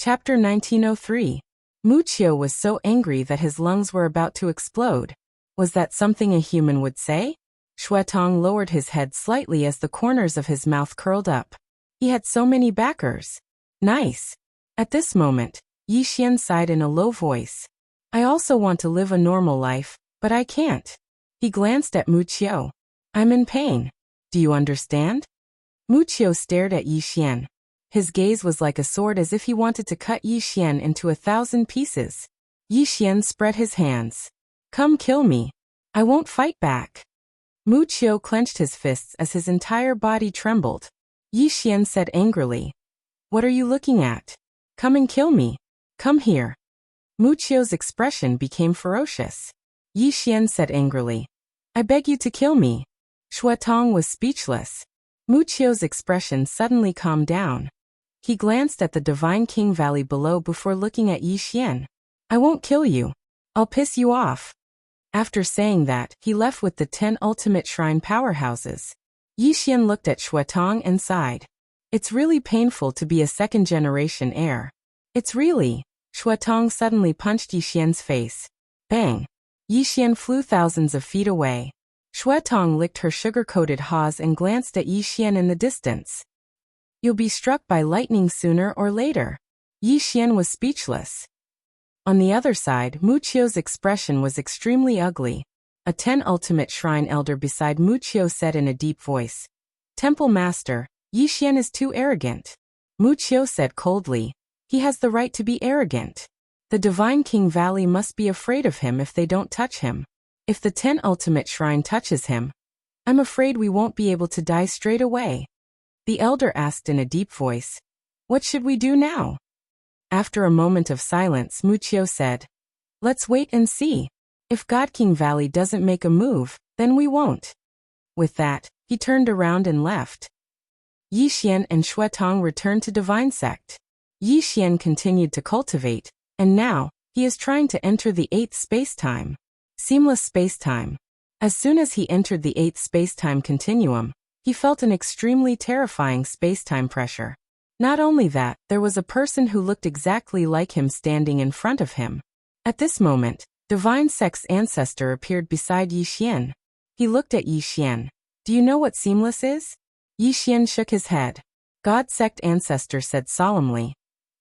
Chapter 1903. Wuxia was so angry that his lungs were about to explode. Was that something a human would say? Shuetong lowered his head slightly as the corners of his mouth curled up. He had so many backers. Nice. At this moment, Yi Xian sighed in a low voice. I also want to live a normal life, but I can't. He glanced at Wuxia. I'm in pain. Do you understand? Wuxia stared at Yi Xian. His gaze was like a sword, as if he wanted to cut Yi Xian into 1,000 pieces. Yi Xian spread his hands. Come kill me. I won't fight back. Wuxia clenched his fists as his entire body trembled. Yi Xian said angrily. What are you looking at? Come and kill me. Come here. Wuxia's expression became ferocious. Yi Xian said angrily. I beg you to kill me. Shuetong was speechless. Wuxia's expression suddenly calmed down. He glanced at the Divine King Valley below before looking at Yi Xian. I won't kill you. I'll piss you off. After saying that, he left with the 10 ultimate shrine powerhouses. Yi Xian looked at Shuetong and sighed. It's really painful to be a second-generation heir. It's really. Shuetong suddenly punched Yi Xian's face. Bang. Yi Xian flew thousands of feet away. Shuetong licked her sugar-coated hawes and glanced at Yi Xian in the distance. You'll be struck by lightning sooner or later. Yi Xian was speechless. On the other side, Wuxia's expression was extremely ugly. A 10 ultimate shrine elder beside Wuxia said in a deep voice. Temple Master, Yi Xian is too arrogant. Wuxia said coldly. He has the right to be arrogant. The Divine King Valley must be afraid of him if they don't touch him. If the 10 ultimate shrine touches him, I'm afraid we won't be able to die straight away. The elder asked in a deep voice. What should we do now? After a moment of silence, Wuxia said. Let's wait and see. If God King Valley doesn't make a move, then we won't. With that, he turned around and left. Yi Xian and Shuetong returned to Divine Sect. Yi Xian continued to cultivate, and now, he is trying to enter the 8th space-time. Seamless space-time. As soon as he entered the 8th space-time continuum, he felt an extremely terrifying space-time pressure. Not only that, there was a person who looked exactly like him standing in front of him. At this moment, Divine Sect's ancestor appeared beside Yi Xian. He looked at Yi Xian. Do you know what seamless is? Yi Xian shook his head. God Sect ancestor said solemnly.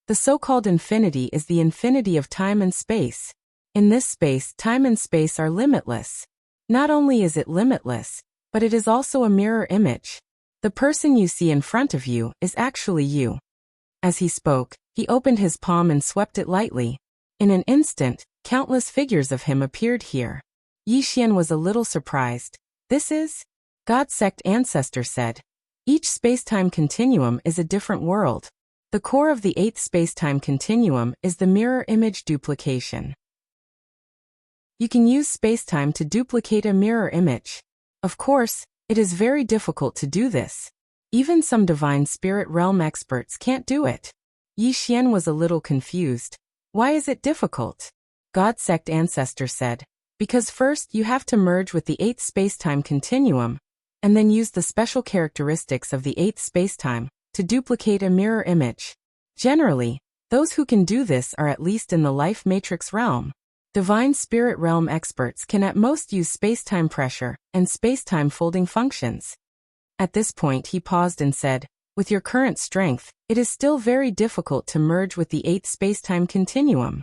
The so-called infinity is the infinity of time and space. In this space, time and space are limitless. Not only is it limitless, but it is also a mirror image. The person you see in front of you is actually you. As he spoke, he opened his palm and swept it lightly. In an instant, countless figures of him appeared here. Yi Xian was a little surprised. This is? God Sect ancestor said. Each space-time continuum is a different world. The core of the 8th space-time continuum is the mirror image duplication. You can use space-time to duplicate a mirror image. Of course, it is very difficult to do this. Even some divine spirit realm experts can't do it. Yi Xian was a little confused. Why is it difficult? God Sect ancestor said. Because first you have to merge with the 8th space-time continuum, and then use the special characteristics of the 8th space-time to duplicate a mirror image. Generally, those who can do this are at least in the life matrix realm. Divine spirit realm experts can at most use space-time pressure and space-time folding functions. At this point he paused and said, with your current strength, it is still very difficult to merge with the 8th space-time continuum.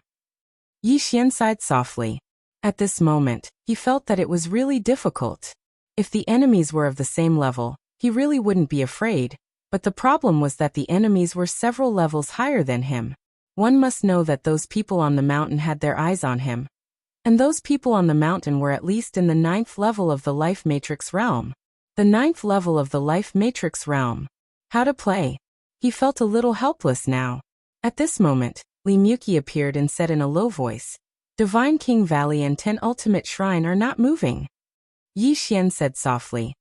Yi Xian sighed softly. At this moment, he felt that it was really difficult. If the enemies were of the same level, he really wouldn't be afraid, but the problem was that the enemies were several levels higher than him. One must know that those people on the mountain had their eyes on him. And those people on the mountain were at least in the 9th level of the life matrix realm. The 9th level of the life matrix realm. How to play? He felt a little helpless now. At this moment, Li Muki appeared and said in a low voice, Divine King Valley and 10 Ultimate Shrine are not moving. Yi Xian said softly.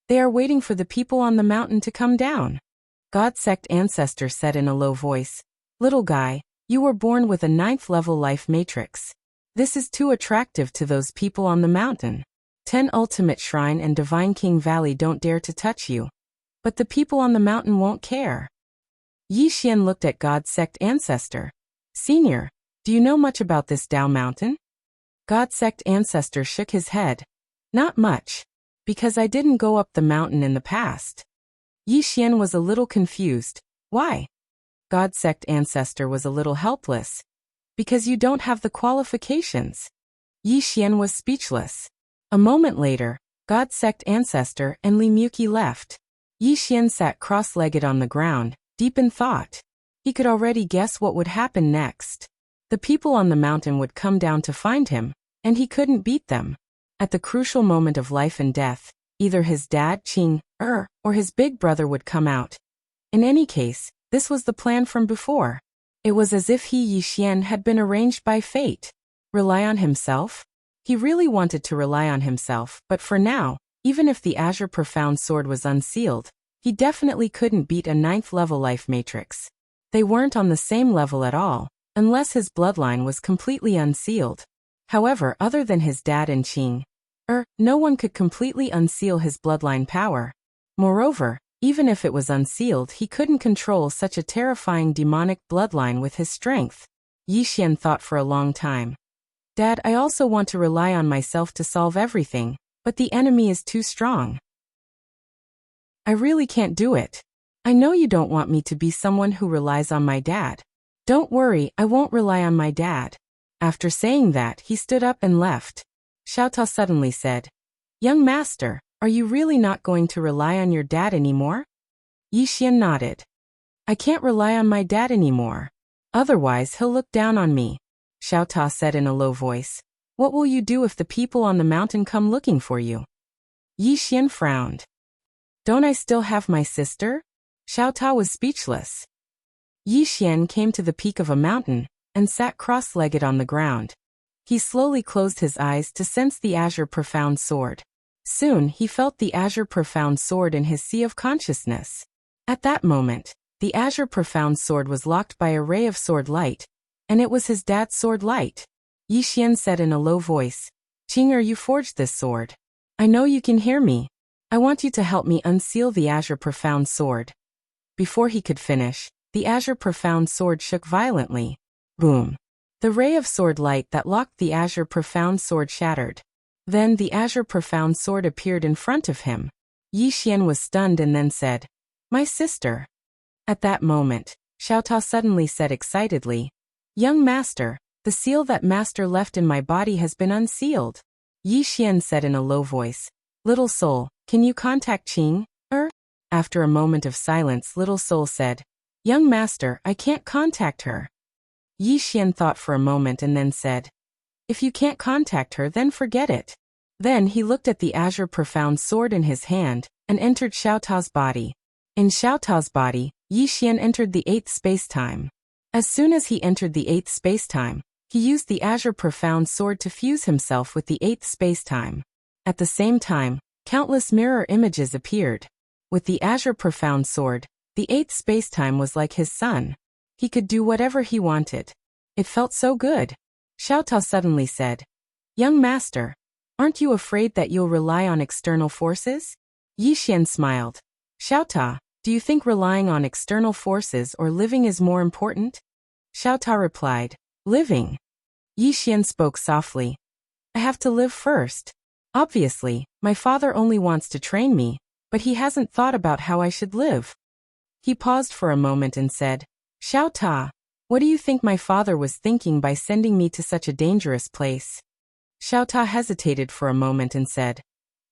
They are waiting for the people on the mountain to come down. God Sect ancestor said in a low voice, Little guy, you were born with a 9th level life matrix. This is too attractive to those people on the mountain. 10 Ultimate Shrine and Divine King Valley don't dare to touch you. But the people on the mountain won't care. Yi Xian looked at God Sect Ancestor. Senior, do you know much about this Dao Mountain? God Sect Ancestor shook his head. Not much. Because I didn't go up the mountain in the past. Yi Xian was a little confused. Why? God Sect Ancestor was a little helpless. Because you don't have the qualifications. Yi Xian was speechless. A moment later, God Sect Ancestor and Li Muqi left. Yi Xian sat cross-legged on the ground, deep in thought. He could already guess what would happen next. The people on the mountain would come down to find him, and he couldn't beat them. At the crucial moment of life and death, either his dad, Qing, or his big brother would come out. In any case, this was the plan from before. It was as if Yi Xian had been arranged by fate. Rely on himself? He really wanted to rely on himself, but for now, even if the Azure Profound Sword was unsealed, he definitely couldn't beat a 9th level life matrix. They weren't on the same level at all, unless his bloodline was completely unsealed. However, other than his dad and Qing, no one could completely unseal his bloodline power. Moreover, even if it was unsealed, he couldn't control such a terrifying demonic bloodline with his strength. Yi Xian thought for a long time. Dad, I also want to rely on myself to solve everything, but the enemy is too strong. I really can't do it. I know you don't want me to be someone who relies on my dad. Don't worry, I won't rely on my dad. After saying that, he stood up and left. Xiaotao suddenly said, Young master, are you really not going to rely on your dad anymore? Yi Xian nodded. I can't rely on my dad anymore. Otherwise he'll look down on me. Xiaotao said in a low voice. What will you do if the people on the mountain come looking for you? Yi Xian frowned. Don't I still have my sister? Xiaotao was speechless. Yi Xian came to the peak of a mountain and sat cross-legged on the ground. He slowly closed his eyes to sense the Azure Profound Sword. Soon he felt the Azure Profound Sword in his sea of consciousness. At that moment, the Azure Profound Sword was locked by a ray of sword light, and it was his dad's sword light. Yi Xian said in a low voice, Qing, you forged this sword. I know you can hear me. I want you to help me unseal the Azure Profound Sword. Before he could finish, the Azure Profound Sword shook violently. Boom. The ray of sword light that locked the Azure Profound Sword shattered. Then the Azure Profound Sword appeared in front of him. Yi Xian was stunned and then said, My sister. At that moment, Xiaotao suddenly said excitedly, Young master, the seal that master left in my body has been unsealed. Yi Xian said in a low voice, Little soul, can you contact Qing? After a moment of silence, Little Soul said, Young master, I can't contact her. Yi Xian thought for a moment and then said, If you can't contact her, then forget it. Then he looked at the Azure Profound Sword in his hand and entered Xiaotao's body. In Xiaotao's body, Yi Xian entered the 8th space-time. As soon as he entered the 8th space-time, he used the Azure Profound Sword to fuse himself with the 8th space-time. At the same time, countless mirror images appeared. With the Azure Profound Sword, the 8th space-time was like his son. He could do whatever he wanted. It felt so good. Xiaotao suddenly said, Young master, aren't you afraid that you'll rely on external forces? Yi Xian smiled. Xiaotao, do you think relying on external forces or living is more important? Xiaotao replied, Living. Yi Xian spoke softly. I have to live first. Obviously, my father only wants to train me, but he hasn't thought about how I should live. He paused for a moment and said, Xiaotao, what do you think my father was thinking by sending me to such a dangerous place? Xiaotao hesitated for a moment and said,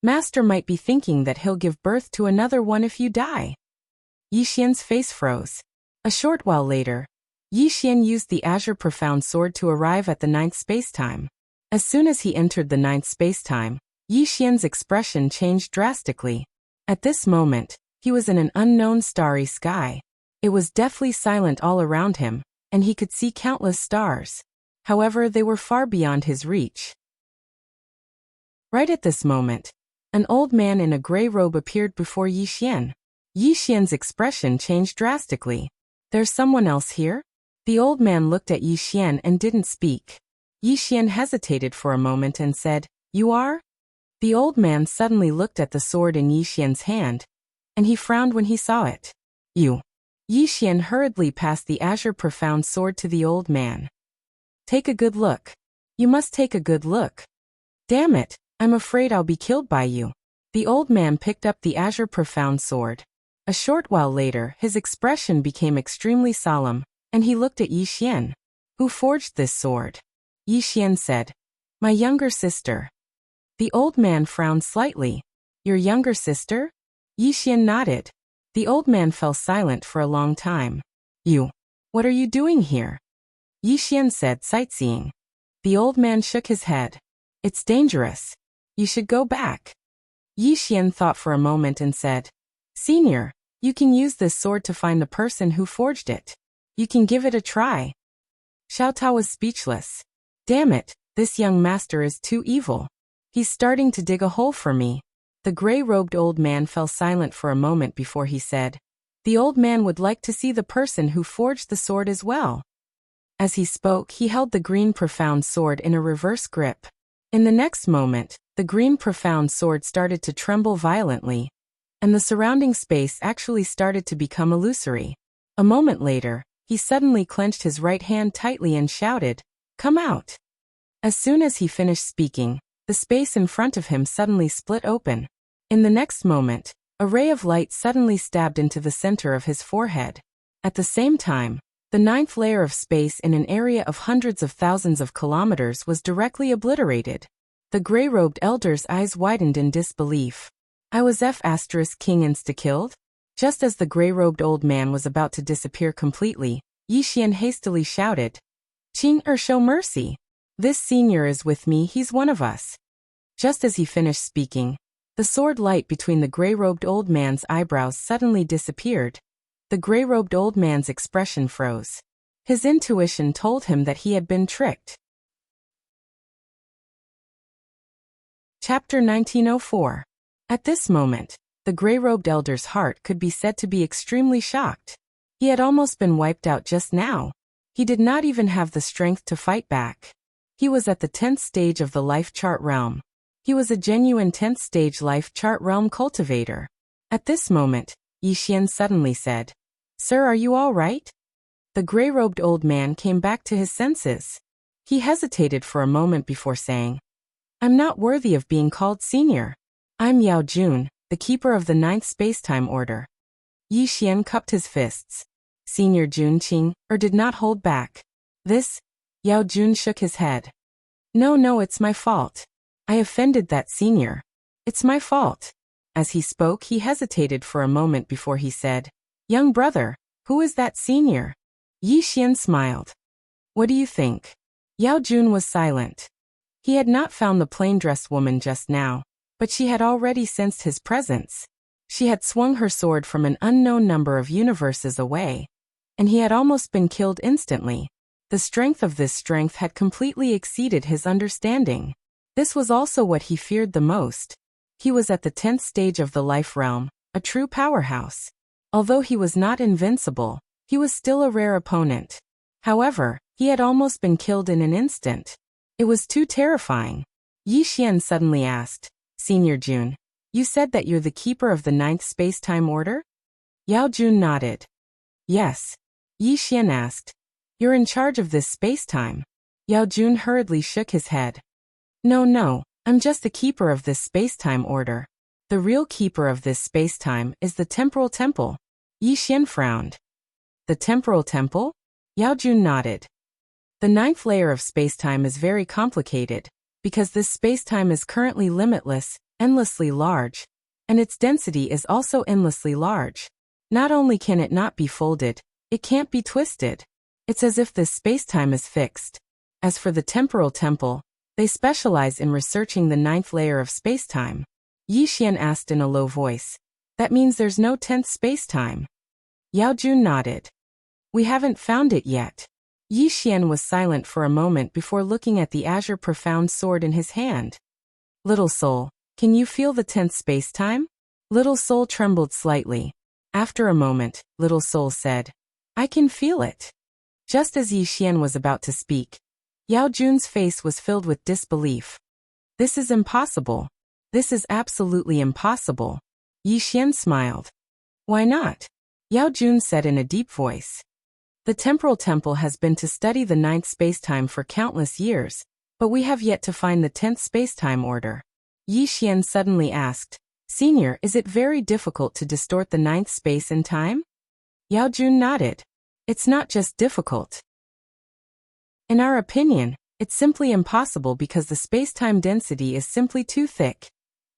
Master might be thinking that he'll give birth to another one if you die. Yi Xian's face froze. A short while later, Yi Xian used the Azure Profound Sword to arrive at the 9th space-time. As soon as he entered the 9th space-time, Yi Xian's expression changed drastically. At this moment, he was in an unknown starry sky. It was deathly silent all around him, and he could see countless stars. However, they were far beyond his reach. Right at this moment, an old man in a gray robe appeared before Yi Xian. Yi Xian's expression changed drastically. There's someone else here? The old man looked at Yi Xian and didn't speak. Yi Xian hesitated for a moment and said, You are? The old man suddenly looked at the sword in Yi Xian's hand, and he frowned when he saw it. You. Yi Xian hurriedly passed the azure profound sword to the old man. Take a good look. You must take a good look. Damn it, I'm afraid I'll be killed by you. The old man picked up the azure profound sword. A short while later, his expression became extremely solemn, and he looked at Yi Xian. Who forged this sword? Yi Xian said, My younger sister. The old man frowned slightly. Your younger sister? Yi Xian nodded. The old man fell silent for a long time. You. What are you doing here? Yi Xian said, sightseeing. The old man shook his head. It's dangerous. You should go back. Yi Xian thought for a moment and said, Senior, you can use this sword to find the person who forged it. You can give it a try. Xiao Tao was speechless. Damn it, this young master is too evil. He's starting to dig a hole for me. The gray-robed old man fell silent for a moment before he said, The old man would like to see the person who forged the sword as well. As he spoke, he held the green profound sword in a reverse grip. In the next moment, the green profound sword started to tremble violently, and the surrounding space actually started to become illusory. A moment later, he suddenly clenched his right hand tightly and shouted, Come out! As soon as he finished speaking, the space in front of him suddenly split open. In the next moment, a ray of light suddenly stabbed into the center of his forehead. At the same time, the ninth layer of space in an area of hundreds of thousands of kilometers was directly obliterated. The gray-robed elder's eyes widened in disbelief. I was F*King insta-killed? Just as the gray-robed old man was about to disappear completely, Yi Xian hastily shouted, Qing show mercy. This senior is with me, he's one of us. Just as he finished speaking, the sword light between the gray-robed old man's eyebrows suddenly disappeared. The gray-robed old man's expression froze. His intuition told him that he had been tricked. Chapter 1904. At this moment, the gray-robed elder's heart could be said to be extremely shocked. He had almost been wiped out just now. He did not even have the strength to fight back. He was at the 10th stage of the life chart realm. He was a genuine 10th stage life chart realm cultivator. At this moment, Yi Xian suddenly said, Sir, are you all right? The gray-robed old man came back to his senses. He hesitated for a moment before saying, I'm not worthy of being called senior. I'm Yao Jun, the keeper of the 9th space-time order. Yi Xian cupped his fists. Senior Jun Qing, did not hold back. This? Yao Jun shook his head. No, it's my fault. I offended that senior. It's my fault. As he spoke, he hesitated for a moment before he said, Young brother, who is that senior? Yi Xian smiled. What do you think? Yao Jun was silent. He had not found the plain-dressed woman just now, but she had already sensed his presence. She had swung her sword from an unknown number of universes away, and he had almost been killed instantly. The strength of this strength had completely exceeded his understanding. This was also what he feared the most. He was at the 10th stage of the life realm, a true powerhouse. Although he was not invincible, he was still a rare opponent. However, he had almost been killed in an instant. It was too terrifying. Yi Xian suddenly asked, Senior Jun, you said that you're the keeper of the 9th space-time order? Yao Jun nodded. Yes. Yi Xian asked, You're in charge of this space-time? Yao Jun hurriedly shook his head. No, I'm just the keeper of this space-time order. The real keeper of this space-time is the Temporal Temple. Yi Xian frowned. The Temporal Temple? Yao Jun nodded. The 9th layer of space-time is very complicated, because this space-time is currently limitless, endlessly large, and its density is also endlessly large. Not only can it not be folded, it can't be twisted. It's as if this space-time is fixed. As for the Temporal Temple, they specialize in researching the 9th layer of space-time. Yi Xian asked in a low voice, That means there's no 10th space-time? Yao Jun nodded. We haven't found it yet. Yi Xian was silent for a moment before looking at the azure profound sword in his hand. Little soul, can you feel the 10th space-time? Little soul trembled slightly. After a moment, little soul said, I can feel it. Just as Yi Xian was about to speak, Yao Jun's face was filled with disbelief. This is impossible. This is absolutely impossible. Yi Xian smiled. Why not? Yao Jun said in a deep voice. The temporal temple has been to study the 9th spacetime for countless years, but we have yet to find the 10th spacetime order. Yi Xian suddenly asked, Senior, is it very difficult to distort the 9th space and time? Yao Jun nodded. It's not just difficult. In our opinion, it's simply impossible because the spacetime density is simply too thick.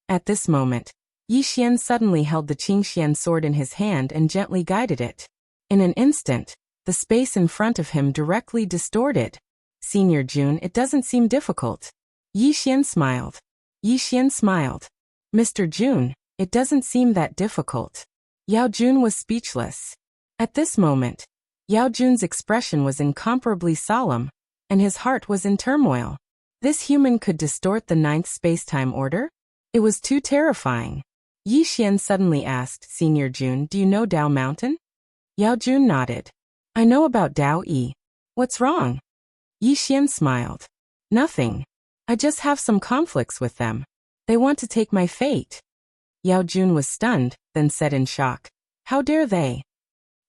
At this moment, Yi Xian suddenly held the Qingxian sword in his hand and gently guided it. In an instant, the space in front of him directly distorted. Senior Jun, it doesn't seem difficult. Yi Xian smiled. Yi Xian smiled. Mr. Jun, it doesn't seem that difficult. Yao Jun was speechless. At this moment, Yao Jun's expression was incomparably solemn, and his heart was in turmoil. This human could distort the 9th spacetime order? It was too terrifying. Yi Xian suddenly asked, Senior Jun, do you know Dao Mountain? Yao Jun nodded. I know about Dao Yi. What's wrong? Yi Xian smiled. Nothing. I just have some conflicts with them. They want to take my fate. Yao Jun was stunned, then said in shock, How dare they?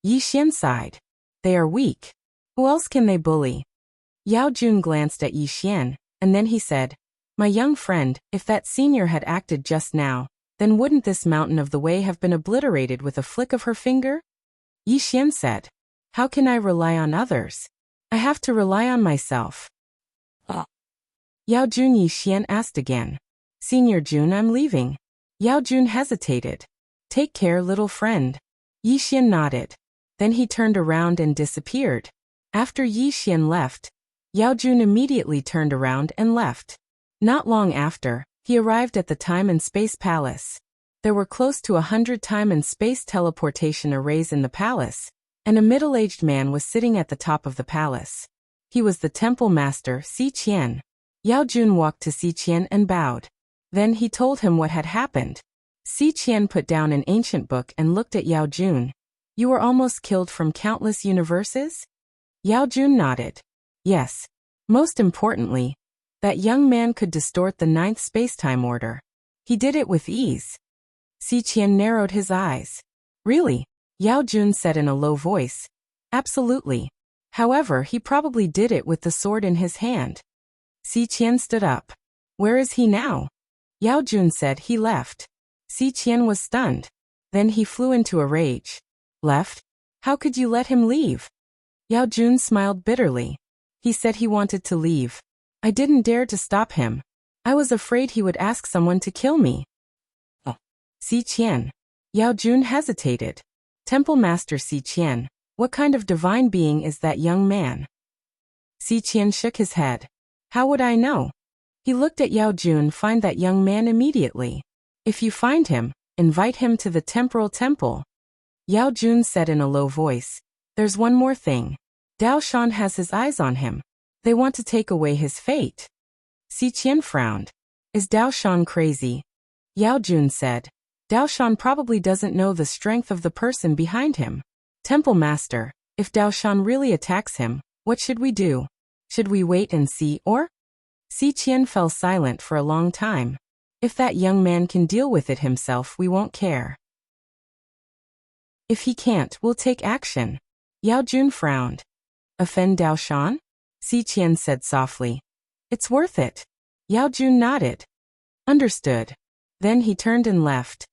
Yi Xian sighed. They are weak. Who else can they bully? Yao Jun glanced at Yi Xian, and then he said, My young friend, if that senior had acted just now, then wouldn't this mountain of the way have been obliterated with a flick of her finger? Yi Xian said, How can I rely on others? I have to rely on myself. Yao Jun Yi Xian asked again. Senior Jun, I'm leaving. Yao Jun hesitated. Take care, little friend. Yi Xian nodded. Then he turned around and disappeared. After Yi Xian left, Yao Jun immediately turned around and left. Not long after, he arrived at the Time and Space Palace. There were close to 100 time and space teleportation arrays in the palace, and a middle-aged man was sitting at the top of the palace. He was the temple master, Si Qian. Yao Jun walked to Si Qian and bowed. Then he told him what had happened. Si Qian put down an ancient book and looked at Yao Jun. You were almost killed from countless universes? Yao Jun nodded. Yes. Most importantly, that young man could distort the 9th spacetime order. He did it with ease. Si Qian narrowed his eyes. Really? Yao Jun said in a low voice. Absolutely. However, he probably did it with the sword in his hand. Si Qian stood up. Where is he now? Yao Jun said he left. Si Qian was stunned. Then he flew into a rage. Left? How could you let him leave? Yao Jun smiled bitterly. He said he wanted to leave. I didn't dare to stop him. I was afraid he would ask someone to kill me. Si Qian. Yao Jun hesitated. Temple Master Si Qian, what kind of divine being is that young man? Si Qian shook his head. How would I know? He looked at Yao Jun. Find that young man immediately. If you find him, invite him to the temporal temple. Yao Jun said in a low voice. There's one more thing. Dao Shan has his eyes on him. They want to take away his fate. Si Qian frowned. Is Dao Shan crazy? Yao Jun said. Dao Shan probably doesn't know the strength of the person behind him. Temple Master, if Dao Shan really attacks him, what should we do? Should we wait and see or? Si Qian fell silent for a long time. If that young man can deal with it himself, we won't care. If he can't, we'll take action. Yao Jun frowned. Offend Dao Shan? Si Qian said softly. It's worth it. Yao Jun nodded. Understood. Then he turned and left.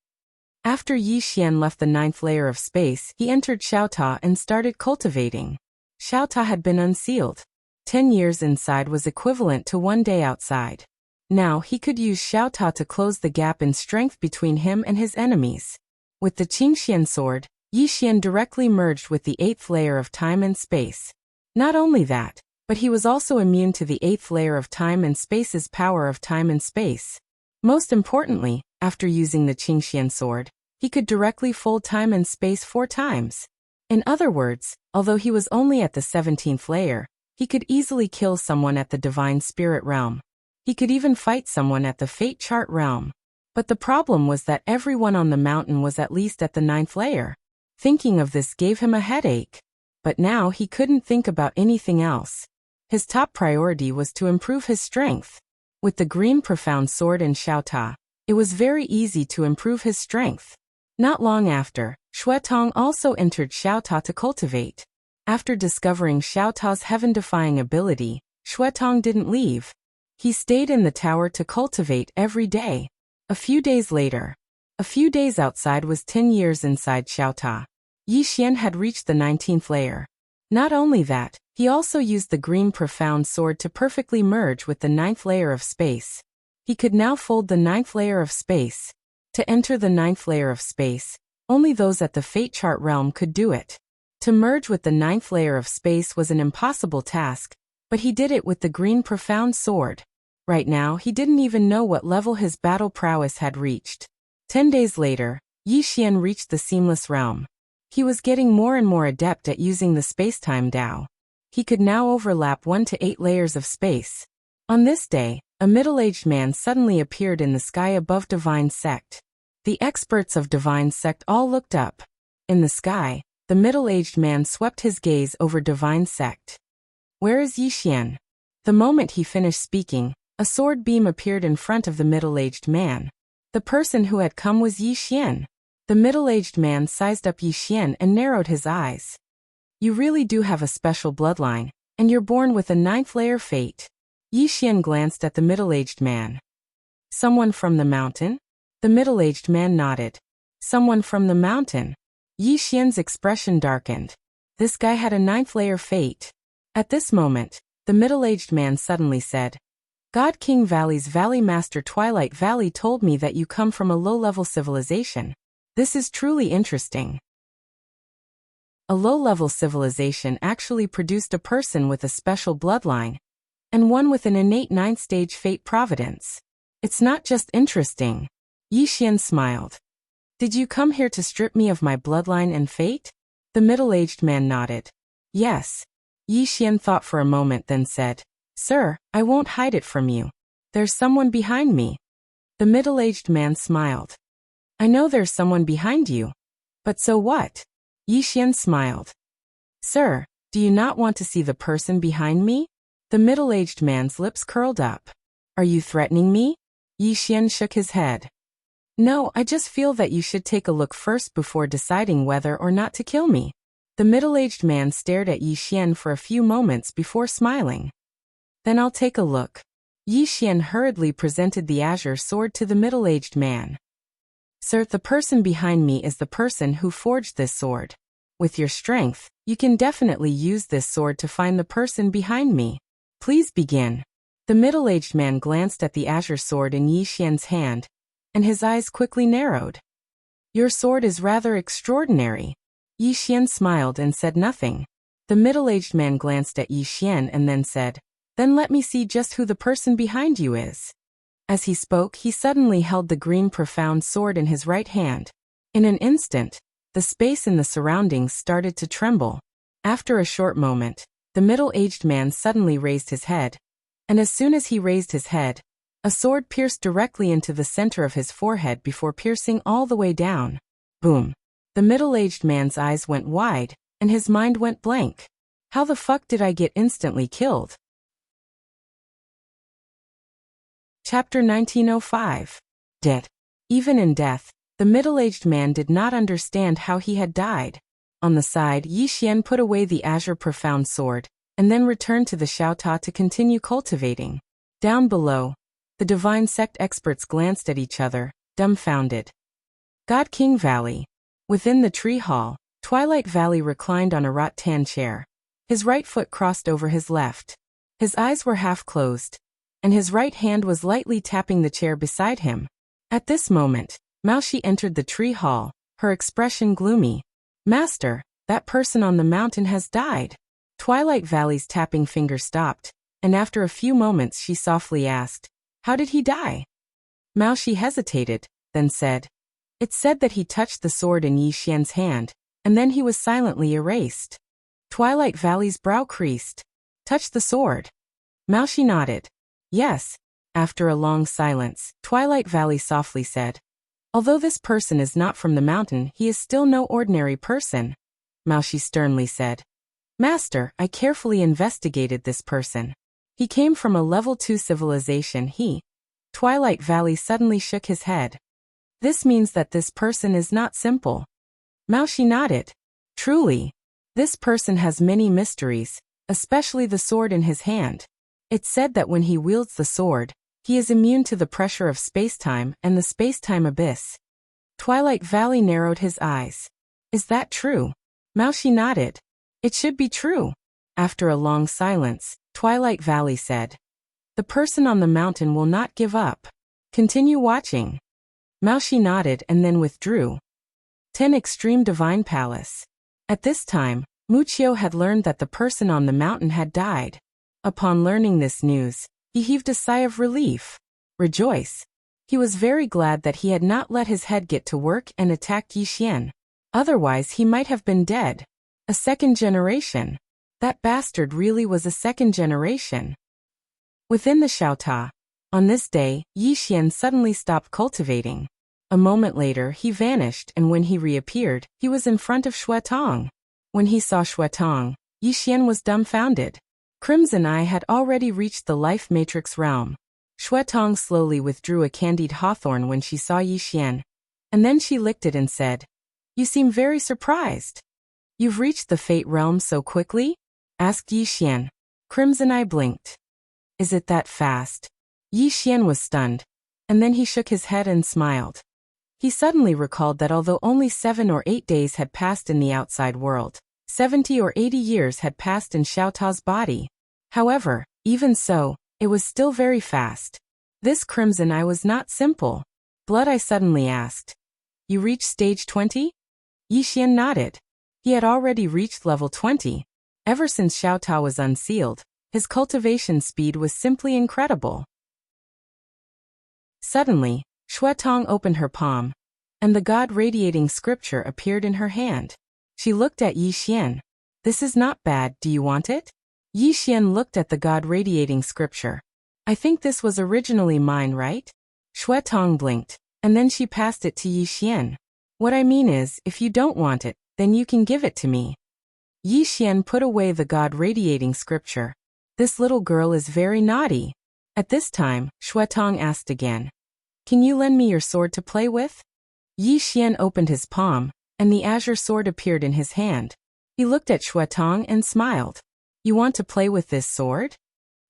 After Yi Xian left the 9th layer of space, he entered Xiaota and started cultivating. Xiaota had been unsealed. 10 years inside was equivalent to 1 day outside. Now he could use Xiaota to close the gap in strength between him and his enemies. With the Qingxian sword, Yi Xian directly merged with the 8th layer of time and space. Not only that, but he was also immune to the 8th layer of time and space's power of time and space. Most importantly, after using the Qingxian sword, he could directly fold time and space 4 times. In other words, although he was only at the 17th layer, he could easily kill someone at the Divine Spirit realm. He could even fight someone at the Fate Chart realm. But the problem was that everyone on the mountain was at least at the 9th layer. Thinking of this gave him a headache. But now he couldn't think about anything else. His top priority was to improve his strength. With the green profound sword and Xiaota, it was very easy to improve his strength. Not long after, Shuetong also entered Xiaota to cultivate. After discovering Xiaota's heaven-defying ability, Shuetong didn't leave. He stayed in the tower to cultivate every day. A few days later, a few days outside was 10 years inside Xiaota. Yi Xian had reached the 19th layer. Not only that, he also used the green profound sword to perfectly merge with the 9th layer of space. He could now fold the 9th layer of space. To enter the 9th layer of space, only those at the Fate Chart realm could do it. To merge with the 9th layer of space was an impossible task, but he did it with the green profound sword. Right now, he didn't even know what level his battle prowess had reached. 10 days later, Yi Xian reached the seamless realm. He was getting more and more adept at using the space-time Dao. He could now overlap 1 to 8 layers of space. On this day, a middle-aged man suddenly appeared in the sky above Divine Sect. The experts of Divine Sect all looked up. In the sky, the middle-aged man swept his gaze over Divine Sect. Where is Yi Xian? The moment he finished speaking, a sword beam appeared in front of the middle-aged man. The person who had come was Yi Xian. The middle-aged man sized up Yi Xian and narrowed his eyes. You really do have a special bloodline, and you're born with a 9th layer fate. Yi Xian glanced at the middle-aged man. Someone from the mountain? The middle-aged man nodded. Someone from the mountain? Yi Xian's expression darkened. This guy had a 9th layer fate. At this moment, the middle-aged man suddenly said, God King Valley's Valley Master Twilight Valley told me that you come from a low-level civilization. This is truly interesting. A low-level civilization actually produced a person with a special bloodline, and one with an innate 9th-stage fate providence. It's not just interesting. Yi Xian smiled. Did you come here to strip me of my bloodline and fate? The middle-aged man nodded. Yes. Yi Xian thought for a moment then said, Sir, I won't hide it from you. There's someone behind me. The middle-aged man smiled. I know there's someone behind you. But so what? Yi Xian smiled. Sir, do you not want to see the person behind me? The middle-aged man's lips curled up. Are you threatening me? Yi Xian shook his head. No, I just feel that you should take a look first before deciding whether or not to kill me. The middle-aged man stared at Yi Xian for a few moments before smiling. Then I'll take a look. Yi Xian hurriedly presented the azure sword to the middle-aged man. Sir, the person behind me is the person who forged this sword. With your strength, you can definitely use this sword to find the person behind me. Please begin. The middle-aged man glanced at the azure sword in Yi Xian's hand, and his eyes quickly narrowed. Your sword is rather extraordinary. Yi Xian smiled and said nothing. The middle-aged man glanced at Yi Xian and then said, Then let me see just who the person behind you is. As he spoke, he suddenly held the green profound sword in his right hand. In an instant, the space in the surroundings started to tremble. After a short moment, the middle-aged man suddenly raised his head, and as soon as he raised his head, a sword pierced directly into the center of his forehead before piercing all the way down. Boom. The middle-aged man's eyes went wide, and his mind went blank. How the fuck did I get instantly killed? Chapter 1905. Dead. Even in death, the middle-aged man did not understand how he had died. On the side, Yi Xian put away the azure profound sword, and then returned to the Xiaota to continue cultivating. Down below, the Divine Sect experts glanced at each other, dumbfounded. God King Valley. Within the tree hall, Twilight Valley reclined on a rattan chair. His right foot crossed over his left. His eyes were half closed, and his right hand was lightly tapping the chair beside him. At this moment, Maoshi entered the tree hall, her expression gloomy. Master, that person on the mountain has died. Twilight Valley's tapping finger stopped, and after a few moments she softly asked, How did he die? Maoshi hesitated, then said, It said that he touched the sword in Yi Xian's hand, and then he was silently erased. Twilight Valley's brow creased. Touched the sword? Maoshi nodded. Yes. After a long silence, Twilight Valley softly said, Although this person is not from the mountain, he is still no ordinary person. Maoshi sternly said, Master, I carefully investigated this person. He came from a level 2 civilization. Twilight Valley suddenly shook his head. This means that this person is not simple. Maoshi nodded. Truly. This person has many mysteries, especially the sword in his hand. It's said that when he wields the sword, he is immune to the pressure of spacetime and the spacetime abyss. Twilight Valley narrowed his eyes. Is that true? Maoshi nodded. It should be true. After a long silence, Twilight Valley said. The person on the mountain will not give up. Continue watching. Maoshi nodded and then withdrew. 10 Extreme Divine Palace. At this time, Wuxia had learned that the person on the mountain had died. Upon learning this news, he heaved a sigh of relief. Rejoice. He was very glad that he had not let his head get to work and attacked Yixian. Otherwise he might have been dead. A second generation. That bastard really was a second generation. Within the Xiaota. On this day, Yixian suddenly stopped cultivating. A moment later he vanished, and when he reappeared, he was in front of Xuetong. When he saw Xuetong, Yixian was dumbfounded. Crimson Eye had already reached the life matrix realm. Xuetong slowly withdrew a candied hawthorn when she saw Yixian, and then she licked it and said, You seem very surprised. You've reached the fate realm so quickly? Asked Yixian. Crimson Eye blinked. Is it that fast? Yixian was stunned, and then he shook his head and smiled. He suddenly recalled that although only 7 or 8 days had passed in the outside world, 70 or 80 years had passed in Xiaota's body. However, even so, it was still very fast. This Crimson Eye was not simple. Blood Eye suddenly asked. You reached stage 20? Yixian nodded. He had already reached level 20. Ever since Xiaota was unsealed, his cultivation speed was simply incredible. Suddenly, Xuetong opened her palm, and the God-radiating scripture appeared in her hand. She looked at Yixian. This is not bad, do you want it? Yixian looked at the God-radiating scripture. I think this was originally mine, right? Xuetong blinked, and then she passed it to Yixian. What I mean is, if you don't want it, then you can give it to me. Yixian put away the God-radiating scripture. This little girl is very naughty. At this time, Xuetong asked again. Can you lend me your sword to play with? Yixian opened his palm, and the azure sword appeared in his hand. He looked at Xuetong and smiled. You want to play with this sword?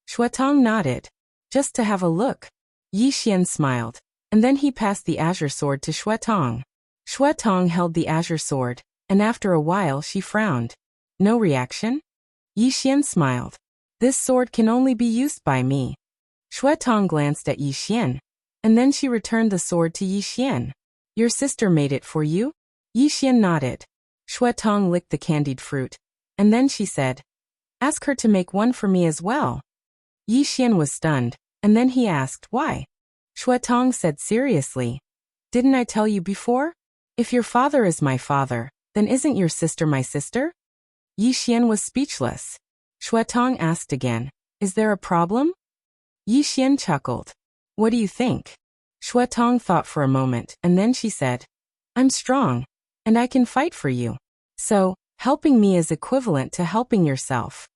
Xuetong nodded. Just to have a look. Yixian smiled, and then he passed the azure sword to Xuetong. Xuetong held the azure sword, and after a while she frowned. No reaction? Yixian smiled. This sword can only be used by me. Xuetong glanced at Yixian, and then she returned the sword to Yixian. Your sister made it for you? Yixian nodded. Xuetong licked the candied fruit, and then she said, Ask her to make one for me as well. Yixian was stunned, and then he asked, Why? Xuetong said seriously, Didn't I tell you before? If your father is my father, then isn't your sister my sister? Yixian was speechless. Xuetong asked again, Is there a problem? Yixian chuckled. What do you think? Xuetong thought for a moment, and then she said, I'm strong, and I can fight for you. So, helping me is equivalent to helping yourself.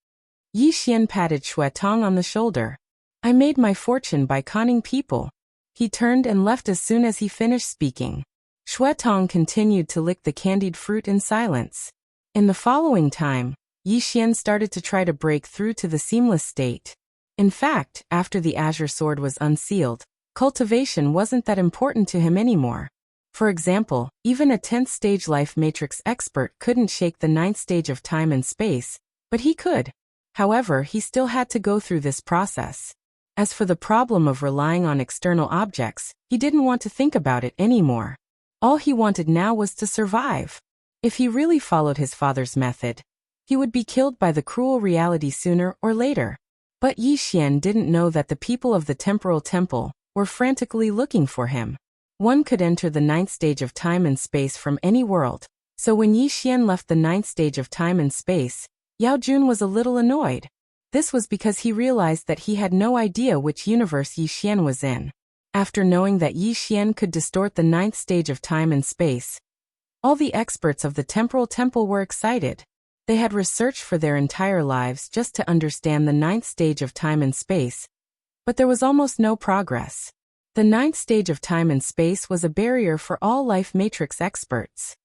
Yixian patted Xuetong on the shoulder. I made my fortune by conning people. He turned and left as soon as he finished speaking. Xuetong continued to lick the candied fruit in silence. In the following time, Yixian started to try to break through to the seamless state. In fact, after the azure sword was unsealed, cultivation wasn't that important to him anymore. For example, even a 10th stage life matrix expert couldn't shake the 9th stage of time and space, but he could. However, he still had to go through this process. As for the problem of relying on external objects, he didn't want to think about it anymore. All he wanted now was to survive. If he really followed his father's method, he would be killed by the cruel reality sooner or later. But Yixian didn't know that the people of the temporal temple were frantically looking for him. One could enter the 9th stage of time and space from any world, so when Yixian left the 9th stage of time and space, Yao Jun was a little annoyed. This was because he realized that he had no idea which universe Yixian was in. After knowing that Yixian could distort the 9th stage of time and space, all the experts of the temporal temple were excited. They had researched for their entire lives just to understand the 9th stage of time and space, but there was almost no progress. The ninth stage of time and space was a barrier for all life matrix experts.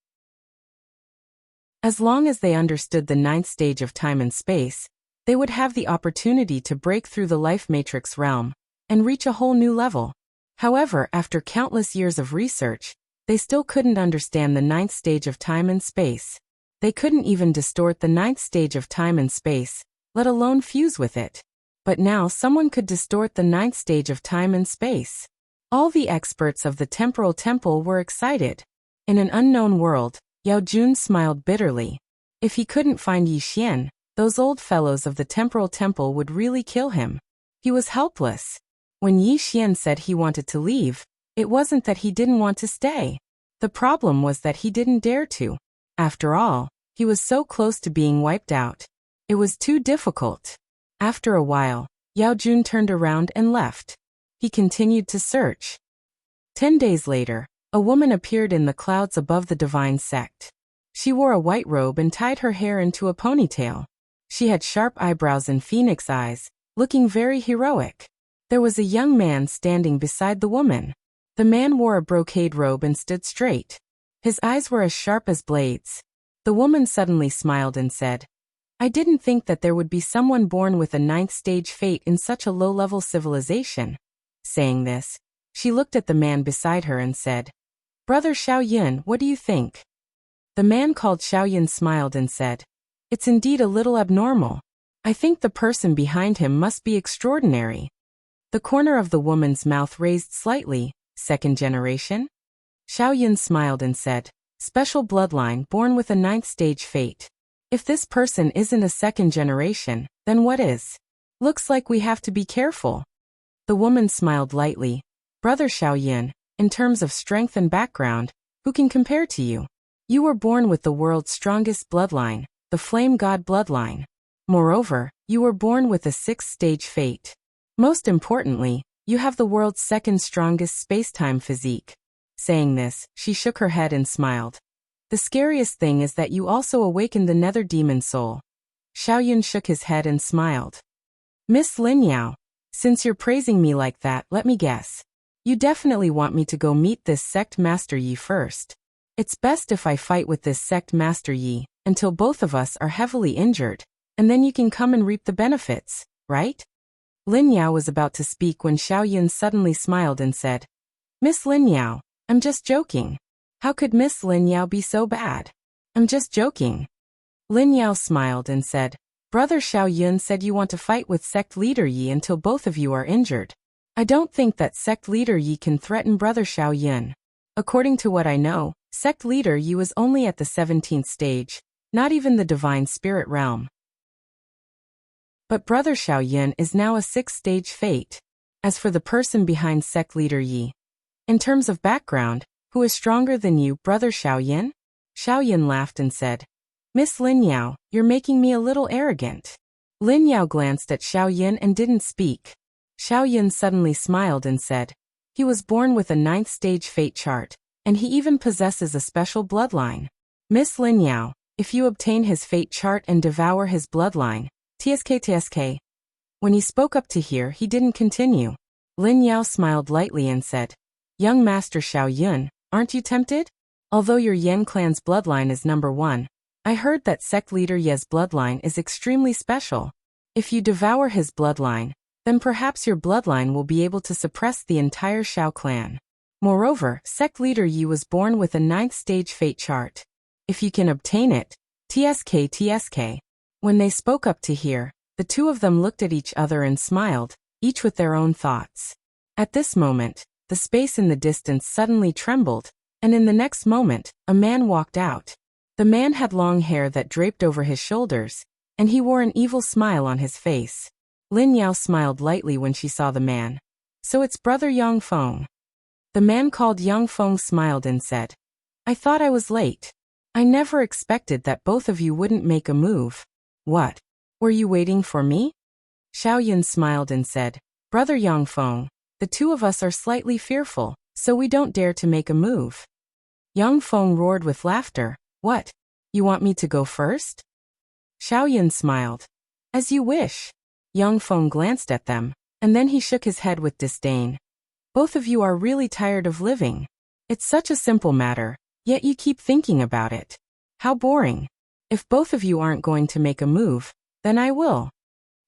As long as they understood the ninth stage of time and space, they would have the opportunity to break through the life matrix realm and reach a whole new level. However, after countless years of research, they still couldn't understand the ninth stage of time and space. They couldn't even distort the ninth stage of time and space, let alone fuse with it. But now someone could distort the ninth stage of time and space. All the experts of the temporal temple were excited. In an unknown world, Yao Jun smiled bitterly. If he couldn't find Yi Xian, those old fellows of the temporal temple would really kill him. He was helpless. When Yi Xian said he wanted to leave, it wasn't that he didn't want to stay. The problem was that he didn't dare to. After all, he was so close to being wiped out. It was too difficult. After a while, Yao Jun turned around and left. He continued to search. 10 days later, a woman appeared in the clouds above the divine sect. She wore a white robe and tied her hair into a ponytail. She had sharp eyebrows and phoenix eyes, looking very heroic. There was a young man standing beside the woman. The man wore a brocade robe and stood straight. His eyes were as sharp as blades. The woman suddenly smiled and said, "I didn't think that there would be someone born with a ninth stage fate in such a low-level civilization." Saying this, she looked at the man beside her and said, "Brother Xiaoyan, what do you think?" The man called Xiaoyan smiled and said, "It's indeed a little abnormal. I think the person behind him must be extraordinary." The corner of the woman's mouth raised slightly. "Second generation?" Xiaoyan smiled and said, "Special bloodline born with a ninth stage fate. If this person isn't a second generation, then what is? Looks like we have to be careful." The woman smiled lightly. "Brother Xiaoyan, in terms of strength and background, who can compare to you? You were born with the world's strongest bloodline, the Flame God bloodline. Moreover, you were born with a sixth stage fate. Most importantly, you have the world's second strongest space-time physique." Saying this, she shook her head and smiled. "The scariest thing is that you also awakened the nether demon soul." Xiaoyan shook his head and smiled. "Miss Lin Yao, since you're praising me like that, let me guess. You definitely want me to go meet this sect Master Yi first. It's best if I fight with this sect Master Yi until both of us are heavily injured, and then you can come and reap the benefits, right?" Lin Yao was about to speak when Xiaoyan suddenly smiled and said, "Miss Lin Yao, I'm just joking. How could Miss Lin Yao be so bad? I'm just joking." Lin Yao smiled and said, "Brother Xiaoyan said you want to fight with sect leader Yi until both of you are injured. I don't think that sect leader Yi can threaten Brother Xiaoyan. According to what I know, sect leader Yi was only at the 17th stage, not even the divine spirit realm. But Brother Xiaoyan is now a sixth stage fate. As for the person behind sect leader Yi, in terms of background, who is stronger than you, Brother Xiaoyan?" Xiaoyan laughed and said, "Miss Lin Yao, you're making me a little arrogant." Lin Yao glanced at Xiaoyan and didn't speak. Xiaoyan suddenly smiled and said, "He was born with a ninth stage fate chart, and he even possesses a special bloodline. Miss Lin Yao, if you obtain his fate chart and devour his bloodline, TSK. When he spoke up to here, he didn't continue. Lin Yao smiled lightly and said, "Young Master Xiaoyan, aren't you tempted? Although your Yan clan's bloodline is number 1, I heard that sect leader Ye's bloodline is extremely special. If you devour his bloodline, then perhaps your bloodline will be able to suppress the entire Xiao clan. Moreover, sect leader Yi was born with a ninth stage fate chart. If you can obtain it, TSK. When they spoke up to here, the two of them looked at each other and smiled, each with their own thoughts. At this moment, the space in the distance suddenly trembled, and in the next moment, a man walked out. The man had long hair that draped over his shoulders, and he wore an evil smile on his face. Lin Yao smiled lightly when she saw the man. "So it's Brother Yang Feng." The man called Yang Feng smiled and said, "I thought I was late. I never expected that both of you wouldn't make a move. What? Were you waiting for me?" Xiaoyan smiled and said, "Brother Yang Feng, the two of us are slightly fearful, so we don't dare to make a move." Yang Feng roared with laughter. "What? You want me to go first?" Xiaoyan smiled. "As you wish." Yang Feng glanced at them, and then he shook his head with disdain. Both of you are really tired of living. It's such a simple matter, yet you keep thinking about it. How boring. If both of you aren't going to make a move, then I will."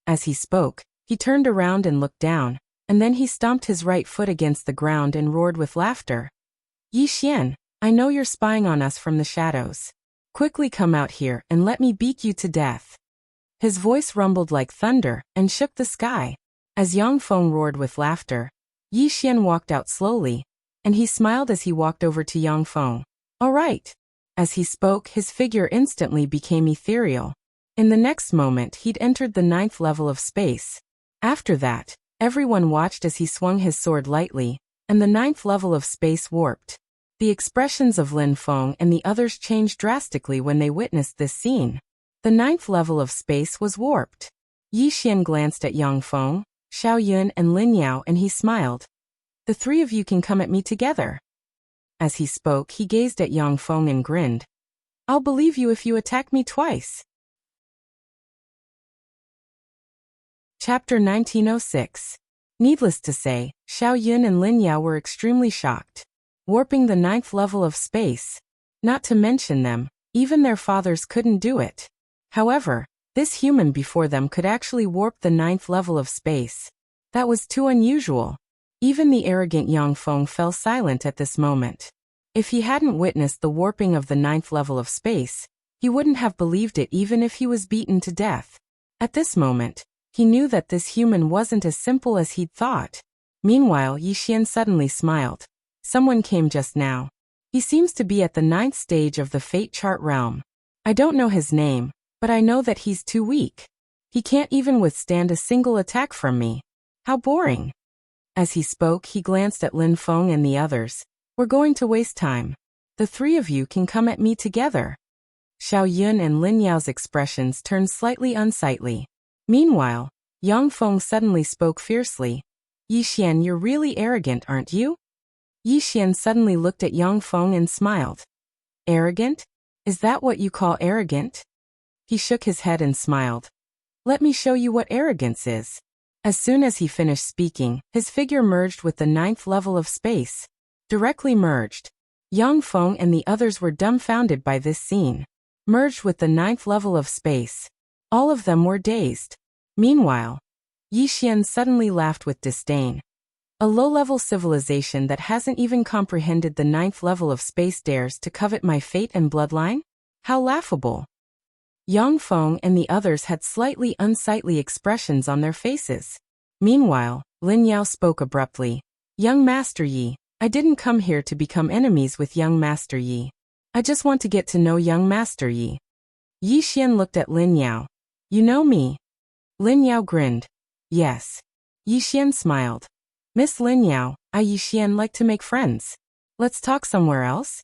As he spoke, he turned around and looked down, and then he stomped his right foot against the ground and roared with laughter. "Yi Xian, I know you're spying on us from the shadows. Quickly come out here and let me beat you to death." His voice rumbled like thunder and shook the sky. As Yang Feng roared with laughter, Yi Xian walked out slowly, and he smiled as he walked over to Yang Feng. "All right." As he spoke, his figure instantly became ethereal. In the next moment, he'd entered the 9th level of space. After that, everyone watched as he swung his sword lightly, and the 9th level of space warped. The expressions of Lin Feng and the others changed drastically when they witnessed this scene. The 9th level of space was warped. Yi Xian glanced at Yang Feng, Xiao Yun and Lin Yao and he smiled. "The three of you can come at me together." As he spoke, he gazed at Yang Feng and grinned. "I'll believe you if you attack me twice." Chapter 1906. Needless to say, Xiao Yun and Lin Yao were extremely shocked. Warping the 9th level of space. Not to mention them, even their fathers couldn't do it. However, this human before them could actually warp the 9th level of space. That was too unusual. Even the arrogant Yang Feng fell silent at this moment. If he hadn't witnessed the warping of the 9th level of space, he wouldn't have believed it even if he was beaten to death. At this moment, he knew that this human wasn't as simple as he'd thought. Meanwhile, Yi Xian suddenly smiled. "Someone came just now. He seems to be at the 9th stage of the fate chart realm. I don't know his name, but I know that he's too weak. He can't even withstand a single attack from me. How boring." As he spoke, he glanced at Lin Feng and the others. "We're going to waste time. The three of you can come at me together." Xiao Yun and Lin Yao's expressions turned slightly unsightly. Meanwhile, Yang Feng suddenly spoke fiercely. "Yi Xian, you're really arrogant, aren't you?" Yi Xian suddenly looked at Yang Feng and smiled. "Arrogant? Is that what you call arrogant?" He shook his head and smiled. "Let me show you what arrogance is." As soon as he finished speaking, his figure merged with the 9th level of space. Directly merged. Yang Feng and the others were dumbfounded by this scene. Merged with the 9th level of space. All of them were dazed. Meanwhile, Yi Xian suddenly laughed with disdain. "A low-level civilization that hasn't even comprehended the 9th level of space dares to covet my fate and bloodline? How laughable." Yang Feng and the others had slightly unsightly expressions on their faces. Meanwhile, Lin Yao spoke abruptly. "Young Master Yi, I didn't come here to become enemies with young Master Yi. I just want to get to know young Master Yi." Yi Xian looked at Lin Yao. "You know me?" Lin Yao grinned. "Yes." Yi Xian smiled. "Miss Lin Yao, I Yi Xian like to make friends. Let's talk somewhere else?"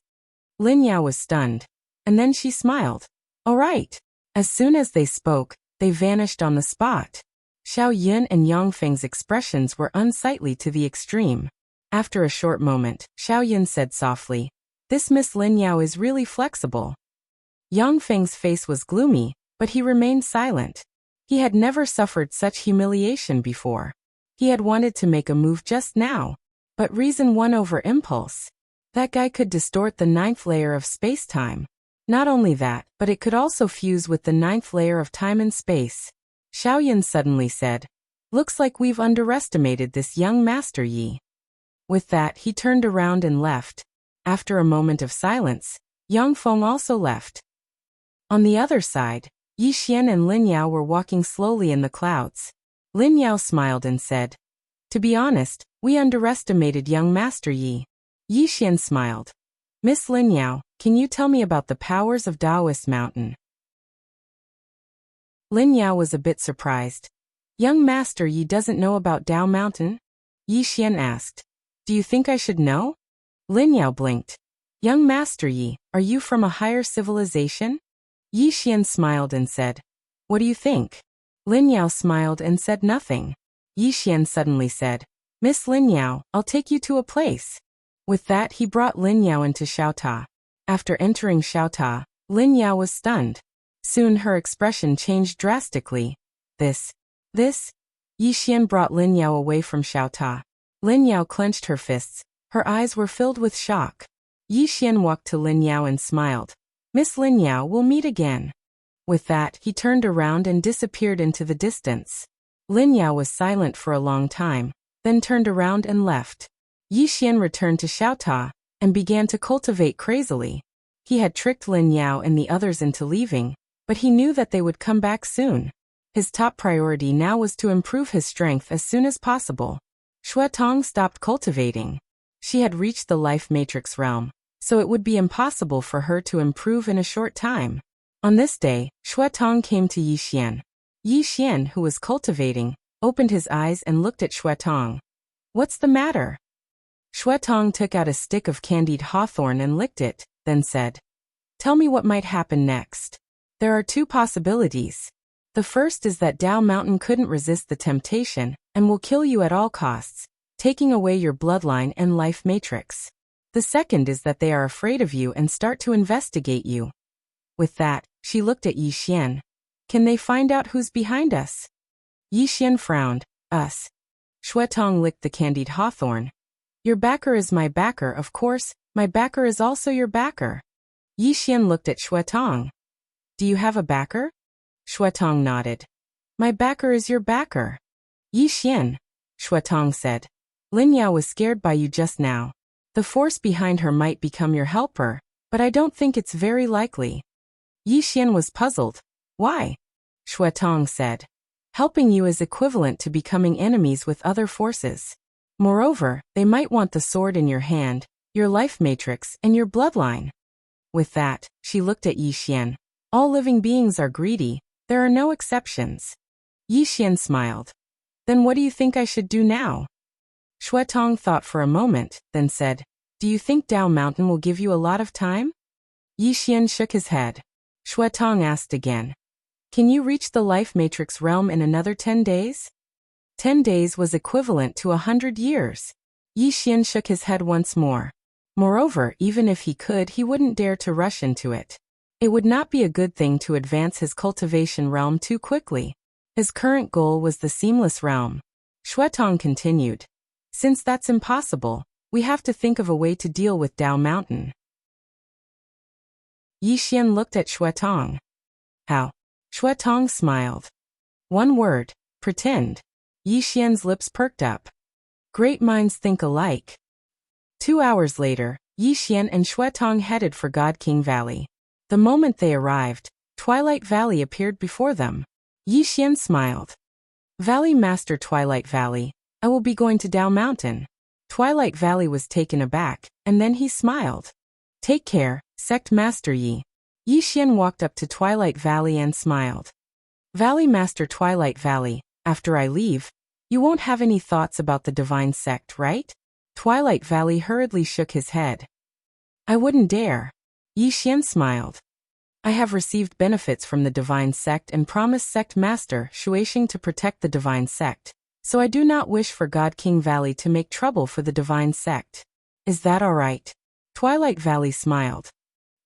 Lin Yao was stunned. And then she smiled. "All right." As soon as they spoke, they vanished on the spot. Xiao Yun and Yang Feng's expressions were unsightly to the extreme. After a short moment, Xiao Yun said softly, "This Miss Lin Yao is really flexible." Yang Feng's face was gloomy, but he remained silent. He had never suffered such humiliation before. He had wanted to make a move just now, but reason won over impulse. That guy could distort the 9th layer of space-time. Not only that, but it could also fuse with the 9th layer of time and space. Xiao Yun suddenly said, "Looks like we've underestimated this young Master Yi." With that, he turned around and left. After a moment of silence, Yang Feng also left. On the other side, Yi Xian and Lin Yao were walking slowly in the clouds. Lin Yao smiled and said, "To be honest, we underestimated young Master Yi." Yi Xian smiled. "Miss Lin Yao, can you tell me about the powers of Taoist Mountain?" Lin Yao was a bit surprised. "Young Master Yi doesn't know about Tao Mountain?" Yi Xian asked. "Do you think I should know?" Lin Yao blinked. "Young Master Yi, are you from a higher civilization?" Yi Xian smiled and said, "What do you think?" Lin Yao smiled and said nothing. Yi Xian suddenly said, "Miss Lin Yao, I'll take you to a place." With that, he brought Lin Yao into Xiaota. After entering Xiaota, Lin Yao was stunned. Soon her expression changed drastically. This? Yi Xian brought Lin Yao away from Xiaota. Lin Yao clenched her fists. Her eyes were filled with shock. Yi Xian walked to Lin Yao and smiled. Miss Lin Yao, we'll meet again. With that, he turned around and disappeared into the distance. Lin Yao was silent for a long time, then turned around and left. Yi Xian returned to Xiaota and began to cultivate crazily. He had tricked Lin Yao and the others into leaving, but he knew that they would come back soon. His top priority now was to improve his strength as soon as possible. Xuetong stopped cultivating. She had reached the life matrix realm, so it would be impossible for her to improve in a short time. On this day, Xuetong came to Yi Xian. Yi Xian, who was cultivating, opened his eyes and looked at Xuetong. What's the matter? Xuetong took out a stick of candied hawthorn and licked it, then said, Tell me what might happen next. There are two possibilities. The first is that Dao Mountain couldn't resist the temptation and will kill you at all costs, taking away your bloodline and life matrix. The second is that they are afraid of you and start to investigate you. With that, she looked at Yi Xian. Can they find out who's behind us? Yi Xian frowned. Us. Xuetong licked the candied hawthorn. Your backer is my backer, of course, my backer is also your backer. Yi Xian looked at Xuetong. Do you have a backer? Xuetong nodded. My backer is your backer. Yi Xian, Xuetong said. Lin Yao was scared by you just now. The force behind her might become your helper, but I don't think it's very likely. Yi Xian was puzzled. Why? Xuetong said. Helping you is equivalent to becoming enemies with other forces. Moreover, they might want the sword in your hand, your life matrix, and your bloodline. With that, she looked at Yi Xian. All living beings are greedy, there are no exceptions. Yi Xian smiled. Then what do you think I should do now? Xuetong thought for a moment, then said, Do you think Dao Mountain will give you a lot of time? Yi Xian shook his head. Xuetong asked again. Can you reach the life matrix realm in another 10 days? 10 days was equivalent to 100 years. Yi Xian shook his head once more. Moreover, even if he could, he wouldn't dare to rush into it. It would not be a good thing to advance his cultivation realm too quickly. His current goal was the seamless realm. Xuetong continued. Since that's impossible, we have to think of a way to deal with Dao Mountain. Yi Xian looked at Xuetong. How? Xuetong smiled. One word, pretend. Yi Xian's lips perked up. Great minds think alike. 2 hours later, Yi Xian and Xuetong headed for God King Valley. The moment they arrived, Twilight Valley appeared before them. Yi Xian smiled. Valley Master Twilight Valley, I will be going to Dao Mountain. Twilight Valley was taken aback, and then he smiled. Take care, Sect Master Yi. Yi Xian walked up to Twilight Valley and smiled. Valley Master Twilight Valley, after I leave, you won't have any thoughts about the divine sect, right? Twilight Valley hurriedly shook his head. I wouldn't dare. Yi Xian smiled. I have received benefits from the divine sect and promised Sect Master Shuixing to protect the divine sect, so I do not wish for God King Valley to make trouble for the divine sect. Is that all right? Twilight Valley smiled.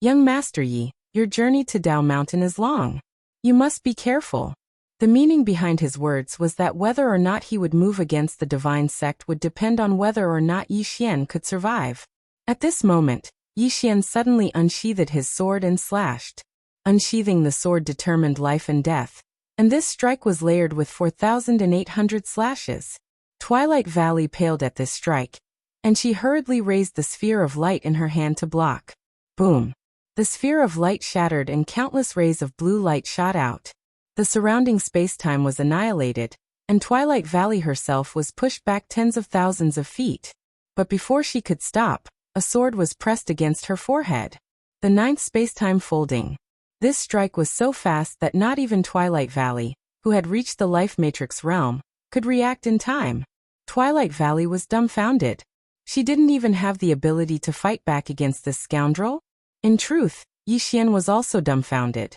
Young Master Yi, your journey to Dao Mountain is long. You must be careful. The meaning behind his words was that whether or not he would move against the divine sect would depend on whether or not Yi Xian could survive. At this moment, Yi Xian suddenly unsheathed his sword and slashed. Unsheathing the sword determined life and death, and this strike was layered with 4,800 slashes. Twilight Valley paled at this strike, and she hurriedly raised the sphere of light in her hand to block. Boom! The sphere of light shattered and countless rays of blue light shot out. The surrounding space-time was annihilated, and Twilight Valley herself was pushed back tens of thousands of feet. But before she could stop, a sword was pressed against her forehead. The ninth space-time folding. This strike was so fast that not even Twilight Valley, who had reached the life matrix realm, could react in time. Twilight Valley was dumbfounded. She didn't even have the ability to fight back against this scoundrel. In truth, Yi Xian was also dumbfounded.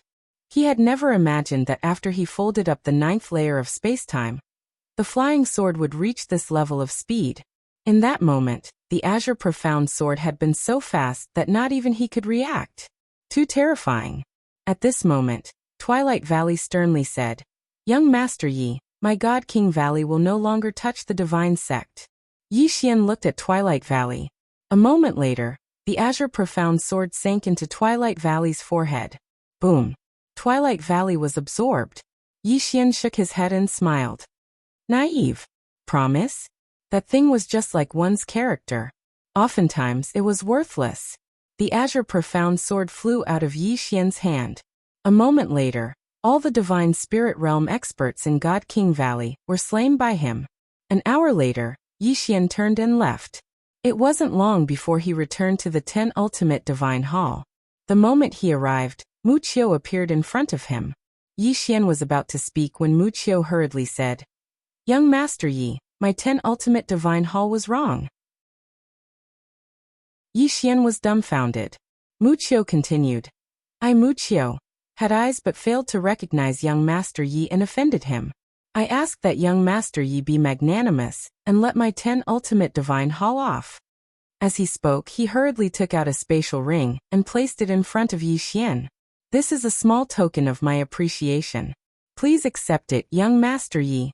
He had never imagined that after he folded up the ninth layer of space-time, the flying sword would reach this level of speed. In that moment, the Azure Profound Sword had been so fast that not even he could react. Too terrifying. At this moment, Twilight Valley sternly said, Young Master Yi, my God King Valley will no longer touch the divine sect. Yi Xian looked at Twilight Valley. A moment later, the azure profound sword sank into Twilight Valley's forehead. Boom. Twilight Valley was absorbed. Yi Xian shook his head and smiled. Naive. Promise? That thing was just like one's character. Oftentimes it was worthless. The azure profound sword flew out of Yi Xian's hand. A moment later, all the divine spirit realm experts in God King Valley were slain by him. An hour later, Yi Xian turned and left. It wasn't long before he returned to the 10 Ultimate Divine Hall. The moment he arrived, Wuxia appeared in front of him. Yi Xian was about to speak when Wuxia hurriedly said, "Young Master Yi, my 10 Ultimate Divine Hall was wrong." Yi Xian was dumbfounded. Wuxia continued, "I, Wuxia, had eyes but failed to recognize young Master Yi and offended him. I ask that young Master Yi be magnanimous and let my 10 Ultimate Divine Hall off." As he spoke, he hurriedly took out a spatial ring and placed it in front of Yi Xian. "This is a small token of my appreciation. Please accept it, young Master Yi."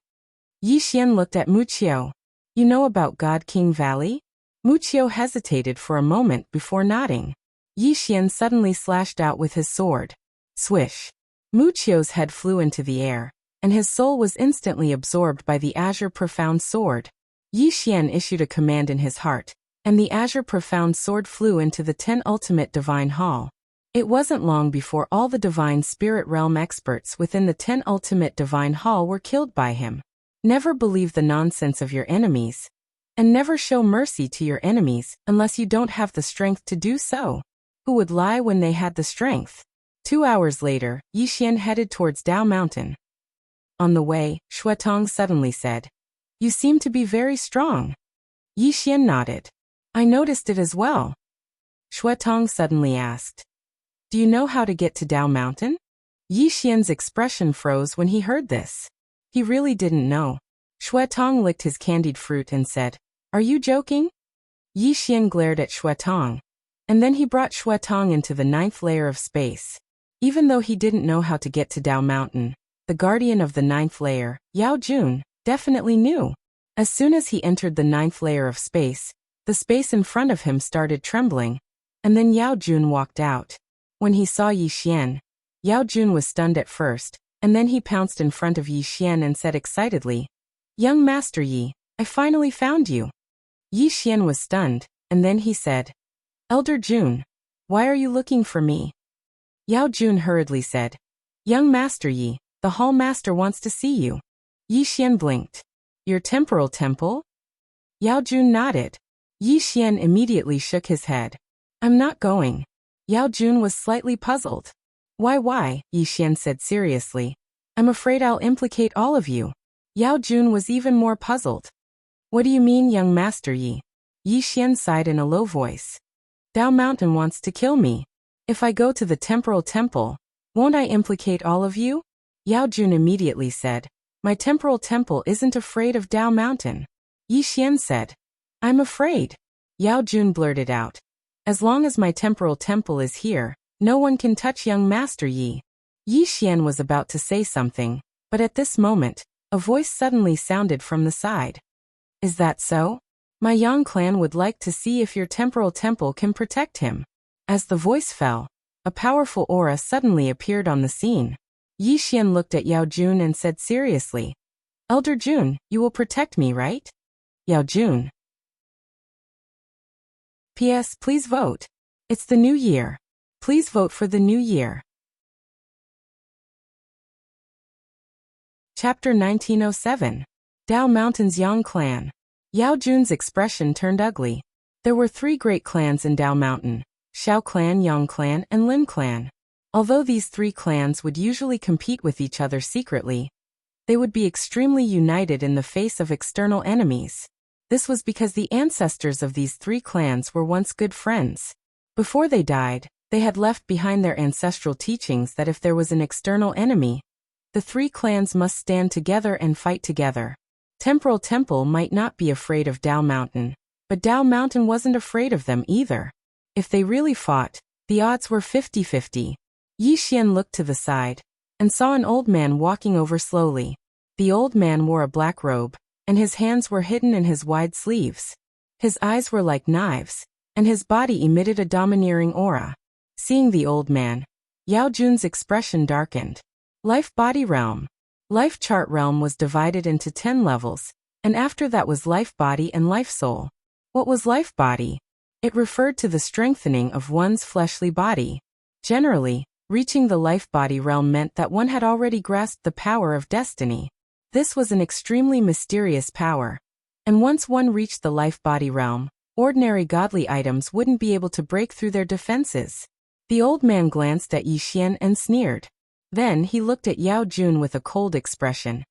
Yi Xian looked at Wuxia. "You know about God King Valley?" Wuxia hesitated for a moment before nodding. Yi Xian suddenly slashed out with his sword. Swish! Wuxia's head flew into the air, and his soul was instantly absorbed by the azure profound sword. Yi Xian issued a command in his heart, and the azure profound sword flew into the 10 Ultimate Divine Hall. It wasn't long before all the divine spirit realm experts within the 10 Ultimate Divine Hall were killed by him. Never believe the nonsense of your enemies. And never show mercy to your enemies unless you don't have the strength to do so. Who would lie when they had the strength? 2 hours later, Yi Xian headed towards Dao Mountain. On the way, Shuetong suddenly said, "You seem to be very strong." Yi Xian nodded. "I noticed it as well." Shuetong suddenly asked, "Do you know how to get to Dao Mountain?" Yi Xian's expression froze when he heard this. He really didn't know. Shuetong licked his candied fruit and said, "Are you joking?" Yi Xian glared at Shuetong. And then he brought Shuetong into the 9th layer of space. Even though he didn't know how to get to Dao Mountain, the guardian of the 9th layer, Yao Jun, definitely knew. As soon as he entered the 9th layer of space, the space in front of him started trembling, and then Yao Jun walked out. When he saw Yi Xian, Yao Jun was stunned at first, and then he pounced in front of Yi Xian and said excitedly, "Young Master Yi, I finally found you." Yi Xian was stunned, and then he said, "Elder Jun, why are you looking for me?" Yao Jun hurriedly said, "Young Master Yi, the Hall Master wants to see you." Yi Xian blinked. "Your temporal temple?" Yao Jun nodded. Yi Xian immediately shook his head. "I'm not going." Yao Jun was slightly puzzled. Why? Yi Xian said seriously. "I'm afraid I'll implicate all of you." Yao Jun was even more puzzled. "What do you mean, young Master Yi?" Yi Xian sighed in a low voice. "Dao Mountain wants to kill me. If I go to the temporal temple, won't I implicate all of you?" Yao Jun immediately said, "My temporal temple isn't afraid of Dao Mountain." Yi Xian said, "I'm afraid." Yao Jun blurted out, "As long as my temporal temple is here, no one can touch young Master Yi." Yi Xian was about to say something, but at this moment, a voice suddenly sounded from the side. "Is that so? My Yang clan would like to see if your temporal temple can protect him." As the voice fell, a powerful aura suddenly appeared on the scene. Yi Xian looked at Yao Jun and said seriously, "Elder Jun, you will protect me, right?" Yao Jun. P.S. Please vote. It's the new year. Please vote for the new year. Chapter 1907. Dao Mountain's Yang Clan. Yao Jun's expression turned ugly. There were 3 great clans in Dao Mountain: Xiao Clan, Yang Clan, and Lin Clan. Although these 3 clans would usually compete with each other secretly, they would be extremely united in the face of external enemies. This was because the ancestors of these 3 clans were once good friends. Before they died, they had left behind their ancestral teachings that if there was an external enemy, the 3 clans must stand together and fight together. Temporal Temple might not be afraid of Dao Mountain, but Dao Mountain wasn't afraid of them either. If they really fought, the odds were 50-50. Yi Xian looked to the side and saw an old man walking over slowly. The old man wore a black robe, and his hands were hidden in his wide sleeves. His eyes were like knives, and his body emitted a domineering aura. Seeing the old man, Yao Jun's expression darkened. Life Body Realm. Life Chart Realm was divided into 10 levels, and after that was Life Body and Life Soul. What was Life Body? It referred to the strengthening of one's fleshly body. Generally, reaching the Life Body Realm meant that one had already grasped the power of destiny. This was an extremely mysterious power. And once one reached the Life Body Realm, ordinary godly items wouldn't be able to break through their defenses. The old man glanced at Yi Xian and sneered. Then he looked at Yao Jun with a cold expression.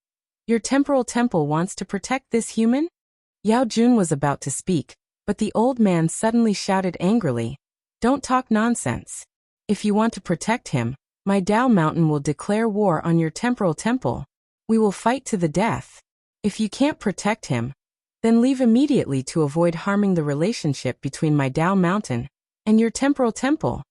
Your temporal temple wants to protect this human? Yao Jun was about to speak, but the old man suddenly shouted angrily. Don't talk nonsense. If you want to protect him, my Dao Mountain will declare war on your temporal temple. We will fight to the death. If you can't protect him, then leave immediately to avoid harming the relationship between my Dao Mountain and your temporal temple.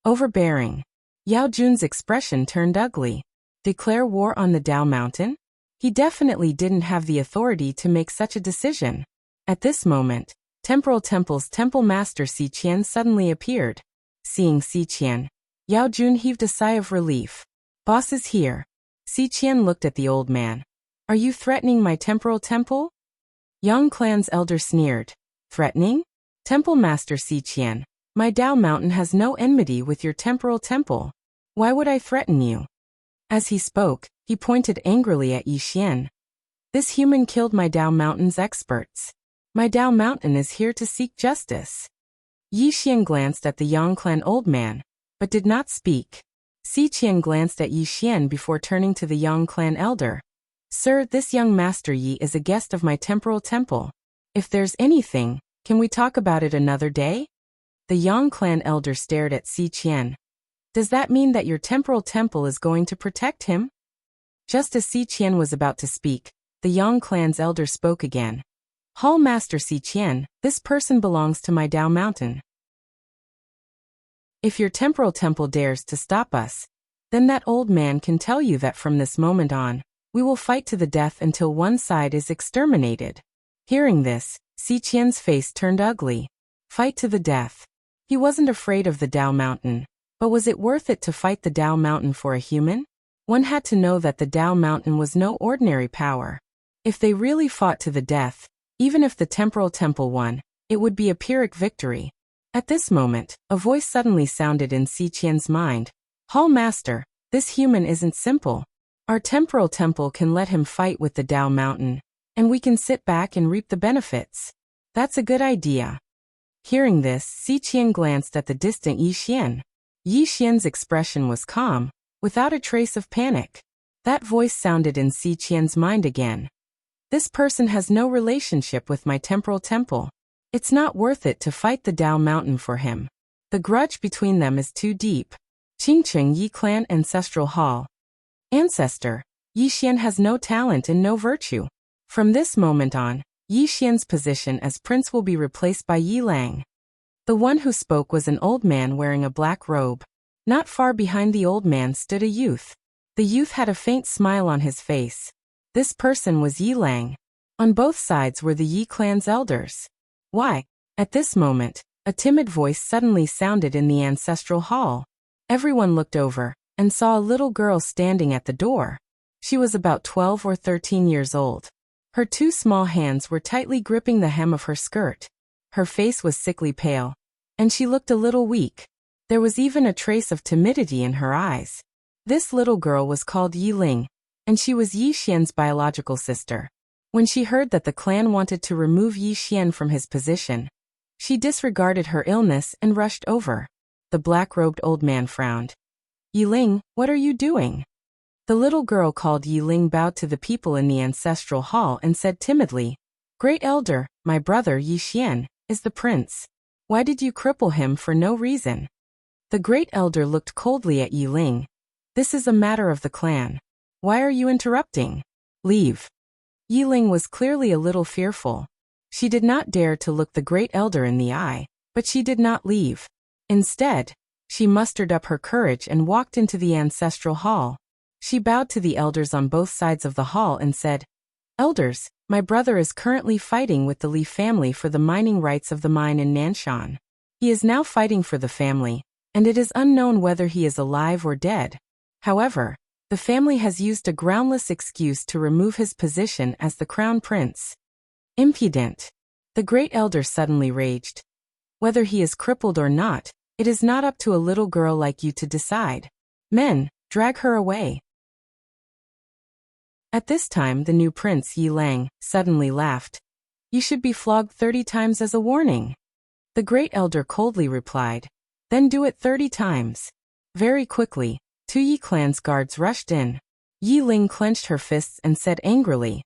Overbearing. Yao Jun's expression turned ugly. Declare war on the Dao Mountain? He definitely didn't have the authority to make such a decision. At this moment, Temporal Temple's Temple Master Si Qian suddenly appeared. Seeing Si Qian, Yao Jun heaved a sigh of relief. Boss is here. Si Qian looked at the old man. Are you threatening my temporal temple? Yang Clan's elder sneered. Threatening? Temple Master Si Qian, my Dao Mountain has no enmity with your temporal temple. Why would I threaten you? As he spoke, he pointed angrily at Yi Xian. This human killed my Dao Mountain's experts. My Dao Mountain is here to seek justice. Yi Xian glanced at the Yang Clan old man, but did not speak. Si Qian glanced at Yi Xian before turning to the Yang Clan elder. Sir, this young Master Yi is a guest of my temporal temple. If there's anything, can we talk about it another day? The Yang Clan elder stared at Si Qian. Does that mean that your temporal temple is going to protect him? Just as Si Qian was about to speak, the Yang Clan's elder spoke again. Hall Master Si Qian, this person belongs to my Dao Mountain. If your temporal temple dares to stop us, then that old man can tell you that from this moment on, we will fight to the death until one side is exterminated. Hearing this, Si Qian's face turned ugly. Fight to the death. He wasn't afraid of the Dao Mountain, but was it worth it to fight the Dao Mountain for a human? One had to know that the Dao Mountain was no ordinary power. If they really fought to the death, even if the temporal temple won, it would be a Pyrrhic victory. At this moment, a voice suddenly sounded in Si Qian's mind. Hall Master, this human isn't simple. Our temporal temple can let him fight with the Dao Mountain, and we can sit back and reap the benefits. That's a good idea. Hearing this, Si Qian glanced at the distant Yi Xian. Yi Xian's expression was calm, without a trace of panic. That voice sounded in Si Qian's mind again. This person has no relationship with my temporal temple. It's not worth it to fight the Dao Mountain for him. The grudge between them is too deep. Qingqing Yi Clan Ancestral Hall. Ancestor, Yi Xian has no talent and no virtue. From this moment on, Yi Xian's position as prince will be replaced by Yi Lang. The one who spoke was an old man wearing a black robe. Not far behind the old man stood a youth. The youth had a faint smile on his face. This person was Yi Lang. On both sides were the Yi clan's elders. Why? At this moment, a timid voice suddenly sounded in the ancestral hall. Everyone looked over and saw a little girl standing at the door. She was about 12 or 13 years old. Her two small hands were tightly gripping the hem of her skirt. Her face was sickly pale, and she looked a little weak. There was even a trace of timidity in her eyes. This little girl was called Yi Ling, and she was Yi Xian's biological sister. When she heard that the clan wanted to remove Yi Xian from his position, she disregarded her illness and rushed over. The black-robed old man frowned. Yi Ling, what are you doing? The little girl called Yi Ling bowed to the people in the ancestral hall and said timidly, Great Elder, my brother Yi Xian is the prince. Why did you cripple him for no reason? The Great Elder looked coldly at Yi Ling. This is a matter of the clan. Why are you interrupting? Leave. Yi Ling was clearly a little fearful. She did not dare to look the Great Elder in the eye, but she did not leave. Instead, she mustered up her courage and walked into the ancestral hall. She bowed to the elders on both sides of the hall and said, Elders, My brother is currently fighting with the Li family for the mining rights of the mine in Nanshan. He is now fighting for the family, and it is unknown whether he is alive or dead. However, the family has used a groundless excuse to remove his position as the crown prince. Impudent! The great elder suddenly raged. Whether he is crippled or not, it is not up to a little girl like you to decide. Men, drag her away. At this time the new prince Yi Lang suddenly laughed. You should be flogged 30 times as a warning. The great elder coldly replied. Then do it 30 times. Very quickly, 2 Yi clan's guards rushed in. Yi Ling clenched her fists and said angrily,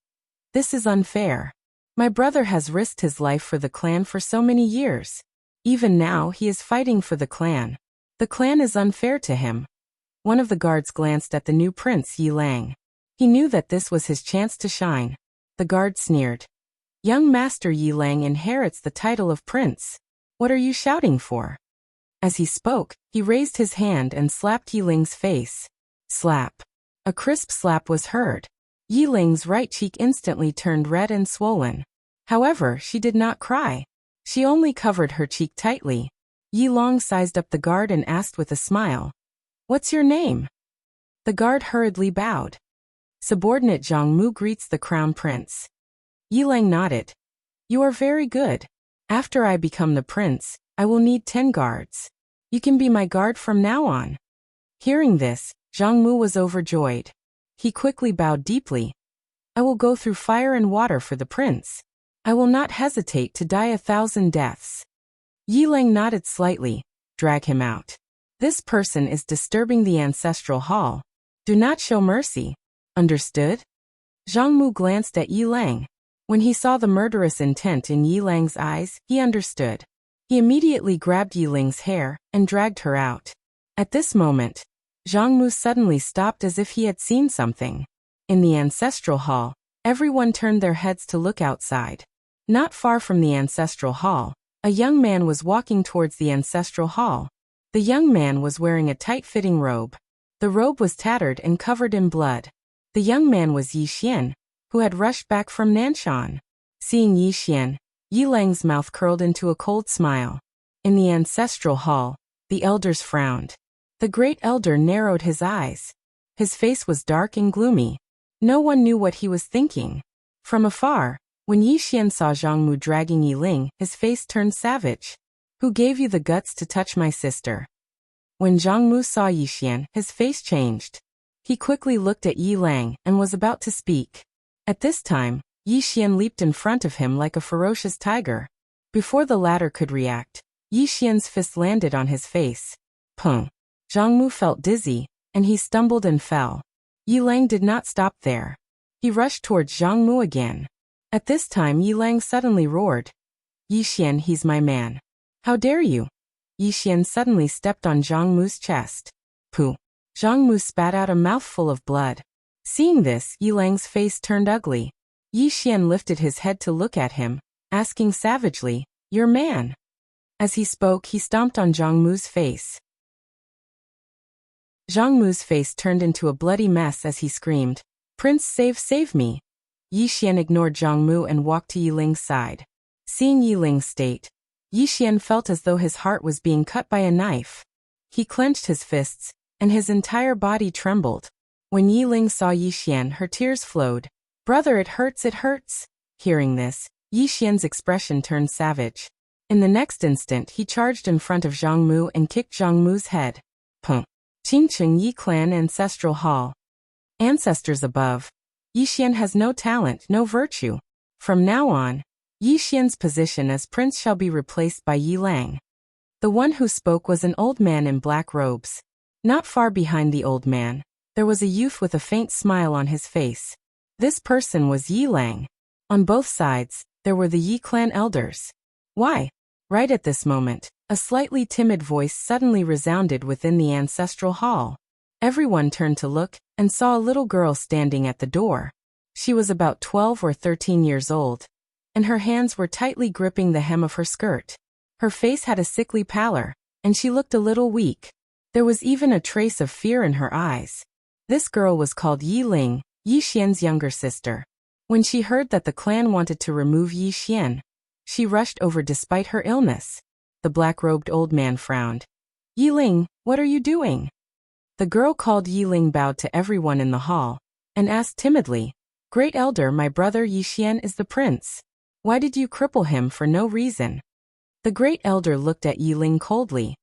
"This is unfair. My brother has risked his life for the clan for so many years. Even now he is fighting for the clan. The clan is unfair to him." One of the guards glanced at the new prince Yi Lang. He knew that this was his chance to shine. The guard sneered. Young Master Yi Lang inherits the title of prince. What are you shouting for? As he spoke, he raised his hand and slapped Yi Ling's face. Slap. A crisp slap was heard. Yi Ling's right cheek instantly turned red and swollen. However, she did not cry. She only covered her cheek tightly. Yi Long sized up the guard and asked with a smile, "What's your name?" The guard hurriedly bowed. Subordinate Zhang Mu greets the crown prince. Yi Lang nodded. You are very good. After I become the prince, I will need 10 guards. You can be my guard from now on. Hearing this, Zhang Mu was overjoyed. He quickly bowed deeply. I will go through fire and water for the prince. I will not hesitate to die 1,000 deaths. Yi Lang nodded slightly. Drag him out. This person is disturbing the ancestral hall. Do not show mercy. Understood? Zhang Mu glanced at Yi Lang. When he saw the murderous intent in Yi Lang's eyes, he understood. He immediately grabbed Yi Ling's hair and dragged her out. At this moment, Zhang Mu suddenly stopped as if he had seen something. In the ancestral hall, everyone turned their heads to look outside. Not far from the ancestral hall, a young man was walking towards the ancestral hall. The young man was wearing a tight-fitting robe. The robe was tattered and covered in blood. The young man was Yi Xian, who had rushed back from Nanshan. Seeing Yi Xian, Yi Lang's mouth curled into a cold smile. In the ancestral hall, the elders frowned. The great elder narrowed his eyes. His face was dark and gloomy. No one knew what he was thinking. From afar, when Yi Xian saw Zhang Mu dragging Yi Ling, his face turned savage. Who gave you the guts to touch my sister? When Zhang Mu saw Yi Xian, his face changed. He quickly looked at Yi Lang and was about to speak. At this time, Yi Xian leaped in front of him like a ferocious tiger. Before the latter could react, Yi Xian's fist landed on his face. Pung. Zhang Mu felt dizzy, and he stumbled and fell. Yi Lang did not stop there. He rushed towards Zhang Mu again. At this time Yi Lang suddenly roared. Yi Xian, he's my man. How dare you? Yi Xian suddenly stepped on Zhang Mu's chest. Pooh. Zhang Mu spat out a mouthful of blood. Seeing this, Yi Lang's face turned ugly. Yi Xian lifted his head to look at him, asking savagely, Your man. As he spoke, he stomped on Zhang Mu's face. Zhang Mu's face turned into a bloody mess as he screamed, Prince, save me. Yi Xian ignored Zhang Mu and walked to Yi Ling's side. Seeing Yi Ling's state, Yi Xian felt as though his heart was being cut by a knife. He clenched his fists, and his entire body trembled. When Yi Ling saw Yi Xian, her tears flowed. Brother, it hurts, it hurts. Hearing this, Yi Xian's expression turned savage. In the next instant, he charged in front of Zhang Mu and kicked Zhang Mu's head. Pung. Qingcheng Yi Clan Ancestral Hall. Ancestors above. Yi Xian has no talent, no virtue. From now on, Yi Xian's position as prince shall be replaced by Yi Lang. The one who spoke was an old man in black robes. Not far behind the old man, there was a youth with a faint smile on his face. This person was Yi Lang. On both sides, there were the Yi clan elders. Why? Right at this moment, a slightly timid voice suddenly resounded within the ancestral hall. Everyone turned to look, and saw a little girl standing at the door. She was about 12 or 13 years old, and her hands were tightly gripping the hem of her skirt. Her face had a sickly pallor, and she looked a little weak. There was even a trace of fear in her eyes. This girl was called Yi Ling, Yi Xian's younger sister. When she heard that the clan wanted to remove Yi Xian, she rushed over despite her illness. The black-robed old man frowned. Yi Ling, what are you doing? The girl called Yi Ling bowed to everyone in the hall and asked timidly, Great Elder, my brother Yi Xian is the prince. Why did you cripple him for no reason? The Great Elder looked at Yi Ling coldly.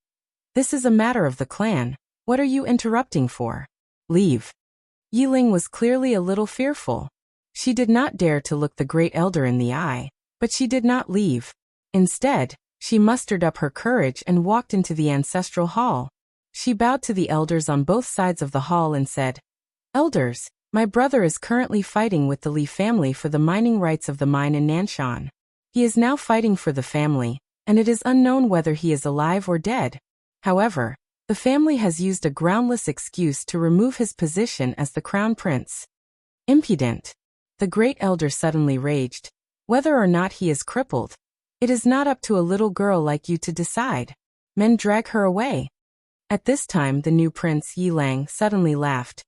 This is a matter of the clan. What are you interrupting for? Leave. Yi Ling was clearly a little fearful. She did not dare to look the Great Elder in the eye, but she did not leave. Instead, she mustered up her courage and walked into the ancestral hall. She bowed to the elders on both sides of the hall and said, Elders, my brother is currently fighting with the Li family for the mining rights of the mine in Nanshan. He is now fighting for the family, and it is unknown whether he is alive or dead. However, the family has used a groundless excuse to remove his position as the crown prince. Impudent. The Great Elder suddenly raged. Whether or not he is crippled, it is not up to a little girl like you to decide. Men drag her away. At this time the new prince Yi Lang suddenly laughed.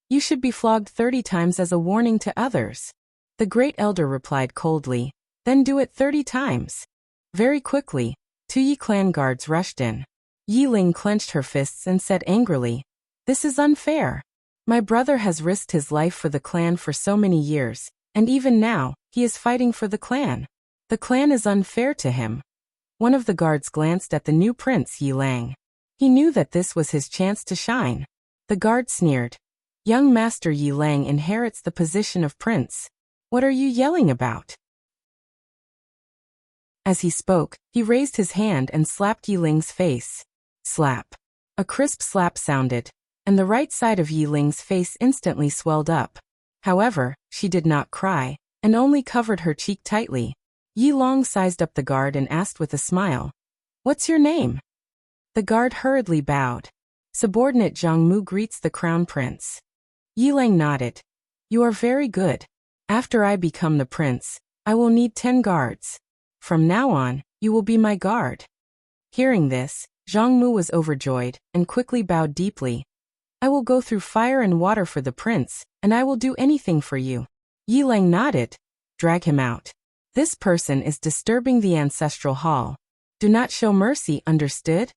You should be flogged 30 times as a warning to others. The Great Elder replied coldly, Then do it 30 times. Very quickly, 2 Yi clan guards rushed in. Yi Ling clenched her fists and said angrily, This is unfair. My brother has risked his life for the clan for so many years, and even now, he is fighting for the clan. The clan is unfair to him. One of the guards glanced at the new prince Yi Lang. He knew that this was his chance to shine. The guard sneered. Young Master Yi Lang inherits the position of prince. What are you yelling about? As he spoke, he raised his hand and slapped Yi Ling's face. Slap. A crisp slap sounded, and the right side of Yi Ling's face instantly swelled up. However, she did not cry, and only covered her cheek tightly. Yi Long sized up the guard and asked with a smile, What's your name? The guard hurriedly bowed. Subordinate Zhang Mu greets the crown prince. Yi Lang nodded. You are very good. After I become the prince, I will need 10 guards. From now on, you will be my guard. Hearing this, Zhang Mu was overjoyed and quickly bowed deeply. I will go through fire and water for the prince, and I will do anything for you. Yi Lang nodded. Drag him out. This person is disturbing the ancestral hall. Do not show mercy, understood?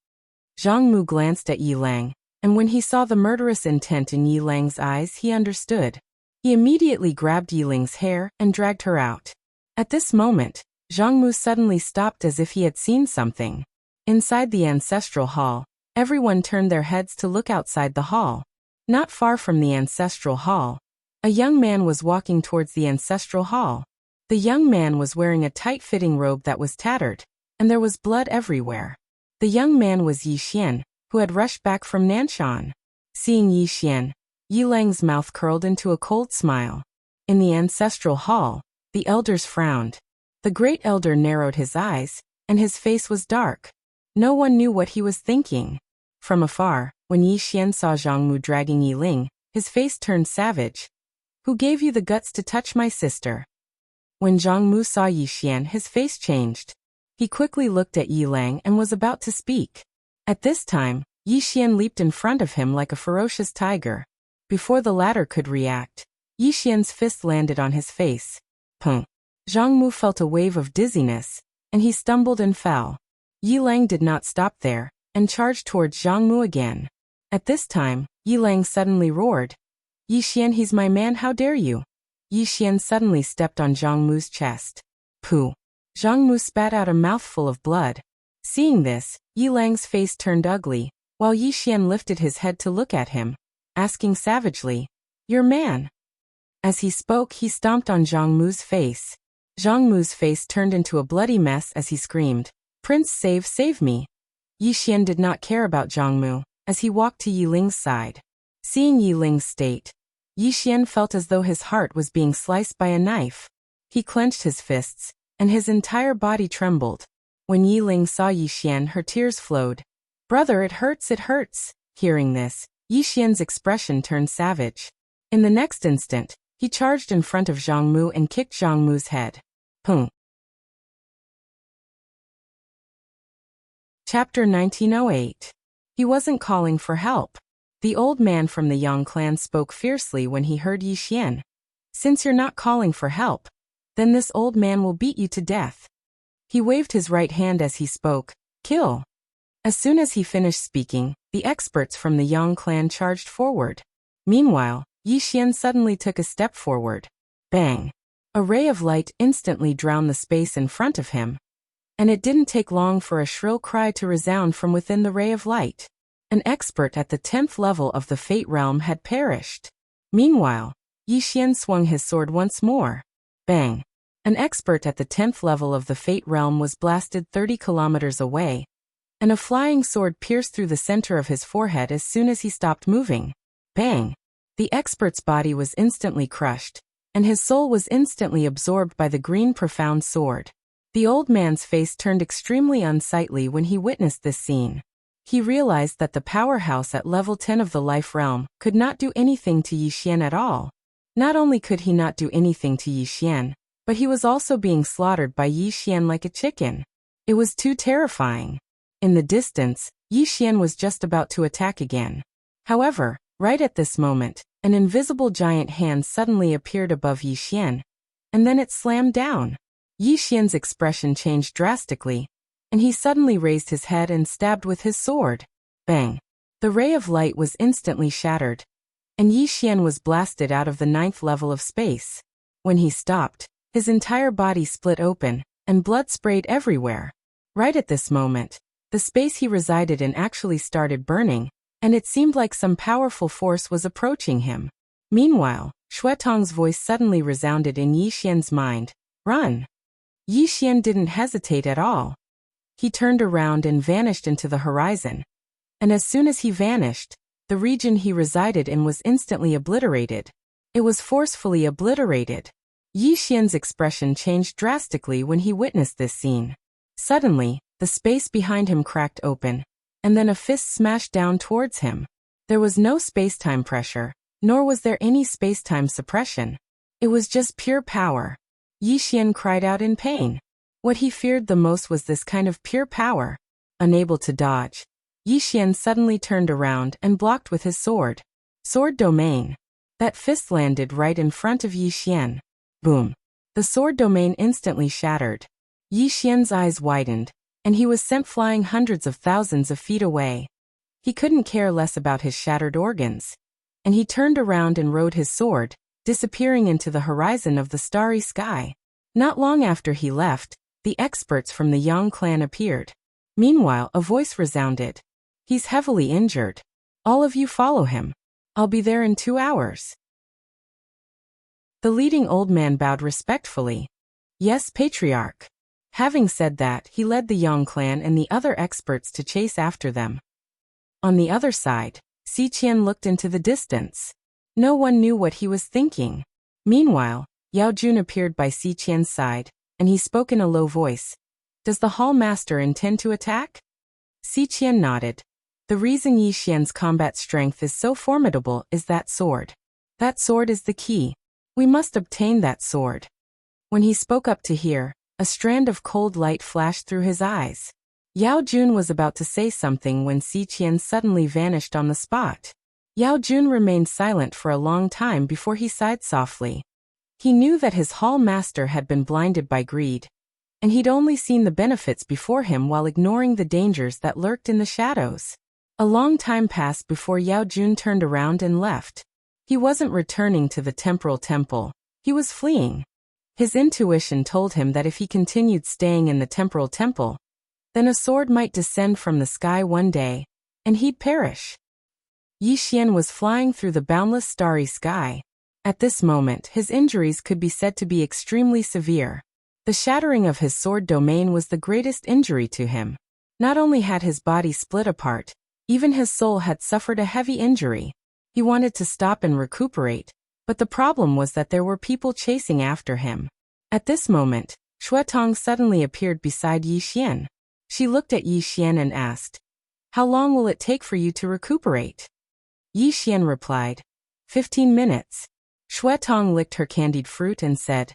Zhang Mu glanced at Yi Lang, and when he saw the murderous intent in Yi Lang's eyes, he understood. He immediately grabbed Yi Ling's hair and dragged her out. At this moment, Zhang Mu suddenly stopped as if he had seen something. Inside the ancestral hall, everyone turned their heads to look outside the hall. Not far from the ancestral hall, a young man was walking towards the ancestral hall. The young man was wearing a tight-fitting robe that was tattered, and there was blood everywhere. The young man was Yi Xian, who had rushed back from Nanshan. Seeing Yi Xian, Yi Lang's mouth curled into a cold smile. In the ancestral hall, the elders frowned. The Great Elder narrowed his eyes, and his face was dark. No one knew what he was thinking. From afar, when Yi Xian saw Zhang Mu dragging Yi Ling, his face turned savage. Who gave you the guts to touch my sister? When Zhang Mu saw Yi Xian, his face changed. He quickly looked at Yi Lang and was about to speak. At this time, Yi Xian leaped in front of him like a ferocious tiger. Before the latter could react, Yi Xian's fist landed on his face. Pum. Zhang Mu felt a wave of dizziness, and he stumbled and fell. Yi Lang did not stop there, and charged towards Zhang Mu again. At this time, Yi Lang suddenly roared. Yi Xian, he's my man, how dare you? Yi Xian suddenly stepped on Zhang Mu's chest. Pooh. Zhang Mu spat out a mouthful of blood. Seeing this, Yi Lang's face turned ugly, while Yi Xian lifted his head to look at him, asking savagely, Your man. As he spoke, he stomped on Zhang Mu's face. Zhang Mu's face turned into a bloody mess as he screamed, Prince, save me. Yi Xian did not care about Zhang Mu, as he walked to Yi Ling's side. Seeing Yi Ling's state, Yi Xian felt as though his heart was being sliced by a knife. He clenched his fists, and his entire body trembled. When Yi Ling saw Yi Xian, her tears flowed. Brother, it hurts, it hurts. Hearing this, Yi Xian's expression turned savage. In the next instant, he charged in front of Zhang Mu and kicked Zhang Mu's head. Pum. Chapter 1908. He wasn't calling for help. The old man from the Yang clan spoke fiercely when he heard Yi Xian. Since you're not calling for help, then this old man will beat you to death. He waved his right hand as he spoke. Kill. As soon as he finished speaking, the experts from the Yang clan charged forward. Meanwhile, Yi Xian suddenly took a step forward. Bang! A ray of light instantly drowned the space in front of him. And it didn't take long for a shrill cry to resound from within the ray of light. An expert at the 10th level of the Fate Realm had perished. Meanwhile, Yi Xian swung his sword once more. Bang! An expert at the 10th level of the Fate Realm was blasted 30 kilometers away, and a flying sword pierced through the center of his forehead as soon as he stopped moving. Bang! The expert's body was instantly crushed, and his soul was instantly absorbed by the green profound sword. The old man's face turned extremely unsightly when he witnessed this scene. He realized that the powerhouse at level 10 of the life realm could not do anything to Yi Xian at all. Not only could he not do anything to Yi Xian, but he was also being slaughtered by Yi Xian like a chicken. It was too terrifying. In the distance, Yi Xian was just about to attack again. However, right at this moment, an invisible giant hand suddenly appeared above Yi Xian, and then it slammed down. Yi Xian's expression changed drastically, and he suddenly raised his head and stabbed with his sword. Bang! The ray of light was instantly shattered, and Yi Xian was blasted out of the 9th level of space. When he stopped, his entire body split open, and blood sprayed everywhere. Right at this moment, the space he resided in actually started burning, and it seemed like some powerful force was approaching him. Meanwhile, Shuetong's voice suddenly resounded in Yi Xian's mind. Run! Yi Xian didn't hesitate at all. He turned around and vanished into the horizon. And as soon as he vanished, the region he resided in was instantly obliterated. It was forcefully obliterated. Yi Xian's expression changed drastically when he witnessed this scene. Suddenly, the space behind him cracked open, and then a fist smashed down towards him. There was no space-time pressure, nor was there any space-time suppression. It was just pure power. Yi Xian cried out in pain. What he feared the most was this kind of pure power. Unable to dodge, Yi Xian suddenly turned around and blocked with his sword. Sword domain. That fist landed right in front of Yi Xian. Boom. The sword domain instantly shattered. Yi Xian's eyes widened, and he was sent flying hundreds of thousands of feet away. He couldn't care less about his shattered organs. And he turned around and rode his sword, disappearing into the horizon of the starry sky. Not long after he left, the experts from the Yang clan appeared. Meanwhile, a voice resounded. He's heavily injured. All of you follow him. I'll be there in 2 hours. The leading old man bowed respectfully. Yes, Patriarch. Having said that, he led the Yang clan and the other experts to chase after them. On the other side, Si Qian looked into the distance. No one knew what he was thinking. Meanwhile, Yao Jun appeared by Si Qian's side, and he spoke in a low voice. Does the Hall Master intend to attack? Si Qian nodded. The reason Yi Xian's combat strength is so formidable is that sword. That sword is the key. We must obtain that sword. When he spoke up to hear, a strand of cold light flashed through his eyes. Yao Jun was about to say something when Si Qian suddenly vanished on the spot. Yao Jun remained silent for a long time before he sighed softly. He knew that his hall master had been blinded by greed, and he'd only seen the benefits before him while ignoring the dangers that lurked in the shadows. A long time passed before Yao Jun turned around and left. He wasn't returning to the temporal temple. He was fleeing. His intuition told him that if he continued staying in the temporal temple, then a sword might descend from the sky one day, and he'd perish. Yi Xian was flying through the boundless starry sky. At this moment, his injuries could be said to be extremely severe. The shattering of his sword domain was the greatest injury to him. Not only had his body split apart, even his soul had suffered a heavy injury. He wanted to stop and recuperate, but the problem was that there were people chasing after him. At this moment, Shuetong suddenly appeared beside Yi Xian. She looked at Yi Xian and asked, "How long will it take for you to recuperate?" Yi Xian replied, 15 minutes. Shuetong licked her candied fruit and said,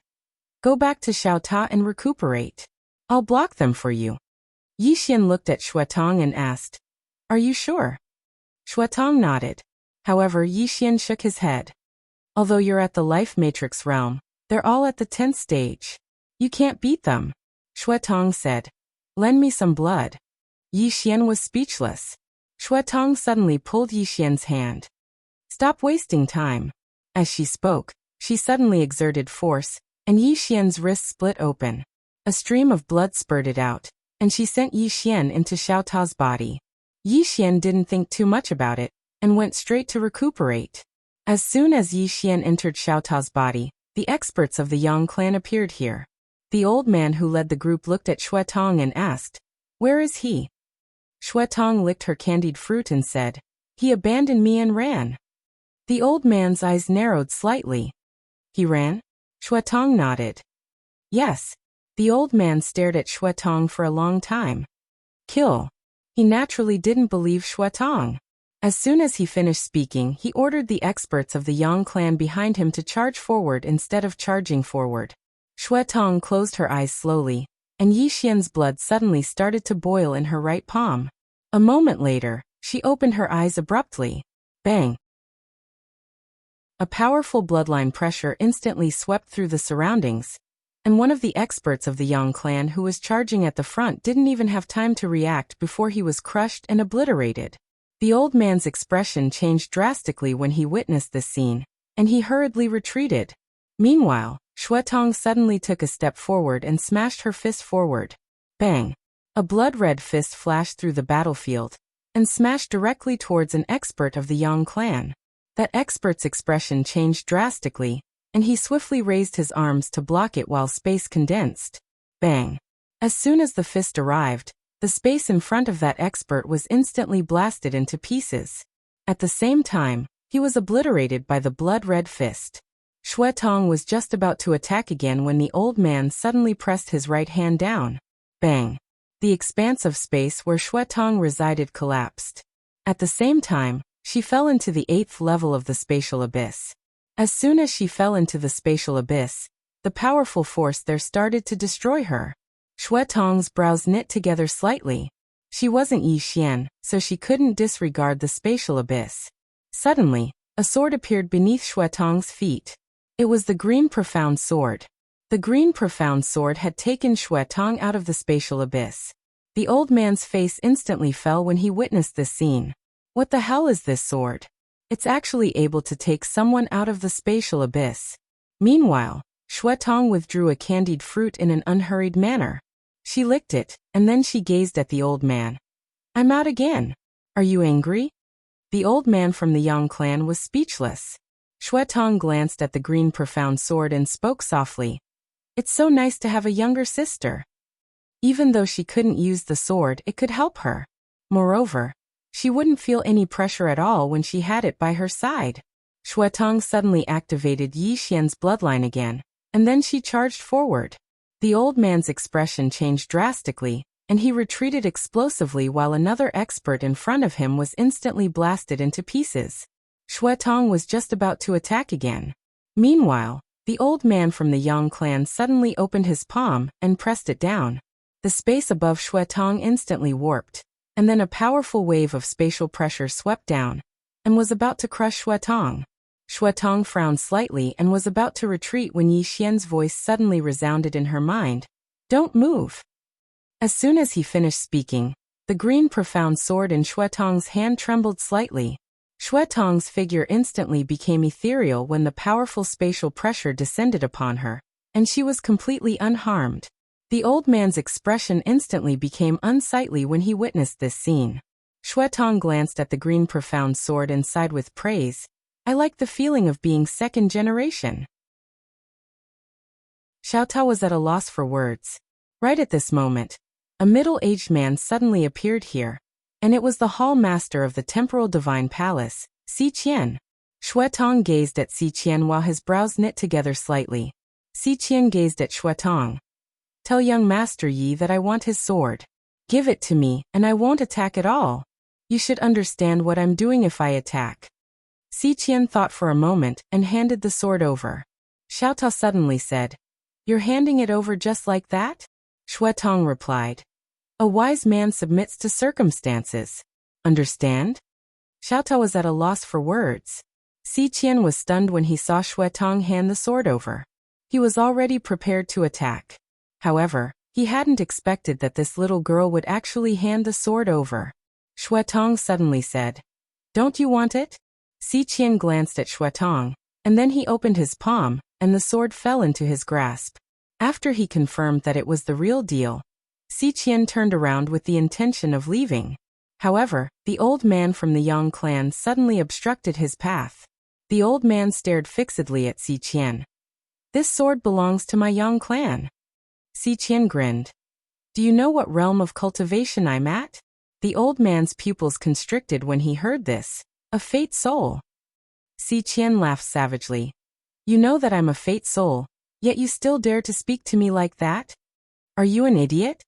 "Go back to Xiaota and recuperate. I'll block them for you." Yi Xian looked at Shuetong and asked, "Are you sure?" Shuetong nodded. However, Yi Xian shook his head. Although you're at the life matrix realm, they're all at the 10th stage. You can't beat them. Shuetong said. Lend me some blood. Yi Xian was speechless. Shuetong suddenly pulled Yi Xian's hand. Stop wasting time. As she spoke, she suddenly exerted force, and Yi Xian's wrist split open. A stream of blood spurted out, and she sent Yi Xian into Xiao Tao's body. Yi Xian didn't think too much about it, and went straight to recuperate. As soon as Yi Xian entered Xiao Tao's body, the experts of the Yang clan appeared here. The old man who led the group looked at Shuetong and asked, "Where is he?" Shuetong licked her candied fruit and said, "He abandoned me and ran." The old man's eyes narrowed slightly. "He ran?" Shuetong nodded. "Yes." The old man stared at Shuetong for a long time. "Kill." He naturally didn't believe Shuetong. As soon as he finished speaking, he ordered the experts of the Yang clan behind him to charge forward instead of charging forward. Shuetong closed her eyes slowly, and Yi Xian's blood suddenly started to boil in her right palm. A moment later, she opened her eyes abruptly. Bang! A powerful bloodline pressure instantly swept through the surroundings, and one of the experts of the Yang clan who was charging at the front didn't even have time to react before he was crushed and obliterated. The old man's expression changed drastically when he witnessed this scene, and he hurriedly retreated. Meanwhile, Shuetong suddenly took a step forward and smashed her fist forward. Bang! A blood-red fist flashed through the battlefield, and smashed directly towards an expert of the Yang clan. That expert's expression changed drastically, and he swiftly raised his arms to block it while space condensed. Bang! As soon as the fist arrived, the space in front of that expert was instantly blasted into pieces. At the same time, he was obliterated by the blood-red fist. Shuetong was just about to attack again when the old man suddenly pressed his right hand down. Bang! The expanse of space where Shuetong resided collapsed. At the same time, she fell into the 8th level of the spatial abyss. As soon as she fell into the spatial abyss, the powerful force there started to destroy her. Shuetong's brows knit together slightly. She wasn't Yi Xian, so she couldn't disregard the spatial abyss. Suddenly, a sword appeared beneath Shuetong's feet. It was the green profound sword. The green profound sword had taken Shuetong out of the spatial abyss. The old man's face instantly fell when he witnessed this scene. What the hell is this sword? It's actually able to take someone out of the spatial abyss. Meanwhile, Shuetong withdrew a candied fruit in an unhurried manner. She licked it, and then she gazed at the old man. "I'm out again. Are you angry?" The old man from the Yang clan was speechless. Shuetong glanced at the green profound sword and spoke softly. "It's so nice to have a younger sister." Even though she couldn't use the sword, it could help her. Moreover, she wouldn't feel any pressure at all when she had it by her side. Shuetong suddenly activated Yi Xian's bloodline again, and then she charged forward. The old man's expression changed drastically, and he retreated explosively while another expert in front of him was instantly blasted into pieces. Shuetong was just about to attack again. Meanwhile, the old man from the Yang clan suddenly opened his palm and pressed it down. The space above Shuetong instantly warped, and then a powerful wave of spatial pressure swept down, and was about to crush Shuetong. Shuetong frowned slightly and was about to retreat when Yi Xian's voice suddenly resounded in her mind. "Don't move." As soon as he finished speaking, the green profound sword in Shuetong's hand trembled slightly. Shuetong's figure instantly became ethereal when the powerful spatial pressure descended upon her, and she was completely unharmed. The old man's expression instantly became unsightly when he witnessed this scene. Shuetong glanced at the green profound sword and sighed with praise. "I like the feeling of being second generation." Xiao Tao was at a loss for words. Right at this moment, a middle-aged man suddenly appeared here, and it was the hall master of the temporal divine palace, Si Qian. Shuetong gazed at Si Qian while his brows knit together slightly. Si Qian gazed at Shuetong. "Tell young Master Yi that I want his sword. Give it to me, and I won't attack at all. You should understand what I'm doing if I attack." Si Qian thought for a moment and handed the sword over. Xiao Tao suddenly said, "You're handing it over just like that?" Shuetong replied, "A wise man submits to circumstances. Understand?" Xiao Tao was at a loss for words. Si Qian was stunned when he saw Xuetong hand the sword over. He was already prepared to attack. However, he hadn't expected that this little girl would actually hand the sword over. Xuetong suddenly said, "Don't you want it?" Si Qian glanced at Xuetong, and then he opened his palm, and the sword fell into his grasp. After he confirmed that it was the real deal, Si Qian turned around with the intention of leaving. However, the old man from the Yang clan suddenly obstructed his path. The old man stared fixedly at Si Qian. "This sword belongs to my Yang clan." Si Qian grinned. "Do you know what realm of cultivation I'm at?" The old man's pupils constricted when he heard this. "A fate soul." Si Qian laughed savagely. "You know that I'm a fate soul, yet you still dare to speak to me like that? Are you an idiot?"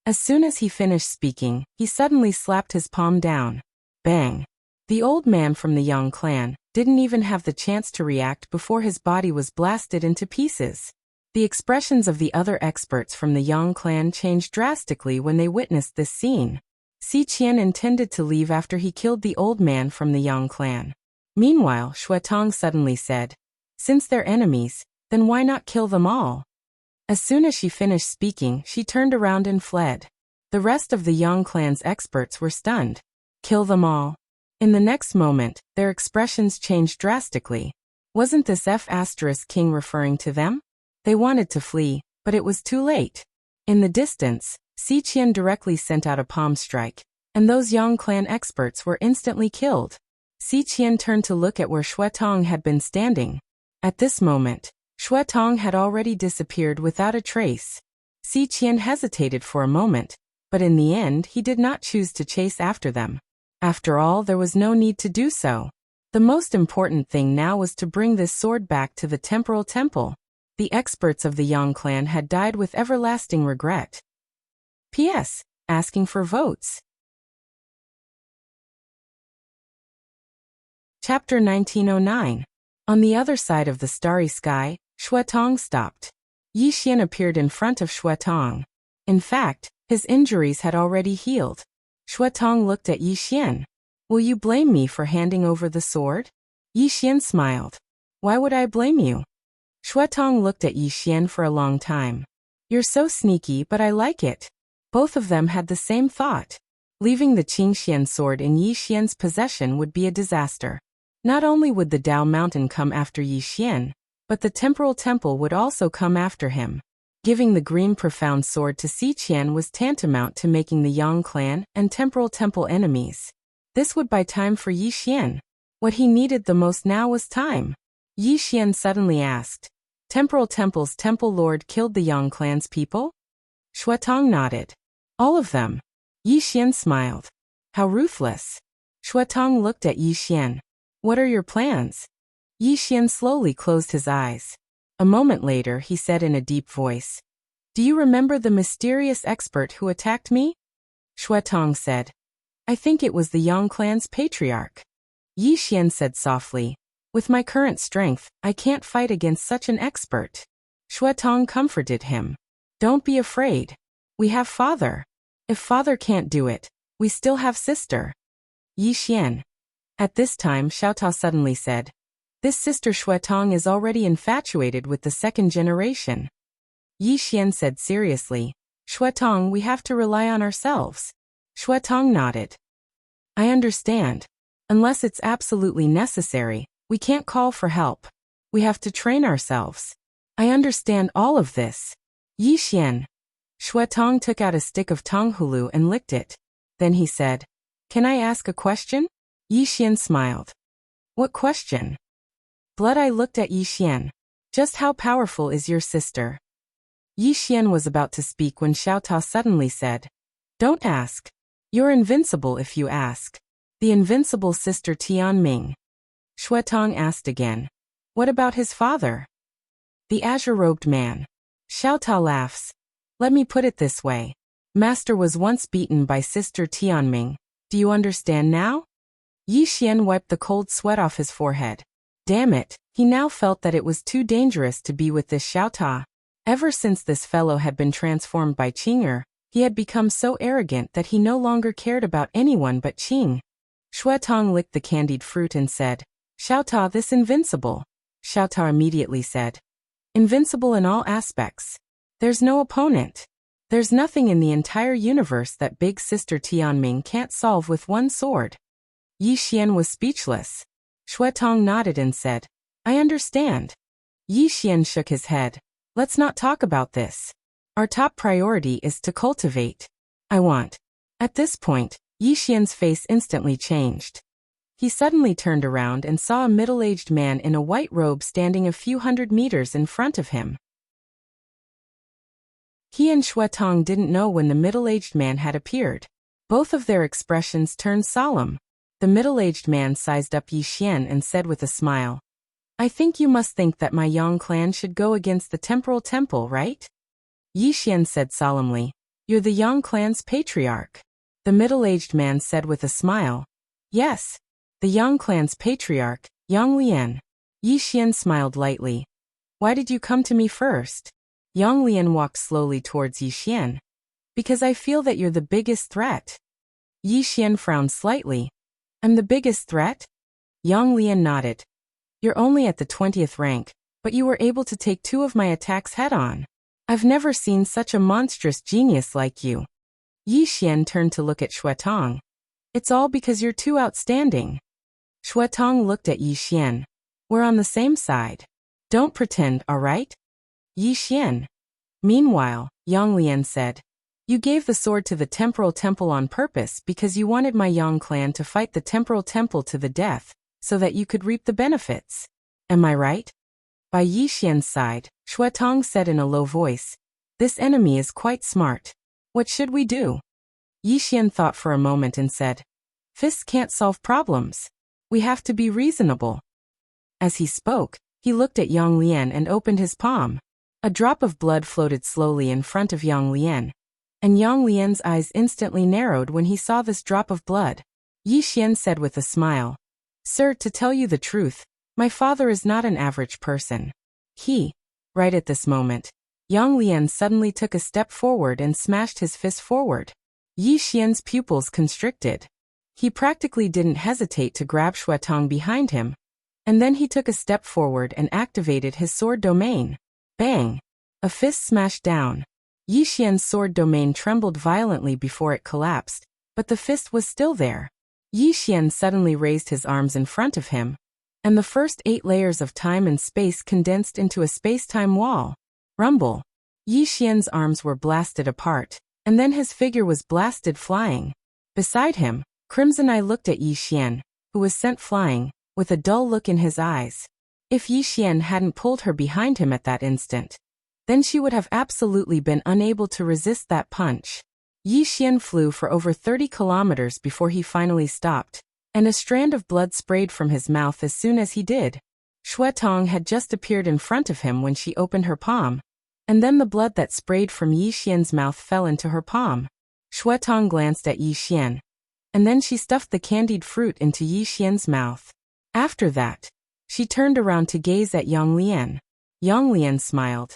As soon as he finished speaking, he suddenly slapped his palm down. Bang! The old man from the Yang clan didn't even have the chance to react before his body was blasted into pieces. The expressions of the other experts from the Yang clan changed drastically when they witnessed this scene. Si Qian intended to leave after he killed the old man from the Yang clan. Meanwhile, Xuetong suddenly said, "Since they're enemies, then why not kill them all?" As soon as she finished speaking, she turned around and fled. The rest of the Yang clan's experts were stunned. Kill them all. In the next moment, their expressions changed drastically. Wasn't this King referring to them? They wanted to flee, but it was too late. In the distance, Si Qian directly sent out a palm strike, and those Yang clan experts were instantly killed. Si Qian turned to look at where Xuetong had been standing. At this moment, Xuetong had already disappeared without a trace. Si Qian hesitated for a moment, but in the end he did not choose to chase after them. After all, there was no need to do so. The most important thing now was to bring this sword back to the temporal temple. The experts of the Yang clan had died with everlasting regret. P.S. Asking for votes. Chapter 1909. On the other side of the starry sky, Xuetong stopped. Yi Xian appeared in front of Xuetong. In fact, his injuries had already healed. Xuetong looked at Yi Xian. "Will you blame me for handing over the sword?" Yi Xian smiled. "Why would I blame you?" Xuetong looked at Yi Xian for a long time. "You're so sneaky, but I like it." Both of them had the same thought. Leaving the Qingxian sword in Yi Xian's possession would be a disaster. Not only would the Dao Mountain come after Yi Xian, but the temporal temple would also come after him. Giving the green profound sword to Si Qian was tantamount to making the Yang clan and temporal temple enemies. This would buy time for Yi Xian. What he needed the most now was time. Yi Xian suddenly asked, "Temporal temple's temple lord killed the Yang clan's people?" Xuetong nodded. "All of them." Yi Xian smiled. "How ruthless." Xuetong looked at Yi Xian. "What are your plans?" Yi Xian slowly closed his eyes. A moment later he said in a deep voice, "Do you remember the mysterious expert who attacked me?" Xuetong said, "I think it was the Yang clan's patriarch." Yi Xian said softly, "With my current strength, I can't fight against such an expert." Xuetong comforted him. "Don't be afraid. We have father. If father can't do it, we still have sister." Yi Xian. At this time Xiaotao suddenly said, "This sister Xuetong is already infatuated with the second generation." Yi Xian said seriously, "Xuetong, we have to rely on ourselves." Xuetong nodded. "I understand. Unless it's absolutely necessary, we can't call for help. We have to train ourselves." "I understand all of this." Yi Xian. Xuetong took out a stick of tonghulu and licked it. Then he said, "Can I ask a question?" Yi Xian smiled. "What question?" Blood Eye looked at Yi Xian. "Just how powerful is your sister?" Yi Xian was about to speak when Xiaotao suddenly said, "Don't ask. You're invincible if you ask." The invincible sister Tianming. Xuetong asked again, "What about his father?" The azure-robed man. Xiaotao laughs. "Let me put it this way. Master was once beaten by sister Tianming. Do you understand now?" Yi Xian wiped the cold sweat off his forehead. Damn it, he now felt that it was too dangerous to be with this Xiaotao. Ever since this fellow had been transformed by Qing'er, he had become so arrogant that he no longer cared about anyone but Qing. Xuetong licked the candied fruit and said, Xiaota, this invincible. Xiaota immediately said. Invincible in all aspects. There's no opponent. There's nothing in the entire universe that big sister Tianming can't solve with one sword. Yi Xian was speechless. Xuetong nodded and said, I understand. Yi Xian shook his head. Let's not talk about this. Our top priority is to cultivate. I want. At this point, Yi Xian's face instantly changed. He suddenly turned around and saw a middle-aged man in a white robe standing a few hundred meters in front of him. He and Xuetong didn't know when the middle-aged man had appeared. Both of their expressions turned solemn. The middle-aged man sized up Yi Xian and said with a smile, I think you must think that my Yang clan should go against the Temporal Temple, right? Yi Xian said solemnly, You're the Yang clan's patriarch. The middle-aged man said with a smile, Yes, the Yang clan's patriarch, Yang Lian. Yi Xian smiled lightly. Why did you come to me first? Yang Lian walked slowly towards Yi Xian. Because I feel that you're the biggest threat. Yi Xian frowned slightly. I'm the biggest threat? Yang Lian nodded. You're only at the 20th rank, but you were able to take 2 of my attacks head-on. I've never seen such a monstrous genius like you. Yi Xian turned to look at Xuetong. It's all because you're too outstanding. Xuetong looked at Yi Xian. We're on the same side. Don't pretend, all right? Yi Xian. Meanwhile, Yang Lian said, You gave the sword to the Temporal Temple on purpose because you wanted my Yang clan to fight the Temporal Temple to the death, so that you could reap the benefits. Am I right? By Yi Xian's side, Xuetong said in a low voice, This enemy is quite smart. What should we do? Yi Xian thought for a moment and said, Fists can't solve problems. We have to be reasonable. As he spoke, he looked at Yang Lian and opened his palm. A drop of blood floated slowly in front of Yang Lian, and Yang Lian's eyes instantly narrowed when he saw this drop of blood. Yi Xian said with a smile, Sir, to tell you the truth, my father is not an average person. Right at this moment, Yang Lian suddenly took a step forward and smashed his fist forward. Yi Xian's pupils constricted. He practically didn't hesitate to grab Xuetong behind him, and then he took a step forward and activated his sword domain. Bang! A fist smashed down. Yi Xian's sword domain trembled violently before it collapsed, but the fist was still there. Yi Xian suddenly raised his arms in front of him, and the first 8 layers of time and space condensed into a space-time wall. Rumble! Yi Xian's arms were blasted apart, and then his figure was blasted flying. Beside him, Crimson Eye looked at Yi Xian, who was sent flying, with a dull look in his eyes. If Yi Xian hadn't pulled her behind him at that instant, then she would have absolutely been unable to resist that punch. Yi Xian flew for over 30 kilometers before he finally stopped, and a strand of blood sprayed from his mouth as soon as he did. Xuetong had just appeared in front of him when she opened her palm, and then the blood that sprayed from Yi Xian's mouth fell into her palm. Xuetong glanced at Yi Xian, and then she stuffed the candied fruit into Yi Xian's mouth. After that, she turned around to gaze at Yang Lian. Yang Lian smiled.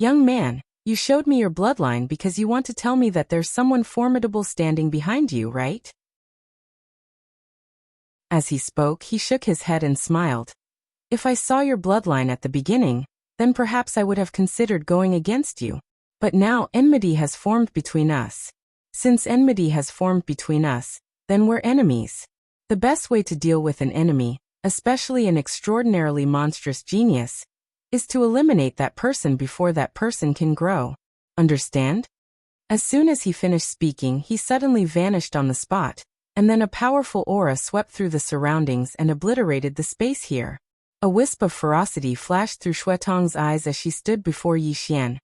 Young man, you showed me your bloodline because you want to tell me that there's someone formidable standing behind you, right? As he spoke, he shook his head and smiled. If I saw your bloodline at the beginning, then perhaps I would have considered going against you. But now enmity has formed between us. Since enmity has formed between us, then we're enemies. The best way to deal with an enemy, especially an extraordinarily monstrous genius, is to eliminate that person before that person can grow. Understand? As soon as he finished speaking, he suddenly vanished on the spot, and then a powerful aura swept through the surroundings and obliterated the space here. A wisp of ferocity flashed through Xuetong's eyes as she stood before Yi Xian,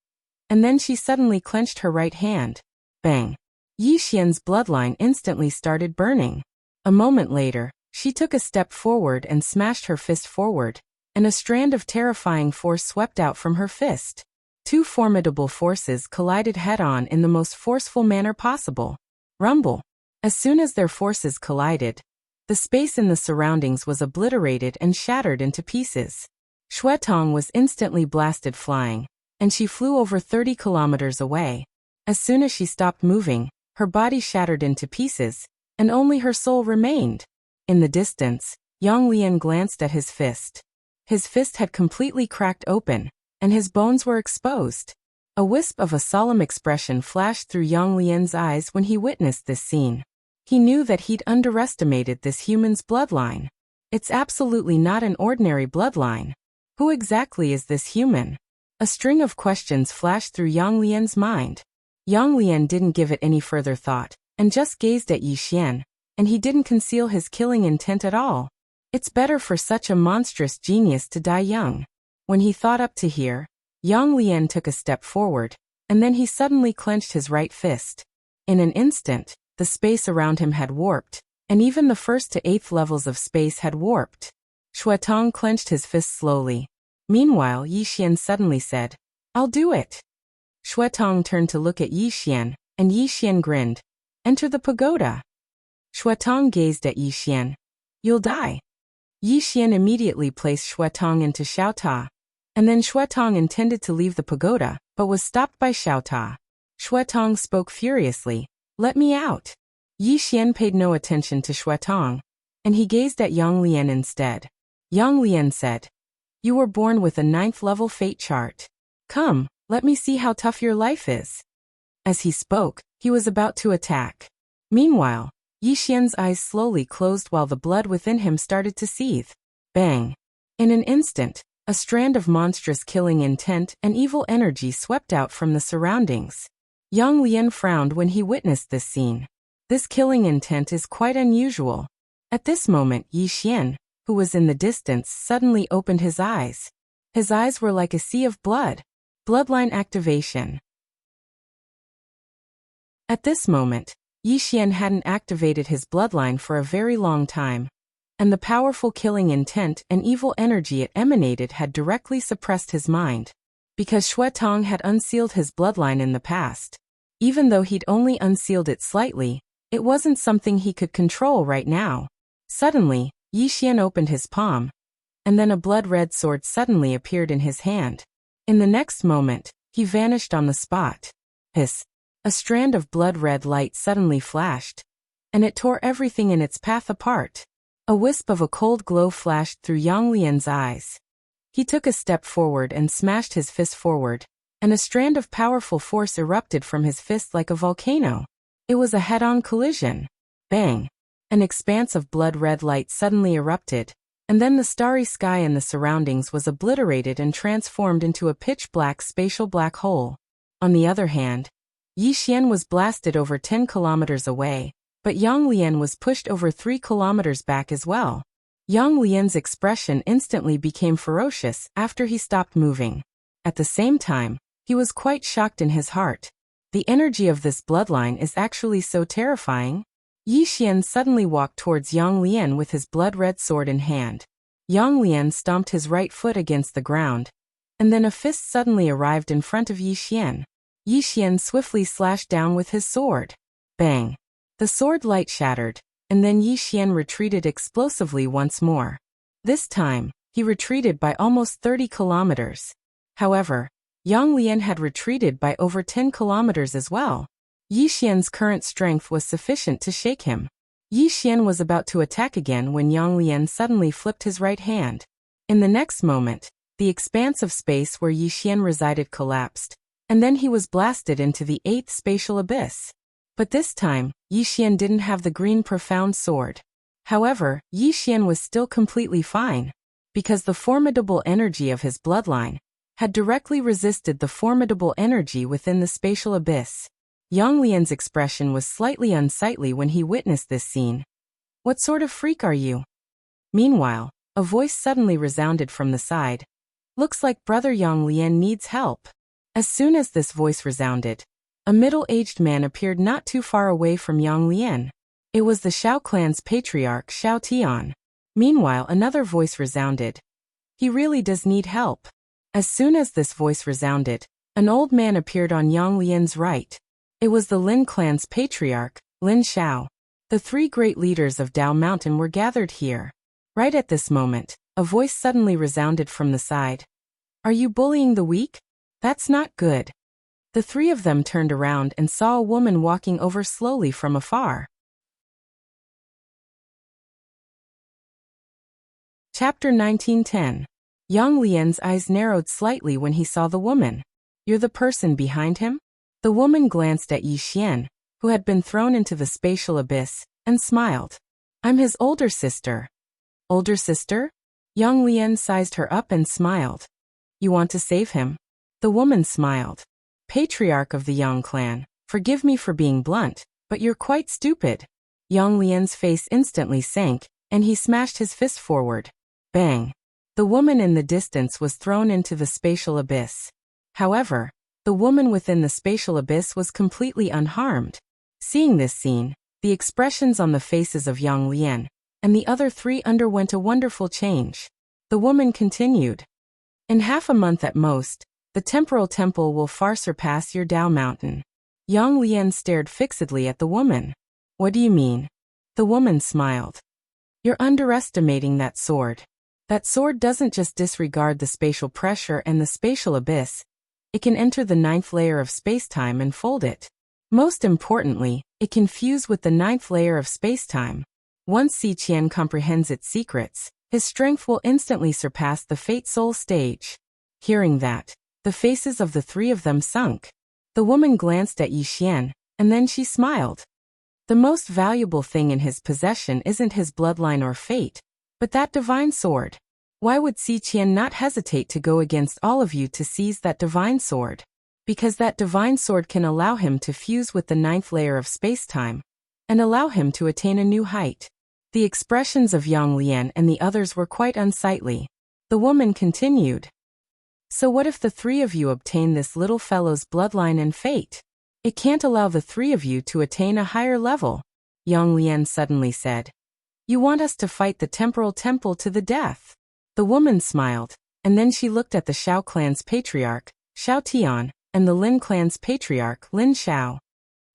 and then she suddenly clenched her right hand. Bang! Yi Xian's bloodline instantly started burning. A moment later, she took a step forward and smashed her fist forward, and a strand of terrifying force swept out from her fist. 2 formidable forces collided head-on in the most forceful manner possible. Rumble! As soon as their forces collided, the space in the surroundings was obliterated and shattered into pieces. Xuetong was instantly blasted flying, and she flew over 30 kilometers away. As soon as she stopped moving, her body shattered into pieces, and only her soul remained. In the distance, Yang Lian glanced at his fist. His fist had completely cracked open, and his bones were exposed. A wisp of a solemn expression flashed through Yang Lian's eyes when he witnessed this scene. He knew that he'd underestimated this human's bloodline. It's absolutely not an ordinary bloodline. Who exactly is this human? A string of questions flashed through Yang Lian's mind. Yang Lian didn't give it any further thought, and just gazed at Yi Xian, and he didn't conceal his killing intent at all. It's better for such a monstrous genius to die young. When he thought up to here, Yang Lian took a step forward, and then he suddenly clenched his right fist. In an instant, the space around him had warped, and even the 1st to 8th levels of space had warped. Shuetong clenched his fist slowly. Meanwhile, Yi Xian suddenly said, "I'll do it." Shuetong turned to look at Yi Xian, and Yi Xian grinned. "Enter the pagoda." Shuetong gazed at Yi Xian. "You'll die." Yi Xian immediately placed Shuetong into Xiaota, and then Shuetong intended to leave the pagoda, but was stopped by Xiaota. Shuetong spoke furiously, "Let me out." Yi Xian paid no attention to Shuetong, and he gazed at Yang Lian instead. Yang Lian said, "You were born with a 9th level fate chart. Come, let me see how tough your life is." As he spoke, he was about to attack. Meanwhile, Yi Xian's eyes slowly closed while the blood within him started to seethe. Bang! In an instant, a strand of monstrous killing intent and evil energy swept out from the surroundings. Yang Lian frowned when he witnessed this scene. This killing intent is quite unusual. At this moment, Yi Xian, who was in the distance, suddenly opened his eyes. His eyes were like a sea of blood. Bloodline activation. At this moment, Yi Xian hadn't activated his bloodline for a very long time, and the powerful killing intent and evil energy it emanated had directly suppressed his mind. Because Shuetong had unsealed his bloodline in the past, even though he'd only unsealed it slightly, it wasn't something he could control right now. Suddenly, Yi Xian opened his palm, and then a blood-red sword suddenly appeared in his hand. In the next moment, he vanished on the spot. Hiss! A strand of blood-red light suddenly flashed, and it tore everything in its path apart. A wisp of a cold glow flashed through Yang Lian's eyes. He took a step forward and smashed his fist forward, and a strand of powerful force erupted from his fist like a volcano. It was a head-on collision. Bang! An expanse of blood-red light suddenly erupted, and then the starry sky and the surroundings was obliterated and transformed into a pitch-black spatial black hole. On the other hand, Yi Xian was blasted over 10 kilometers away, but Yang Lian was pushed over 3 kilometers back as well. Yang Lian's expression instantly became ferocious after he stopped moving. At the same time, he was quite shocked in his heart. The energy of this bloodline is actually so terrifying. Yi Xian suddenly walked towards Yang Lian with his blood-red sword in hand. Yang Lian stomped his right foot against the ground, and then a fist suddenly arrived in front of Yi Xian. Yi Xian swiftly slashed down with his sword. Bang! The sword light shattered, and then Yi Xian retreated explosively once more. This time, he retreated by almost 30 kilometers. However, Yang Lian had retreated by over 10 kilometers as well. Yi Xian's current strength was sufficient to shake him. Yi Xian was about to attack again when Yang Lian suddenly flipped his right hand. In the next moment, the expanse of space where Yi Xian resided collapsed, and then he was blasted into the 8th spatial abyss. But this time, Yi Xian didn't have the green profound sword. However, Yi Xian was still completely fine, because the formidable energy of his bloodline had directly resisted the formidable energy within the spatial abyss. Yang Lian's expression was slightly unsightly when he witnessed this scene. "What sort of freak are you?" Meanwhile, a voice suddenly resounded from the side. "Looks like Brother Yang Lian needs help." As soon as this voice resounded, a middle-aged man appeared not too far away from Yang Lian. It was the Shao clan's patriarch Shao Tian. Meanwhile, another voice resounded. "He really does need help." As soon as this voice resounded, an old man appeared on Yang Lian's right. It was the Lin clan's patriarch, Lin Shao. The 3 great leaders of Dao Mountain were gathered here. Right at this moment, a voice suddenly resounded from the side. "Are you bullying the weak? That's not good." The 3 of them turned around and saw a woman walking over slowly from afar. Chapter 1910. Yang Lian's eyes narrowed slightly when he saw the woman. You're the person behind him? The woman glanced at Yi Xian, who had been thrown into the spatial abyss, and smiled. I'm his older sister. Older sister? Yang Lian sized her up and smiled. You want to save him? The woman smiled. Patriarch of the Yang clan, forgive me for being blunt, but you're quite stupid. Yang Lian's face instantly sank, and he smashed his fist forward. Bang! The woman in the distance was thrown into the spatial abyss. However, the woman within the spatial abyss was completely unharmed. Seeing this scene, the expressions on the faces of Yang Lian and the other three underwent a wonderful change. The woman continued. In half a month at most, the temporal temple will far surpass your Dao mountain. Yang Lian stared fixedly at the woman. What do you mean? The woman smiled. You're underestimating that sword. That sword doesn't just disregard the spatial pressure and the spatial abyss. It can enter the 9th layer of spacetime and fold it. Most importantly, it can fuse with the 9th layer of spacetime. Once Si Qian comprehends its secrets, his strength will instantly surpass the Fate Soul stage. Hearing that, the faces of the three of them sunk. The woman glanced at Yi Xian, and then she smiled. The most valuable thing in his possession isn't his bloodline or fate, but that divine sword. Why would Si Qian not hesitate to go against all of you to seize that divine sword? Because that divine sword can allow him to fuse with the 9th layer of spacetime, and allow him to attain a new height. The expressions of Yang Lian and the others were quite unsightly. The woman continued. So what if the three of you obtain this little fellow's bloodline and fate? It can't allow the three of you to attain a higher level. Yang Lian suddenly said. You want us to fight the temporal temple to the death? The woman smiled, and then she looked at the Shao clan's patriarch, Shao Tian, and the Lin clan's patriarch, Lin Shao.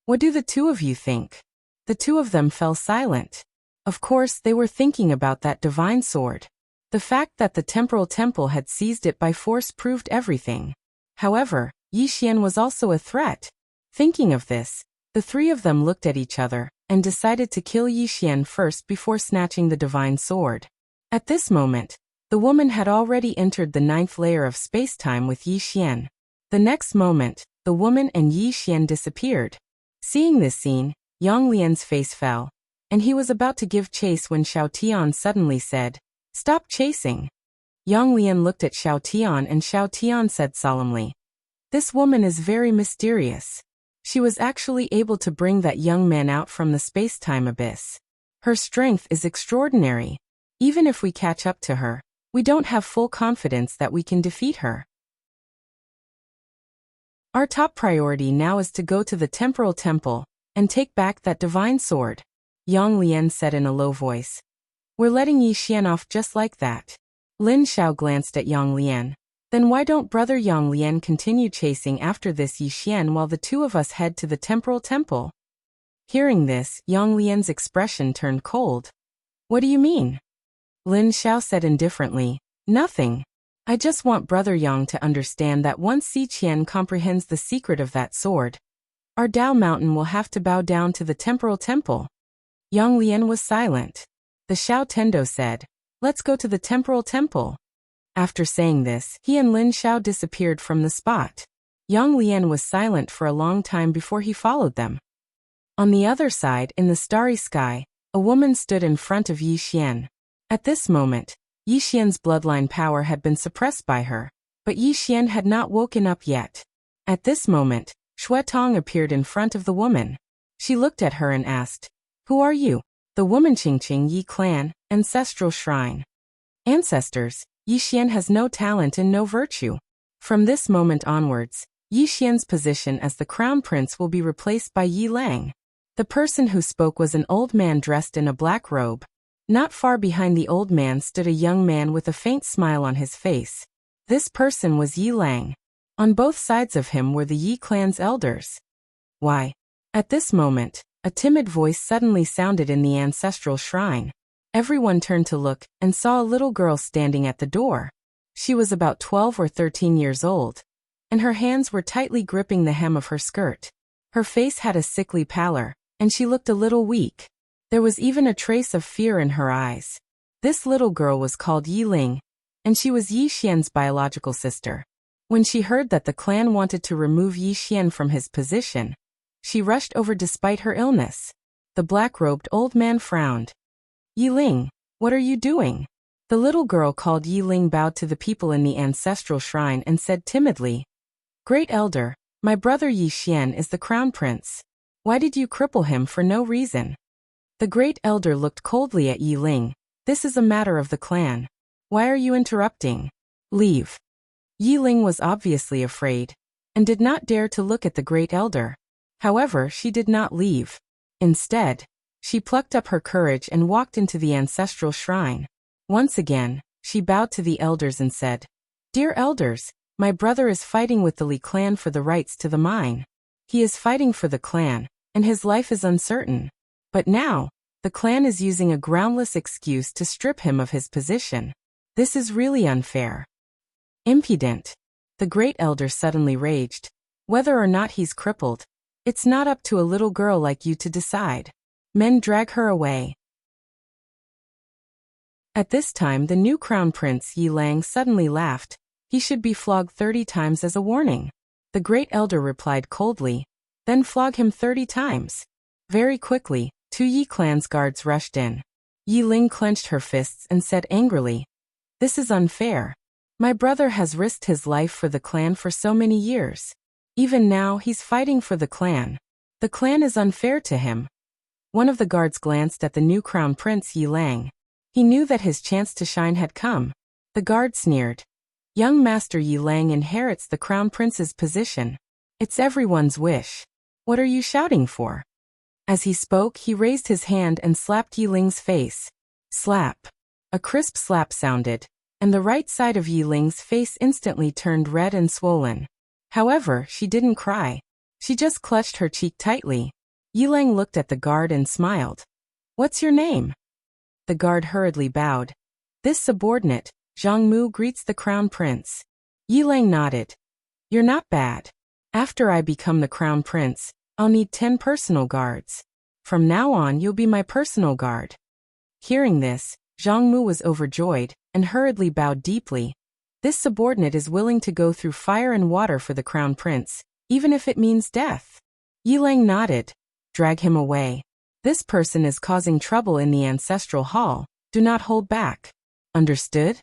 What do the two of you think? The two of them fell silent. Of course, they were thinking about that divine sword. The fact that the temporal temple had seized it by force proved everything. However, Yi Xian was also a threat. Thinking of this, the three of them looked at each other and decided to kill Yi Xian first before snatching the divine sword. At this moment, the woman had already entered the 9th layer of spacetime with Yi Xian. The next moment, the woman and Yi Xian disappeared. Seeing this scene, Yang Lian's face fell, and he was about to give chase when Shao Tian suddenly said, Stop chasing. Yang Lian looked at Shao Tian and Shao Tian said solemnly, This woman is very mysterious. She was actually able to bring that young man out from the spacetime abyss. Her strength is extraordinary. Even if we catch up to her, we don't have full confidence that we can defeat her. Our top priority now is to go to the temporal temple and take back that divine sword, Yang Lian said in a low voice. We're letting Yi Xian off just like that. Lin Shao glanced at Yang Lian. Then why don't brother Yang Lian continue chasing after this Yi Xian while the two of us head to the temporal temple? Hearing this, Yang Lian's expression turned cold. What do you mean? Lin Shao said indifferently, Nothing. I just want brother Yang to understand that once Si Qian comprehends the secret of that sword, our Dao mountain will have to bow down to the temporal temple. Yang Lian was silent. The Shao Tendo said, Let's go to the temporal temple. After saying this, he and Lin Shao disappeared from the spot. Yang Lian was silent for a long time before he followed them. On the other side, in the starry sky, a woman stood in front of Yi Xian. At this moment, Yi Xian's bloodline power had been suppressed by her, but Yi Xian had not woken up yet. At this moment, Xue Tong appeared in front of the woman. She looked at her and asked, Who are you? The woman Qingqing Yi clan, ancestral shrine. Ancestors, Yi Xian has no talent and no virtue. From this moment onwards, Yi Xian's position as the crown prince will be replaced by Yi Lang. The person who spoke was an old man dressed in a black robe. Not far behind the old man stood a young man with a faint smile on his face. This person was Yi Lang. On both sides of him were the Yi clan's elders. Why? At this moment, a timid voice suddenly sounded in the ancestral shrine. Everyone turned to look and saw a little girl standing at the door. She was about 12 or 13 years old, and her hands were tightly gripping the hem of her skirt. Her face had a sickly pallor, and she looked a little weak. There was even a trace of fear in her eyes. This little girl was called Yi Ling, and she was Yi Xian's biological sister. When she heard that the clan wanted to remove Yi Xian from his position, she rushed over despite her illness. The black-robed old man frowned. Yi Ling, what are you doing? The little girl called Yi Ling bowed to the people in the ancestral shrine and said timidly, Great Elder, my brother Yi Xian is the crown prince. Why did you cripple him for no reason? The Great Elder looked coldly at Yi Ling. This is a matter of the clan. Why are you interrupting? Leave. Yi Ling was obviously afraid, and did not dare to look at the Great Elder. However, she did not leave. Instead, she plucked up her courage and walked into the ancestral shrine. Once again, she bowed to the elders and said, Dear elders, my brother is fighting with the Li clan for the rights to the mine. He is fighting for the clan, and his life is uncertain. But now, the clan is using a groundless excuse to strip him of his position. This is really unfair. Impudent. The Great Elder suddenly raged. Whether or not he's crippled, it's not up to a little girl like you to decide. Men drag her away. At this time the new crown prince Yi Lang suddenly laughed. He should be flogged 30 times as a warning. The Great Elder replied coldly, Then flog him 30 times. Very quickly, 2 Yi clan's guards rushed in. Yi Ling clenched her fists and said angrily, This is unfair. My brother has risked his life for the clan for so many years. Even now he's fighting for the clan. The clan is unfair to him. One of the guards glanced at the new crown prince Yi Lang. He knew that his chance to shine had come. The guard sneered. Young Master Yi Lang inherits the crown prince's position. It's everyone's wish. What are you shouting for? As he spoke, he raised his hand and slapped Yi Ling's face. Slap. A crisp slap sounded, and the right side of Yi Ling's face instantly turned red and swollen. However, she didn't cry. She just clutched her cheek tightly. Yi Lang looked at the guard and smiled. What's your name? The guard hurriedly bowed. This subordinate, Zhang Mu, greets the crown prince. Yi Lang nodded. You're not bad. After I become the crown prince, I'll need 10 personal guards. From now on you'll be my personal guard. Hearing this, Zhang Mu was overjoyed, and hurriedly bowed deeply. This subordinate is willing to go through fire and water for the crown prince, even if it means death. Yi Lang nodded. Drag him away. This person is causing trouble in the ancestral hall. Do not hold back. Understood?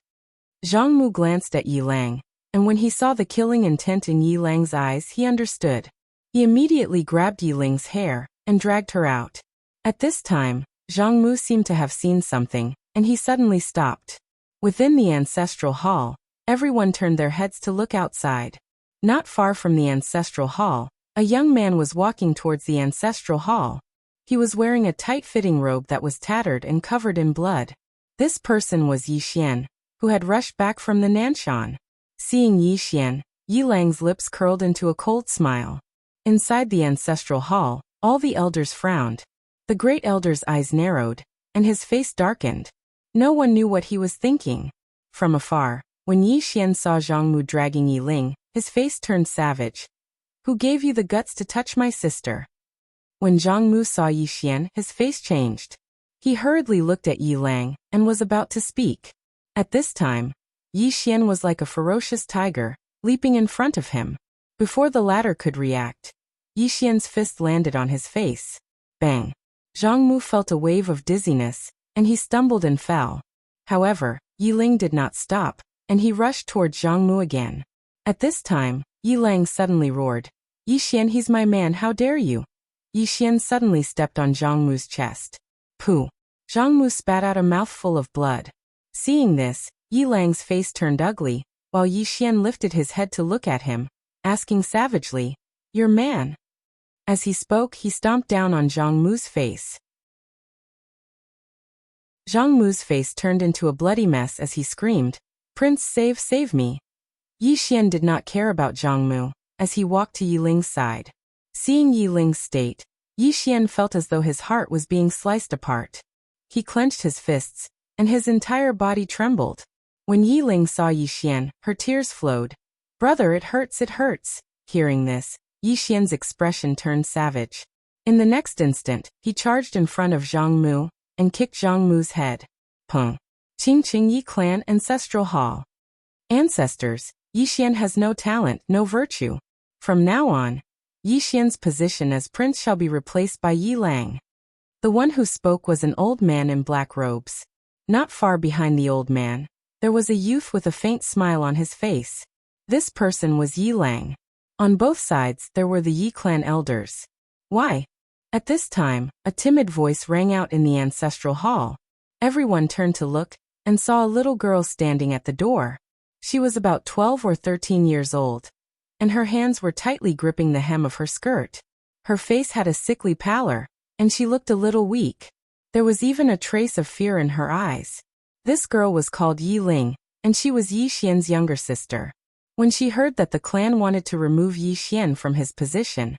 Zhang Mu glanced at Yi Lang, and when he saw the killing intent in Yi Lang's eyes, he understood. He immediately grabbed Yi Ling's hair and dragged her out. At this time, Zhang Mu seemed to have seen something, and he suddenly stopped. Within the ancestral hall, everyone turned their heads to look outside. Not far from the ancestral hall, a young man was walking towards the ancestral hall. He was wearing a tight-fitting robe that was tattered and covered in blood. This person was Yi Xian, who had rushed back from the Nanshan. Seeing Yi Xian, Yi Lang's lips curled into a cold smile. Inside the ancestral hall, all the elders frowned. The Great Elder's eyes narrowed, and his face darkened. No one knew what he was thinking. From afar, when Yi Xian saw Zhang Mu dragging Yi Ling, his face turned savage. Who gave you the guts to touch my sister? When Zhang Mu saw Yi Xian, his face changed. He hurriedly looked at Yi Lang, and was about to speak. At this time, Yi Xian was like a ferocious tiger, leaping in front of him. Before the latter could react, Yi Xian's fist landed on his face. Bang! Zhang Mu felt a wave of dizziness, and he stumbled and fell. However, Yi Ling did not stop, and he rushed towards Zhang Mu again. At this time, Yi Lang suddenly roared, Yi Xian, he's my man, how dare you? Yi Xian suddenly stepped on Zhang Mu's chest. Pooh! Zhang Mu spat out a mouthful of blood. Seeing this, Yi Lang's face turned ugly, while Yi Xian lifted his head to look at him, asking savagely, Your man? As he spoke, he stomped down on Zhang Mu's face. Zhang Mu's face turned into a bloody mess as he screamed, Prince, save me. Yi Xian did not care about Zhang Mu, as he walked to Yi Ling's side. Seeing Yi Ling's state, Yi Xian felt as though his heart was being sliced apart. He clenched his fists, and his entire body trembled. When Yi Ling saw Yi Xian, her tears flowed. Brother, it hurts, it hurts. Hearing this, Yi Xian's expression turned savage. In the next instant, he charged in front of Zhang Mu, and kicked Zhang Mu's head. Pung! Qingqing Yi Clan Ancestral Hall. Ancestors, Yixian has no talent, no virtue. From now on, Yixian's position as prince shall be replaced by Yi Lang. The one who spoke was an old man in black robes. Not far behind the old man, there was a youth with a faint smile on his face. This person was Yi Lang. On both sides there were the Yi clan elders. Why? At this time, a timid voice rang out in the ancestral hall. Everyone turned to look, and saw a little girl standing at the door. She was about 12 or 13 years old, and her hands were tightly gripping the hem of her skirt. Her face had a sickly pallor, and she looked a little weak. There was even a trace of fear in her eyes. This girl was called Yi Ling, and she was Yi Xian's younger sister. When she heard that the clan wanted to remove Yi Xian from his position,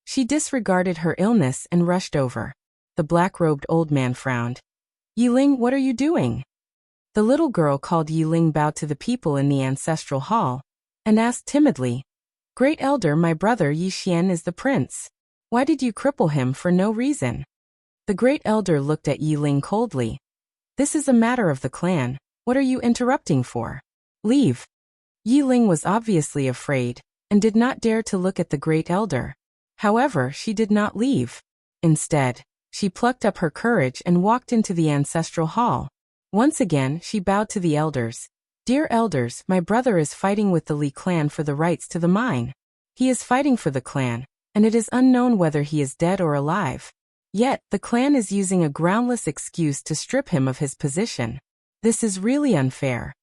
she disregarded her illness and rushed over. The black-robed old man frowned. Yi Ling, what are you doing? The little girl called Yi Ling bowed to the people in the ancestral hall, and asked timidly, Great Elder, my brother Yi Xian is the prince. Why did you cripple him for no reason? The Great Elder looked at Yi Ling coldly. This is a matter of the clan. What are you interrupting for? Leave. Yi Ling was obviously afraid, and did not dare to look at the Great Elder. However, she did not leave. Instead, she plucked up her courage and walked into the ancestral hall. Once again, she bowed to the elders. Dear elders, my brother is fighting with the Li clan for the rights to the mine. He is fighting for the clan, and it is unknown whether he is dead or alive. Yet, the clan is using a groundless excuse to strip him of his position. This is really unfair.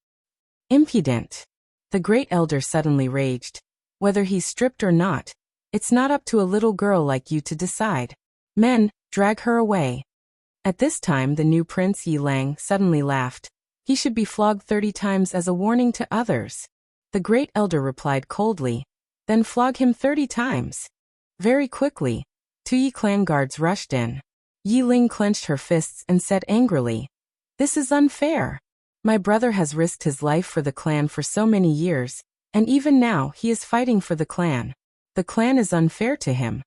Impudent. The Great Elder suddenly raged. Whether he's stripped or not, it's not up to a little girl like you to decide. Men, drag her away. At this time the new prince Yi Lang suddenly laughed. He should be flogged 30 times as a warning to others. The Great Elder replied coldly. Then flog him 30 times. Very quickly, 2 Yi clan guards rushed in. Yi Ling clenched her fists and said angrily, This is unfair. My brother has risked his life for the clan for so many years, and even now he is fighting for the clan. The clan is unfair to him.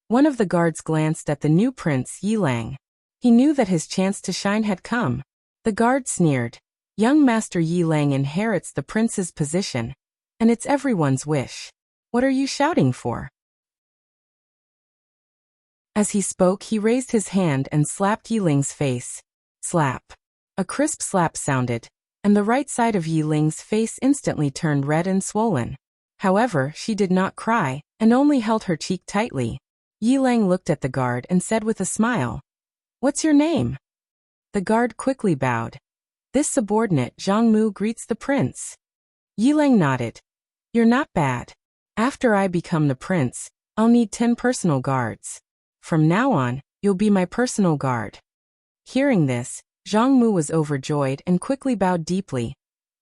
One of the guards glanced at the new prince Yi Lang. He knew that his chance to shine had come. The guard sneered. Young Master Yi Lang inherits the prince's position, and it's everyone's wish. What are you shouting for? As he spoke, he raised his hand and slapped Yi Ling's face. Slap. A crisp slap sounded, and the right side of Yi Ling's face instantly turned red and swollen. However, she did not cry, and only held her cheek tightly. Yi Lang looked at the guard and said with a smile, What's your name? The guard quickly bowed. This subordinate Zhang Mu greets the prince. Yi Lang nodded. You're not bad. After I become the prince, I'll need 10 personal guards. From now on, you'll be my personal guard. Hearing this, Zhang Mu was overjoyed and quickly bowed deeply.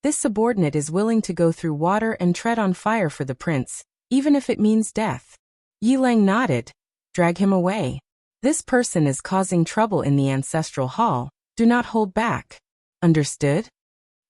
This subordinate is willing to go through water and tread on fire for the prince, even if it means death. Yi Lang nodded. Drag him away. This person is causing trouble in the ancestral hall. Do not hold back. Understood?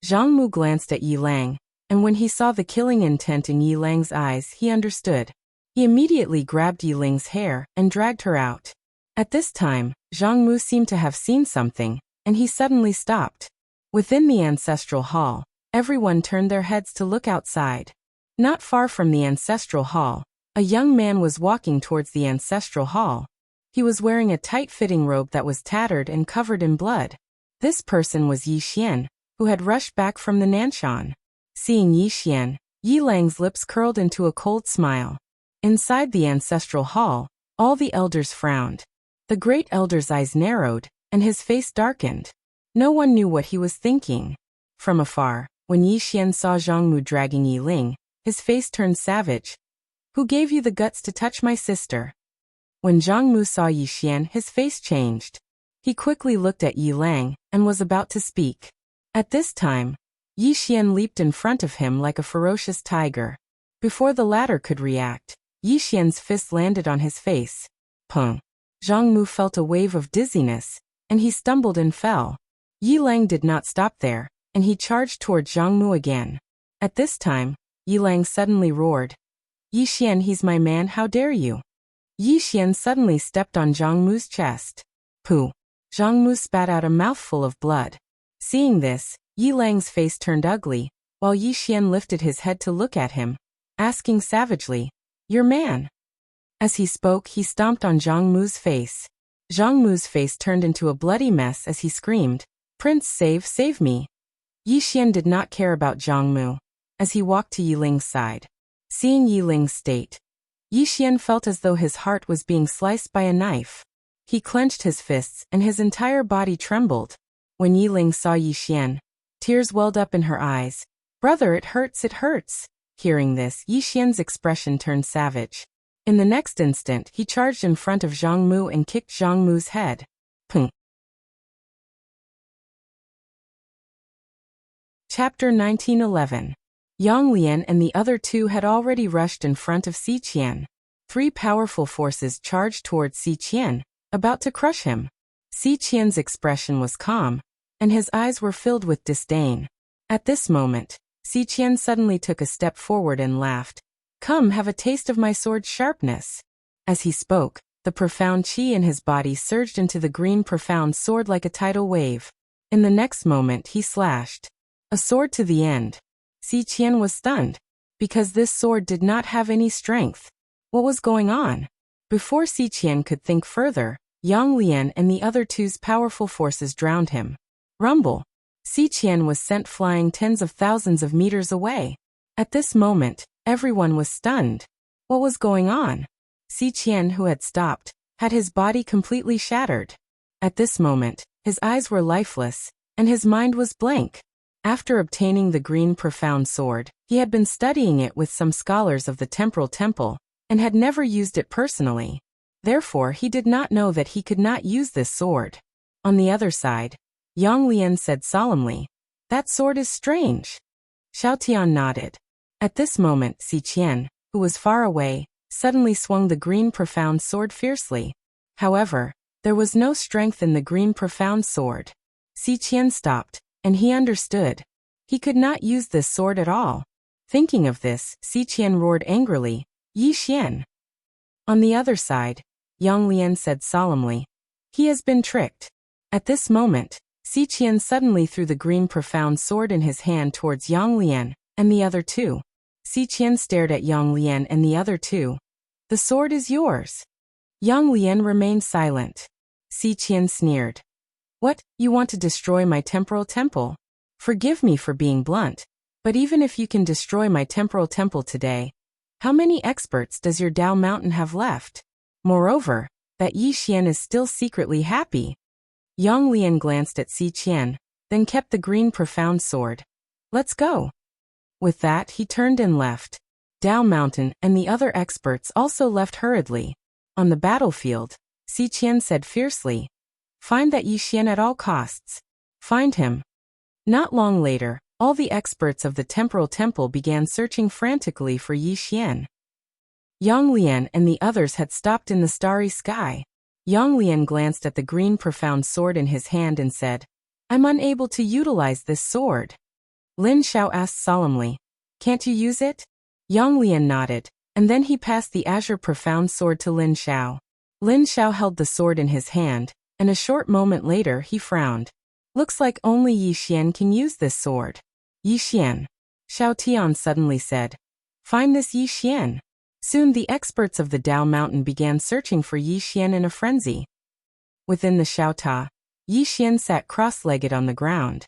Zhang Mu glanced at Yi Lang, and when he saw the killing intent in Yi Lang's eyes, he understood. He immediately grabbed Yi Ling's hair and dragged her out. At this time, Zhang Mu seemed to have seen something, and he suddenly stopped. Within the ancestral hall, everyone turned their heads to look outside. Not far from the ancestral hall, a young man was walking towards the ancestral hall. He was wearing a tight-fitting robe that was tattered and covered in blood. This person was Yi Xian, who had rushed back from the Nanshan. Seeing Yi Xian, Yi Lang's lips curled into a cold smile. Inside the ancestral hall, all the elders frowned. The Great Elder's eyes narrowed, and his face darkened. No one knew what he was thinking. From afar, when Yi Xian saw Zhang Mu dragging Yi Ling, his face turned savage. Who gave you the guts to touch my sister? When Zhang Mu saw Yi Xian, his face changed. He quickly looked at Yi Lang, and was about to speak. At this time, Yi Xian leaped in front of him like a ferocious tiger. Before the latter could react, Yi Xian's fist landed on his face. Pung. Zhang Mu felt a wave of dizziness, and he stumbled and fell. Yi Lang did not stop there, and he charged toward Zhang Mu again. At this time, Yi Lang suddenly roared. Yi Xian, he's my man, how dare you? Yi Xian suddenly stepped on Zhang Mu's chest. Pooh. Zhang Mu spat out a mouthful of blood. Seeing this, Yi Lang's face turned ugly, while Yi Xian lifted his head to look at him, asking savagely, "Your man?" As he spoke, he stomped on Zhang Mu's face. Zhang Mu's face turned into a bloody mess as he screamed, "Prince, save me." Yi Xian did not care about Zhang Mu. As he walked to Yi Ling's side, seeing Yi Ling's state, Yi Xian felt as though his heart was being sliced by a knife. He clenched his fists and his entire body trembled. When Yi Ling saw Yi Xian, tears welled up in her eyes. "Brother, it hurts, it hurts." Hearing this, Yi Xian's expression turned savage. In the next instant, he charged in front of Zhang Mu and kicked Zhang Mu's head. Pung. Chapter 1911. Yang Lian and the other two had already rushed in front of Xi Qian. 3 powerful forces charged towards Xi Qian, about to crush him. Xi Qian's expression was calm, and his eyes were filled with disdain. At this moment, Xi Qian suddenly took a step forward and laughed. "Come, have a taste of my sword's sharpness." As he spoke, the profound qi in his body surged into the green profound sword like a tidal wave. In the next moment he slashed a sword to the end. Xi Qian was stunned, because this sword did not have any strength. What was going on? Before Xi Qian could think further, Yang Lian and the other two's powerful forces drowned him. Rumble! Xi Qian was sent flying tens of thousands of meters away. At this moment, everyone was stunned. What was going on? Xi Qian, who had stopped, had his body completely shattered. At this moment, his eyes were lifeless, and his mind was blank. After obtaining the green profound sword, he had been studying it with some scholars of the Temporal Temple, and had never used it personally. Therefore, he did not know that he could not use this sword. On the other side, Yang Lian said solemnly, "That sword is strange." Xiao Tian nodded. At this moment, Xi Qian, who was far away, suddenly swung the green profound sword fiercely. However, there was no strength in the green profound sword. Xi Qian stopped, and he understood. He could not use this sword at all. Thinking of this, Xi Qian roared angrily, "Yi Xian!" On the other side, Yang Lian said solemnly, "He has been tricked." At this moment, Xi Qian suddenly threw the green profound sword in his hand towards Yang Lian and the other two. Xi Qian stared at Yang Lian and the other two. "The sword is yours." Yang Lian remained silent. Xi Qian sneered. "What, you want to destroy my temporal temple? Forgive me for being blunt, but even if you can destroy my temporal temple today, how many experts does your Dao Mountain have left? Moreover, that Yi Xian is still secretly happy." Yang Lian glanced at Xi Qian, then kept the green profound sword. "Let's go." With that, he turned and left. Dao Mountain and the other experts also left hurriedly. On the battlefield, Xi Qian said fiercely, "Find that Yi Xian at all costs. Find him." Not long later, all the experts of the Temporal Temple began searching frantically for Yi Xian. Yang Lian and the others had stopped in the starry sky. Yang Lian glanced at the green profound sword in his hand and said, "I'm unable to utilize this sword." Lin Xiao asked solemnly, "Can't you use it?" Yang Lian nodded, and then he passed the azure profound sword to Lin Xiao. Lin Xiao held the sword in his hand, and a short moment later he frowned. "Looks like only Yi Xian can use this sword." "Yi Xian," Xiao Tian suddenly said. "Find this Yi Xian." Soon the experts of the Dao Mountain began searching for Yi Xian in a frenzy. Within the Xiaota, Yi Xian sat cross-legged on the ground.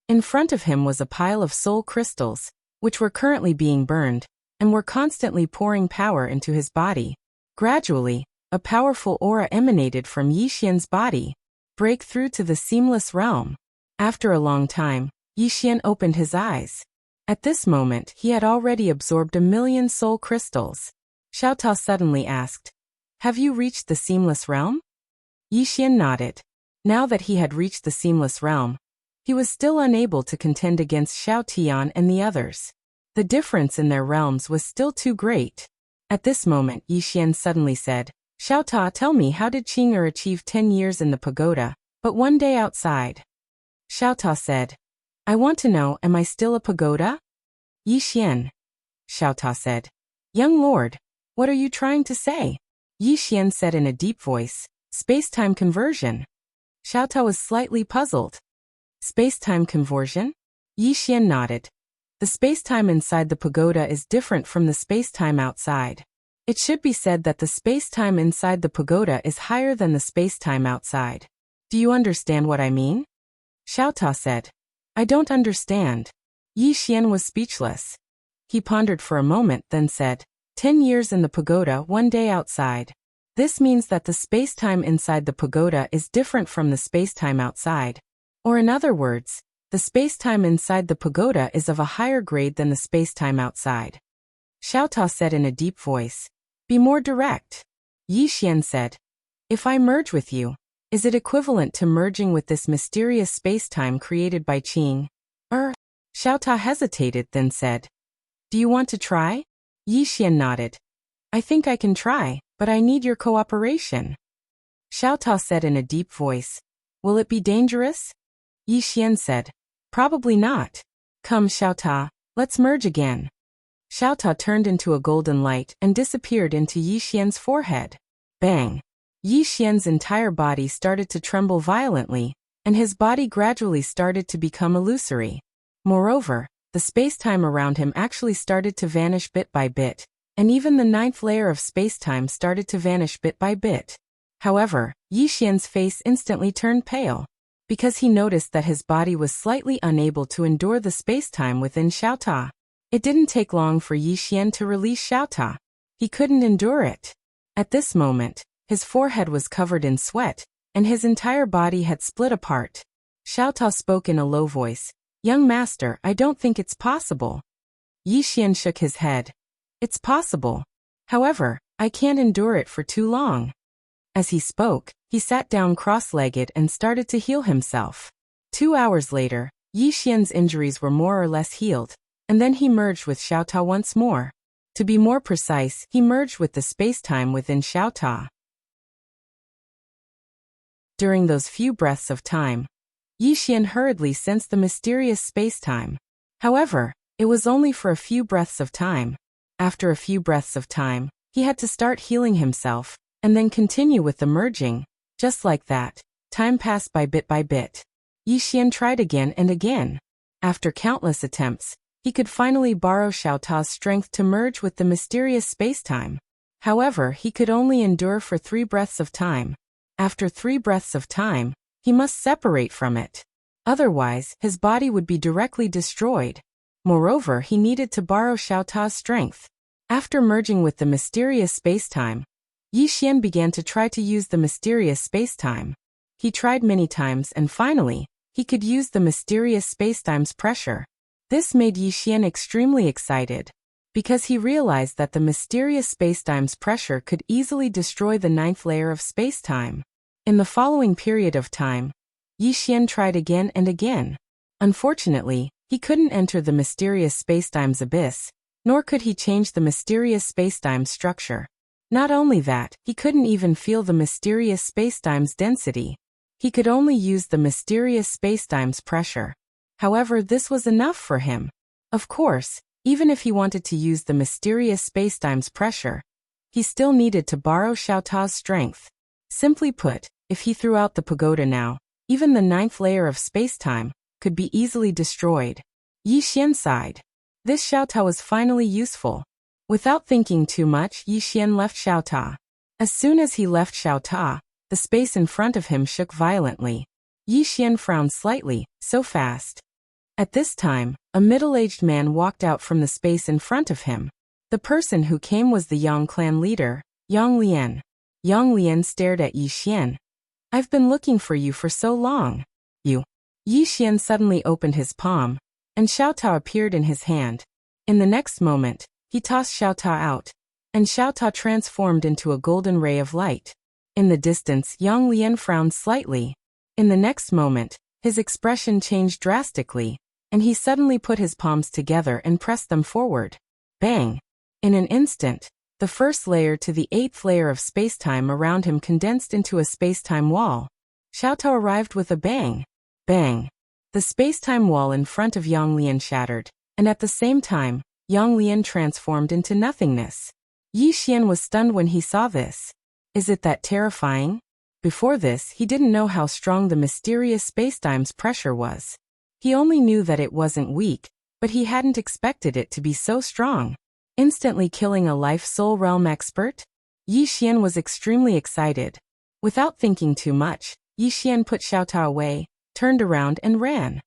In front of him was a pile of soul crystals, which were currently being burned, and were constantly pouring power into his body. Gradually, a powerful aura emanated from Yi Xian's body, break through to the seamless realm. After a long time, Yi Xian opened his eyes. At this moment, he had already absorbed 1,000,000 soul crystals. Xiao Ta suddenly asked, "Have you reached the seamless realm?" Yi Xian nodded. Now that he had reached the seamless realm, he was still unable to contend against Xiao Tian and the others. The difference in their realms was still too great. At this moment, Yi Xian suddenly said, "Xiao Ta, tell me, how did Qing'er achieve 10 years in the pagoda, but 1 day outside?" Xiao Ta said, "I want to know, am I still a pagoda?" "Yi Xian," Xiao Ta said. "Young lord, what are you trying to say?" Yi Xian said in a deep voice, "Space-time conversion." Xiaotao was slightly puzzled. Space-time conversion? Yi Xian nodded. The space-time inside the pagoda is different from the space-time outside. It should be said that the space-time inside the pagoda is higher than the space-time outside. Do you understand what I mean? Xiaotao said. I don't understand. Yi Xian was speechless. He pondered for a moment, then said, 10 years in the pagoda, 1 day outside. This means that the space-time inside the pagoda is different from the space-time outside. Or in other words, the space-time inside the pagoda is of a higher grade than the space-time outside. Xiaotao said in a deep voice. Be more direct. Yi Xian said. If I merge with you, is it equivalent to merging with this mysterious space-time created by Qing? Xiaotao hesitated, then said. Do you want to try? Yi Xian nodded. I think I can try, but I need your cooperation. Xiaotao said in a deep voice. Will it be dangerous? Yi Xian said. Probably not. Come, Xiaotao, let's merge again. Xiaotao turned into a golden light and disappeared into Yi Xian's forehead. Bang! Yi Xian's entire body started to tremble violently, and his body gradually started to become illusory. Moreover, the space-time around him actually started to vanish bit by bit, and even the 9th layer of space-time started to vanish bit by bit. However, Yi Xian's face instantly turned pale, because he noticed that his body was slightly unable to endure the space-time within Xiaotao. It didn't take long for Yi Xian to release Xiaotao. He couldn't endure it. At this moment, his forehead was covered in sweat, and his entire body had split apart. Xiaotao spoke in a low voice. Young master, I don't think it's possible. Yi Xian shook his head. It's possible. However, I can't endure it for too long. As he spoke, he sat down cross-legged and started to heal himself. 2 hours later, Yi Xian's injuries were more or less healed, and then he merged with Xiaotao once more. To be more precise, he merged with the space-time within Xiaotao. During those few breaths of time, Yi Xian hurriedly sensed the mysterious space-time. However, it was only for a few breaths of time. After a few breaths of time, he had to start healing himself, and then continue with the merging. Just like that, time passed by bit. Yi Xian tried again and again. After countless attempts, he could finally borrow Xiaotao's strength to merge with the mysterious space-time. However, he could only endure for 3 breaths of time. After 3 breaths of time, he must separate from it. Otherwise, his body would be directly destroyed. Moreover, he needed to borrow Xiaotao's strength. After merging with the mysterious space-time, Yi Xian began to try to use the mysterious space-time. He tried many times and finally, he could use the mysterious space-time's pressure. This made Yi Xian extremely excited, because he realized that the mysterious space-time's pressure could easily destroy the 9th layer of space-time. In the following period of time, Yi Xian tried again and again. Unfortunately, he couldn't enter the mysterious space-time's abyss, nor could he change the mysterious space-time's structure. Not only that, he couldn't even feel the mysterious space-time's density. He could only use the mysterious space-time's pressure. However, this was enough for him. Of course, even if he wanted to use the mysterious space-time's pressure, he still needed to borrow Xiaotao's strength. Simply put, if he threw out the pagoda now, even the 9th layer of space-time could be easily destroyed. Yi Xian sighed. This Xiaotao was finally useful. Without thinking too much, Yi Xian left Xiaotao. As soon as he left Xiaotao, the space in front of him shook violently. Yi Xian frowned slightly, so fast. At this time, a middle-aged man walked out from the space in front of him. The person who came was the Yang clan leader, Yang Lian. Yang Lian stared at Yi Xian. I've been looking for you for so long. You. Yi Xian suddenly opened his palm, and Xiaotao appeared in his hand. In the next moment, he tossed Xiaotao out, and Xiaotao transformed into a golden ray of light. In the distance, Yang Lian frowned slightly. In the next moment, his expression changed drastically, and he suddenly put his palms together and pressed them forward. Bang! In an instant, the first layer to the 8th layer of space-time around him condensed into a space-time wall. Xiaotao arrived with a bang. Bang! The space-time wall in front of Yang Lian shattered, and at the same time, Yang Lian transformed into nothingness. Yi Xian was stunned when he saw this. Is it that terrifying? Before this, he didn't know how strong the mysterious spacetime's pressure was. He only knew that it wasn't weak, but he hadn't expected it to be so strong. Instantly killing a life soul realm expert? Yi Xian was extremely excited. Without thinking too much, Yi Xian put Xiao Ta away, turned around and ran.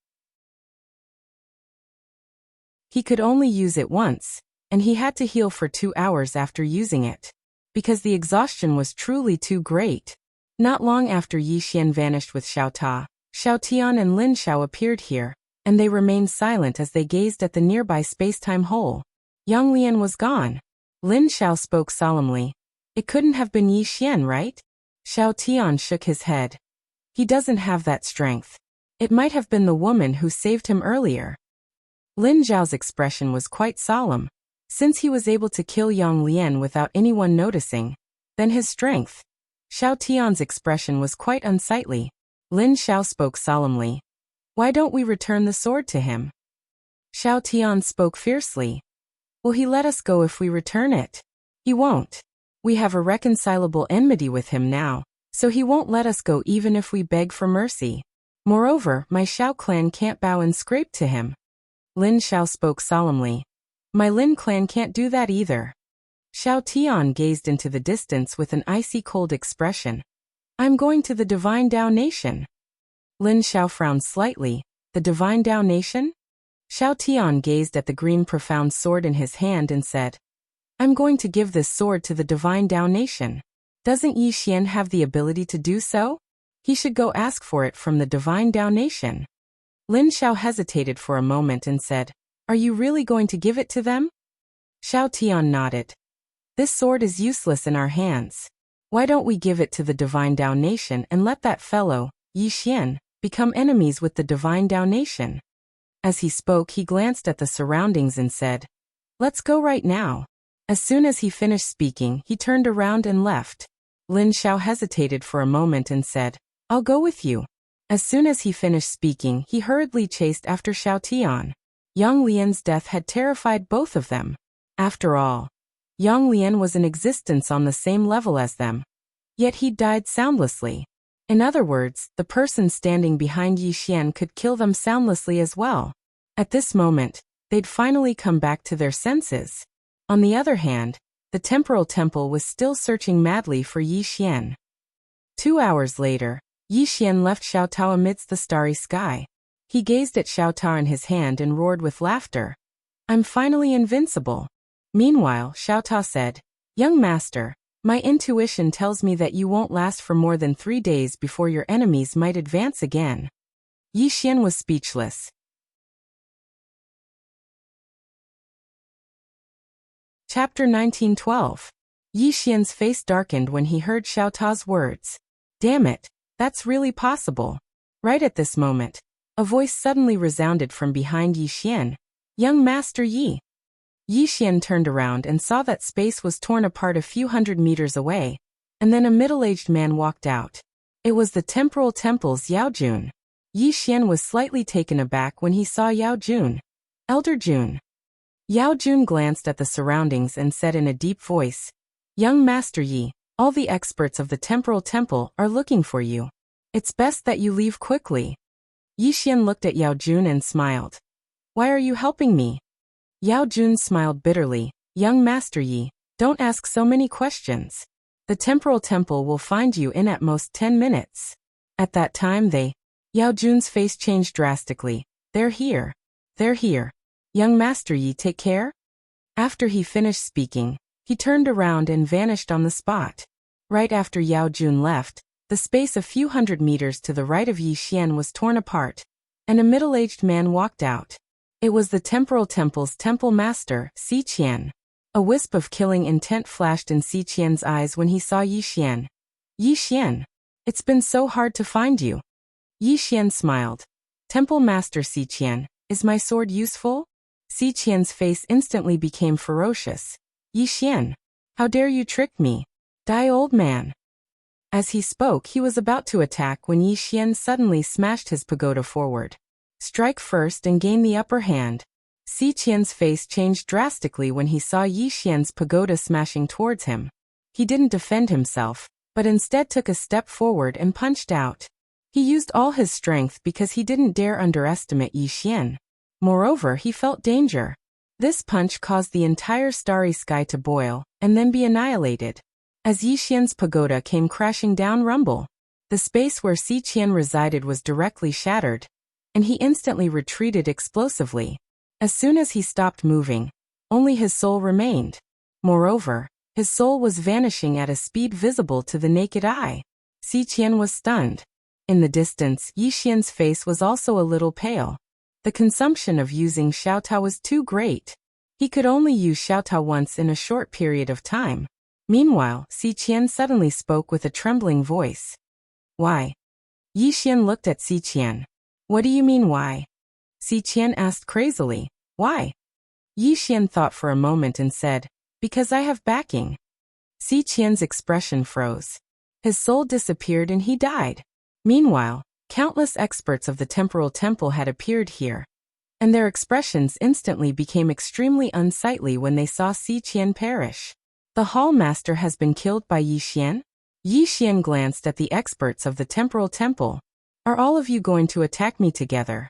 He could only use it once, and he had to heal for 2 hours after using it, because the exhaustion was truly too great. Not long after Yi Xian vanished with Xiao Ta, Xiao Tian and Lin Xiao appeared here, and they remained silent as they gazed at the nearby spacetime hole. Yang Lian was gone. Lin Xiao spoke solemnly. It couldn't have been Yi Xian, right? Xiao Tian shook his head. He doesn't have that strength. It might have been the woman who saved him earlier. Lin Zhao's expression was quite solemn. Since he was able to kill Yang Lian without anyone noticing, then his strength. Xiao Tian's expression was quite unsightly. Lin Xiao spoke solemnly. Why don't we return the sword to him? Xiao Tian spoke fiercely. Will he let us go if we return it? He won't. We have a reconcilable enmity with him now, so he won't let us go even if we beg for mercy. Moreover, my Xiao clan can't bow and scrape to him. Lin Xiao spoke solemnly. My Lin clan can't do that either. Xiao Tian gazed into the distance with an icy cold expression. I'm going to the Divine Dao Nation. Lin Xiao frowned slightly. The Divine Dao Nation? Xiao Tian gazed at the green profound sword in his hand and said, I'm going to give this sword to the Divine Dao Nation. Doesn't Yi Xian have the ability to do so? He should go ask for it from the Divine Dao Nation. Lin Xiao hesitated for a moment and said, Are you really going to give it to them? Xiao Tian nodded. This sword is useless in our hands. Why don't we give it to the Divine Dao Nation and let that fellow, Yi Xian, become enemies with the Divine Dao Nation? As he spoke, he glanced at the surroundings and said, Let's go right now. As soon as he finished speaking, he turned around and left. Lin Xiao hesitated for a moment and said, I'll go with you. As soon as he finished speaking, he hurriedly chased after Xiao Tian. Yang Lian's death had terrified both of them. After all, Yang Lian was in existence on the same level as them. Yet he died soundlessly. In other words, the person standing behind Yi Xian could kill them soundlessly as well. At this moment, they'd finally come back to their senses. On the other hand, the temporal temple was still searching madly for Yi Xian. 2 hours later, Yi Xian left Xiao Ta amidst the starry sky. He gazed at Xiao Ta in his hand and roared with laughter. I'm finally invincible. Meanwhile, Xiao Ta said, Young master, my intuition tells me that you won't last for more than 3 days before your enemies might advance again. Yi Xian was speechless. Chapter 1912. Yi Xian's face darkened when he heard Xiao Ta's words. Damn it, that's really possible. Right at this moment, a voice suddenly resounded from behind Yi Xian. Young Master Yi. Yi Xian turned around and saw that space was torn apart a few hundred meters away, and then a middle-aged man walked out. It was the temporal temple's Yao Jun. Yi Xian was slightly taken aback when he saw Yao Jun. Elder Jun. Yao Jun glanced at the surroundings and said in a deep voice, Young Master Yi, all the experts of the temporal temple are looking for you. It's best that you leave quickly. Yi Xian looked at Yao Jun and smiled. Why are you helping me? Yao Jun smiled bitterly. Young Master Yi, don't ask so many questions. The temporal temple will find you in at most 10 minutes. At that time Yao Jun's face changed drastically. They're here. They're here. Young Master Yi, take care. After he finished speaking, he turned around and vanished on the spot. Right after Yao Jun left, the space a few hundred meters to the right of Yi Xian was torn apart, and a middle-aged man walked out. It was the temporal temple's temple master, Si Qian. A wisp of killing intent flashed in Si Qian's eyes when he saw Yi Xian. Yi Xian, it's been so hard to find you. Yi Xian smiled. Temple master Si Qian, is my sword useful? Si Qian's face instantly became ferocious. Yi Xian, how dare you trick me? Die, old man. As he spoke, he was about to attack when Yi Xian suddenly smashed his pagoda forward. Strike first and gain the upper hand. Si Qian's face changed drastically when he saw Yi Xian's pagoda smashing towards him. He didn't defend himself, but instead took a step forward and punched out. He used all his strength because he didn't dare underestimate Yi Xian. Moreover, he felt danger. This punch caused the entire starry sky to boil, and then be annihilated. As Yi Xian's pagoda came crashing down rumble, the space where Xi Qian resided was directly shattered, and he instantly retreated explosively. As soon as he stopped moving, only his soul remained. Moreover, his soul was vanishing at a speed visible to the naked eye. Xi Qian was stunned. In the distance, Yi Xian's face was also a little pale. The consumption of using Xiaotao was too great. He could only use Xiaotao once in a short period of time. Meanwhile, Xi Qian suddenly spoke with a trembling voice. Why? Yi Xian looked at Xi Qian. What do you mean why? Xi Qian asked crazily. Why? Yi Xian thought for a moment and said, because I have backing. Xi Qian's expression froze. His soul disappeared and he died. Meanwhile, countless experts of the temporal temple had appeared here, and their expressions instantly became extremely unsightly when they saw Xi Qian perish. The hall master has been killed by Yi Xian? Yi Xian glanced at the experts of the temporal temple. Are all of you going to attack me together?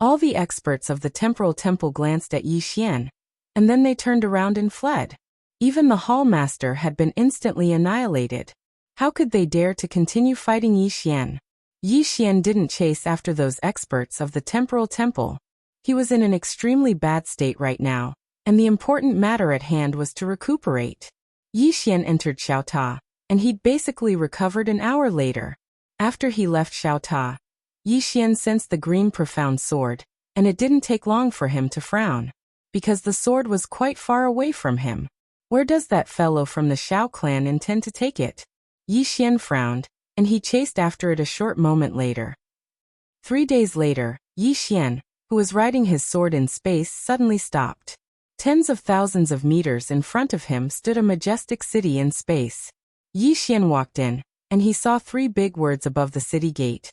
All the experts of the temporal temple glanced at Yi Xian, and then they turned around and fled. Even the hall master had been instantly annihilated. How could they dare to continue fighting Yi Xian? Yi Xian didn't chase after those experts of the temporal temple. He was in an extremely bad state right now, and the important matter at hand was to recuperate. Yi Xian entered Xiaota, and he'd basically recovered an hour later. After he left Xiaota, Yi Xian sensed the green profound sword, and it didn't take long for him to frown, because the sword was quite far away from him. Where does that fellow from the Xiao clan intend to take it? Yi Xian frowned, and he chased after it a short moment later. 3 days later, Yi Xian, who was riding his sword in space, suddenly stopped. Tens of thousands of meters in front of him stood a majestic city in space. Yi Xian walked in, and he saw 3 big words above the city gate.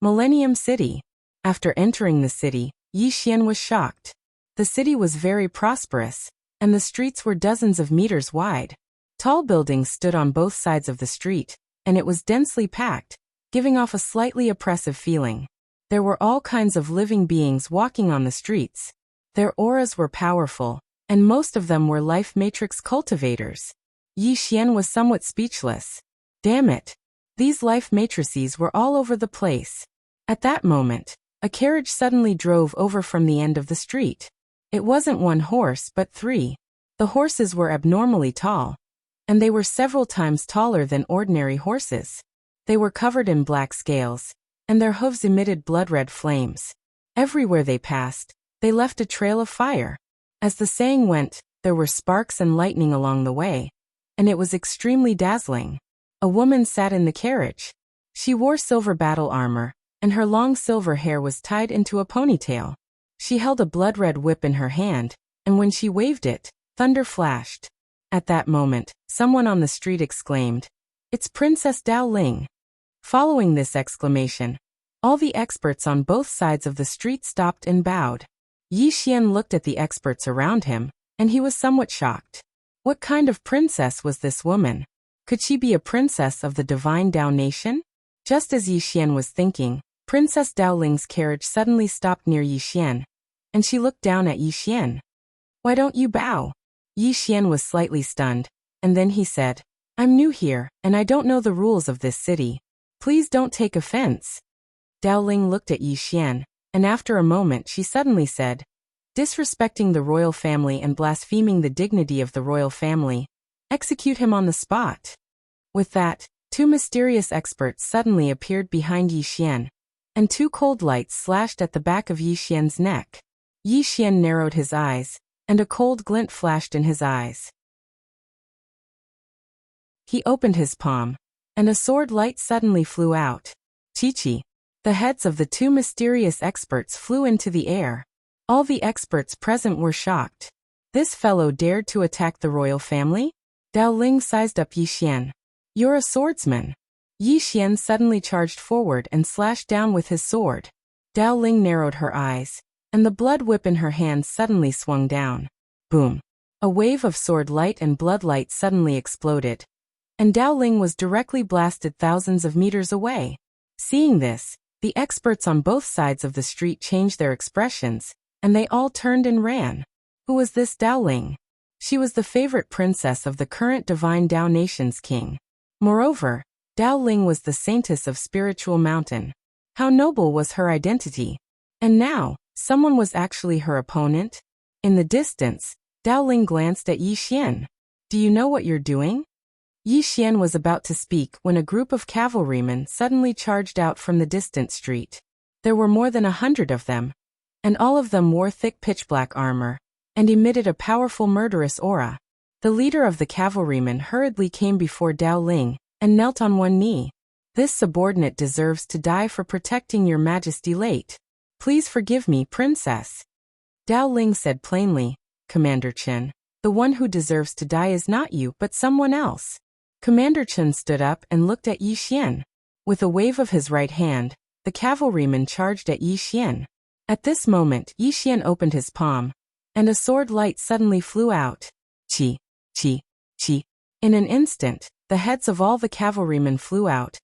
Millennium City. After entering the city, Yi Xian was shocked. The city was very prosperous, and the streets were dozens of meters wide. Tall buildings stood on both sides of the street, and it was densely packed, giving off a slightly oppressive feeling. There were all kinds of living beings walking on the streets. Their auras were powerful, and most of them were life matrix cultivators. Yi Xian was somewhat speechless. Damn it! These life matrices were all over the place. At that moment, a carriage suddenly drove over from the end of the street. It wasn't 1 horse but 3. The horses were abnormally tall, and they were several times taller than ordinary horses. They were covered in black scales, and their hooves emitted blood-red flames. Everywhere they passed, they left a trail of fire. As the saying went, there were sparks and lightning along the way, and it was extremely dazzling. A woman sat in the carriage. She wore silver battle armor, and her long silver hair was tied into a ponytail. She held a blood-red whip in her hand, and when she waved it, thunder flashed. At that moment, someone on the street exclaimed, "It's Princess Dao Ling." Following this exclamation, all the experts on both sides of the street stopped and bowed. Yi Xian looked at the experts around him, and he was somewhat shocked. What kind of princess was this woman? Could she be a princess of the divine Dao nation? Just as Yi Xian was thinking, Princess Dao Ling's carriage suddenly stopped near Yi Xian, and she looked down at Yi Xian. "Why don't you bow?" Yi Xian was slightly stunned, and then he said, "I'm new here, and I don't know the rules of this city. Please don't take offense." Dao Ling looked at Yi Xian, and after a moment she suddenly said, "Disrespecting the royal family and blaspheming the dignity of the royal family. Execute him on the spot." With that, 2 mysterious experts suddenly appeared behind Yi Xian, and 2 cold lights slashed at the back of Yi Xian's neck. Yi Xian narrowed his eyes, and a cold glint flashed in his eyes. He opened his palm, and a sword light suddenly flew out. Chi-chi. The heads of the 2 mysterious experts flew into the air. All the experts present were shocked. This fellow dared to attack the royal family? Dao Ling sized up Yi Xian. "You're a swordsman." Yi Xian suddenly charged forward and slashed down with his sword. Dao Ling narrowed her eyes, and the blood whip in her hand suddenly swung down. Boom. A wave of sword light and blood light suddenly exploded, and Dao Ling was directly blasted thousands of meters away. Seeing this, the experts on both sides of the street changed their expressions, and they all turned and ran. Who was this Dao Ling? She was the favorite princess of the current divine Dao nation's king. Moreover, Dao Ling was the saintess of Spiritual Mountain. How noble was her identity! And now, someone was actually her opponent? In the distance, Dao Ling glanced at Yi Xian. Do you know what you're doing? Yi Xian was about to speak when a group of cavalrymen suddenly charged out from the distant street. There were more than 100 of them, and all of them wore thick pitch-black armor, and emitted a powerful murderous aura. The leader of the cavalrymen hurriedly came before Dao Ling, and knelt on one knee. This subordinate deserves to die for protecting your majesty late. Please forgive me, princess. Dao Ling said plainly, Commander Chen, the one who deserves to die is not you but someone else. Commander Chen stood up and looked at Yi Xian. With a wave of his right hand, the cavalryman charged at Yi Xian. At this moment, Yi Xian opened his palm, and a sword light suddenly flew out. Chi, chi, chi. In an instant, the heads of all the cavalrymen flew out,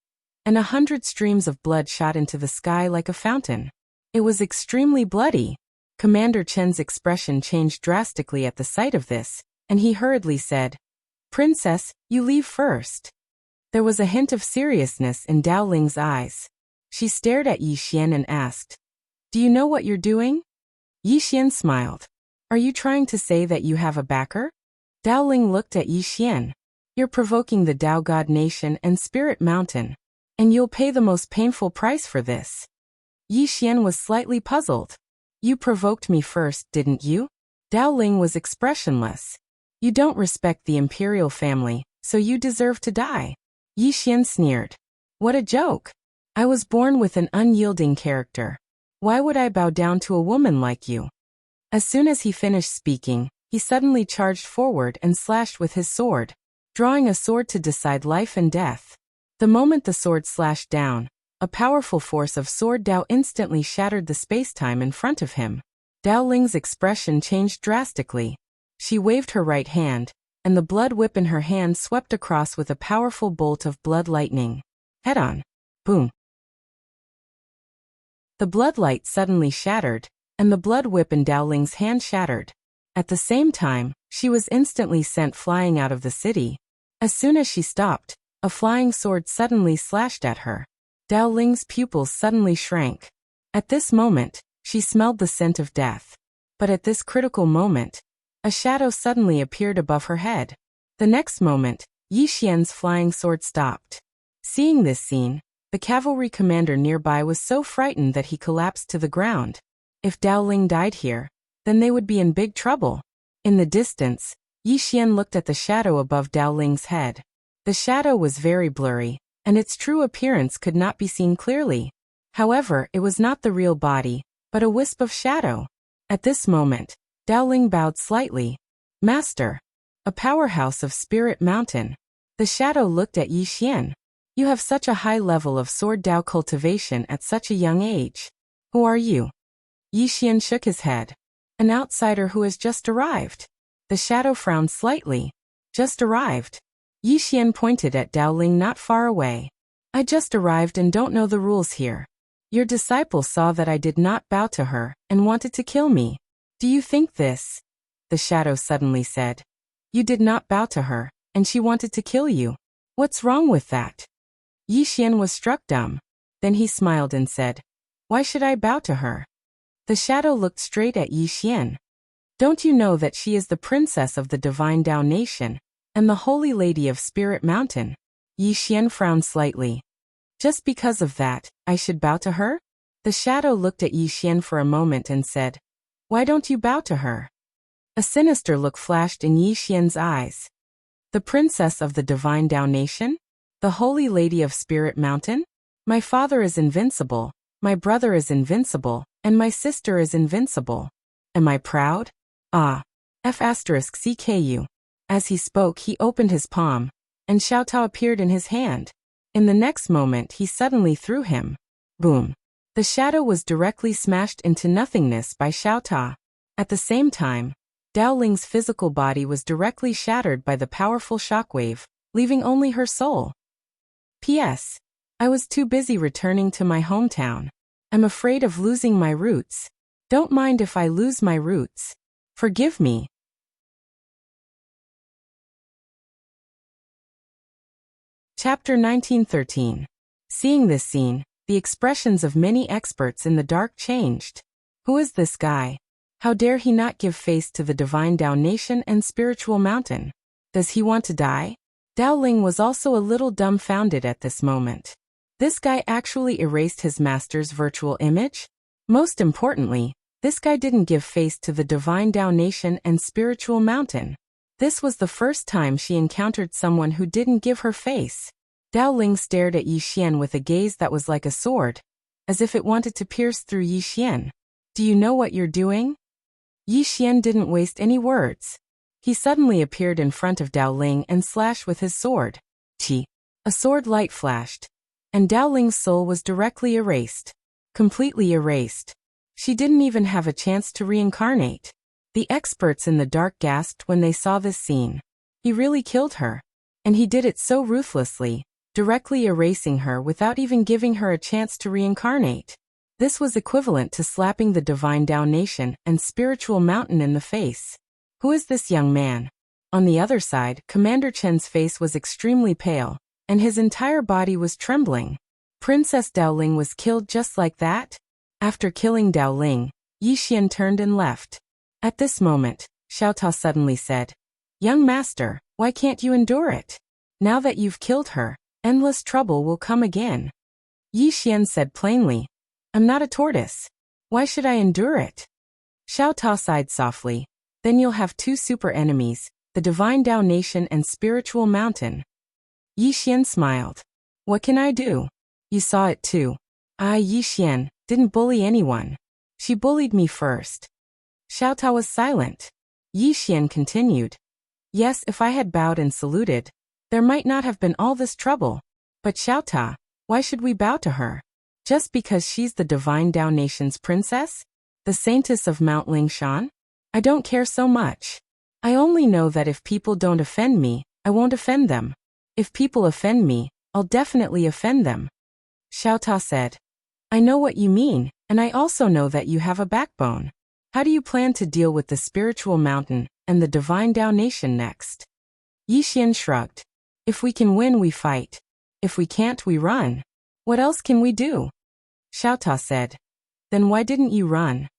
and 100 streams of blood shot into the sky like a fountain. It was extremely bloody. Commander Chen's expression changed drastically at the sight of this, and he hurriedly said, Princess, you leave first. There was a hint of seriousness in Dao Ling's eyes. She stared at Yi Xian and asked, Do you know what you're doing? Yi Xian smiled. Are you trying to say that you have a backer? Dao Ling looked at Yi Xian. You're provoking the Dao God Nation and Spirit Mountain, and you'll pay the most painful price for this. Yi Xian was slightly puzzled. You provoked me first, didn't you? Dao Ling was expressionless. You don't respect the imperial family, so you deserve to die. Yi Xian sneered. What a joke. I was born with an unyielding character. Why would I bow down to a woman like you? As soon as he finished speaking, he suddenly charged forward and slashed with his sword, drawing a sword to decide life and death. The moment the sword slashed down, a powerful force of sword Dao instantly shattered the space-time in front of him. Dao Ling's expression changed drastically. She waved her right hand, and the blood whip in her hand swept across with a powerful bolt of blood lightning. Head on. Boom. The blood light suddenly shattered, and the blood whip in Dao Ling's hand shattered. At the same time, she was instantly sent flying out of the city. As soon as she stopped, a flying sword suddenly slashed at her. Dao Ling's pupils suddenly shrank. At this moment, she smelled the scent of death. But at this critical moment, a shadow suddenly appeared above her head. The next moment, Yi Xian's flying sword stopped. Seeing this scene, the cavalry commander nearby was so frightened that he collapsed to the ground. If Dao Ling died here, then they would be in big trouble. In the distance, Yi Xian looked at the shadow above Dao Ling's head. The shadow was very blurry, and its true appearance could not be seen clearly. However, it was not the real body, but a wisp of shadow. At this moment, Dao Ling bowed slightly. Master, a powerhouse of Spirit Mountain. The shadow looked at Yi Xian. You have such a high level of sword Dao cultivation at such a young age. Who are you? Yi Xian shook his head. An outsider who has just arrived. The shadow frowned slightly. Just arrived. Yi Xian pointed at Dao Ling not far away. I just arrived and don't know the rules here. Your disciple saw that I did not bow to her and wanted to kill me. Do you think this? The shadow suddenly said. You did not bow to her, and she wanted to kill you. What's wrong with that? Yi Xian was struck dumb. Then he smiled and said, Why should I bow to her? The shadow looked straight at Yi Xian. Don't you know that she is the princess of the divine Dao nation, and the holy lady of Spirit Mountain? Yi Xian frowned slightly. Just because of that, I should bow to her? The shadow looked at Yi Xian for a moment and said, Why don't you bow to her? A sinister look flashed in Yi Xian's eyes. The princess of the divine Dao nation? The holy lady of Spirit Mountain? My father is invincible, my brother is invincible, and my sister is invincible. Am I proud? Ah. F*CKU. As he spoke, he opened his palm, and Xiaotao appeared in his hand. In the next moment, he suddenly threw him. Boom. The shadow was directly smashed into nothingness by Xiaotao. At the same time, Dao Ling's physical body was directly shattered by the powerful shockwave, leaving only her soul. P.S. I was too busy returning to my hometown. I'm afraid of losing my roots. Don't mind if I lose my roots. Forgive me. Chapter 1913. Seeing this scene, the expressions of many experts in the dark changed. Who is this guy? How dare he not give face to the divine Dao Nation and spiritual mountain? Does he want to die? Dao Ling was also a little dumbfounded at this moment. This guy actually erased his master's virtual image? Most importantly, this guy didn't give face to the divine Dao Nation and spiritual mountain. This was the first time she encountered someone who didn't give her face. Dao Ling stared at Yi Xian with a gaze that was like a sword, as if it wanted to pierce through Yi Xian. Do you know what you're doing? Yi Xian didn't waste any words. He suddenly appeared in front of Dao Ling and slashed with his sword. Chi. A sword light flashed, and Dao Ling's soul was directly erased. Completely erased. She didn't even have a chance to reincarnate. The experts in the dark gasped when they saw this scene. He really killed her. And he did it so ruthlessly, directly erasing her without even giving her a chance to reincarnate. This was equivalent to slapping the divine Dao Nation and spiritual mountain in the face. Who is this young man? On the other side, Commander Chen's face was extremely pale, and his entire body was trembling. Princess Dao Ling was killed just like that? After killing Dao Ling, Yi Xian turned and left. At this moment, Xiao Ta suddenly said, "Young master, why can't you endure it? Now that you've killed her, endless trouble will come again." Yi Xian said plainly, "I'm not a tortoise. Why should I endure it?" Xiao Ta sighed softly. "Then you'll have two super enemies, the divine Dao Nation and spiritual mountain." Yi Xian smiled. "What can I do? You saw it too. I, Yi Xian, didn't bully anyone. She bullied me first." Xiao Ta was silent. Yi Xian continued. "Yes, if I had bowed and saluted, there might not have been all this trouble. But Xiao Ta, why should we bow to her? Just because she's the divine Dao Nation's princess? The saintess of Mount Lingshan? I don't care so much. I only know that if people don't offend me, I won't offend them. If people offend me, I'll definitely offend them." Xiao Ta said, "I know what you mean, and I also know that you have a backbone. How do you plan to deal with the spiritual mountain and the divine Dao Nation next?" Yi Xian shrugged. "If we can win, we fight. If we can't, we run. What else can we do?" Xiao Ta said, "Then why didn't you run?"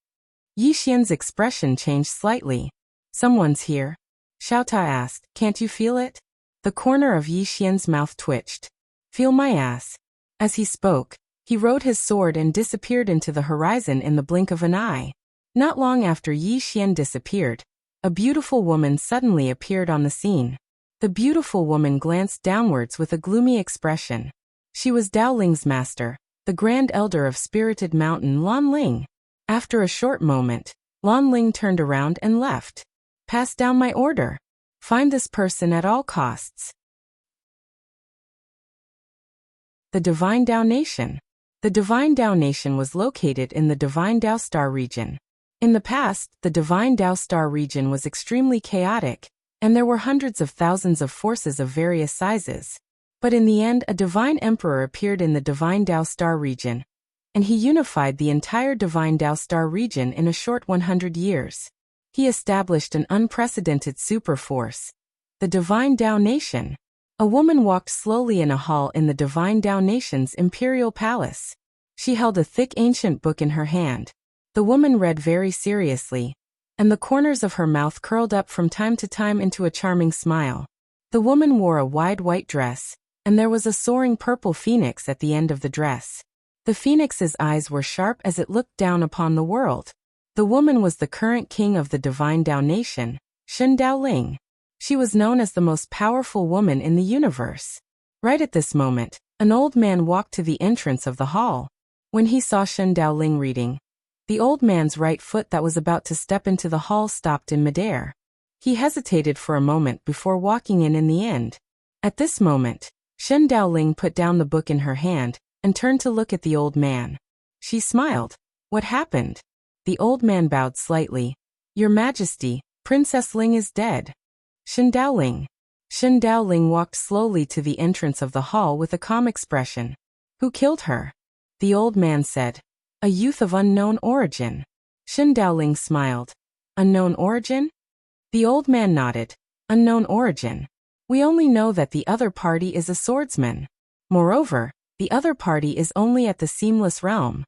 Yi Xian's expression changed slightly. "Someone's here." Xiao Ta asked, "Can't you feel it?" The corner of Yi Xian's mouth twitched. "Feel my ass." As he spoke, he rode his sword and disappeared into the horizon in the blink of an eye. Not long after Yi Xian disappeared, a beautiful woman suddenly appeared on the scene. The beautiful woman glanced downwards with a gloomy expression. She was Dao Ling's master, the Grand Elder of Spirited Mountain Lan Ling. After a short moment, Lan Ling turned around and left. "Pass down my order. Find this person at all costs." The Divine Dao Nation. The Divine Dao Nation was located in the Divine Dao Star region. In the past, the Divine Dao Star region was extremely chaotic, and there were hundreds of thousands of forces of various sizes. But in the end, a divine emperor appeared in the Divine Dao Star region, and he unified the entire Divine Dao Star region in a short 100 years. He established an unprecedented super force, the Divine Dao Nation. A woman walked slowly in a hall in the Divine Dao Nation's imperial palace. She held a thick ancient book in her hand. The woman read very seriously, and the corners of her mouth curled up from time to time into a charming smile. The woman wore a wide white dress, and there was a soaring purple phoenix at the end of the dress. The phoenix's eyes were sharp as it looked down upon the world. The woman was the current king of the Divine Dao Nation, Shen Dao Ling. She was known as the most powerful woman in the universe. Right at this moment, an old man walked to the entrance of the hall. When he saw Shen Dao Ling reading, the old man's right foot that was about to step into the hall stopped in midair. He hesitated for a moment before walking in the end. At this moment, Shen Dao Ling put down the book in her hand and turned to look at the old man. She smiled. "What happened?" The old man bowed slightly. "Your Majesty, Princess Ling is dead. Shen Daoling. Shen Daoling walked slowly to the entrance of the hall with a calm expression. Who killed her? The old man said. A youth of unknown origin. Shen Daoling smiled. Unknown origin? The old man nodded. Unknown origin. We only know that the other party is a swordsman. Moreover, the other party is only at the Seamless Realm.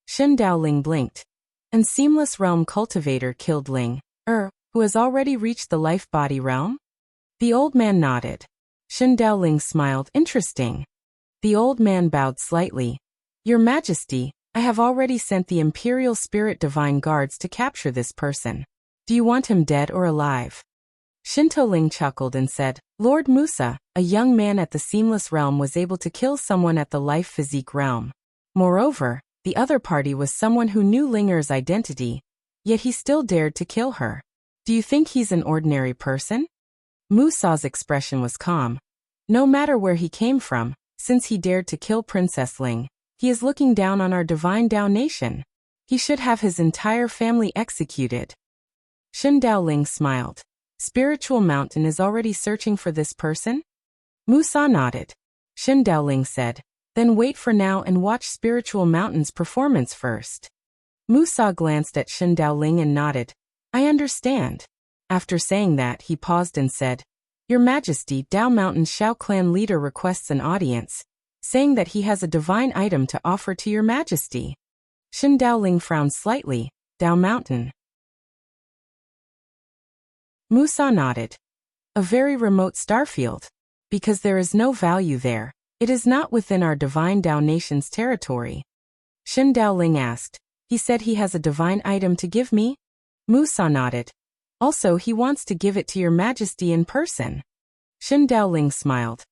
Shen Daoling blinked. And Seamless Realm cultivator killed Ling, who has already reached the life body realm? The old man nodded. Shen Daoling smiled. Interesting. The old man bowed slightly. Your Majesty, I have already sent the Imperial Spirit Divine Guards to capture this person. Do you want him dead or alive? Shinto Ling chuckled and said, Lord Musa, a young man at the Seamless Realm was able to kill someone at the Life Physique Realm. Moreover, the other party was someone who knew Linger's identity, yet he still dared to kill her. Do you think he's an ordinary person? Musa's expression was calm. No matter where he came from, since he dared to kill Princess Ling, he is looking down on our divine Dao nation. He should have his entire family executed. Shen Daoling smiled. Spiritual Mountain is already searching for this person? Musa nodded. Shen Daoling said, then wait for now and watch Spiritual Mountain's performance first. Musa glanced at Shen Daoling and nodded. I understand. After saying that, he paused and said, Your Majesty, Dao Mountain's Shao Clan leader requests an audience, saying that he has a divine item to offer to Your Majesty. Shen Daoling frowned slightly. Dao Mountain. Musa nodded. A very remote starfield. Because there is no value there, it is not within our divine Dao nation's territory. Shen Daoling asked, he said he has a divine item to give me? Musa nodded. Also, he wants to give it to Your Majesty in person. Shen Daoling smiled.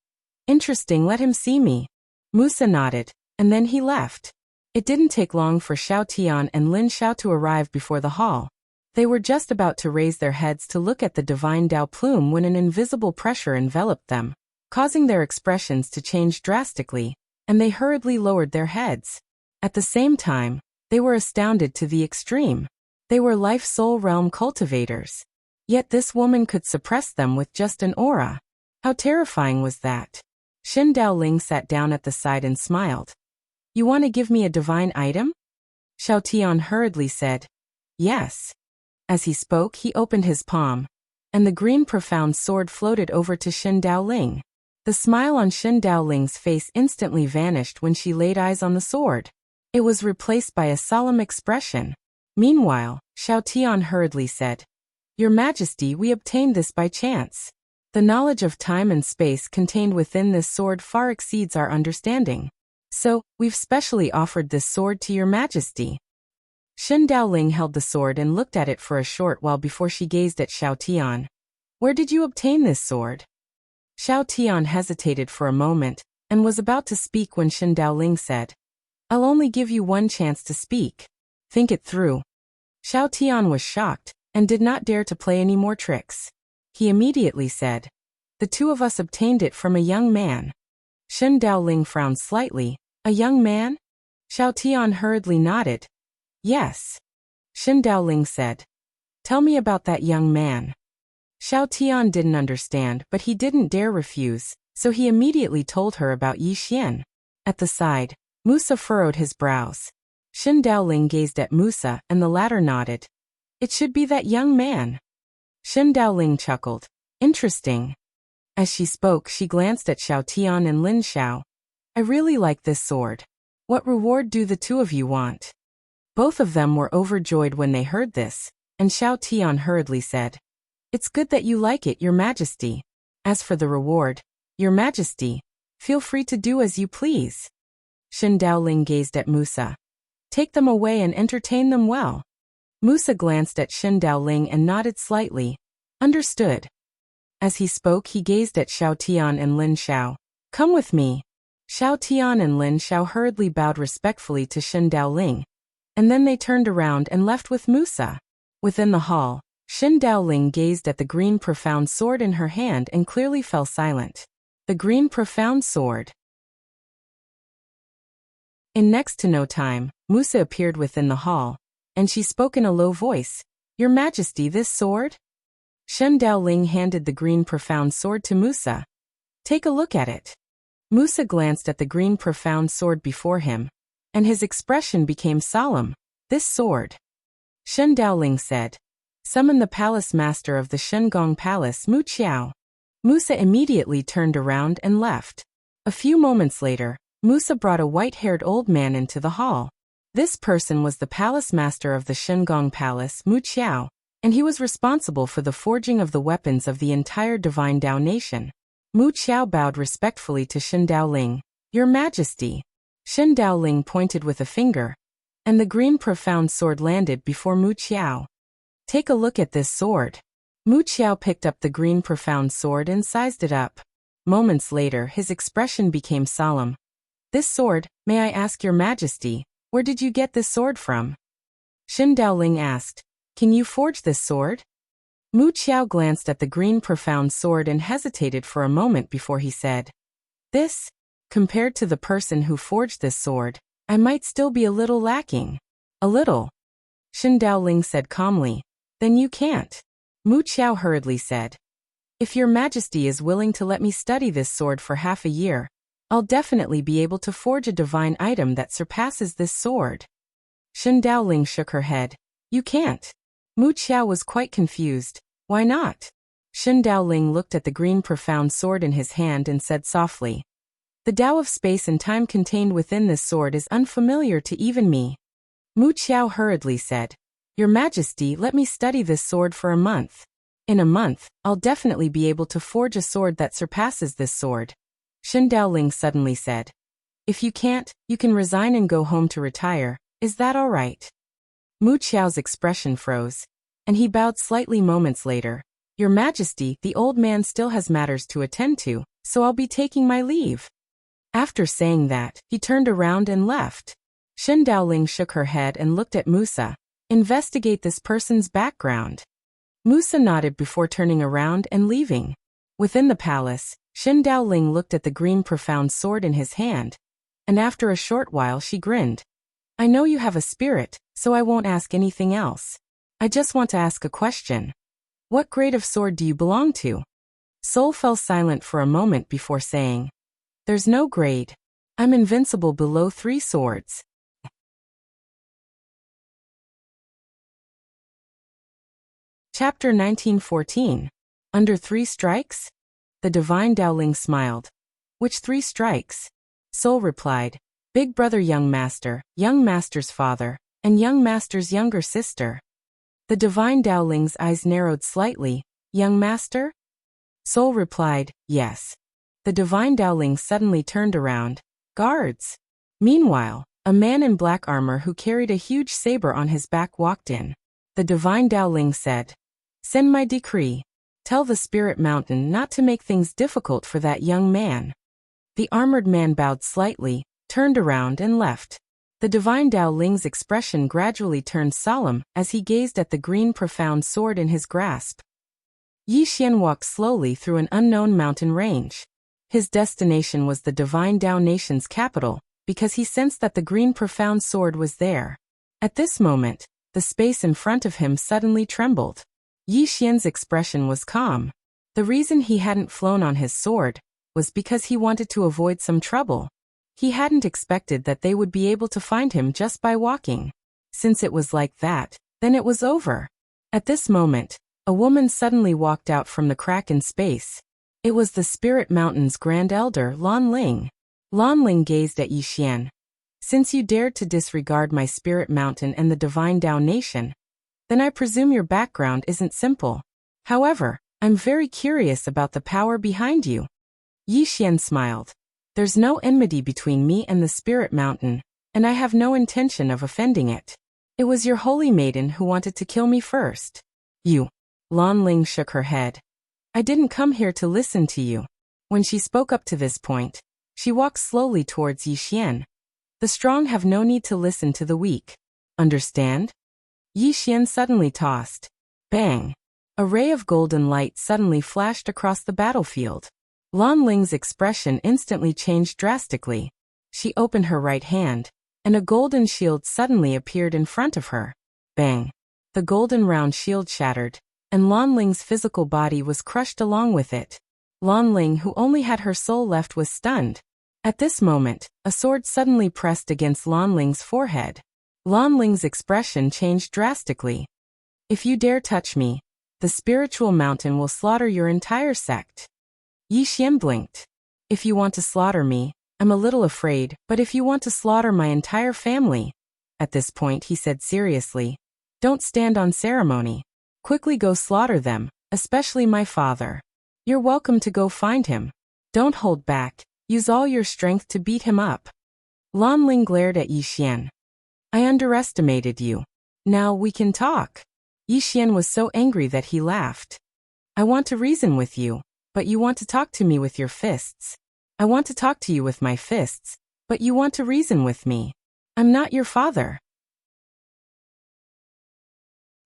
Interesting, let him see me. Musa nodded, and then he left. It didn't take long for Xiao Tian and Lin Xiao to arrive before the hall. They were just about to raise their heads to look at the divine Dao plume when an invisible pressure enveloped them, causing their expressions to change drastically, and they hurriedly lowered their heads. At the same time, they were astounded to the extreme. They were Life Soul Realm cultivators. Yet this woman could suppress them with just an aura. How terrifying was that? Shen Daoling sat down at the side and smiled. You want to give me a divine item? Xiao Tian hurriedly said. Yes. As he spoke, he opened his palm, and the green profound sword floated over to Shen Daoling. The smile on Shen Daoling's face instantly vanished when she laid eyes on the sword. It was replaced by a solemn expression. Meanwhile, Xiao Tian hurriedly said, Your Majesty, we obtained this by chance. The knowledge of time and space contained within this sword far exceeds our understanding. So, we've specially offered this sword to Your Majesty. Shen Daoling held the sword and looked at it for a short while before she gazed at Xiao Tian. Where did you obtain this sword? Xiao Tian hesitated for a moment, and was about to speak when Shen Daoling said, I'll only give you one chance to speak. Think it through. Xiao Tian was shocked, and did not dare to play any more tricks. He immediately said, The two of us obtained it from a young man. Shen Daoling frowned slightly. A young man? Xiao Tian hurriedly nodded. Yes. Shen Daoling said. Tell me about that young man. Xiao Tian didn't understand, but he didn't dare refuse, so he immediately told her about Yi Xian. At the side, Musa furrowed his brows. Shen Daoling gazed at Musa, and the latter nodded. It should be that young man. Shen Daoling chuckled. Interesting. As she spoke, she glanced at Xiao Tian and Lin Xiao. I really like this sword. What reward do the two of you want? Both of them were overjoyed when they heard this, and Xiao Tian hurriedly said, It's good that you like it, Your Majesty. As for the reward, Your Majesty, feel free to do as you please. Shen Daoling gazed at Musa. Take them away and entertain them well. Musa glanced at Shen Daoling and nodded slightly. Understood. As he spoke, he gazed at Xiao Tian and Lin Xiao. Come with me. Xiao Tian and Lin Xiao hurriedly bowed respectfully to Shen Daoling, and then they turned around and left with Musa. Within the hall, Shen Daoling gazed at the green profound sword in her hand and clearly fell silent. The green profound sword. In next to no time, Musa appeared within the hall, and she spoke in a low voice. Your Majesty, this sword? Shen Daoling handed the green profound sword to Musa. Take a look at it. Musa glanced at the green profound sword before him, and his expression became solemn. This sword, Shen Daoling said, summon the palace master of the Shengong Palace, Wuxia. Musa immediately turned around and left. A few moments later, Musa brought a white-haired old man into the hall. This person was the palace master of the Shengong Palace, Wuxia, and he was responsible for the forging of the weapons of the entire Divine Dao nation. Wuxia bowed respectfully to Shen Daoling. Your Majesty. Shen Daoling pointed with a finger, and the green profound sword landed before Wuxia. Take a look at this sword. Wuxia picked up the green profound sword and sized it up. Moments later, his expression became solemn. This sword, may I ask your Majesty, where did you get this sword from? Shen Daoling asked. Can you forge this sword? Wuxia glanced at the green profound sword and hesitated for a moment before he said, This, compared to the person who forged this sword, I might still be a little lacking. A little. Shen Daoling said calmly. Then you can't. Wuxia hurriedly said. If your Majesty is willing to let me study this sword for half a year, I'll definitely be able to forge a divine item that surpasses this sword. Shen Daoling shook her head. You can't. Wuxia was quite confused. Why not? Shen Daoling looked at the green profound sword in his hand and said softly. The Tao of space and time contained within this sword is unfamiliar to even me. Wuxia hurriedly said. Your Majesty, let me study this sword for a month. In a month, I'll definitely be able to forge a sword that surpasses this sword. Shen Daoling suddenly said. If you can't, you can resign and go home to retire. Is that all right? Wuxia's expression froze, and he bowed slightly moments later. Your Majesty, the old man still has matters to attend to, so I'll be taking my leave. After saying that, he turned around and left. Shen Daoling shook her head and looked at Musa. Investigate this person's background. Musa nodded before turning around and leaving. Within the palace, Shen Daoling looked at the green profound sword in his hand, and after a short while she grinned. I know you have a spirit, so I won't ask anything else. I just want to ask a question. What grade of sword do you belong to? Soul fell silent for a moment before saying. There's no grade. I'm invincible below 3 swords. Chapter 1914. Under 3 strikes? The divine Daoling smiled. Which 3 strikes? Soul replied. Big brother young master's father, and young master's younger sister. The divine Daoling's eyes narrowed slightly. Young master? Soul replied, yes. The divine Daoling suddenly turned around. Guards. Meanwhile, a man in black armor who carried a huge saber on his back walked in. The divine Daoling said, Send my decree. Tell the spirit mountain not to make things difficult for that young man. The armored man bowed slightly, turned around and left. The divine Daoling's expression gradually turned solemn as he gazed at the green profound sword in his grasp. Yi Xian walked slowly through an unknown mountain range. His destination was the divine Dao nation's capital, because he sensed that the green profound sword was there. At this moment, the space in front of him suddenly trembled. Yi Xian's expression was calm. The reason he hadn't flown on his sword was because he wanted to avoid some trouble. He hadn't expected that they would be able to find him just by walking. Since it was like that, then it was over. At this moment, a woman suddenly walked out from the crack in space. It was the Spirit Mountain's Grand Elder, Lan Ling. Lan Ling gazed at Yi Xian. Since you dared to disregard my Spirit Mountain and the Divine Dao Nation, then I presume your background isn't simple. However, I'm very curious about the power behind you. Yi Xian smiled. There's no enmity between me and the Spirit Mountain, and I have no intention of offending it. It was your holy maiden who wanted to kill me first. You. Lan Ling shook her head. I didn't come here to listen to you. When she spoke up to this point, she walked slowly towards Yi Xian. The strong have no need to listen to the weak. Understand? Yi Xian suddenly tossed. Bang! A ray of golden light suddenly flashed across the battlefield. Lan Ling's expression instantly changed drastically. She opened her right hand, and a golden shield suddenly appeared in front of her. Bang! The golden round shield shattered, and Lan Ling's physical body was crushed along with it. Lan Ling, who only had her soul left, was stunned. At this moment, a sword suddenly pressed against Lan Ling's forehead. Lan Ling's expression changed drastically. If you dare touch me, the spiritual mountain will slaughter your entire sect. Yi Xian blinked. If you want to slaughter me, I'm a little afraid, but if you want to slaughter my entire family, at this point he said seriously, don't stand on ceremony. Quickly go slaughter them, especially my father. You're welcome to go find him. Don't hold back, use all your strength to beat him up. Lan Ling glared at Yi Xian. I underestimated you. Now we can talk. Yi Xian was so angry that he laughed. I want to reason with you, but you want to talk to me with your fists. I want to talk to you with my fists, but you want to reason with me. I'm not your father.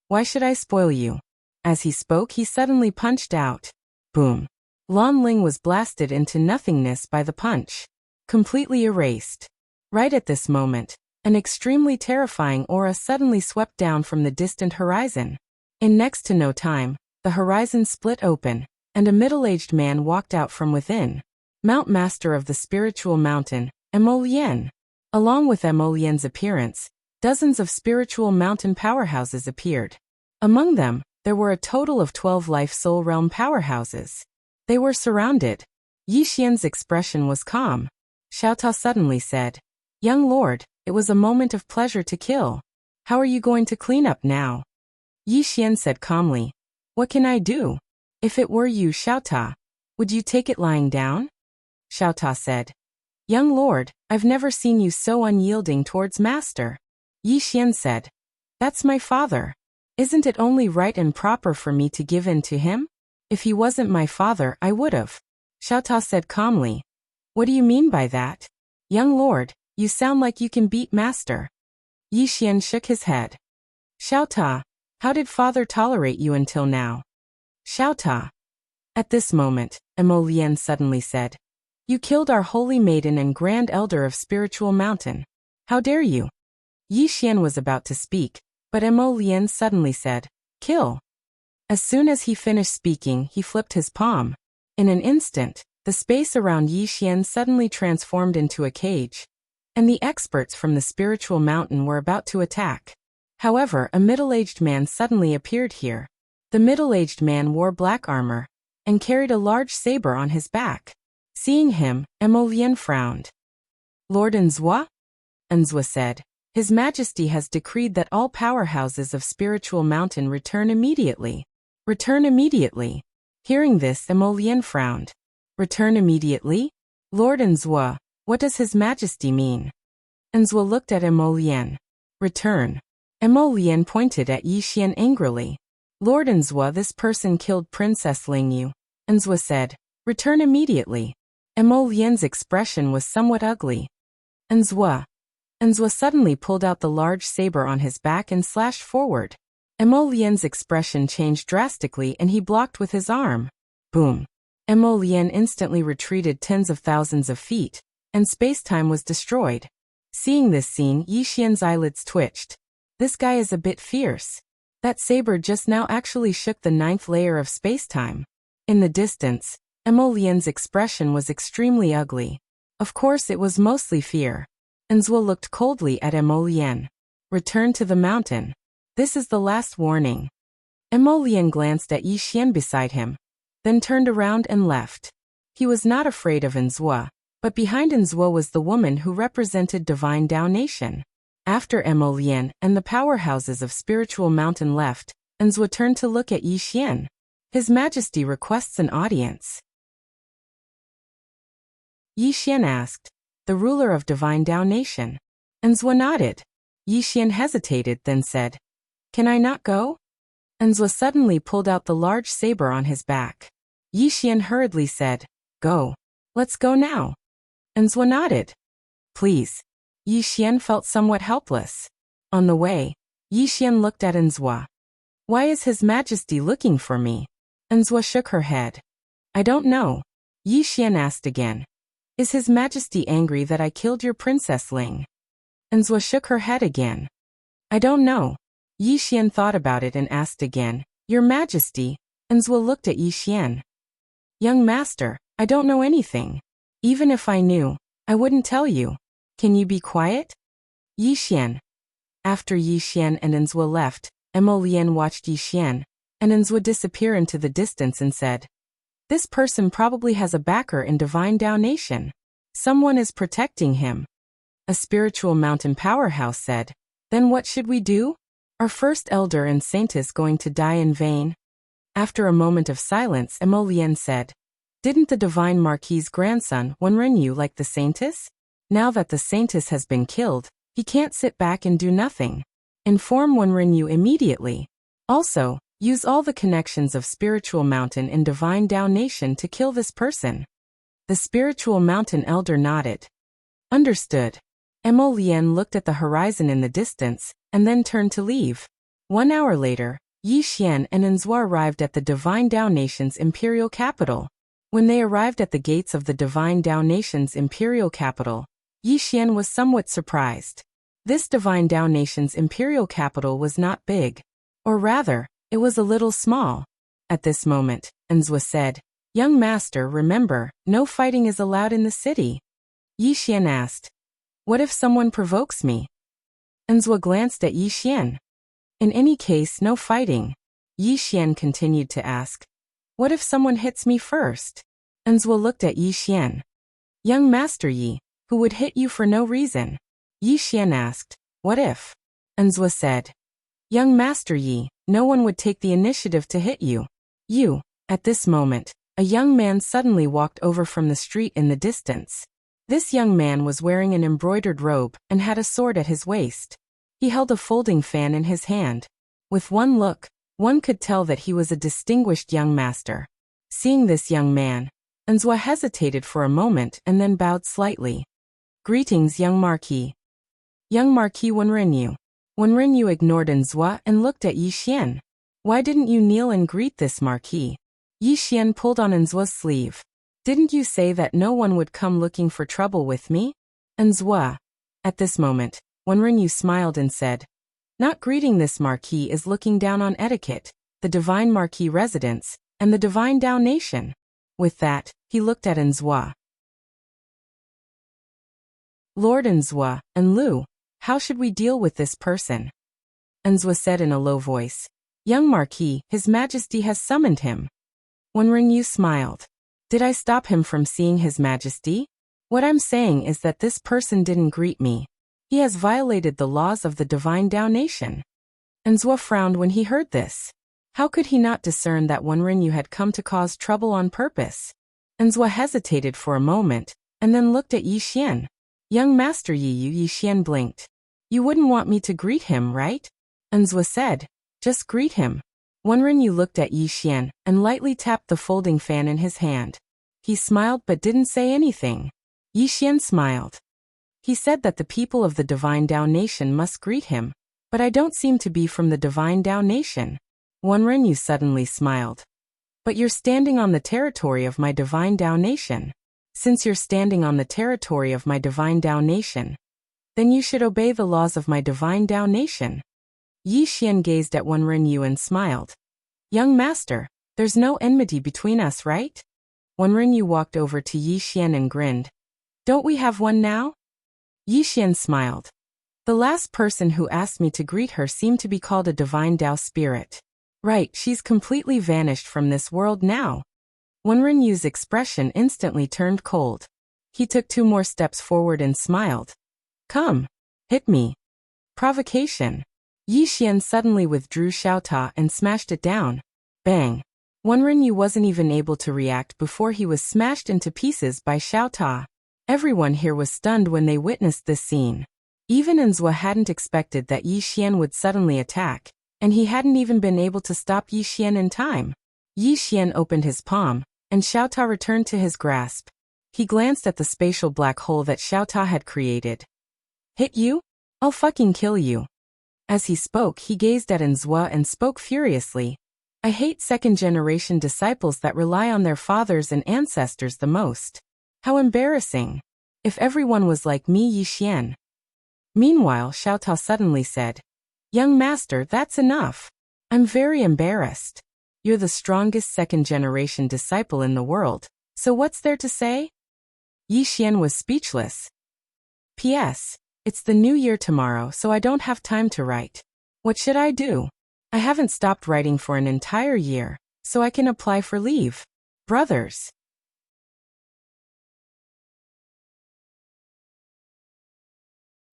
Why should I spoil you? As he spoke, he suddenly punched out. Boom. Lan Ling was blasted into nothingness by the punch. Completely erased. Right at this moment, an extremely terrifying aura suddenly swept down from the distant horizon. In next to no time, the horizon split open, and a middle-aged man walked out from within. Mount Master of the Spiritual Mountain, Emolian. Along with Emolian's appearance, dozens of spiritual mountain powerhouses appeared. Among them, there were a total of 12 Life Soul Realm powerhouses. They were surrounded. Yi Xian's expression was calm. Xiao Ta suddenly said, Young lord, it was a moment of pleasure to kill. How are you going to clean up now? Yi Xian said calmly, What can I do? If it were you, Xiao Ta, would you take it lying down? Xiao Ta said, Young lord, I've never seen you so unyielding towards master. Yi Xian said, That's my father. Isn't it only right and proper for me to give in to him? If he wasn't my father, I would've. Xiao Ta said calmly, What do you mean by that? Young lord, you sound like you can beat master. Yi Xian shook his head. Xiao Ta, how did father tolerate you until now? Xiao Ta. At this moment, Emolian suddenly said, You killed our holy maiden and grand elder of Spiritual Mountain. How dare you? Yi Xian was about to speak, but Emolian suddenly said, Kill. As soon as he finished speaking, he flipped his palm. In an instant, the space around Yi Xian suddenly transformed into a cage, and the experts from the Spiritual Mountain were about to attack. However, a middle-aged man suddenly appeared here. The middle-aged man wore black armor, and carried a large saber on his back. Seeing him, Emolian frowned. Lord Enzua? Enzua said, His Majesty has decreed that all powerhouses of Spiritual Mountain return immediately. Return immediately. Hearing this, Emolian frowned. Return immediately? Lord Enzua, what does His Majesty mean? Enzua looked at Emolian. Return. Emolian pointed at Yi Xian angrily. Lord Enzua, this person killed Princess Lingyu. Enzua said, Return immediately. Emolian's expression was somewhat ugly. Enzua. Enzua suddenly pulled out the large saber on his back and slashed forward. Emolian's expression changed drastically and he blocked with his arm. Boom. Emolian instantly retreated tens of thousands of feet, and space-time was destroyed. Seeing this scene, Yi Xian's eyelids twitched. This guy is a bit fierce. That saber just now actually shook the 9th layer of space-time. In the distance, Emolian's expression was extremely ugly. Of course it was mostly fear. Enzua looked coldly at Emolian. Return to the mountain. This is the last warning. Emolian glanced at Yi Xian beside him, then turned around and left. He was not afraid of Enzua, but behind Enzua was the woman who represented Divine Dao Nation. After Emolian and the powerhouses of Spiritual Mountain left, Enzua turned to look at Yi Xian. His Majesty requests an audience. Yi Xian asked, The ruler of Divine Dao Nation. Enzua nodded. Yi Xian hesitated, then said, Can I not go? Enzua suddenly pulled out the large saber on his back. Yi Xian hurriedly said, Go. Let's go now. Enzua nodded. Please. Yi Xian felt somewhat helpless. On the way, Yi Xian looked at Enzua. Why is His Majesty looking for me? Enzua shook her head. I don't know. Yi Xian asked again. Is His Majesty angry that I killed your Princess Ling? Enzua shook her head again. I don't know. Yi Xian thought about it and asked again. Your Majesty, Enzhua looked at Yi Xian. Young master, I don't know anything. Even if I knew, I wouldn't tell you. Can you be quiet? Yi Xian. After Yi Xian and Enzhua left, Mo Lian watched Yi Xian and Enzhua disappear into the distance and said, "This person probably has a backer in Divine Dao Nation. Someone is protecting him." A spiritual mountain powerhouse said, "Then what should we do? Our first elder and saint is going to die in vain." After a moment of silence, Mo Lian said, "Didn't the divine marquis's grandson Wenrenyu like the saintess? Now that the saintess has been killed, he can't sit back and do nothing. Inform Wenrenyu immediately. Also, use all the connections of spiritual mountain in Divine Dao Nation to kill this person." The spiritual mountain elder nodded. Understood. Mo Lian looked at the horizon in the distance, and then turned to leave. 1 hour later, Yi Xian and Enzhua arrived at the Divine Dao Nation's imperial capital. When they arrived at the gates of the Divine Dao Nation's imperial capital, Yi Xian was somewhat surprised. This Divine Dao Nation's imperial capital was not big. Or rather, it was a little small. At this moment, Enzhua said, "Young master, remember, no fighting is allowed in the city." Yi Xian asked, "What if someone provokes me?" Enzhua glanced at Yi Xian. "In any case, no fighting." Yi Xian continued to ask, "What if someone hits me first?" Enzhua looked at Yi Xian. "Young master Yi, who would hit you for no reason?" Yi Xian asked, "What if?" Enzhua said, "Young master Yi, no one would take the initiative to hit you." You. At this moment, a young man suddenly walked over from the street in the distance. This young man was wearing an embroidered robe and had a sword at his waist. He held a folding fan in his hand. With one look, one could tell that he was a distinguished young master. Seeing this young man, Enzhua hesitated for a moment and then bowed slightly. "Greetings, young Marquis." Young Marquis Wenrenyu. Wenrenyu ignored Enzhua and looked at Yi Xian. "Why didn't you kneel and greet this Marquis?" Yi Xian pulled on Enzhua's sleeve. "Didn't you say that no one would come looking for trouble with me?" Enzhua. At this moment, Wenrenyu smiled and said, "Not greeting this Marquis is looking down on etiquette, the Divine Marquis residence, and the Divine Dao Nation." With that, he looked at Enzhua. "Lord Enzhua, and Lu, how should we deal with this person?" Enzhua said in a low voice. "Young Marquis, His Majesty has summoned him." Wenrenyu smiled. "Did I stop him from seeing His Majesty? What I'm saying is that this person didn't greet me. He has violated the laws of the Divine Dao Nation." Enzhua frowned when he heard this. How could he not discern that Wenrenyu had come to cause trouble on purpose? Enzhua hesitated for a moment, and then looked at Yi Xian. "Young Master Yi Xian blinked. "You wouldn't want me to greet him, right?" Enzhua said. "Just greet him." Wenrenyu looked at Yi Xian and lightly tapped the folding fan in his hand. He smiled but didn't say anything. Yi Xian smiled. "He said that the people of the Divine Dao Nation must greet him, but I don't seem to be from the Divine Dao Nation." Wenrenyu suddenly smiled. "But you're standing on the territory of my Divine Dao Nation. Since you're standing on the territory of my Divine Dao Nation, then you should obey the laws of my Divine Dao Nation." Yi Xian gazed at Wenrenyu and smiled. "Young master, there's no enmity between us, right?" Wenrenyu walked over to Yi Xian and grinned. "Don't we have one now?" Yi Xian smiled. "The last person who asked me to greet her seemed to be called a Divine Dao spirit. Right, she's completely vanished from this world now." Wenrenyu's expression instantly turned cold. He took 2 more steps forward and smiled. "Come. Hit me." Provocation. Yi Xian suddenly withdrew Xiaota and smashed it down. Bang. Wenrenyu wasn't even able to react before he was smashed into pieces by Xiaota. Everyone here was stunned when they witnessed this scene. Even Enzhua hadn't expected that Yi Xian would suddenly attack, and he hadn't even been able to stop Yi Xian in time. Yi Xian opened his palm, and Xiaota returned to his grasp. He glanced at the spatial black hole that Xiaota had created. "Hit you? I'll fucking kill you." As he spoke, he gazed at Enzhua and spoke furiously. "I hate second-generation disciples that rely on their fathers and ancestors the most. How embarrassing. If everyone was like me, Yi Xian." Meanwhile, Xiaota suddenly said, "Young master, that's enough. I'm very embarrassed. You're the strongest second-generation disciple in the world, so what's there to say? Yi Xian was speechless. P.S. It's the new year tomorrow, so I don't have time to write. What should I do? I haven't stopped writing for an entire year, so I can apply for leave. Brothers.